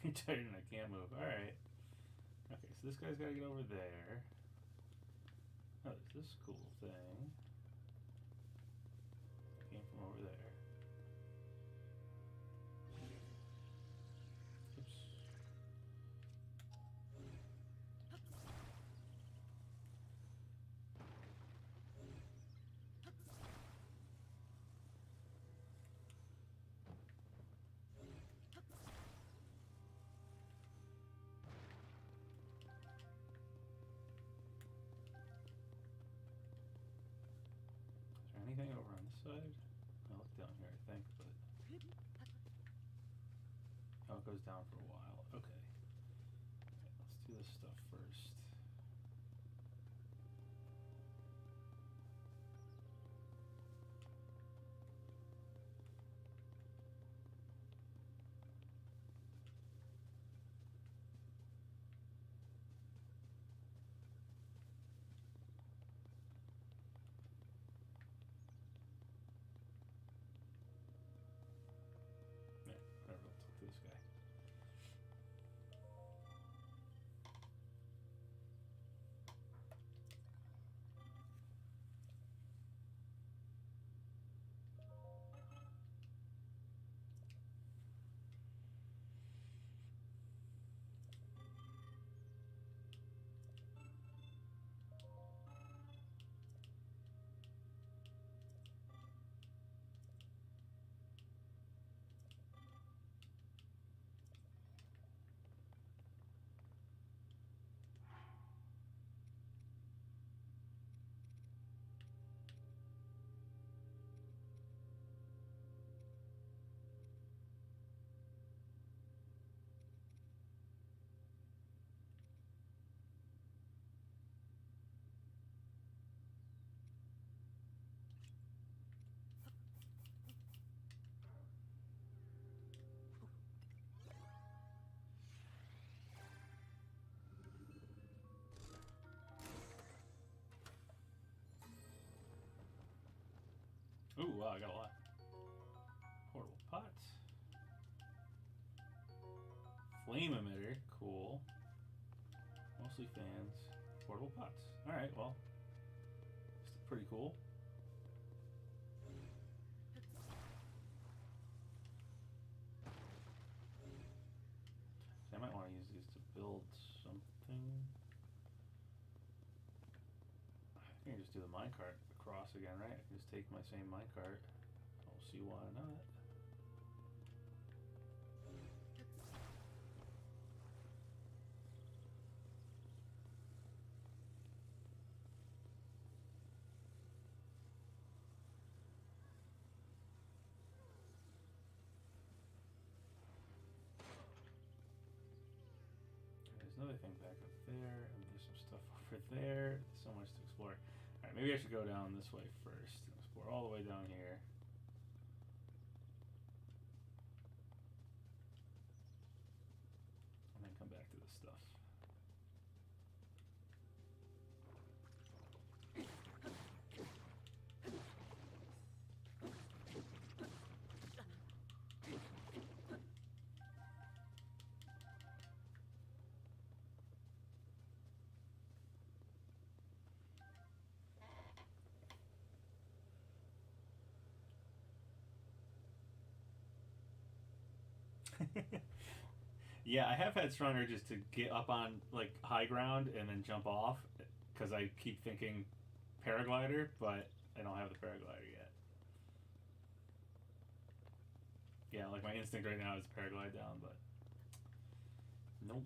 Speaker 1: You're tired and I can't move. Alright. Okay, so this guy's got to get over there. Oh, there's this cool thing. Came from over there. Oops. Is there anything over on this side? I'll look down here, I think, but oh, it goes down for a while. Okay. Let's do this stuff first. Yeah, whatever, let's talk to this guy. Ooh, wow, I got a lot. Portable pots. Flame emitter, cool. Mostly fans. Portable pots. Alright, well. It's pretty cool. I might want to use these to build something. I can just do the minecart across again, right? I can just take my same minecart. I'll see why not. There's another thing back up there, and there's some stuff over there. There's so much to explore. Alright, maybe I should go down this way first and explore all the way down here. And then come back to this stuff. Yeah, I have had strong urges to get up on like high ground and then jump off because I keep thinking paraglider, but I don't have the paraglider yet. Yeah, like my instinct right now is paraglide down, but nope.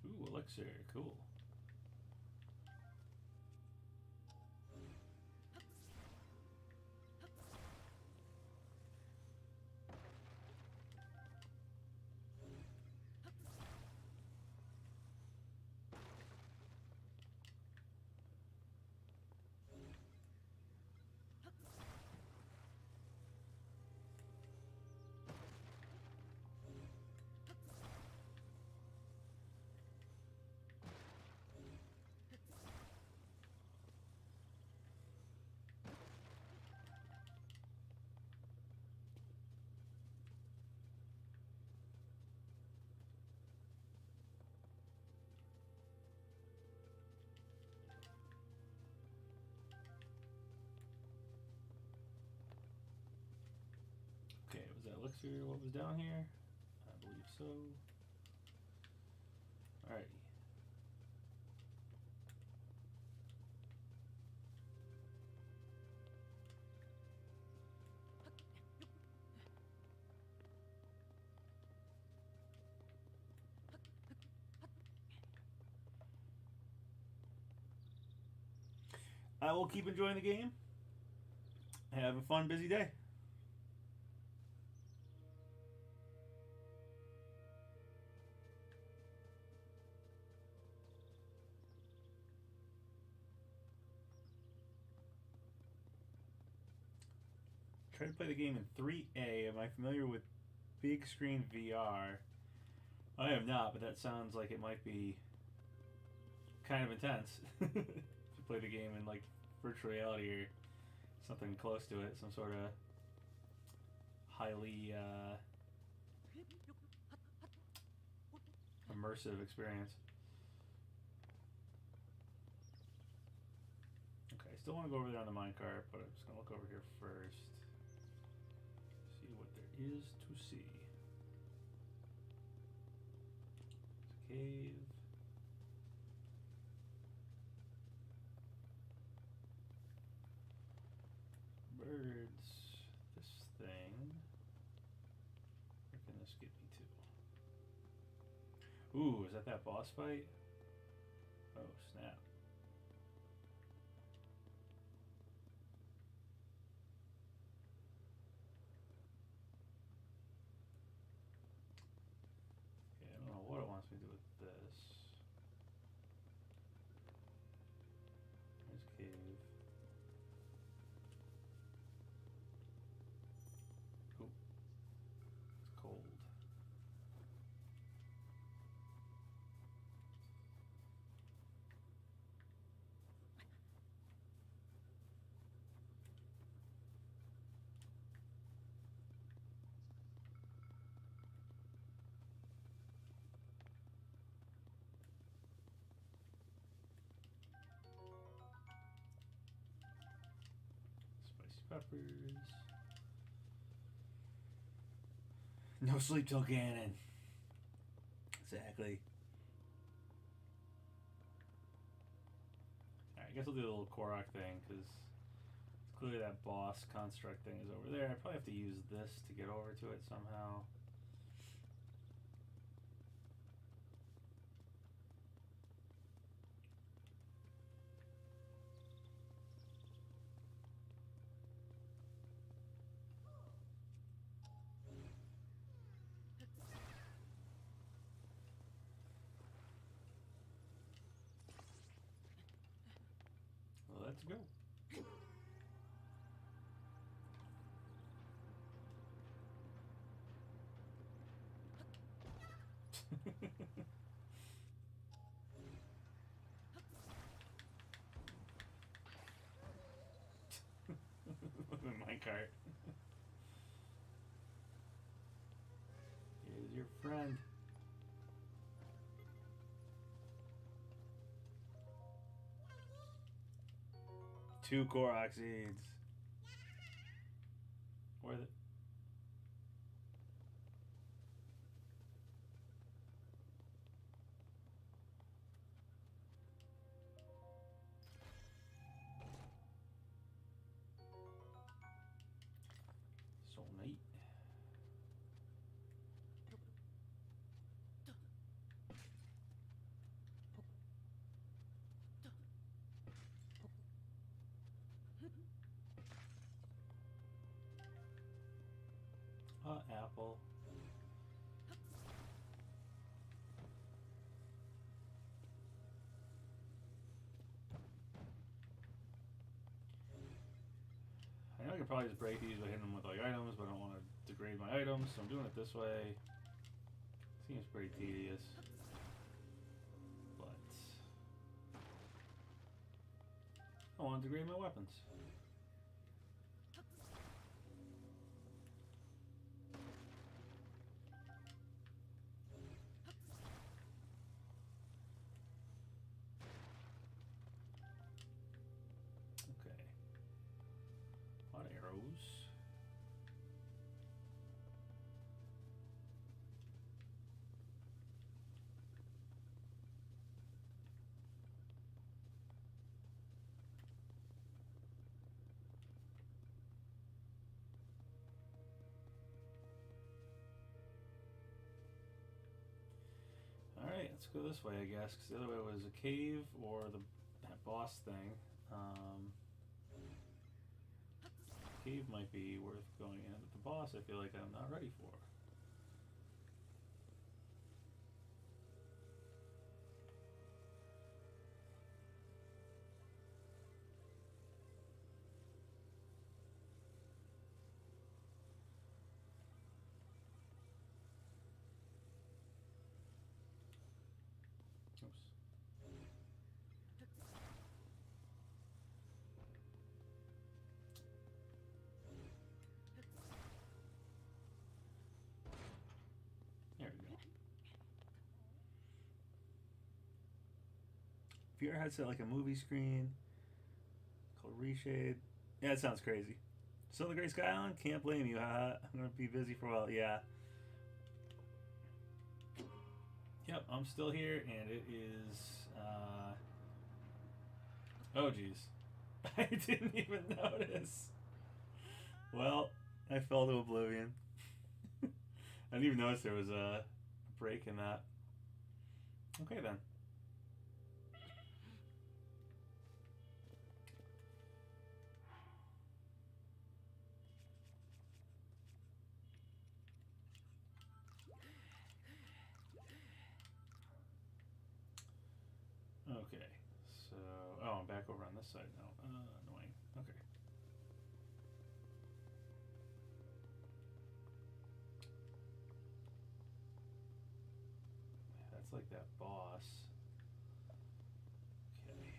Speaker 1: Ooh, elixir, cool. Okay, was that elixir what was down here? I believe so. Alrighty. I will keep enjoying the game. Have a fun, busy day. Try to play the game in 3A. Am I familiar with big screen VR? I am not, but that sounds like it might be kind of intense to play the game in like virtual reality or something close to it, some sort of highly immersive experience. Okay, I still want to go over there on the minecart, but I'm just gonna look over here first. See what there is to see. There's a cave. Birds. This thing. Where can this get me to? Ooh, is that boss fight? Oh, snap. Okay, I don't know what it wants me to do with this. There's cave. Oh, it's cold. Spicy peppers. No sleep till Ganon. Exactly. Alright, I guess I'll do a little korok thing, because clearly that boss construct thing is over there. I probably have to use this to get over to it somehow. Well, let's go. My cart. Here's your friend. Two koroks seeds. Where the... Soul Knight. Apple. I know I could probably just break these by hitting them with like items, but I don't want to degrade my items, so I'm doing it this way. Seems pretty tedious. But I want to degrade my weapons. Okay. A lot of arrows. Alright, let's go this way, I guess, because the other way was a cave or that boss thing. Cave might be worth going in, but the boss I feel like I'm not ready for. Oops. There we go. If you ever had like a movie screen called Reshade, yeah, it sounds crazy. Still the Great Sky Island? Can't blame you. I'm gonna be busy for a while. Yeah. Yep, I'm still here, and it is. Oh, geez. I didn't even notice. Well, I fell to oblivion. I didn't even notice there was a break in that. Okay, then. Okay, so oh, I'm back over on this side now. Annoying. Okay. That's like that boss. Okay.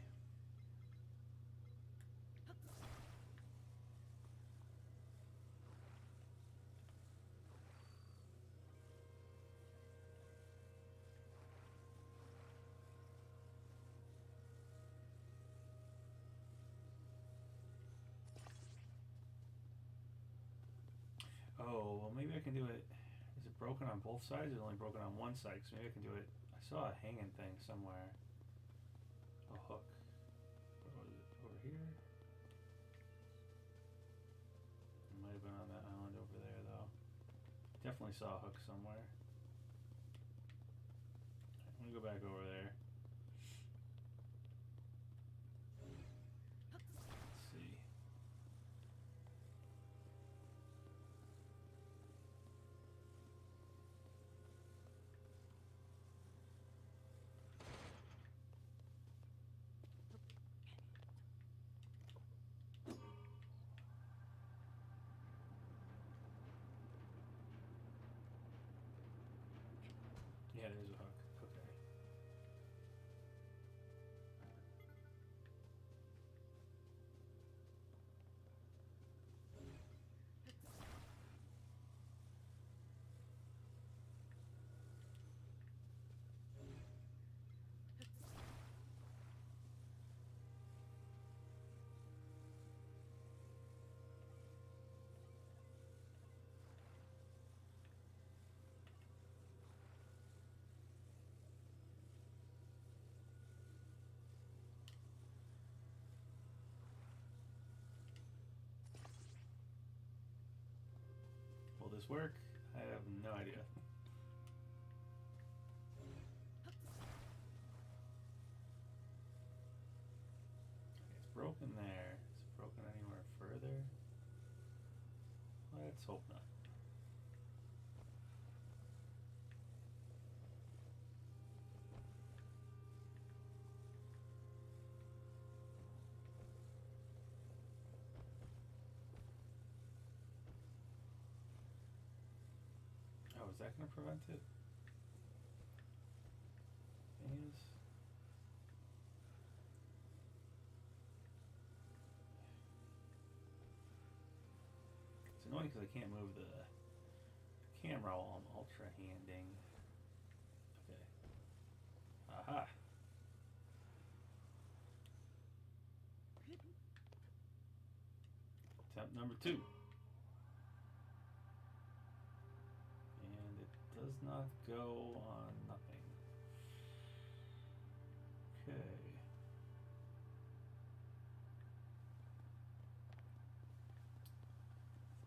Speaker 1: Oh, well, maybe I can do it. Is it broken on both sides or only broken on one side? Because maybe I can do it. I saw a hanging thing somewhere. A hook. What was it? Over here? It might have been on that island over there, though. Definitely saw a hook somewhere. I'm gonna go back over there. Let's see. Yeah, there's a hook. Okay. this work? I have no idea. It's broken there. Is it broken anywhere further? Let's hope not. Oh, is that going to prevent it? Yes. It's annoying because I can't move the camera while I'm ultra handing. Okay. Aha. Attempt number 2. And it does not go on nothing. Okay.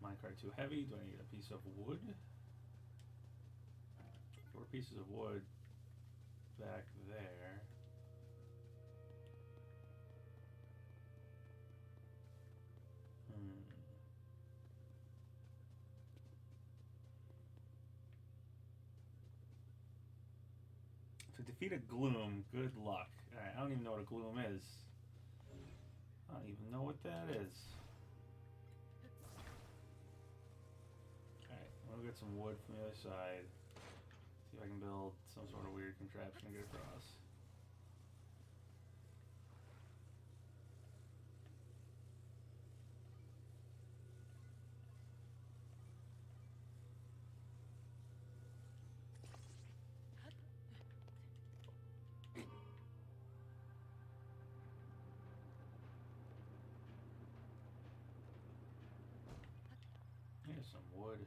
Speaker 1: Minecart too heavy. Do I need a piece of wood? 4 pieces of wood back there. To defeat a gloom, good luck. Alright, I don't even know what a gloom is. I don't even know what that is. Alright, I'm gonna get some wood from the other side. See if I can build some sort of weird contraption to get across. Here's some wood.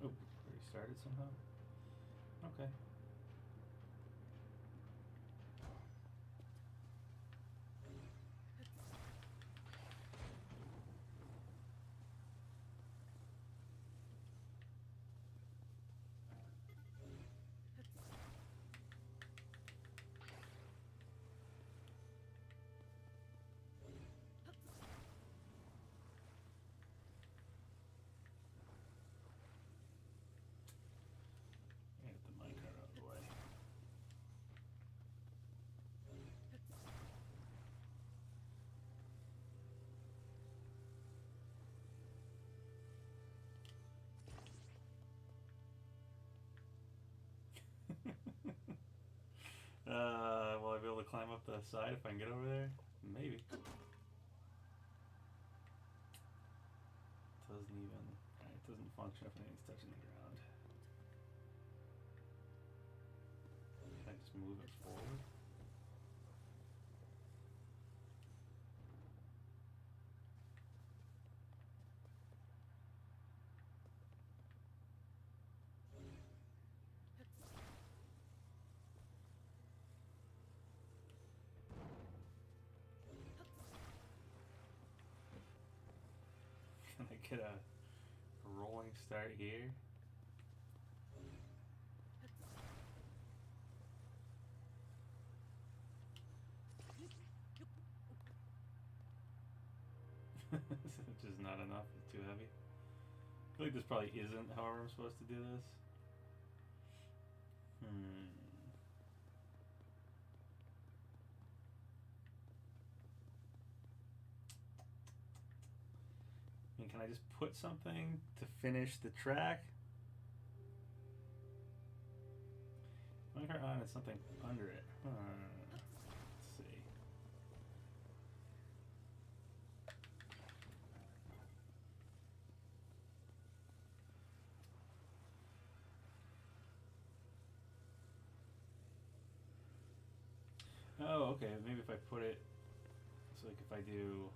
Speaker 1: Oh, already started somehow? Okay. Get the minecart out of the way. Will I be able to climb up the side if I can get over there? Maybe. Doesn't even... Alright, it doesn't function if anything's touching the ground. Can I just move it forward? Can I get a rolling start here? Just not enough, it's too heavy. I feel like this probably isn't however I'm supposed to do this. I mean, can I just put something to finish the track? Minecart on, it's something under it. Let's see. Oh, okay. Maybe if I put it, so like if I do,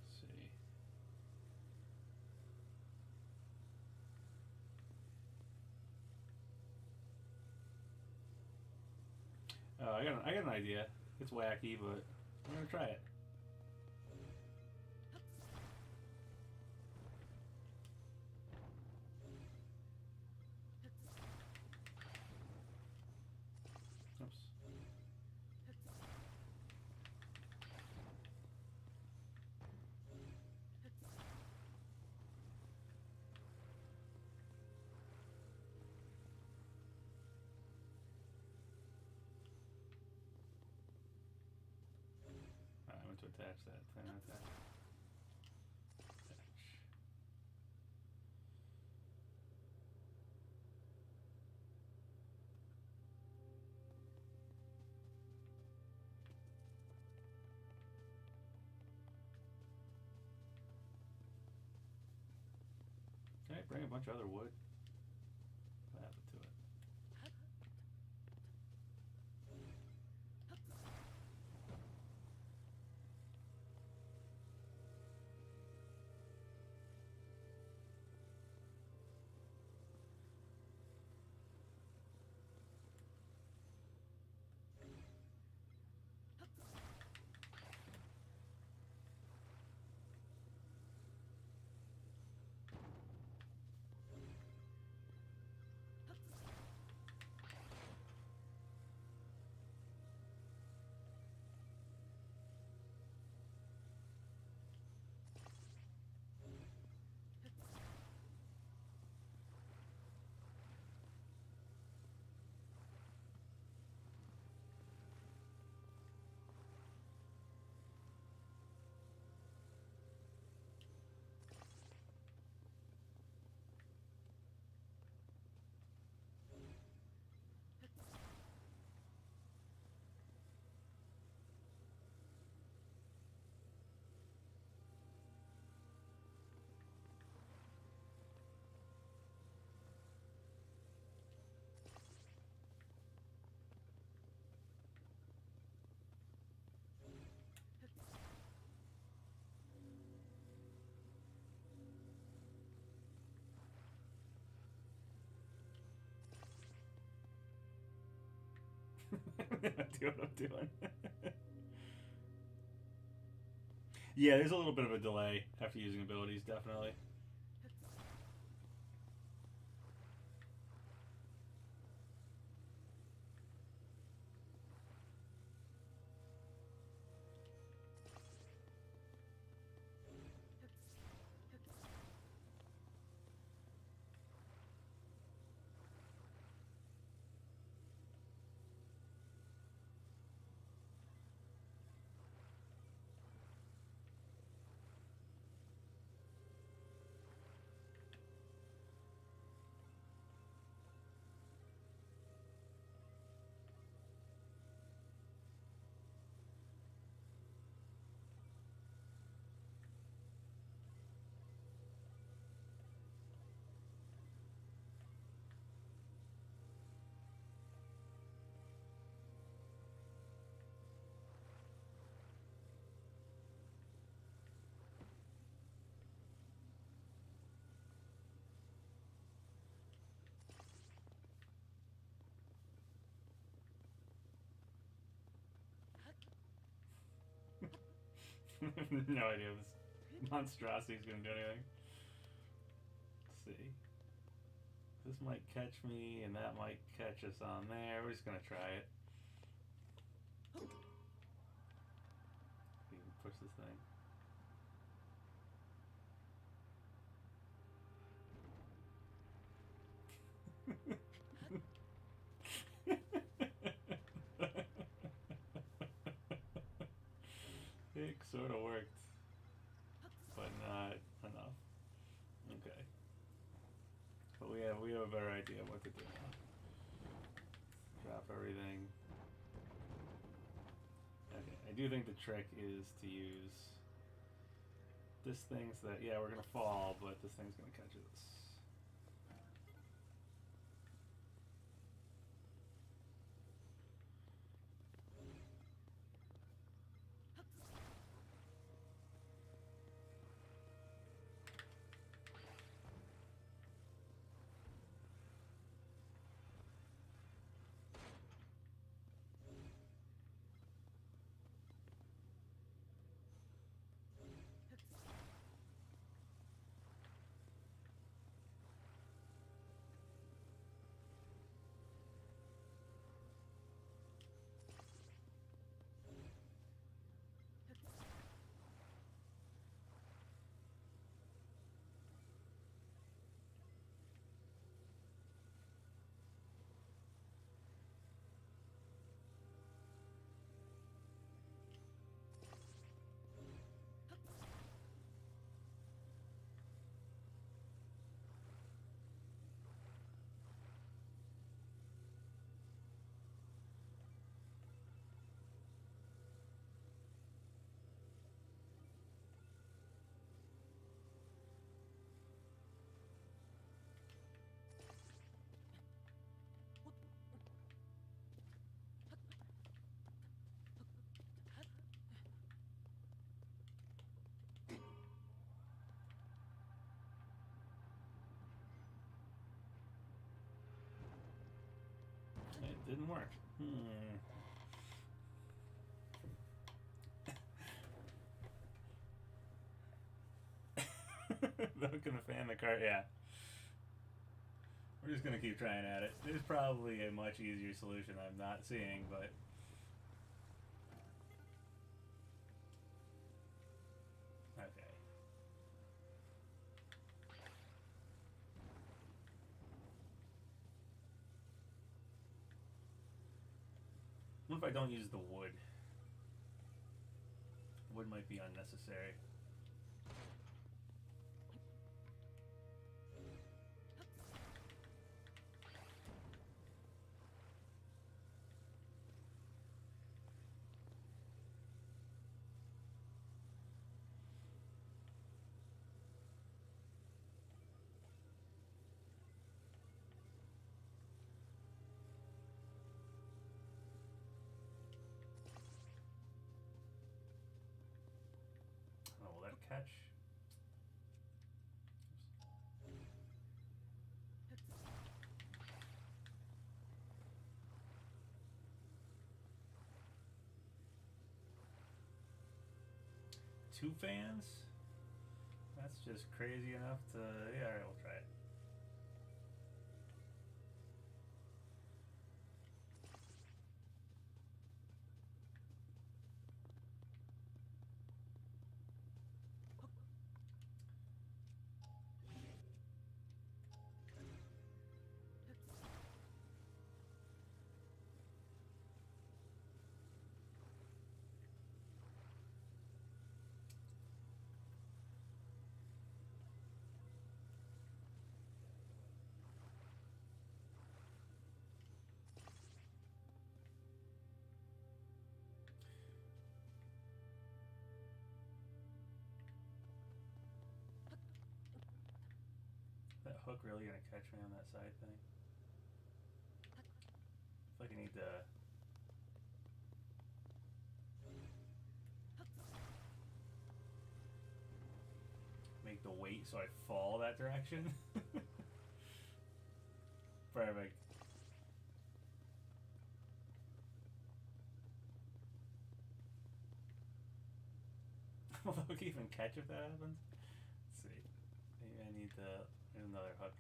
Speaker 1: let's see. Oh, I got an idea. It's wacky, but I'm gonna try it. Oops. I went to attach that. Plan attach. Attach. Okay, bring a bunch of other wood. What happened to it? Do what I'm doing. Yeah, there's a little bit of a delay after using abilities, definitely. No idea if this monstrosity is gonna do anything. Let's see. This might catch me, and that might catch us on there. We're just gonna try it. We can push this thing. It sort of worked, but not enough. Okay, but we have a better idea of what to do now. Drop everything. Okay, I do think the trick is to use this thing so that, yeah, we're gonna fall, but this thing's gonna catch us. Didn't work. Not gonna fan the cart, yeah. We're just gonna keep trying at it. There's probably a much easier solution I'm not seeing, but... Okay. What if I don't use the wood? Wood might be unnecessary. Oh, will that catch? Two fans? That's just crazy enough to... Yeah, alright, we'll try it. That hook really gonna catch me on that side thing? I feel like I need to... make the weight so I fall that direction. Perfect. Will the hook even catch if that happens? Let's see. Maybe I need to... There's another hook.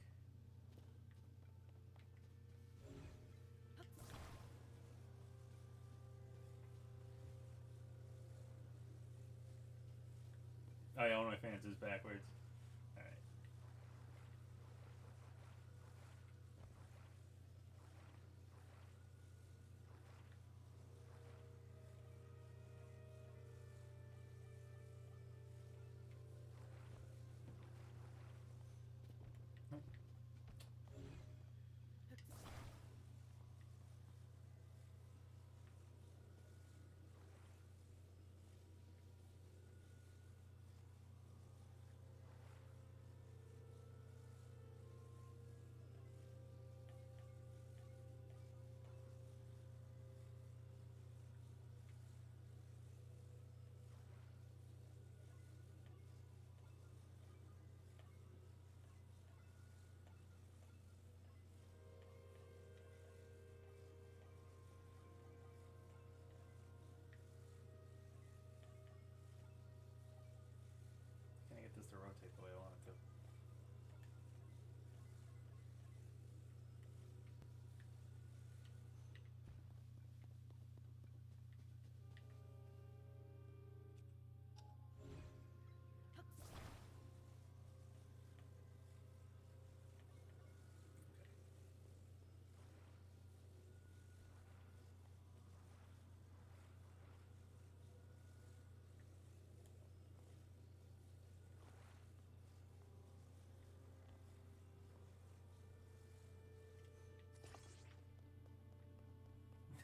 Speaker 1: Oh yeah, one of my fans is backwards. Alright. Nope. Can't get this to rotate the way I want it to.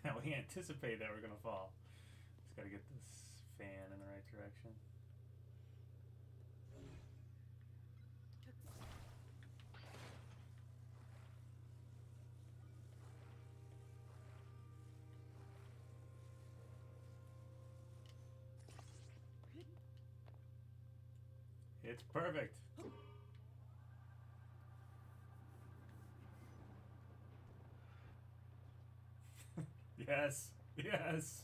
Speaker 1: Now we anticipate that we're gonna fall. Just gotta get this fan in the right direction. It's perfect. Yes. Yes.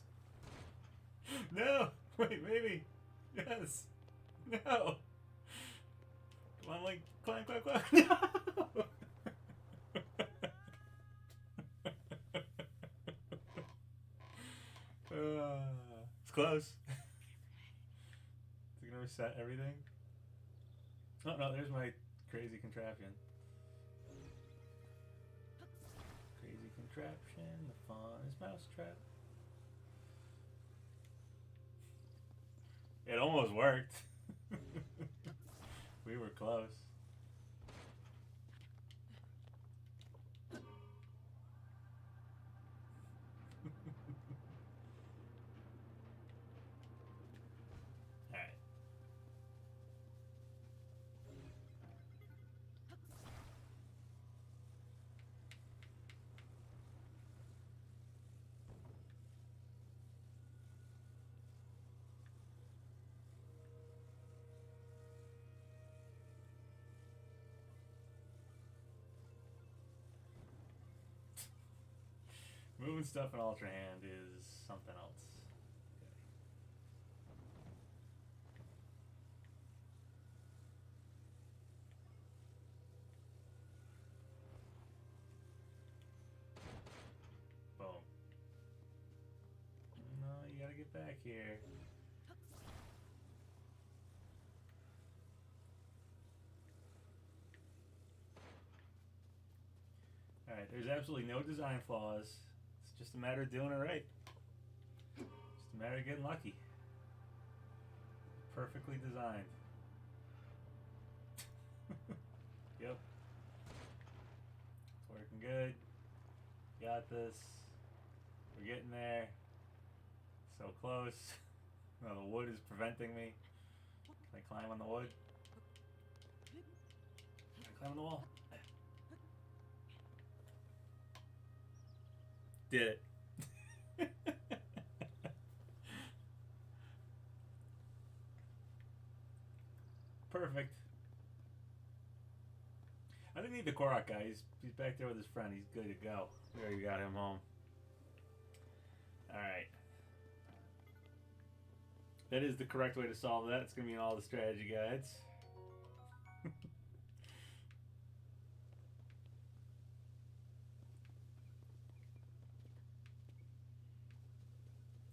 Speaker 1: No. Wait, maybe. Yes. No. Come on, Link. Climb, climb, climb. No. It's close. Is it gonna reset everything? Oh no, there's my crazy contraption. Crazy contraption, the fun is mousetrap. It almost worked. We were close. Alright. Moving stuff in Ultrahand is something else. Boom. No, you gotta get back here. Alright, there's absolutely no design flaws. It's just a matter of doing it right. Just a matter of getting lucky. Perfectly designed. Yep. It's working good. Got this. We're getting there. So close. No, the wood is preventing me. Can I climb on the wood? Can I climb on the wall? Did it. Perfect. I didn't need the Korok guy. He's back there with his friend. He's good to go. We already got him home. Alright. That is the correct way to solve that. It's going to be in all the strategy guides.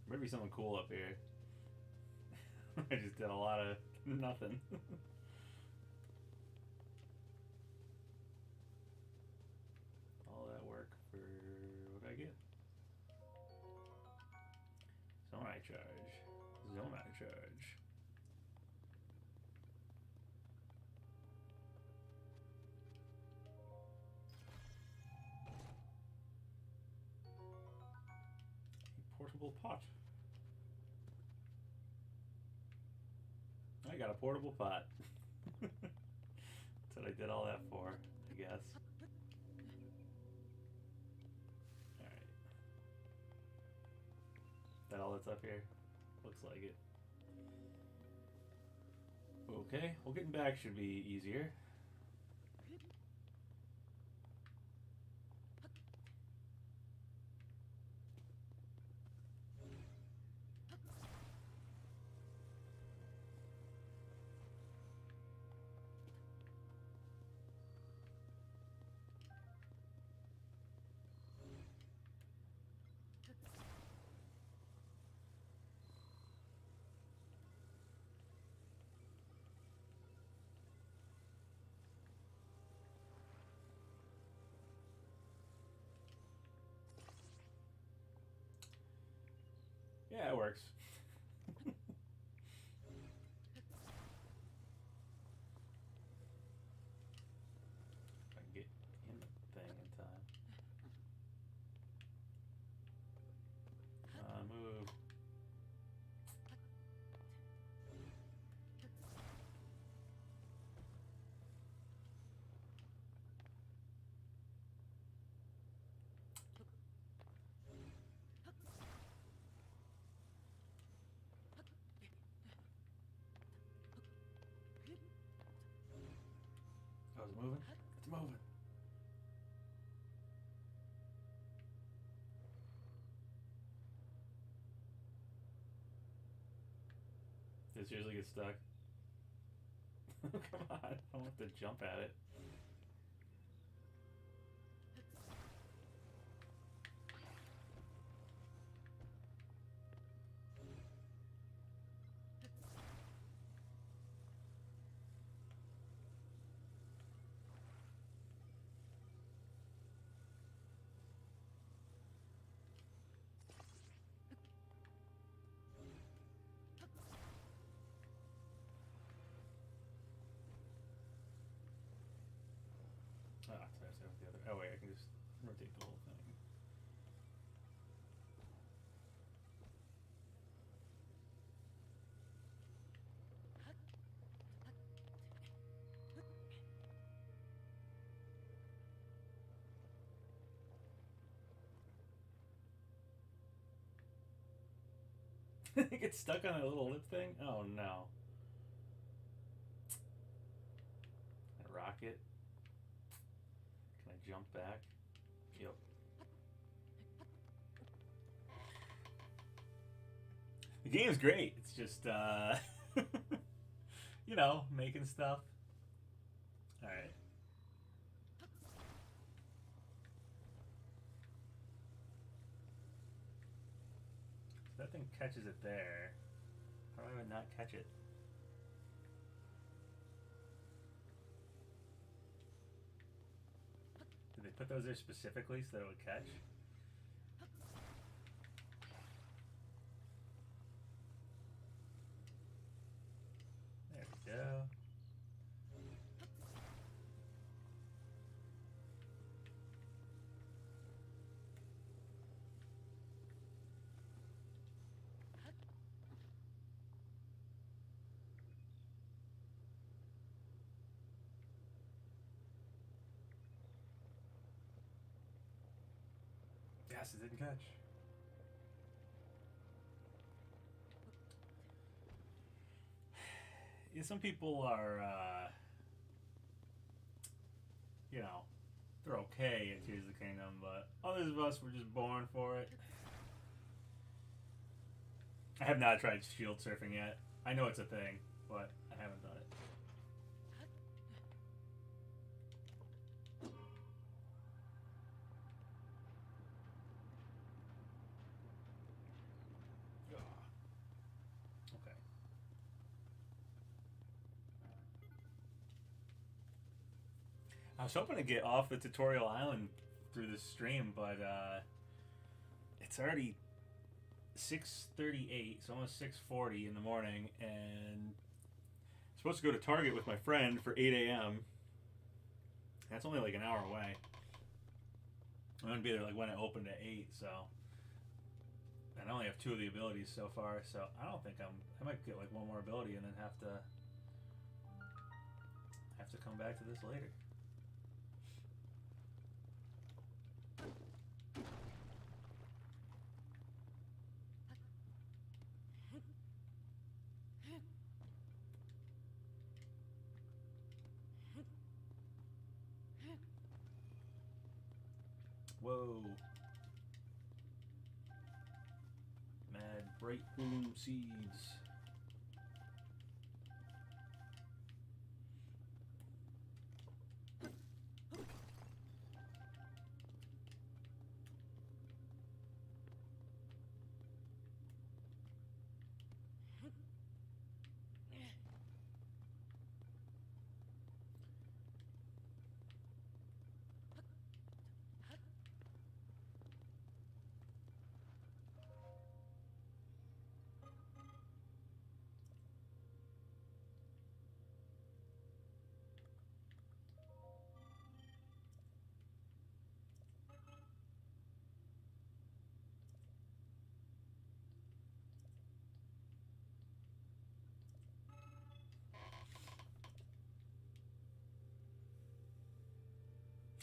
Speaker 1: Maybe something cool up here. I just did a lot of nothing. All that work for what did I get? Zonai charge. Zonai charge. Portable pot. I got a portable pot. That's what I did all that for, I guess. Alright. That all that's up here? Looks like it. Okay, well getting back should be easier. Yeah, it works. If I can get in the thing in time. Move. Oh, is it moving? It's moving. It seriously gets stuck. Come on, I don't have to jump at it. Ah, so I have to have the other. Oh wait, I can just rotate the whole thing. It gets stuck on a little lip thing? Oh no. Can I rock it? Can I jump back? Yep. The game's great. It's just, you know, making stuff. Alright. So that thing catches it there. How do I not catch it? Did they put those there specifically so that it would catch? There we go. Yes, it didn't catch. Yeah, some people are, you know, they're okay at Tears of the Kingdom, but others of us were just born for it. I have not tried shield surfing yet. I know it's a thing, but I haven't done it. Okay. I was hoping to get off the tutorial island through this stream, but it's already 6:38, so almost 6:40 in the morning, and I'm supposed to go to Target with my friend for 8 a.m. That's only like an hour away. I'm gonna be there like when it opened at 8, so and I only have 2 of the abilities so far, so I don't think I might get like one more ability and then have to come back to this later. Whoa. Mad bright bloom seeds.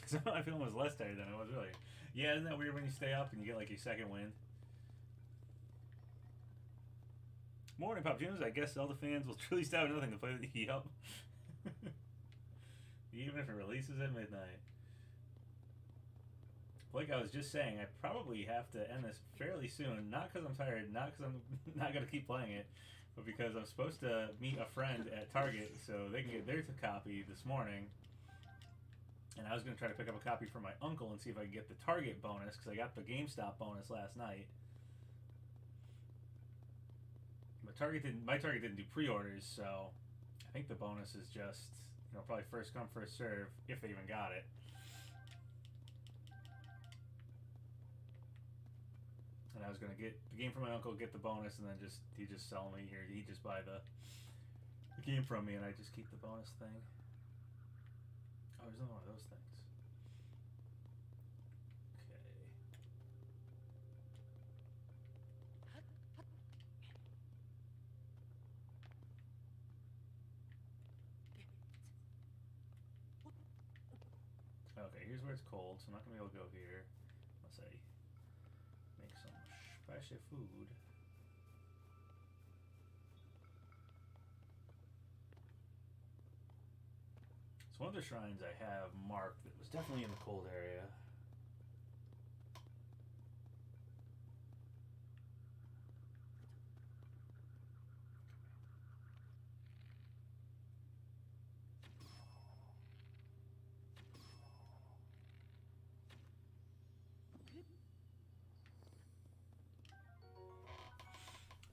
Speaker 1: So I feel almost less tired than I was earlier. Yeah, isn't that weird when you stay up and you get like your second wind? Morning, PapaGenos. I guess Zelda fans will truly stop nothing to play with the Yup. Even if it releases at midnight. Like I was just saying, I probably have to end this fairly soon. Not because I'm tired, not because I'm not going to keep playing it, but because I'm supposed to meet a friend at Target so they can get their copy this morning, and I was going to try to pick up a copy for my uncle and see if I could get the Target bonus because I got the GameStop bonus last night. But my Target didn't do pre-orders, so I think the bonus is just, you know, probably first come first serve if they even got it. And I was gonna get the game from my uncle, get the bonus, and then he just sell me, or he just buy the game from me, and I just keep the bonus thing. Oh, there's another one of those things. Okay, here's where it's cold, so I'm not gonna be able to go here unless I make some spicy food. So one of the shrines I have marked that was definitely in the cold area.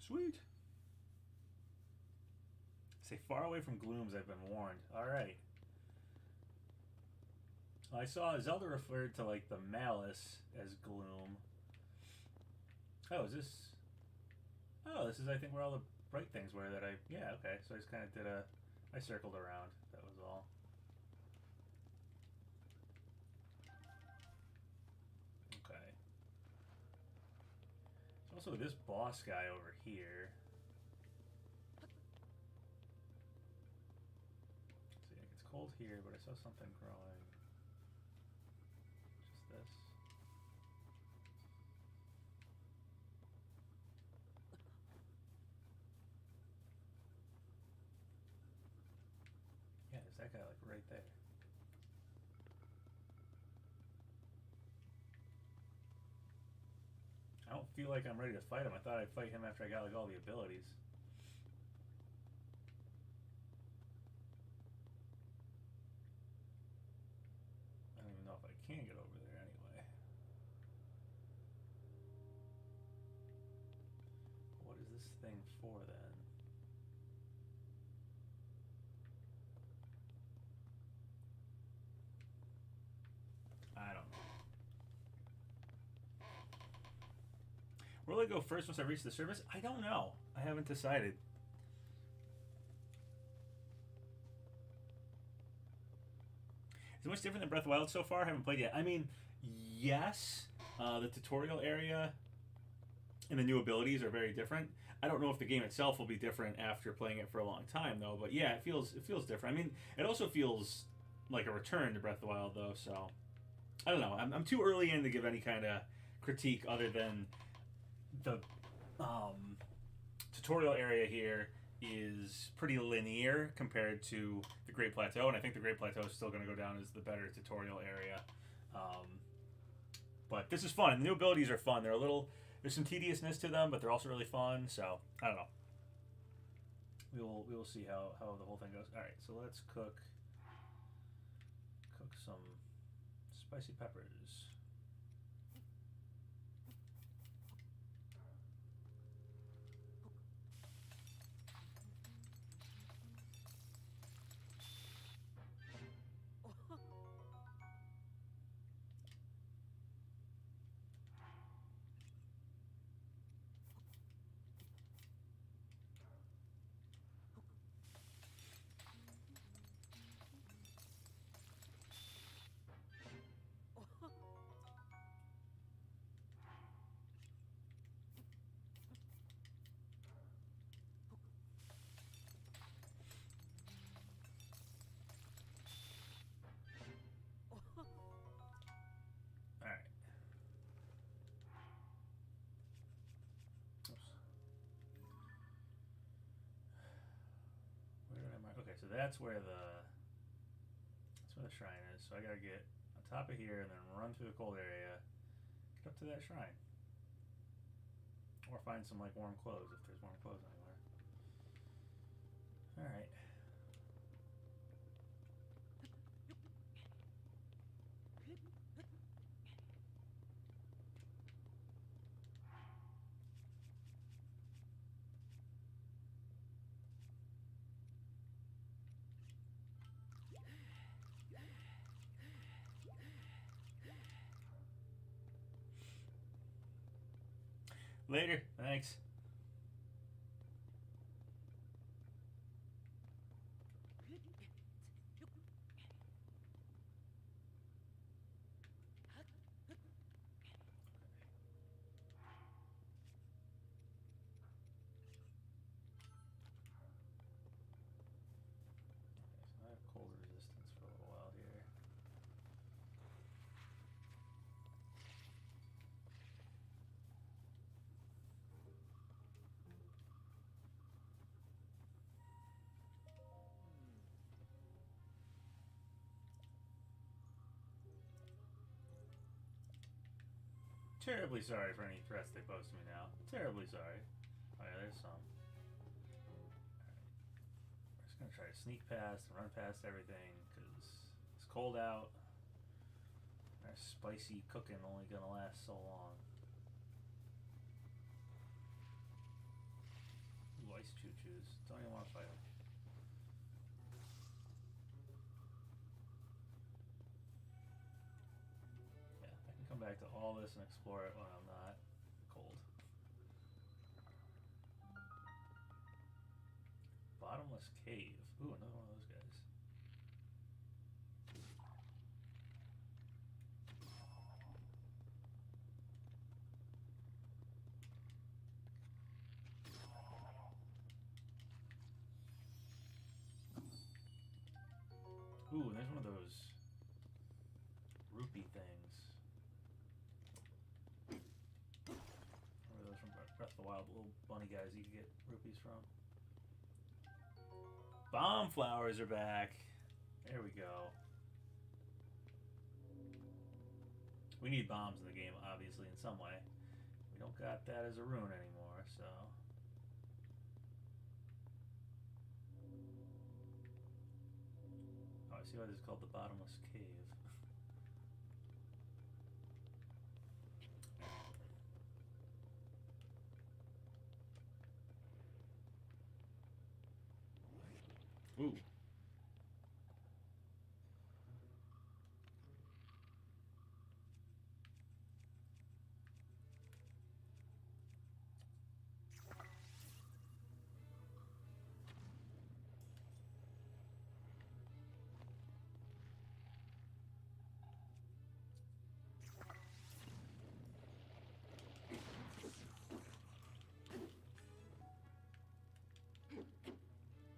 Speaker 1: Sweet. Say far away from glooms, I've been warned. Alright. I saw Zelda referred to like the malice as gloom. Oh, is this? Oh, this is I think where all the bright things were that I. Yeah, okay. So I just kind of did a. I circled around. That was all. Okay. There's also this boss guy over here. See, it's cold here, but I saw something growing. Just this. Yeah, there's that guy like right there. I don't feel like I'm ready to fight him. I thought I'd fight him after I got like all the abilities. I don't even know if I can get over there anyway. What is this thing for then? I don't know. Where will I go first once I reach the surface? I don't know. I haven't decided. Is it much different than Breath of the Wild so far? I haven't played yet. I mean, yes. The tutorial area and the new abilities are very different. I don't know if the game itself will be different after playing it for a long time, though. But yeah, it feels different. I mean, it also feels like a return to Breath of the Wild, though. So I don't know. I'm too early in to give any kind of critique other than the tutorial area here is pretty linear compared to the Great Plateau, and I think the Great Plateau is still going to go down as the better tutorial area. But this is fun. The new abilities are fun. They're there's some tediousness to them, but they're also really fun. So I don't know. We will see how the whole thing goes. All right, so let's cook some spicy peppers. Okay, so that's where the shrine is. So I gotta get on top of here and then run through the cold area, get up to that shrine, or find some like warm clothes if there's warm clothes anywhere. Later. Thanks. So I have cold resistance for a little while here. Terribly sorry for any threats they pose to me now. Terribly sorry. Oh yeah, there's some. Alright. We're just gonna try to sneak past and run past everything, because it's cold out. Our spicy cooking only gonna last so long. Ooh, ice choo-choos. Don't even want to fight them. Yeah, I can come back to all this and explore it when I'm not cold. Bottomless cave. Ooh, another one of those guys. Ooh, and there's one of those rupee things. Remember those from Breath of the Wild, little bunny guys you can get rupees from? Bomb flowers are back. There we go. We need bombs in the game, obviously, in some way. We don't got that as a rune anymore, so... Oh, I see why this is called the Bottomless Cave. Ooh.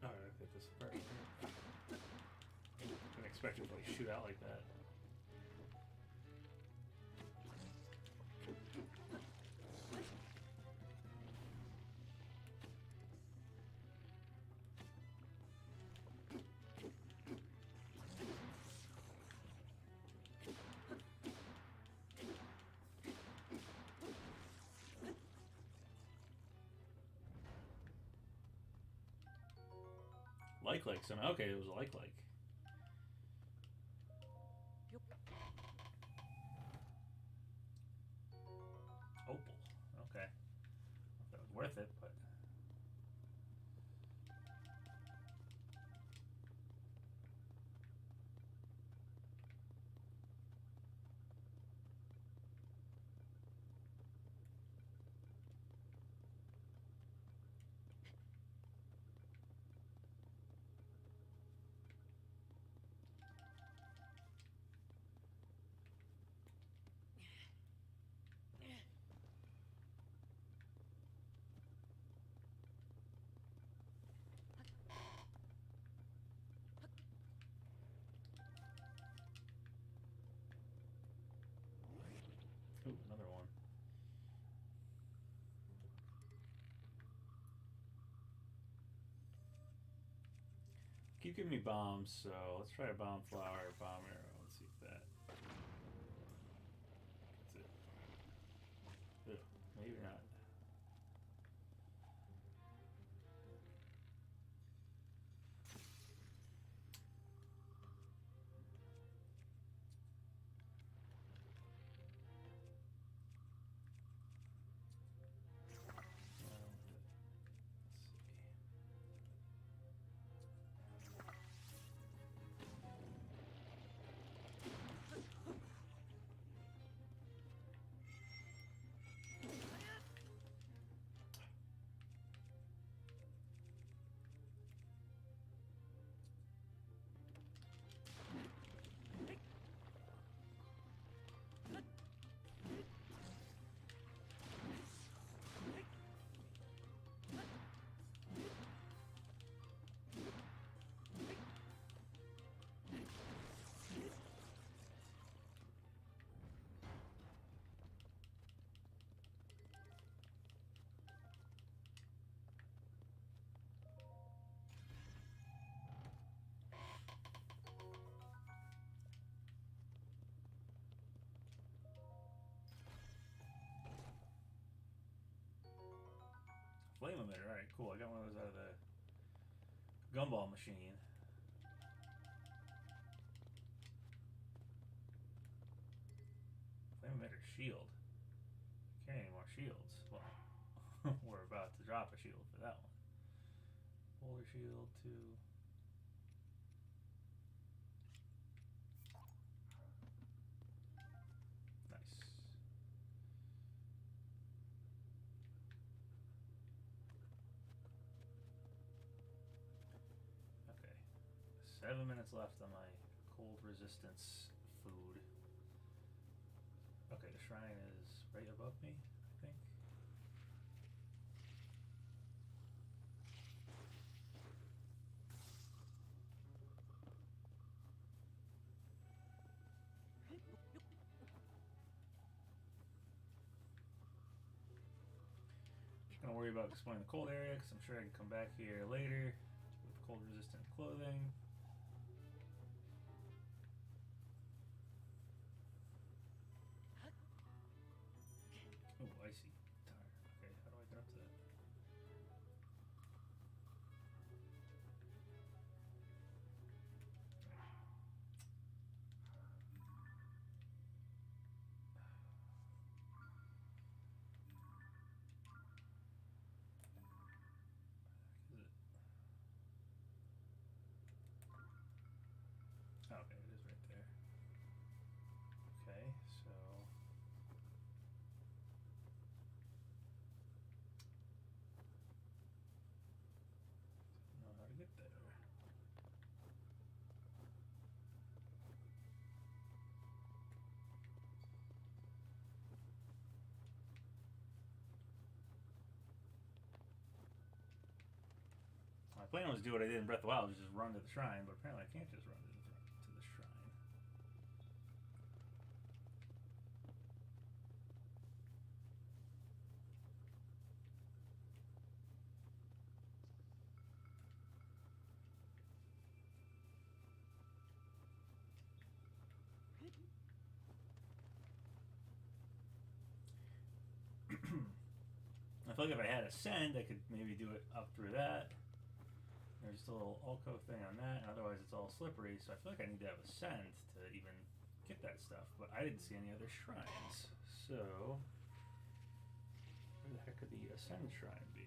Speaker 1: Alright, I'll get this apart. Didn't expect it to like shoot out like that. Like so okay, it was like. Opal. Okay. If that was worth it, but ooh, another one. Keep giving me bombs, so let's try a bomb flower, bomb arrow. Let's see if that. That's it. Ugh, maybe not. cool. I got one of those out of the gumball machine. Flame emitter shield. Can't any more shields. Well, we're about to drop a shield for that one. Boulder shield 2. Nice. Okay. 7 minutes left on my cold resistance food. Okay, the shrine is right above me, I think. Gonna worry about exploring the cold area because I'm sure I can come back here later with cold resistant clothing. Oh, icy tire. Okay, how do I get up to that? Is it? Oh, okay, it is right there. Okay, so I don't know how to get there. My plan was to do what I did in Breath of the Wild, just run to the shrine, but apparently I can't just run to the shrine. I feel like if I had Ascend, I could maybe do it up through that. There's just a little alcove thing on that, and otherwise it's all slippery, so I feel like I need to have Ascend to even get that stuff, but I didn't see any other shrines. So, where the heck could the Ascend shrine be?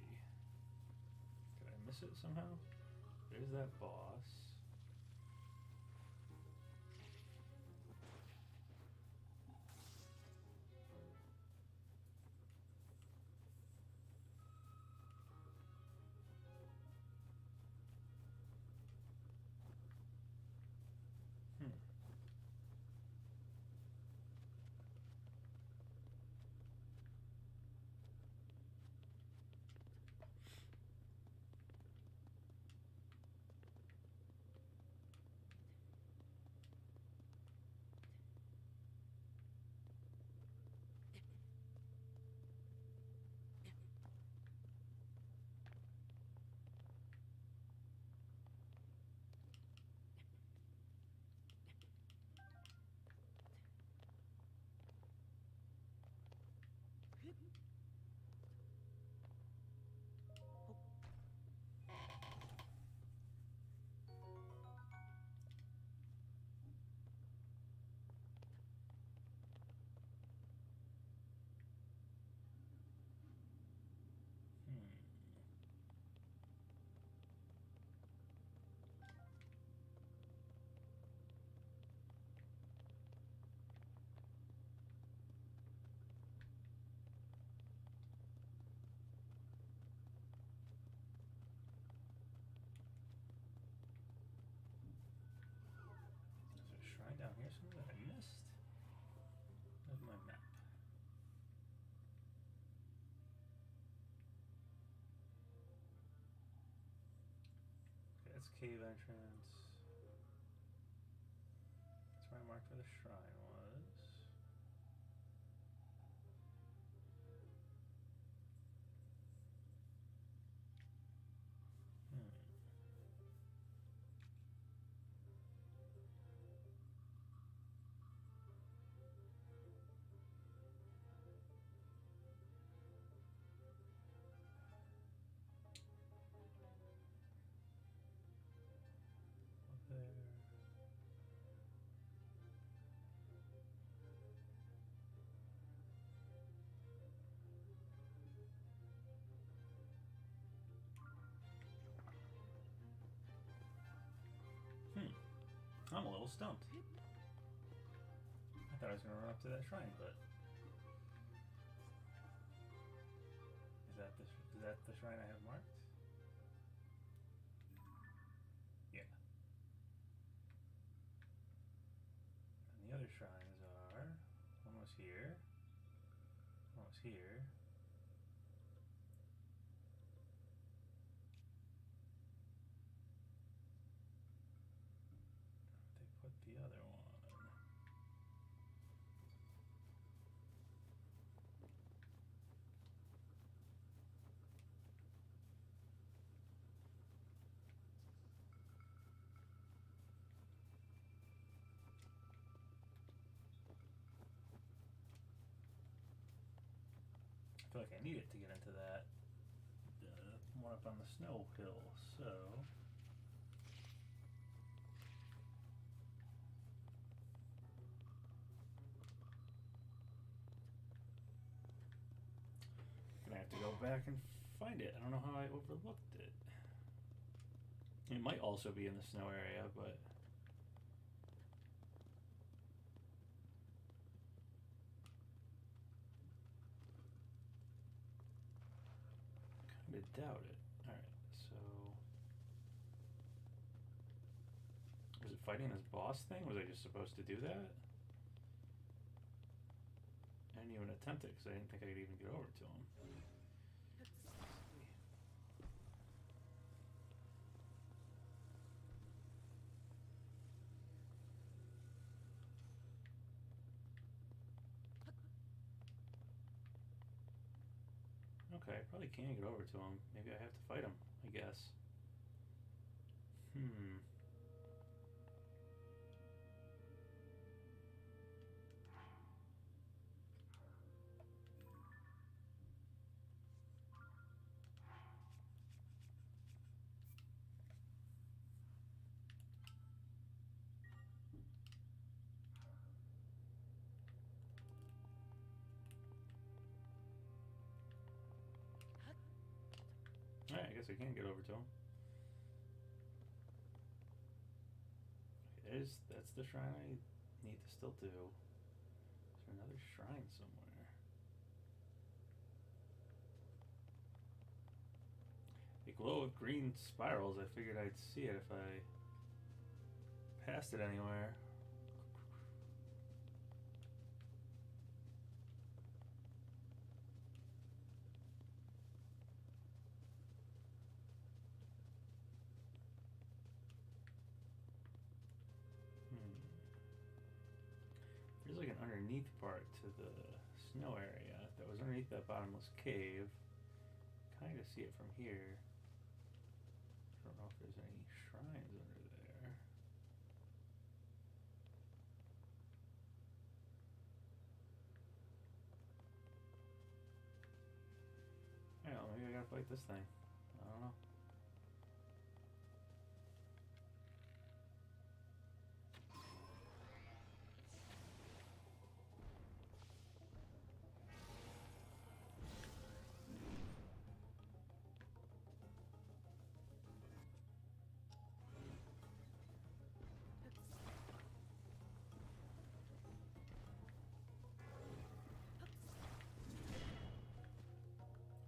Speaker 1: Did I miss it somehow? There's that boss. Down here somewhere that I missed. Where's my map? Okay, that's cave entrance. That's where I marked where the shrine was. I'm a little stumped. I thought I was going to run up to that shrine, but is that the shrine I have marked? Yeah. And the other shrines are, one was here, one was here. They put the other one. I feel like I need it to get into that one up on the snow hill, so I'm gonna have to go back and find it. I don't know how I overlooked it. It might also be in the snow area, but I doubt it. Alright, so was it fighting this boss thing? Was I just supposed to do that? I didn't even attempt it because I didn't think I could even get over to him. Okay, I probably can get over to him. Maybe I have to fight him, I guess. Alright, I guess I can get over to him. Okay, that's the shrine I need to still do. Is there another shrine somewhere? A glow of green spirals. I figured I'd see it if I passed it anywhere. There's like an underneath part to the snow area that was underneath that bottomless cave. Kind of see it from here. I don't know if there's any shrines under there. I don't know, maybe I gotta fight this thing. I don't know.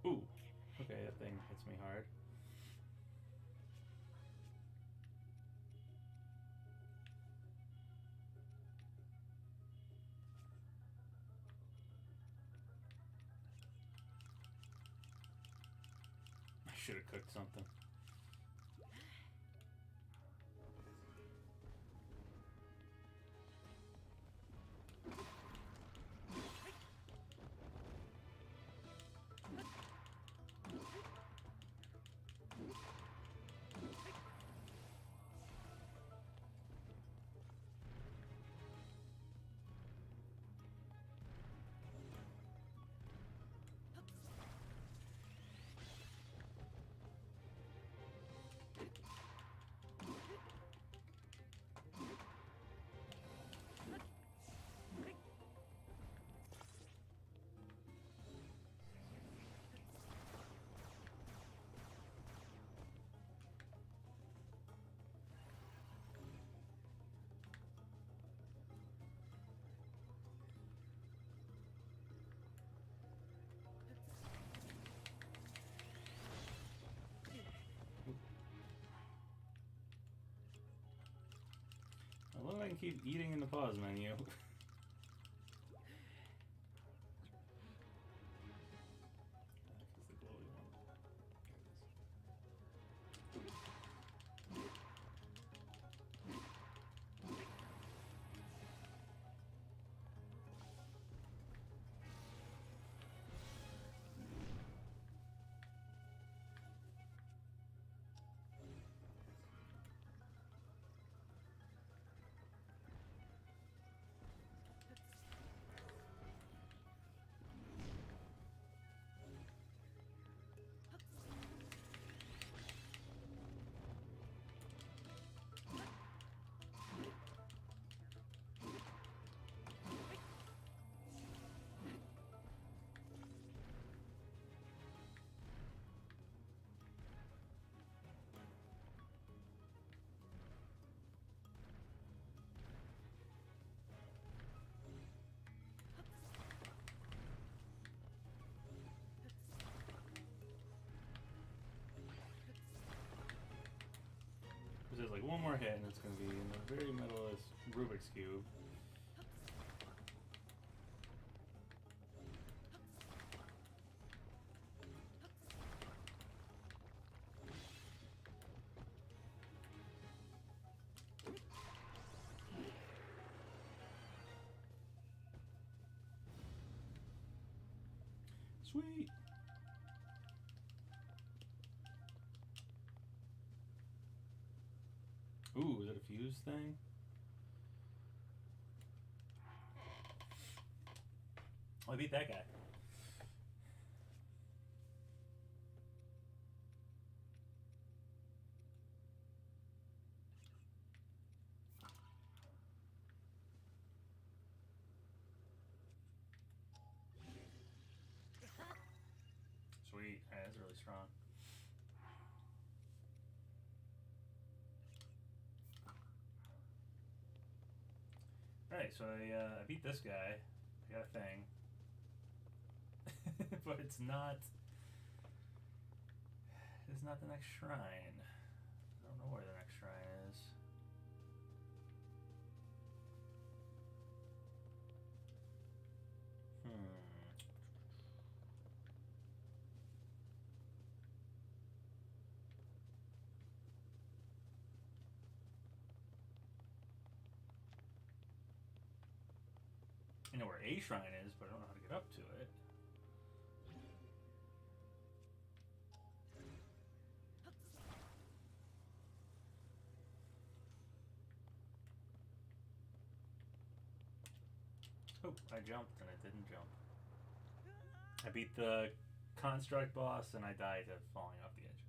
Speaker 1: Ooh, okay, that thing hits me hard. I should have cooked something. I can keep eating in the pause menu. There's like one more hit and it's going to be in the very middle of this Rubik's Cube. Sweet! Ooh, is it a fuse thing? Oh, I beat that guy. Sweet. Yeah, that's really strong. Alright, so I beat this guy. I got a thing. But it's not the next shrine. I don't know where the next shrine is. I know where a shrine is, but I don't know how to get up to it. Oh, I jumped and it didn't jump. I beat the construct boss and I died of falling off the edge.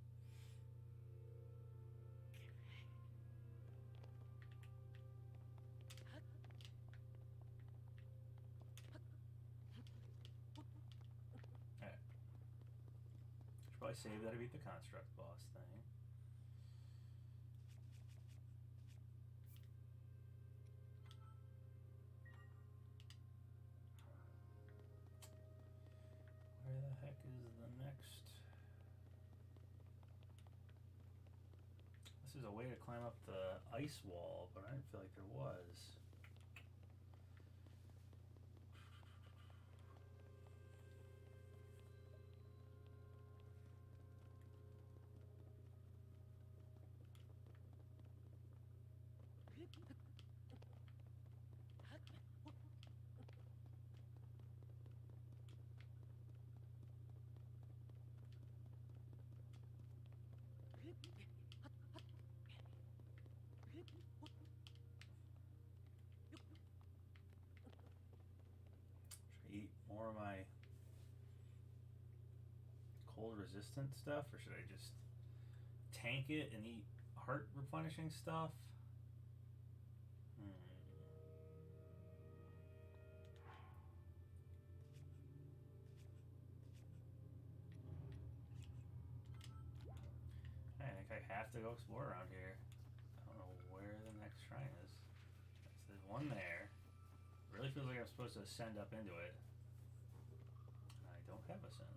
Speaker 1: Alright. Should probably save that I beat the construct boss thing. Where the heck is the next? This is a way to climb up the ice wall, but I didn't feel like there was. Should I eat more of my cold resistant stuff, or should I just tank it and eat heart replenishing stuff? I think I have to go explore around here. I don't know where the next shrine is. There's one there. It really feels like I'm supposed to ascend up into it. I don't have ascend.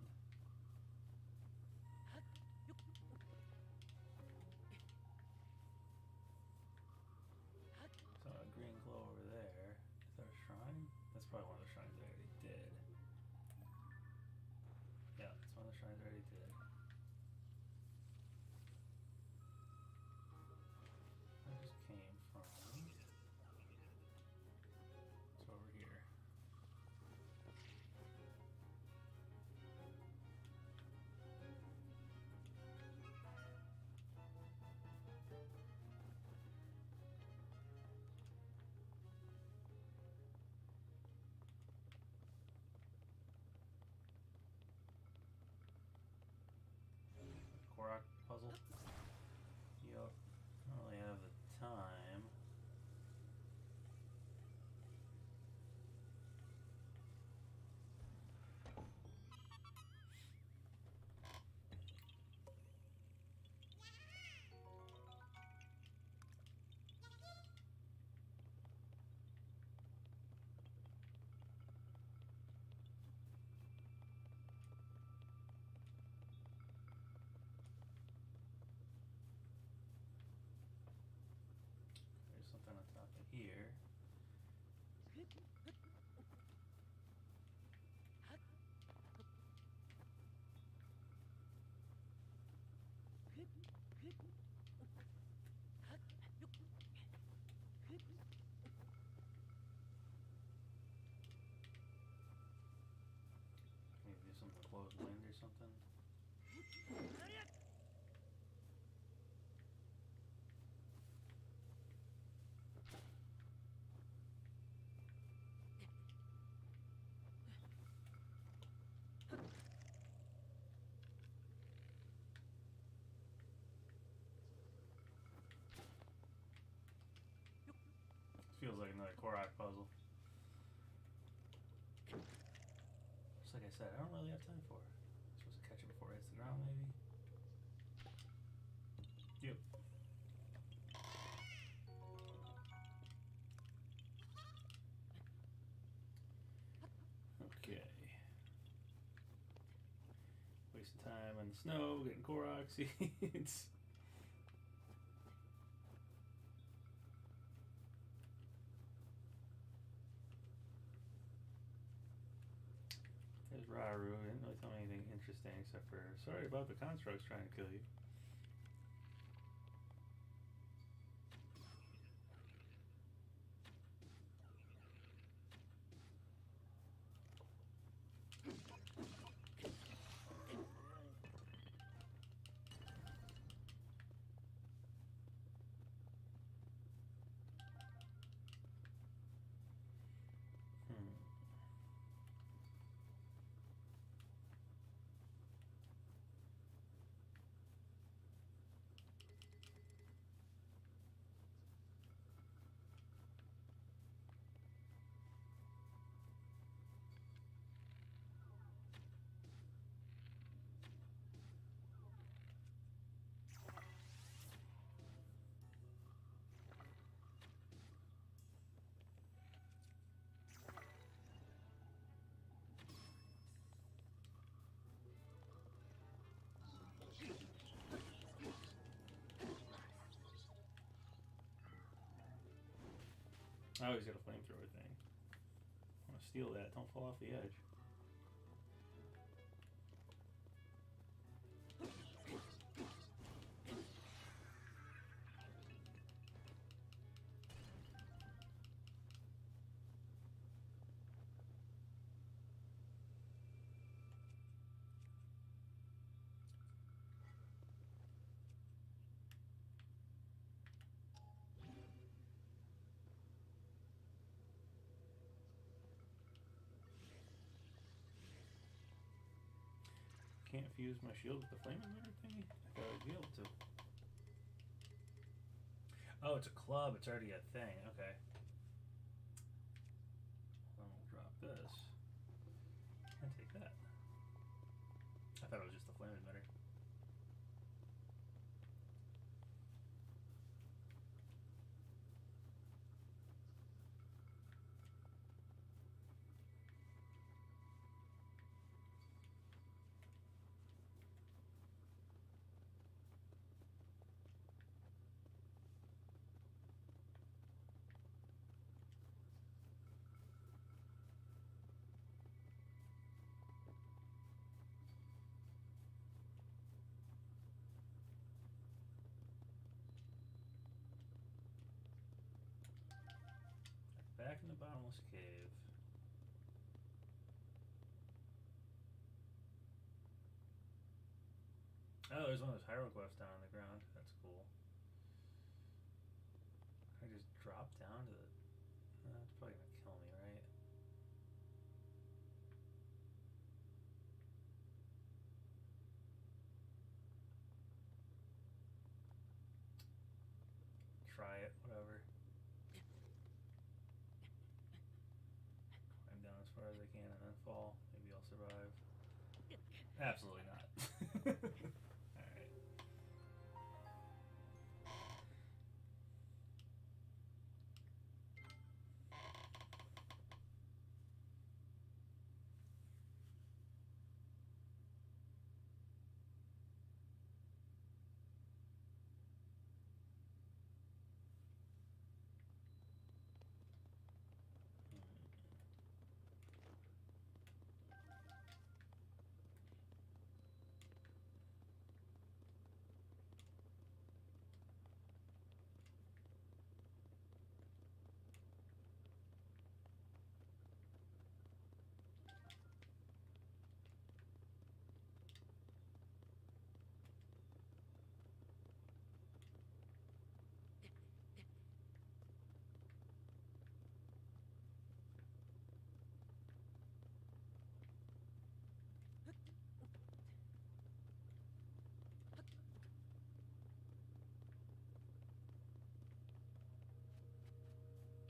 Speaker 1: So agreeing came from. It's over here. Korok puzzle. Yup. I don't really have the time. There's something on top of here. Maybe do something close wind or something. Feels like another Korok puzzle. Just like I said, I don't really have time for it. I'm supposed to catch it before it hits the ground, maybe? Yep. Okay. Wasting time in the snow, getting Korok seeds. There's Raru. He didn't really tell me anything interesting except for sorry about the constructs trying to kill you. I always got a flamethrower thing. I want to steal that. Don't fall off the edge. Can't fuse my shield with the flame emitter thingy? I thought I'd be able to. Oh, it's a club. It's already a thing. Okay. Then we'll drop this. And take that. I thought it was just the flame emitter. back in the bottomless cave. Oh, there's one of those hieroglyphs down on the ground. That's cool. Can I just drop down to the... it's probably gonna kill me, right? Try it, whatever. Climb down as far as I can and then fall. Maybe I'll survive. Absolutely not. Alright.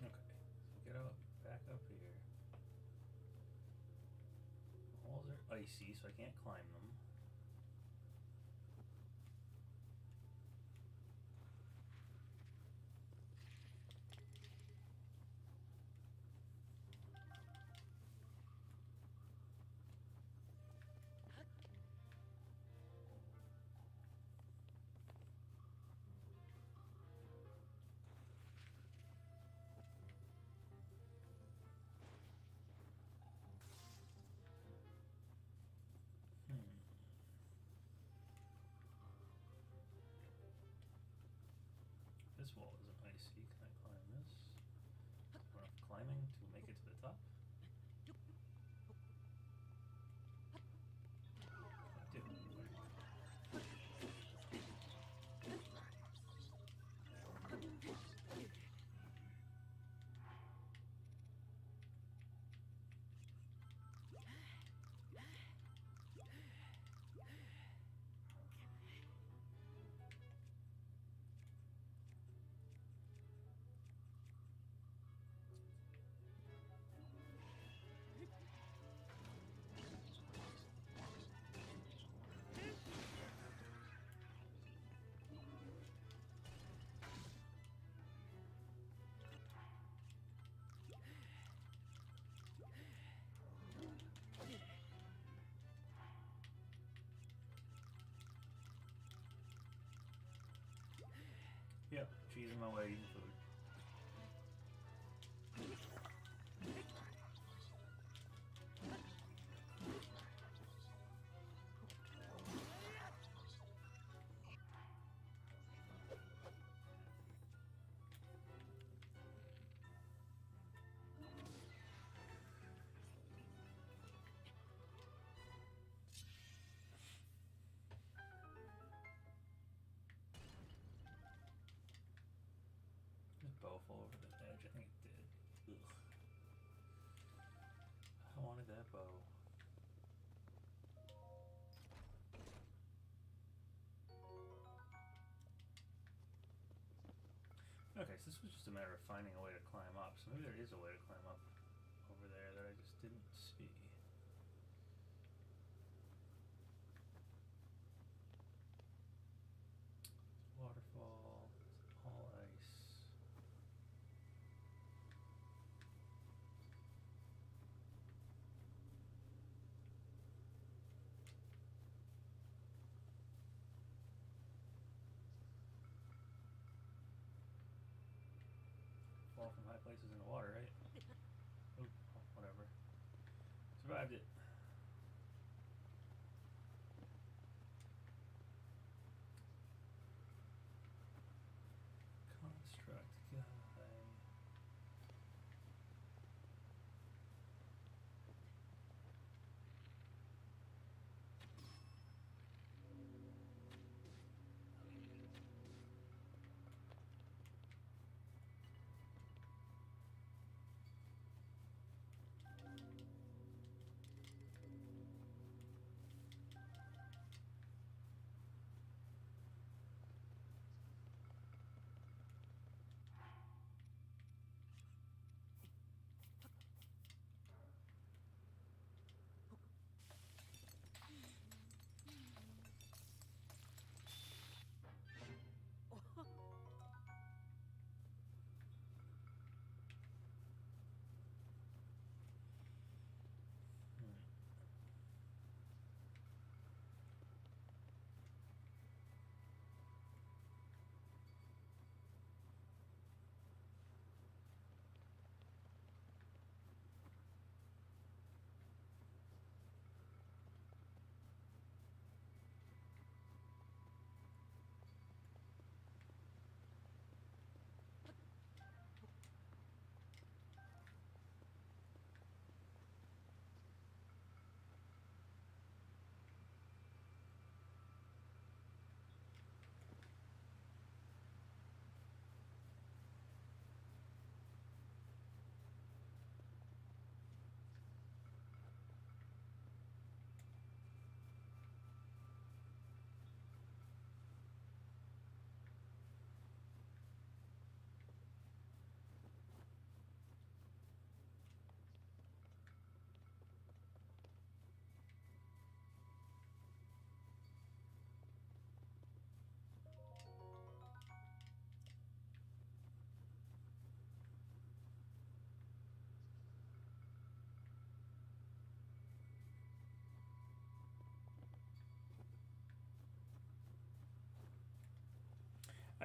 Speaker 1: Okay, so get up, back up here. Walls are icy, so I can't climb them. This wall isn't icy. Can I climb this? Enough climbing to make it to the top? I do. Yep, cheesing my way eating food. Bow fall over the edge. I think it did. Ugh. I wanted that bow. Okay, so this was just a matter of finding a way to climb up. So maybe there is a way to climb up over there that I just didn't see. Waterfall. All ice. Fall from high places in the water, right? Oop, whatever. Survived it. Construct guy.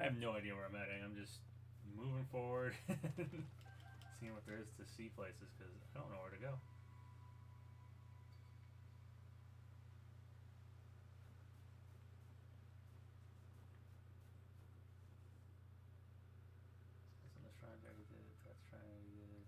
Speaker 1: I have no idea where I'm heading. I'm just moving forward, seeing what there is to see places because I don't know where to go. That's on the shrine I already did. That's shrine I already did.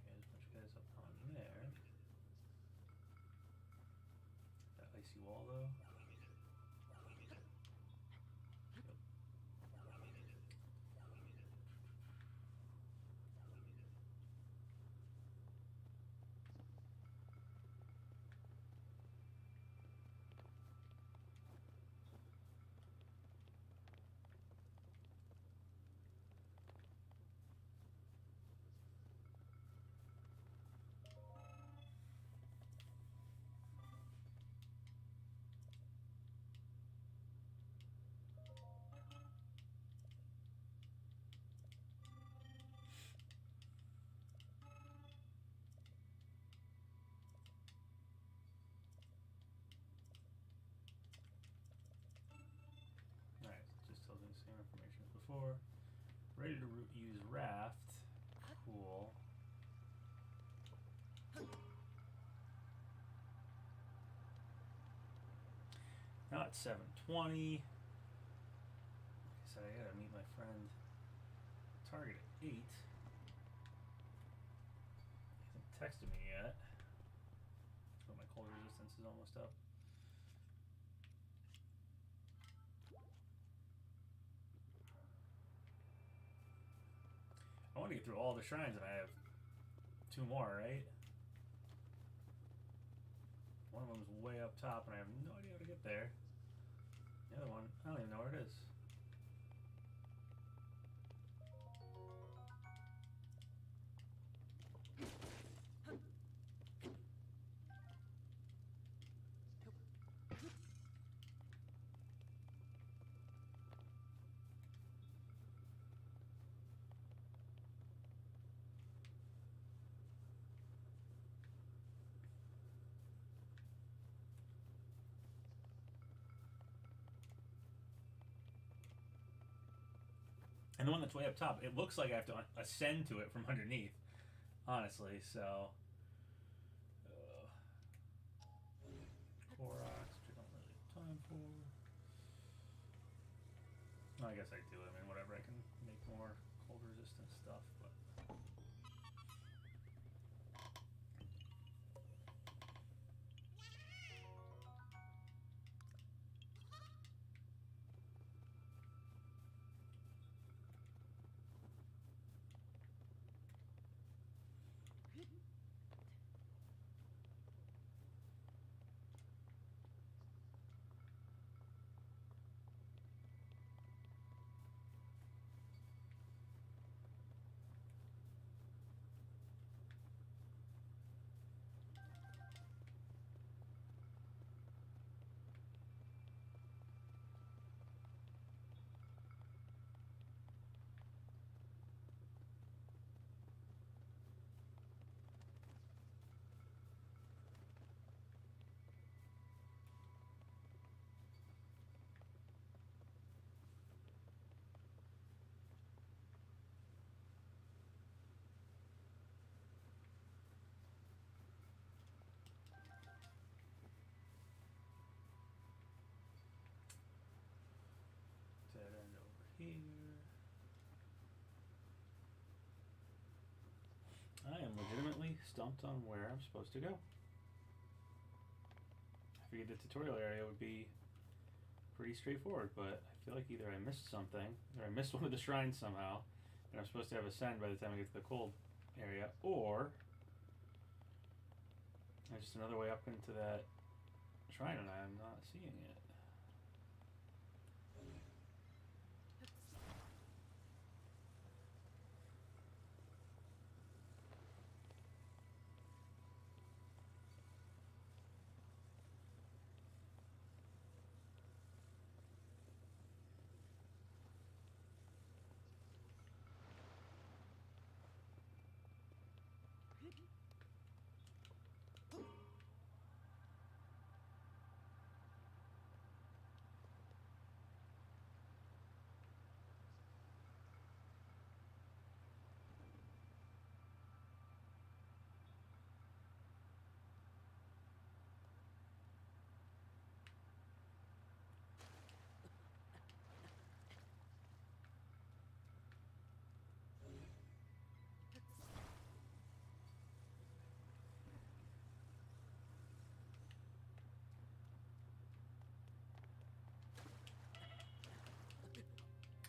Speaker 1: Okay, there's a bunch of guys up on there. That icy wall though. Alright, just tells me the same information as before. Ready to use raft. Cool. Now it's 7:20. Like I said, I gotta meet my friend. Target at 8. He hasn't texted me yet. But my cold resistance is almost up. I want to get through all the shrines and I have 2 more, right? One of them's way up top and I have no idea how to get there. The other one, I don't even know where it is. And the one that's way up top, it looks like I have to ascend to it from underneath, honestly, so. Koroks, which I don't really have time for. Well, I guess I do. I mean, whatever, I can make more cold resistant stuff, but. Dead end over here. I am legitimately stumped on where I'm supposed to go. figured the tutorial area would be pretty straightforward, but I feel like either I missed something, or I missed one of the shrines somehow, and I'm supposed to have Ascend by the time I get to the cold area, or there's just another way up into that shrine and I'm not seeing it.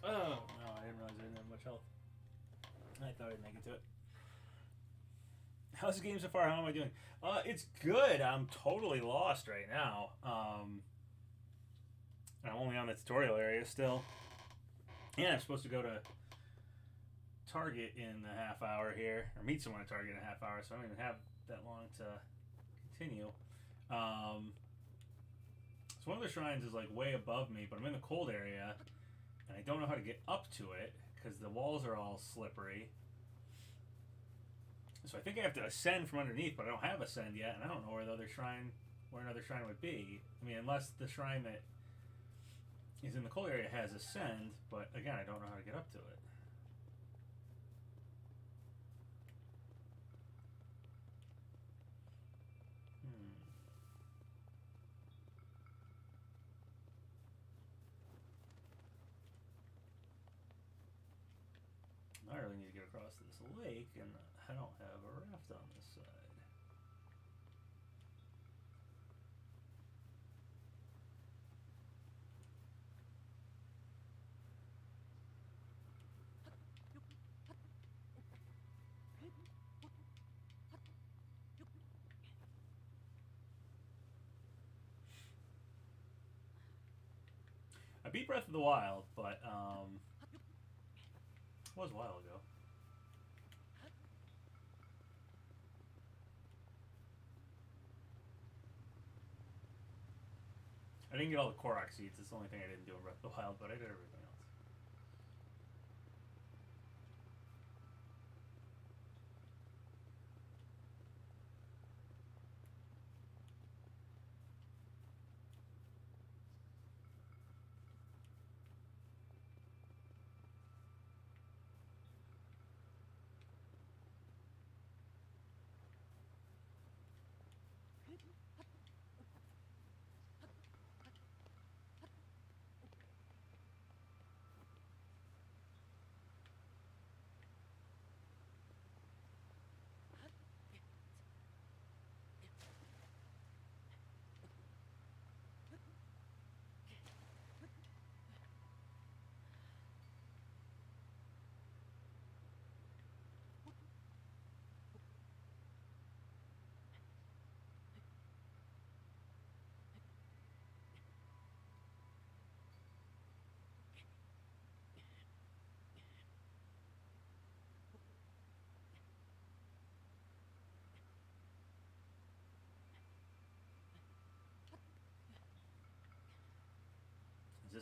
Speaker 1: Oh, no, I didn't realize I didn't have much health. I thought I'd make it to it. How's the game so far? How am I doing? It's good. I'm totally lost right now. I'm only on the tutorial area still. And I'm supposed to go to Target in a half hour here, or meet someone at Target in a half hour, so I don't even have that long to continue. So one of the shrines is like way above me, but I'm in the cold area, and I don't know how to get up to it because the walls are all slippery. So I think I have to ascend from underneath, but I don't have ascend yet, and I don't know where another shrine would be. I mean, unless the shrine that is in the cold area has ascend, but again, I don't know how to get up to it. I really need to get across this lake, and I don't have a raft on this side. I beat Breath of the Wild, but it was a while ago. I didn't get all the koroks seeds. It's the only thing I didn't do in Breath of the Wild, but I did everything else.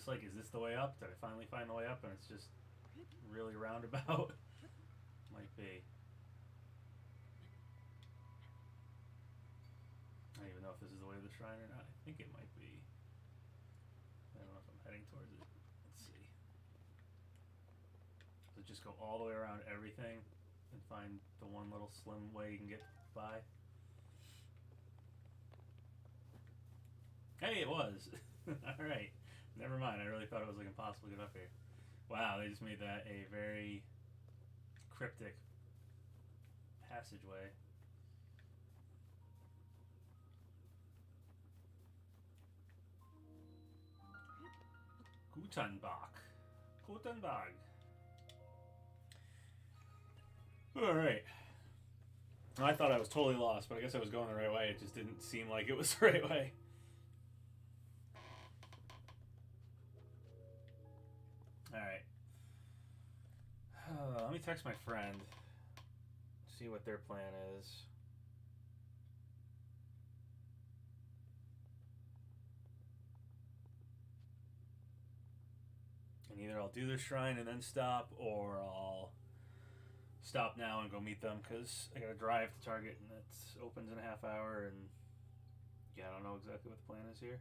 Speaker 1: Is this the way up? Did I finally find the way up and it's just really roundabout? Might be. I don't even know if this is the way to the shrine or not. I think it might be. I don't know if I'm heading towards it. Let's see. So just go all the way around everything and find the one little slim way you can get by. Hey, it was! Alright. Never mind, I really thought it was like impossible to get up here. Wow, they just made that a very cryptic passageway. Gutenbach. Gutenberg. Alright. I thought I was totally lost, but I guess I was going the right way. It just didn't seem like it was the right way. Alright. Let me text my friend. See what their plan is. And either I'll do the shrine and then stop, or I'll stop now and go meet them, because I gotta drive to Target and it opens in a half hour, and yeah, I don't know exactly what the plan is here.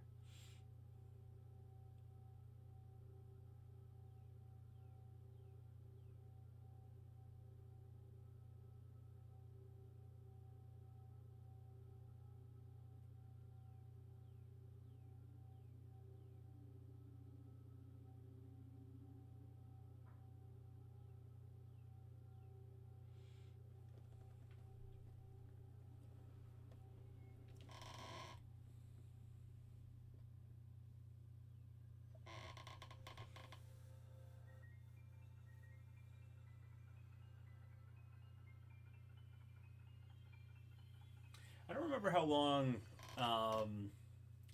Speaker 1: I don't remember how long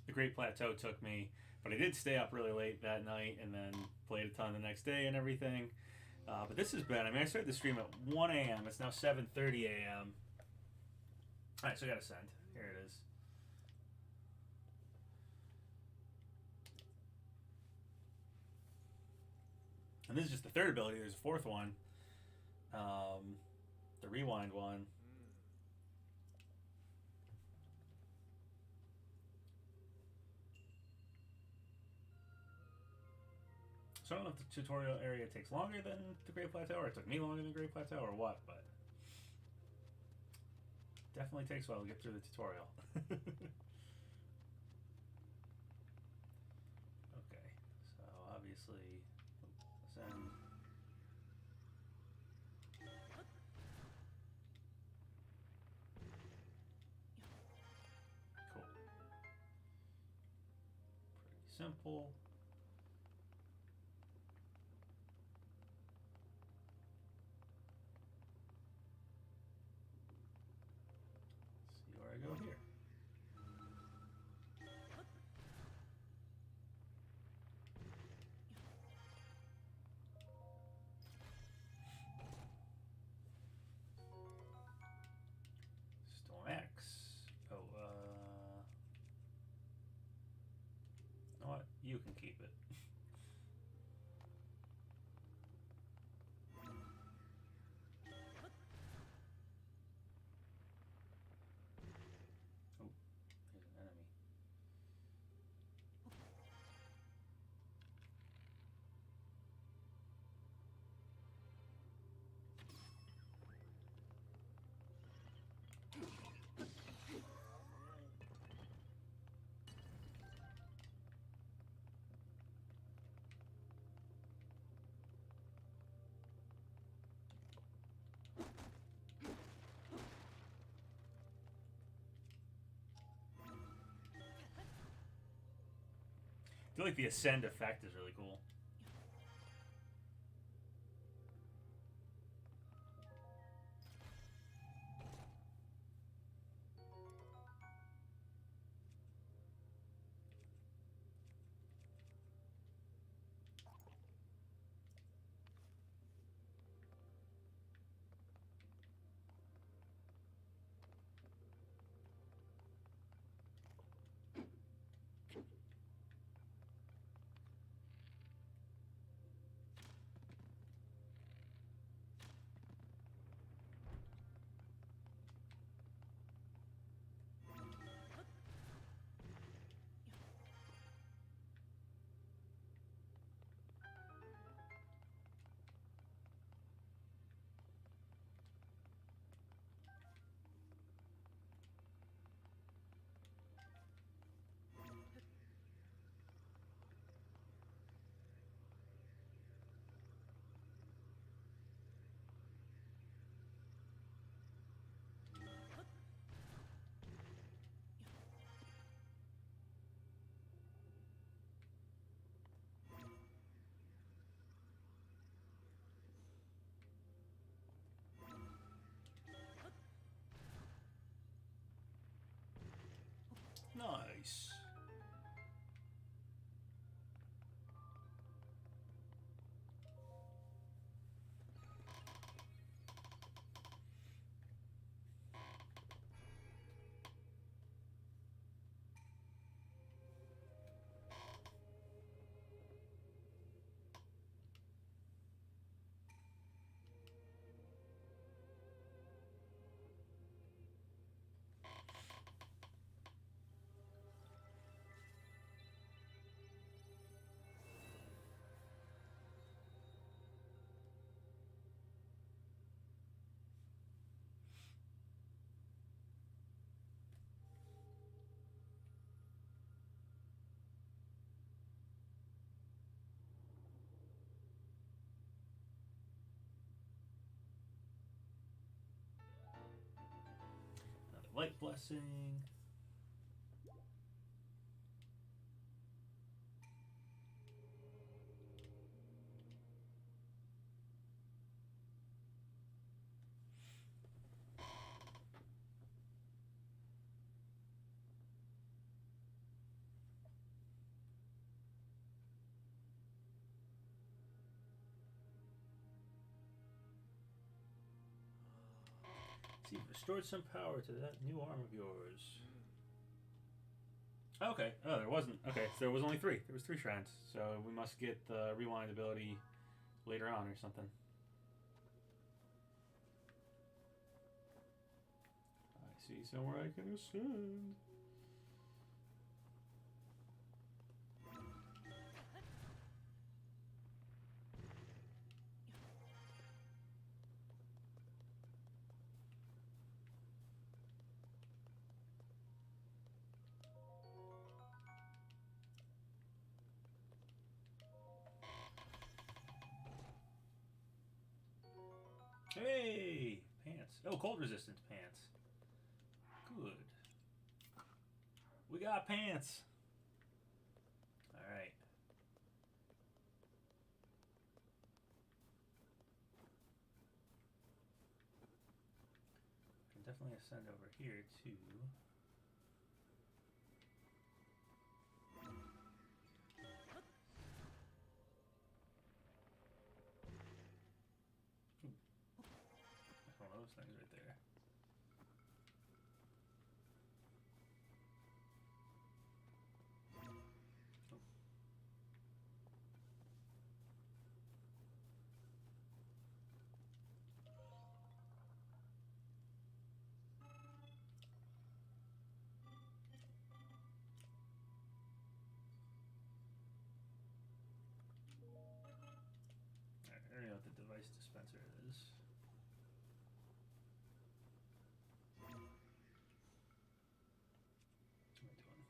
Speaker 1: the Great Plateau took me, but I did stay up really late that night and then played a ton the next day and everything. But this has been, I mean, I started the stream at 1 a.m. It's now 7:30 a.m. Alright, so I gotta send. Here it is. And this is just the third ability. There's a fourth one. The rewind one. So I don't know if the tutorial area takes longer than the Great Plateau, or it took me longer than the Great Plateau, or what, but definitely takes a while to get through the tutorial. Okay, so obviously, send. Cool. Pretty simple. See where I go here. Storm X. Oh, you know what? You can keep it. Oh, there's an enemy. I feel like the ascend effect is really cool. Blessing. See, you've restored some power to that new arm of yours. Okay. Oh, there wasn't. Okay, so there was only 3. There was 3 shrines. So we must get the rewind ability later on or something. I see somewhere I can ascend. Hey! Pants. Oh, cold resistance pants. Good. We got pants! Alright. I can definitely ascend over here too. That's one of those things right there. Alright, I already know what the device dispenser is. What am I doing?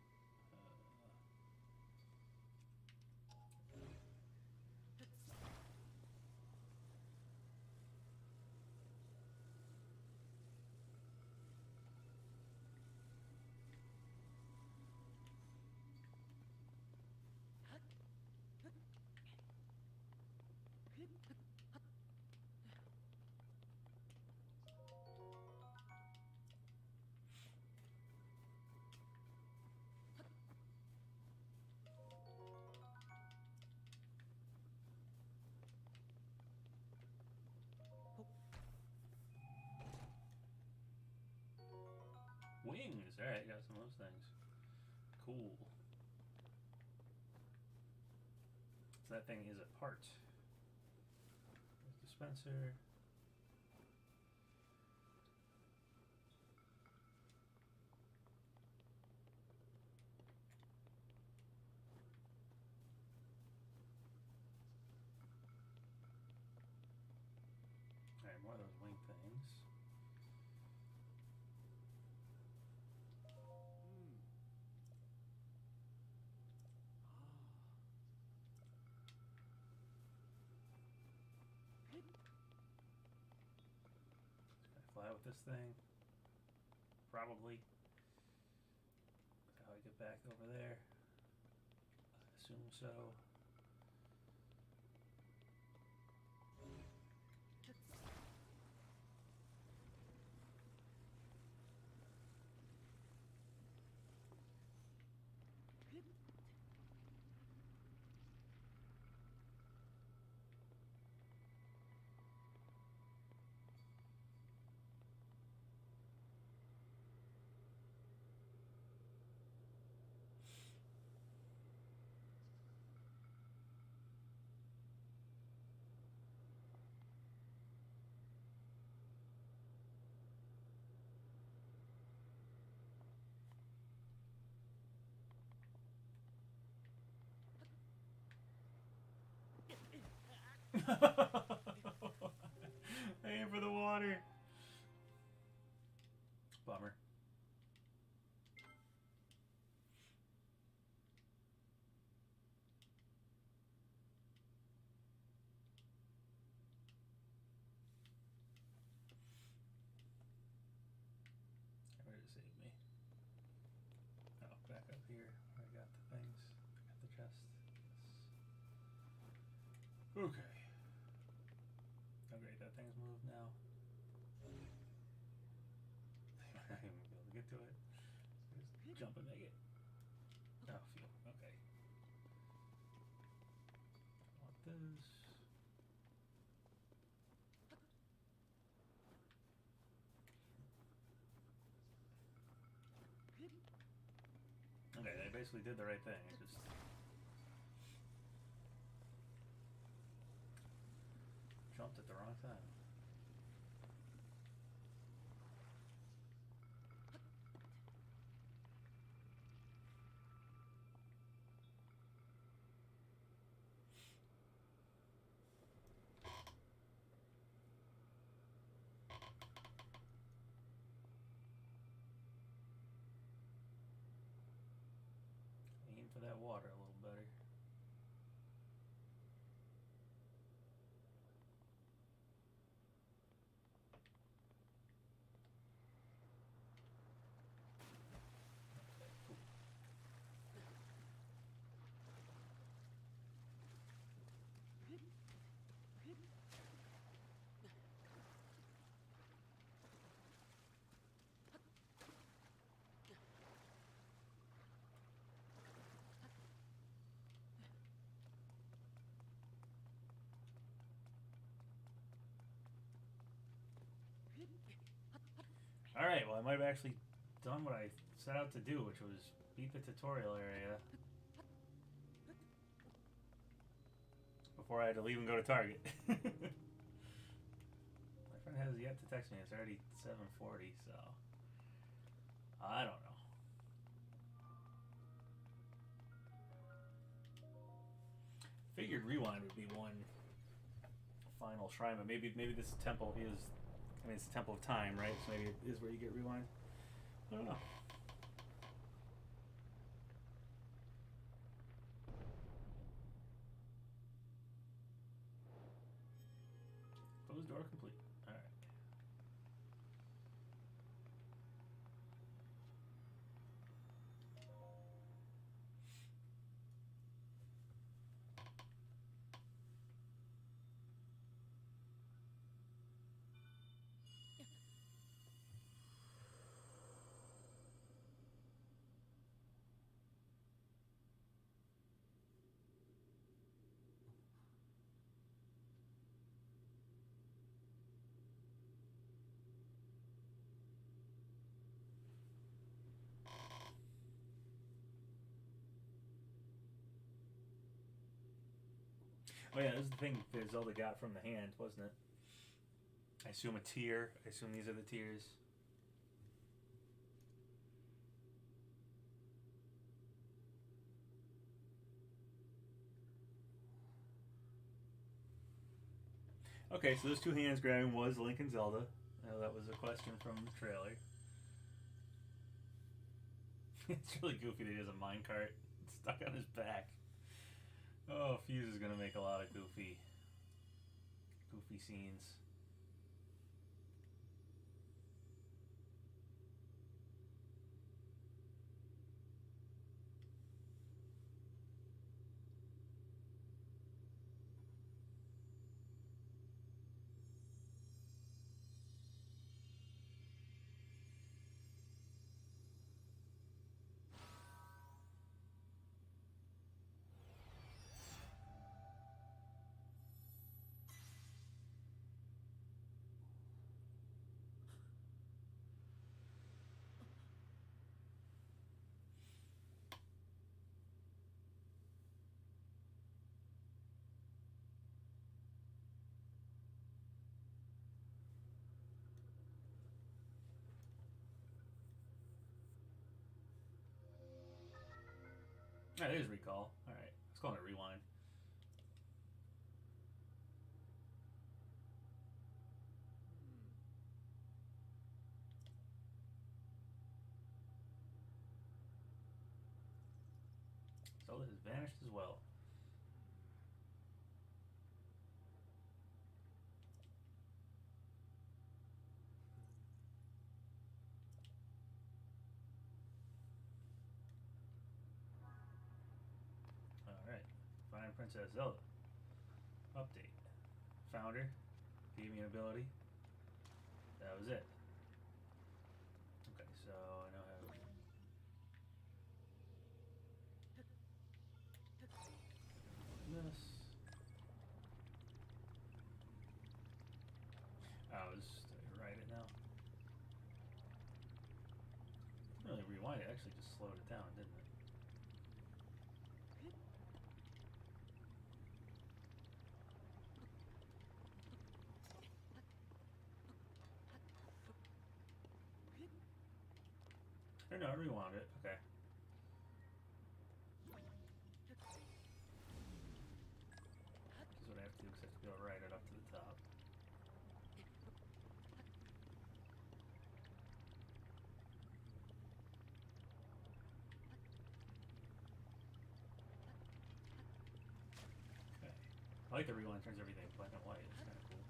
Speaker 1: Wings! Alright, got some of those things. Cool. So that thing is a part. Dispenser. Alright, more of those wing things. Can I fly with this thing? Probably. How I get back over there? I assume so. I aim for the water. Bummer. Where did it save me? got the things. I got the chest. Yes. Okay. Oh great, that thing's moved now. I'm not even gonna be able to get to it. Just jump and make it. Oh, phew. Okay. Want this. Okay, they basically did the right thing. It just jumped at the wrong time. Aim for that water a little better. Okay, cool. Alright, well I might have actually done what I set out to do, which was beat the tutorial area before I had to leave and go to Target. My friend has yet to text me. It's already 7:40, so I don't know. Figured rewind would be one final shrine, but maybe this temple is, I mean, it's a temple of time, right? So maybe it is where you get rewind. I don't know. Closed door complete. All right. Oh yeah, this is the thing that Zelda got from the hand, wasn't it? I assume a tear. I assume these are the tears. Okay, so those two hands grabbing was Link and Zelda. That was a question from the trailer. It's really goofy that he has a minecart stuck on his back. Oh, Fuse is gonna make a lot of goofy scenes. Alright, there's recall. Alright, let's go on to rewind. Zelda has vanished as well. Princess Zelda. Update. Found her. Gave me an ability. That was it. Okay, so I know how. This. Oh, just write it now. Didn't really rewind it. Actually, just slowed it down, didn't it? Or no, rewound it. Okay. This is what I have to do because I have to go right it up to the top. Okay. I like the rewind, turns everything black and white. It's kind of cool.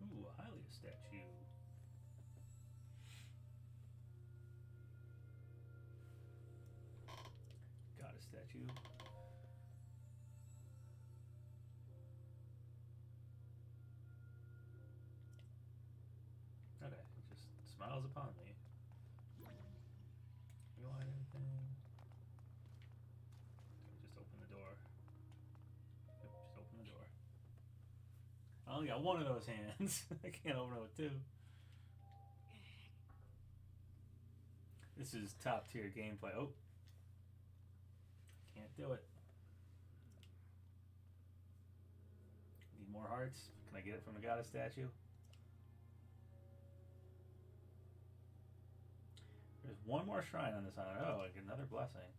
Speaker 1: Ooh, a Hylia statue. Got a statue. Okay, it just smiles upon me. Rewind anything. Okay, just open the door. Yep, just open the door. I only got one of those hands. I can't open it with two. This is top tier gameplay. Oh. Can't do it. Need more hearts. Can I get it from the goddess statue? There's one more shrine on this island. Oh, I get another blessing.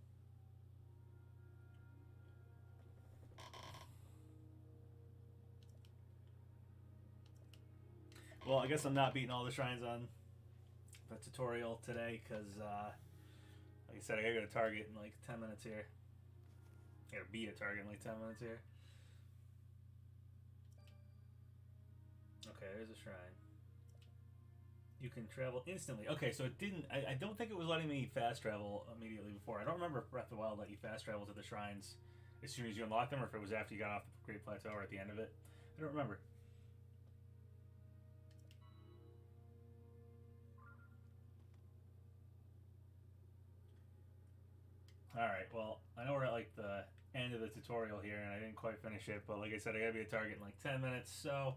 Speaker 1: Well, I guess I'm not beating all the shrines on the tutorial today because, like I said, I gotta go to Target in like 10 minutes here. I gotta be at Target in like 10 minutes here. Okay, there's a shrine. You can travel instantly. Okay, so it didn't... I don't think it was letting me fast travel immediately before. I don't remember if Breath of the Wild let you fast travel to the shrines as soon as you unlock them, or if it was after you got off the Great Plateau or at the end of it. I don't remember. Alright, well, I know we're at like the end of the tutorial here, and I didn't quite finish it, but like I said, I gotta be at Target in like 10 minutes, so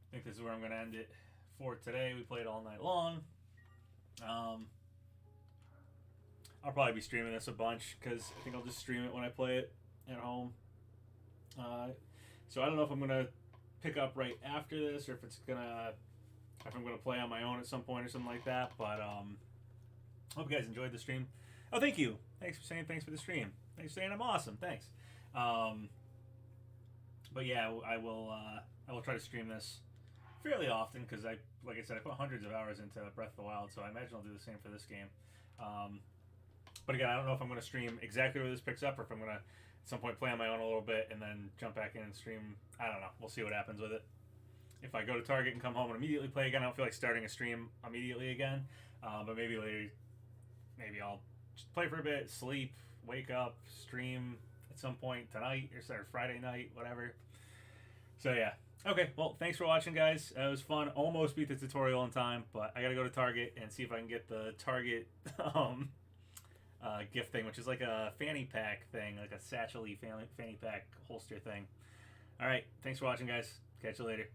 Speaker 1: I think this is where I'm gonna end it for today. We played all night long. I'll probably be streaming this a bunch because I think I'll just stream it when I play it at home. So I don't know if I'm gonna pick up right after this or if I'm gonna play on my own at some point or something like that. But hope you guys enjoyed the stream. Oh, thank you. Thanks for saying thanks for the stream. Thanks for saying I'm awesome. Thanks. But yeah, I will try to stream this fairly often because like I said, I put hundreds of hours into Breath of the Wild, so I imagine I'll do the same for this game. But again, I don't know if I'm going to stream exactly where this picks up or if I'm going to at some point play on my own a little bit and then jump back in and stream. I don't know. We'll see what happens with it. If I go to Target and come home and immediately play again, I don't feel like starting a stream immediately again. But maybe later, maybe I'll just play for a bit, sleep, wake up, stream at some point tonight or Friday night, whatever. So yeah. Okay, well, thanks for watching, guys. It was fun. Almost beat the tutorial in time, but I gotta go to Target and see if I can get the Target gift thing, which is like a fanny pack thing, like a satchel-y fanny pack holster thing. All right, thanks for watching, guys. Catch you later.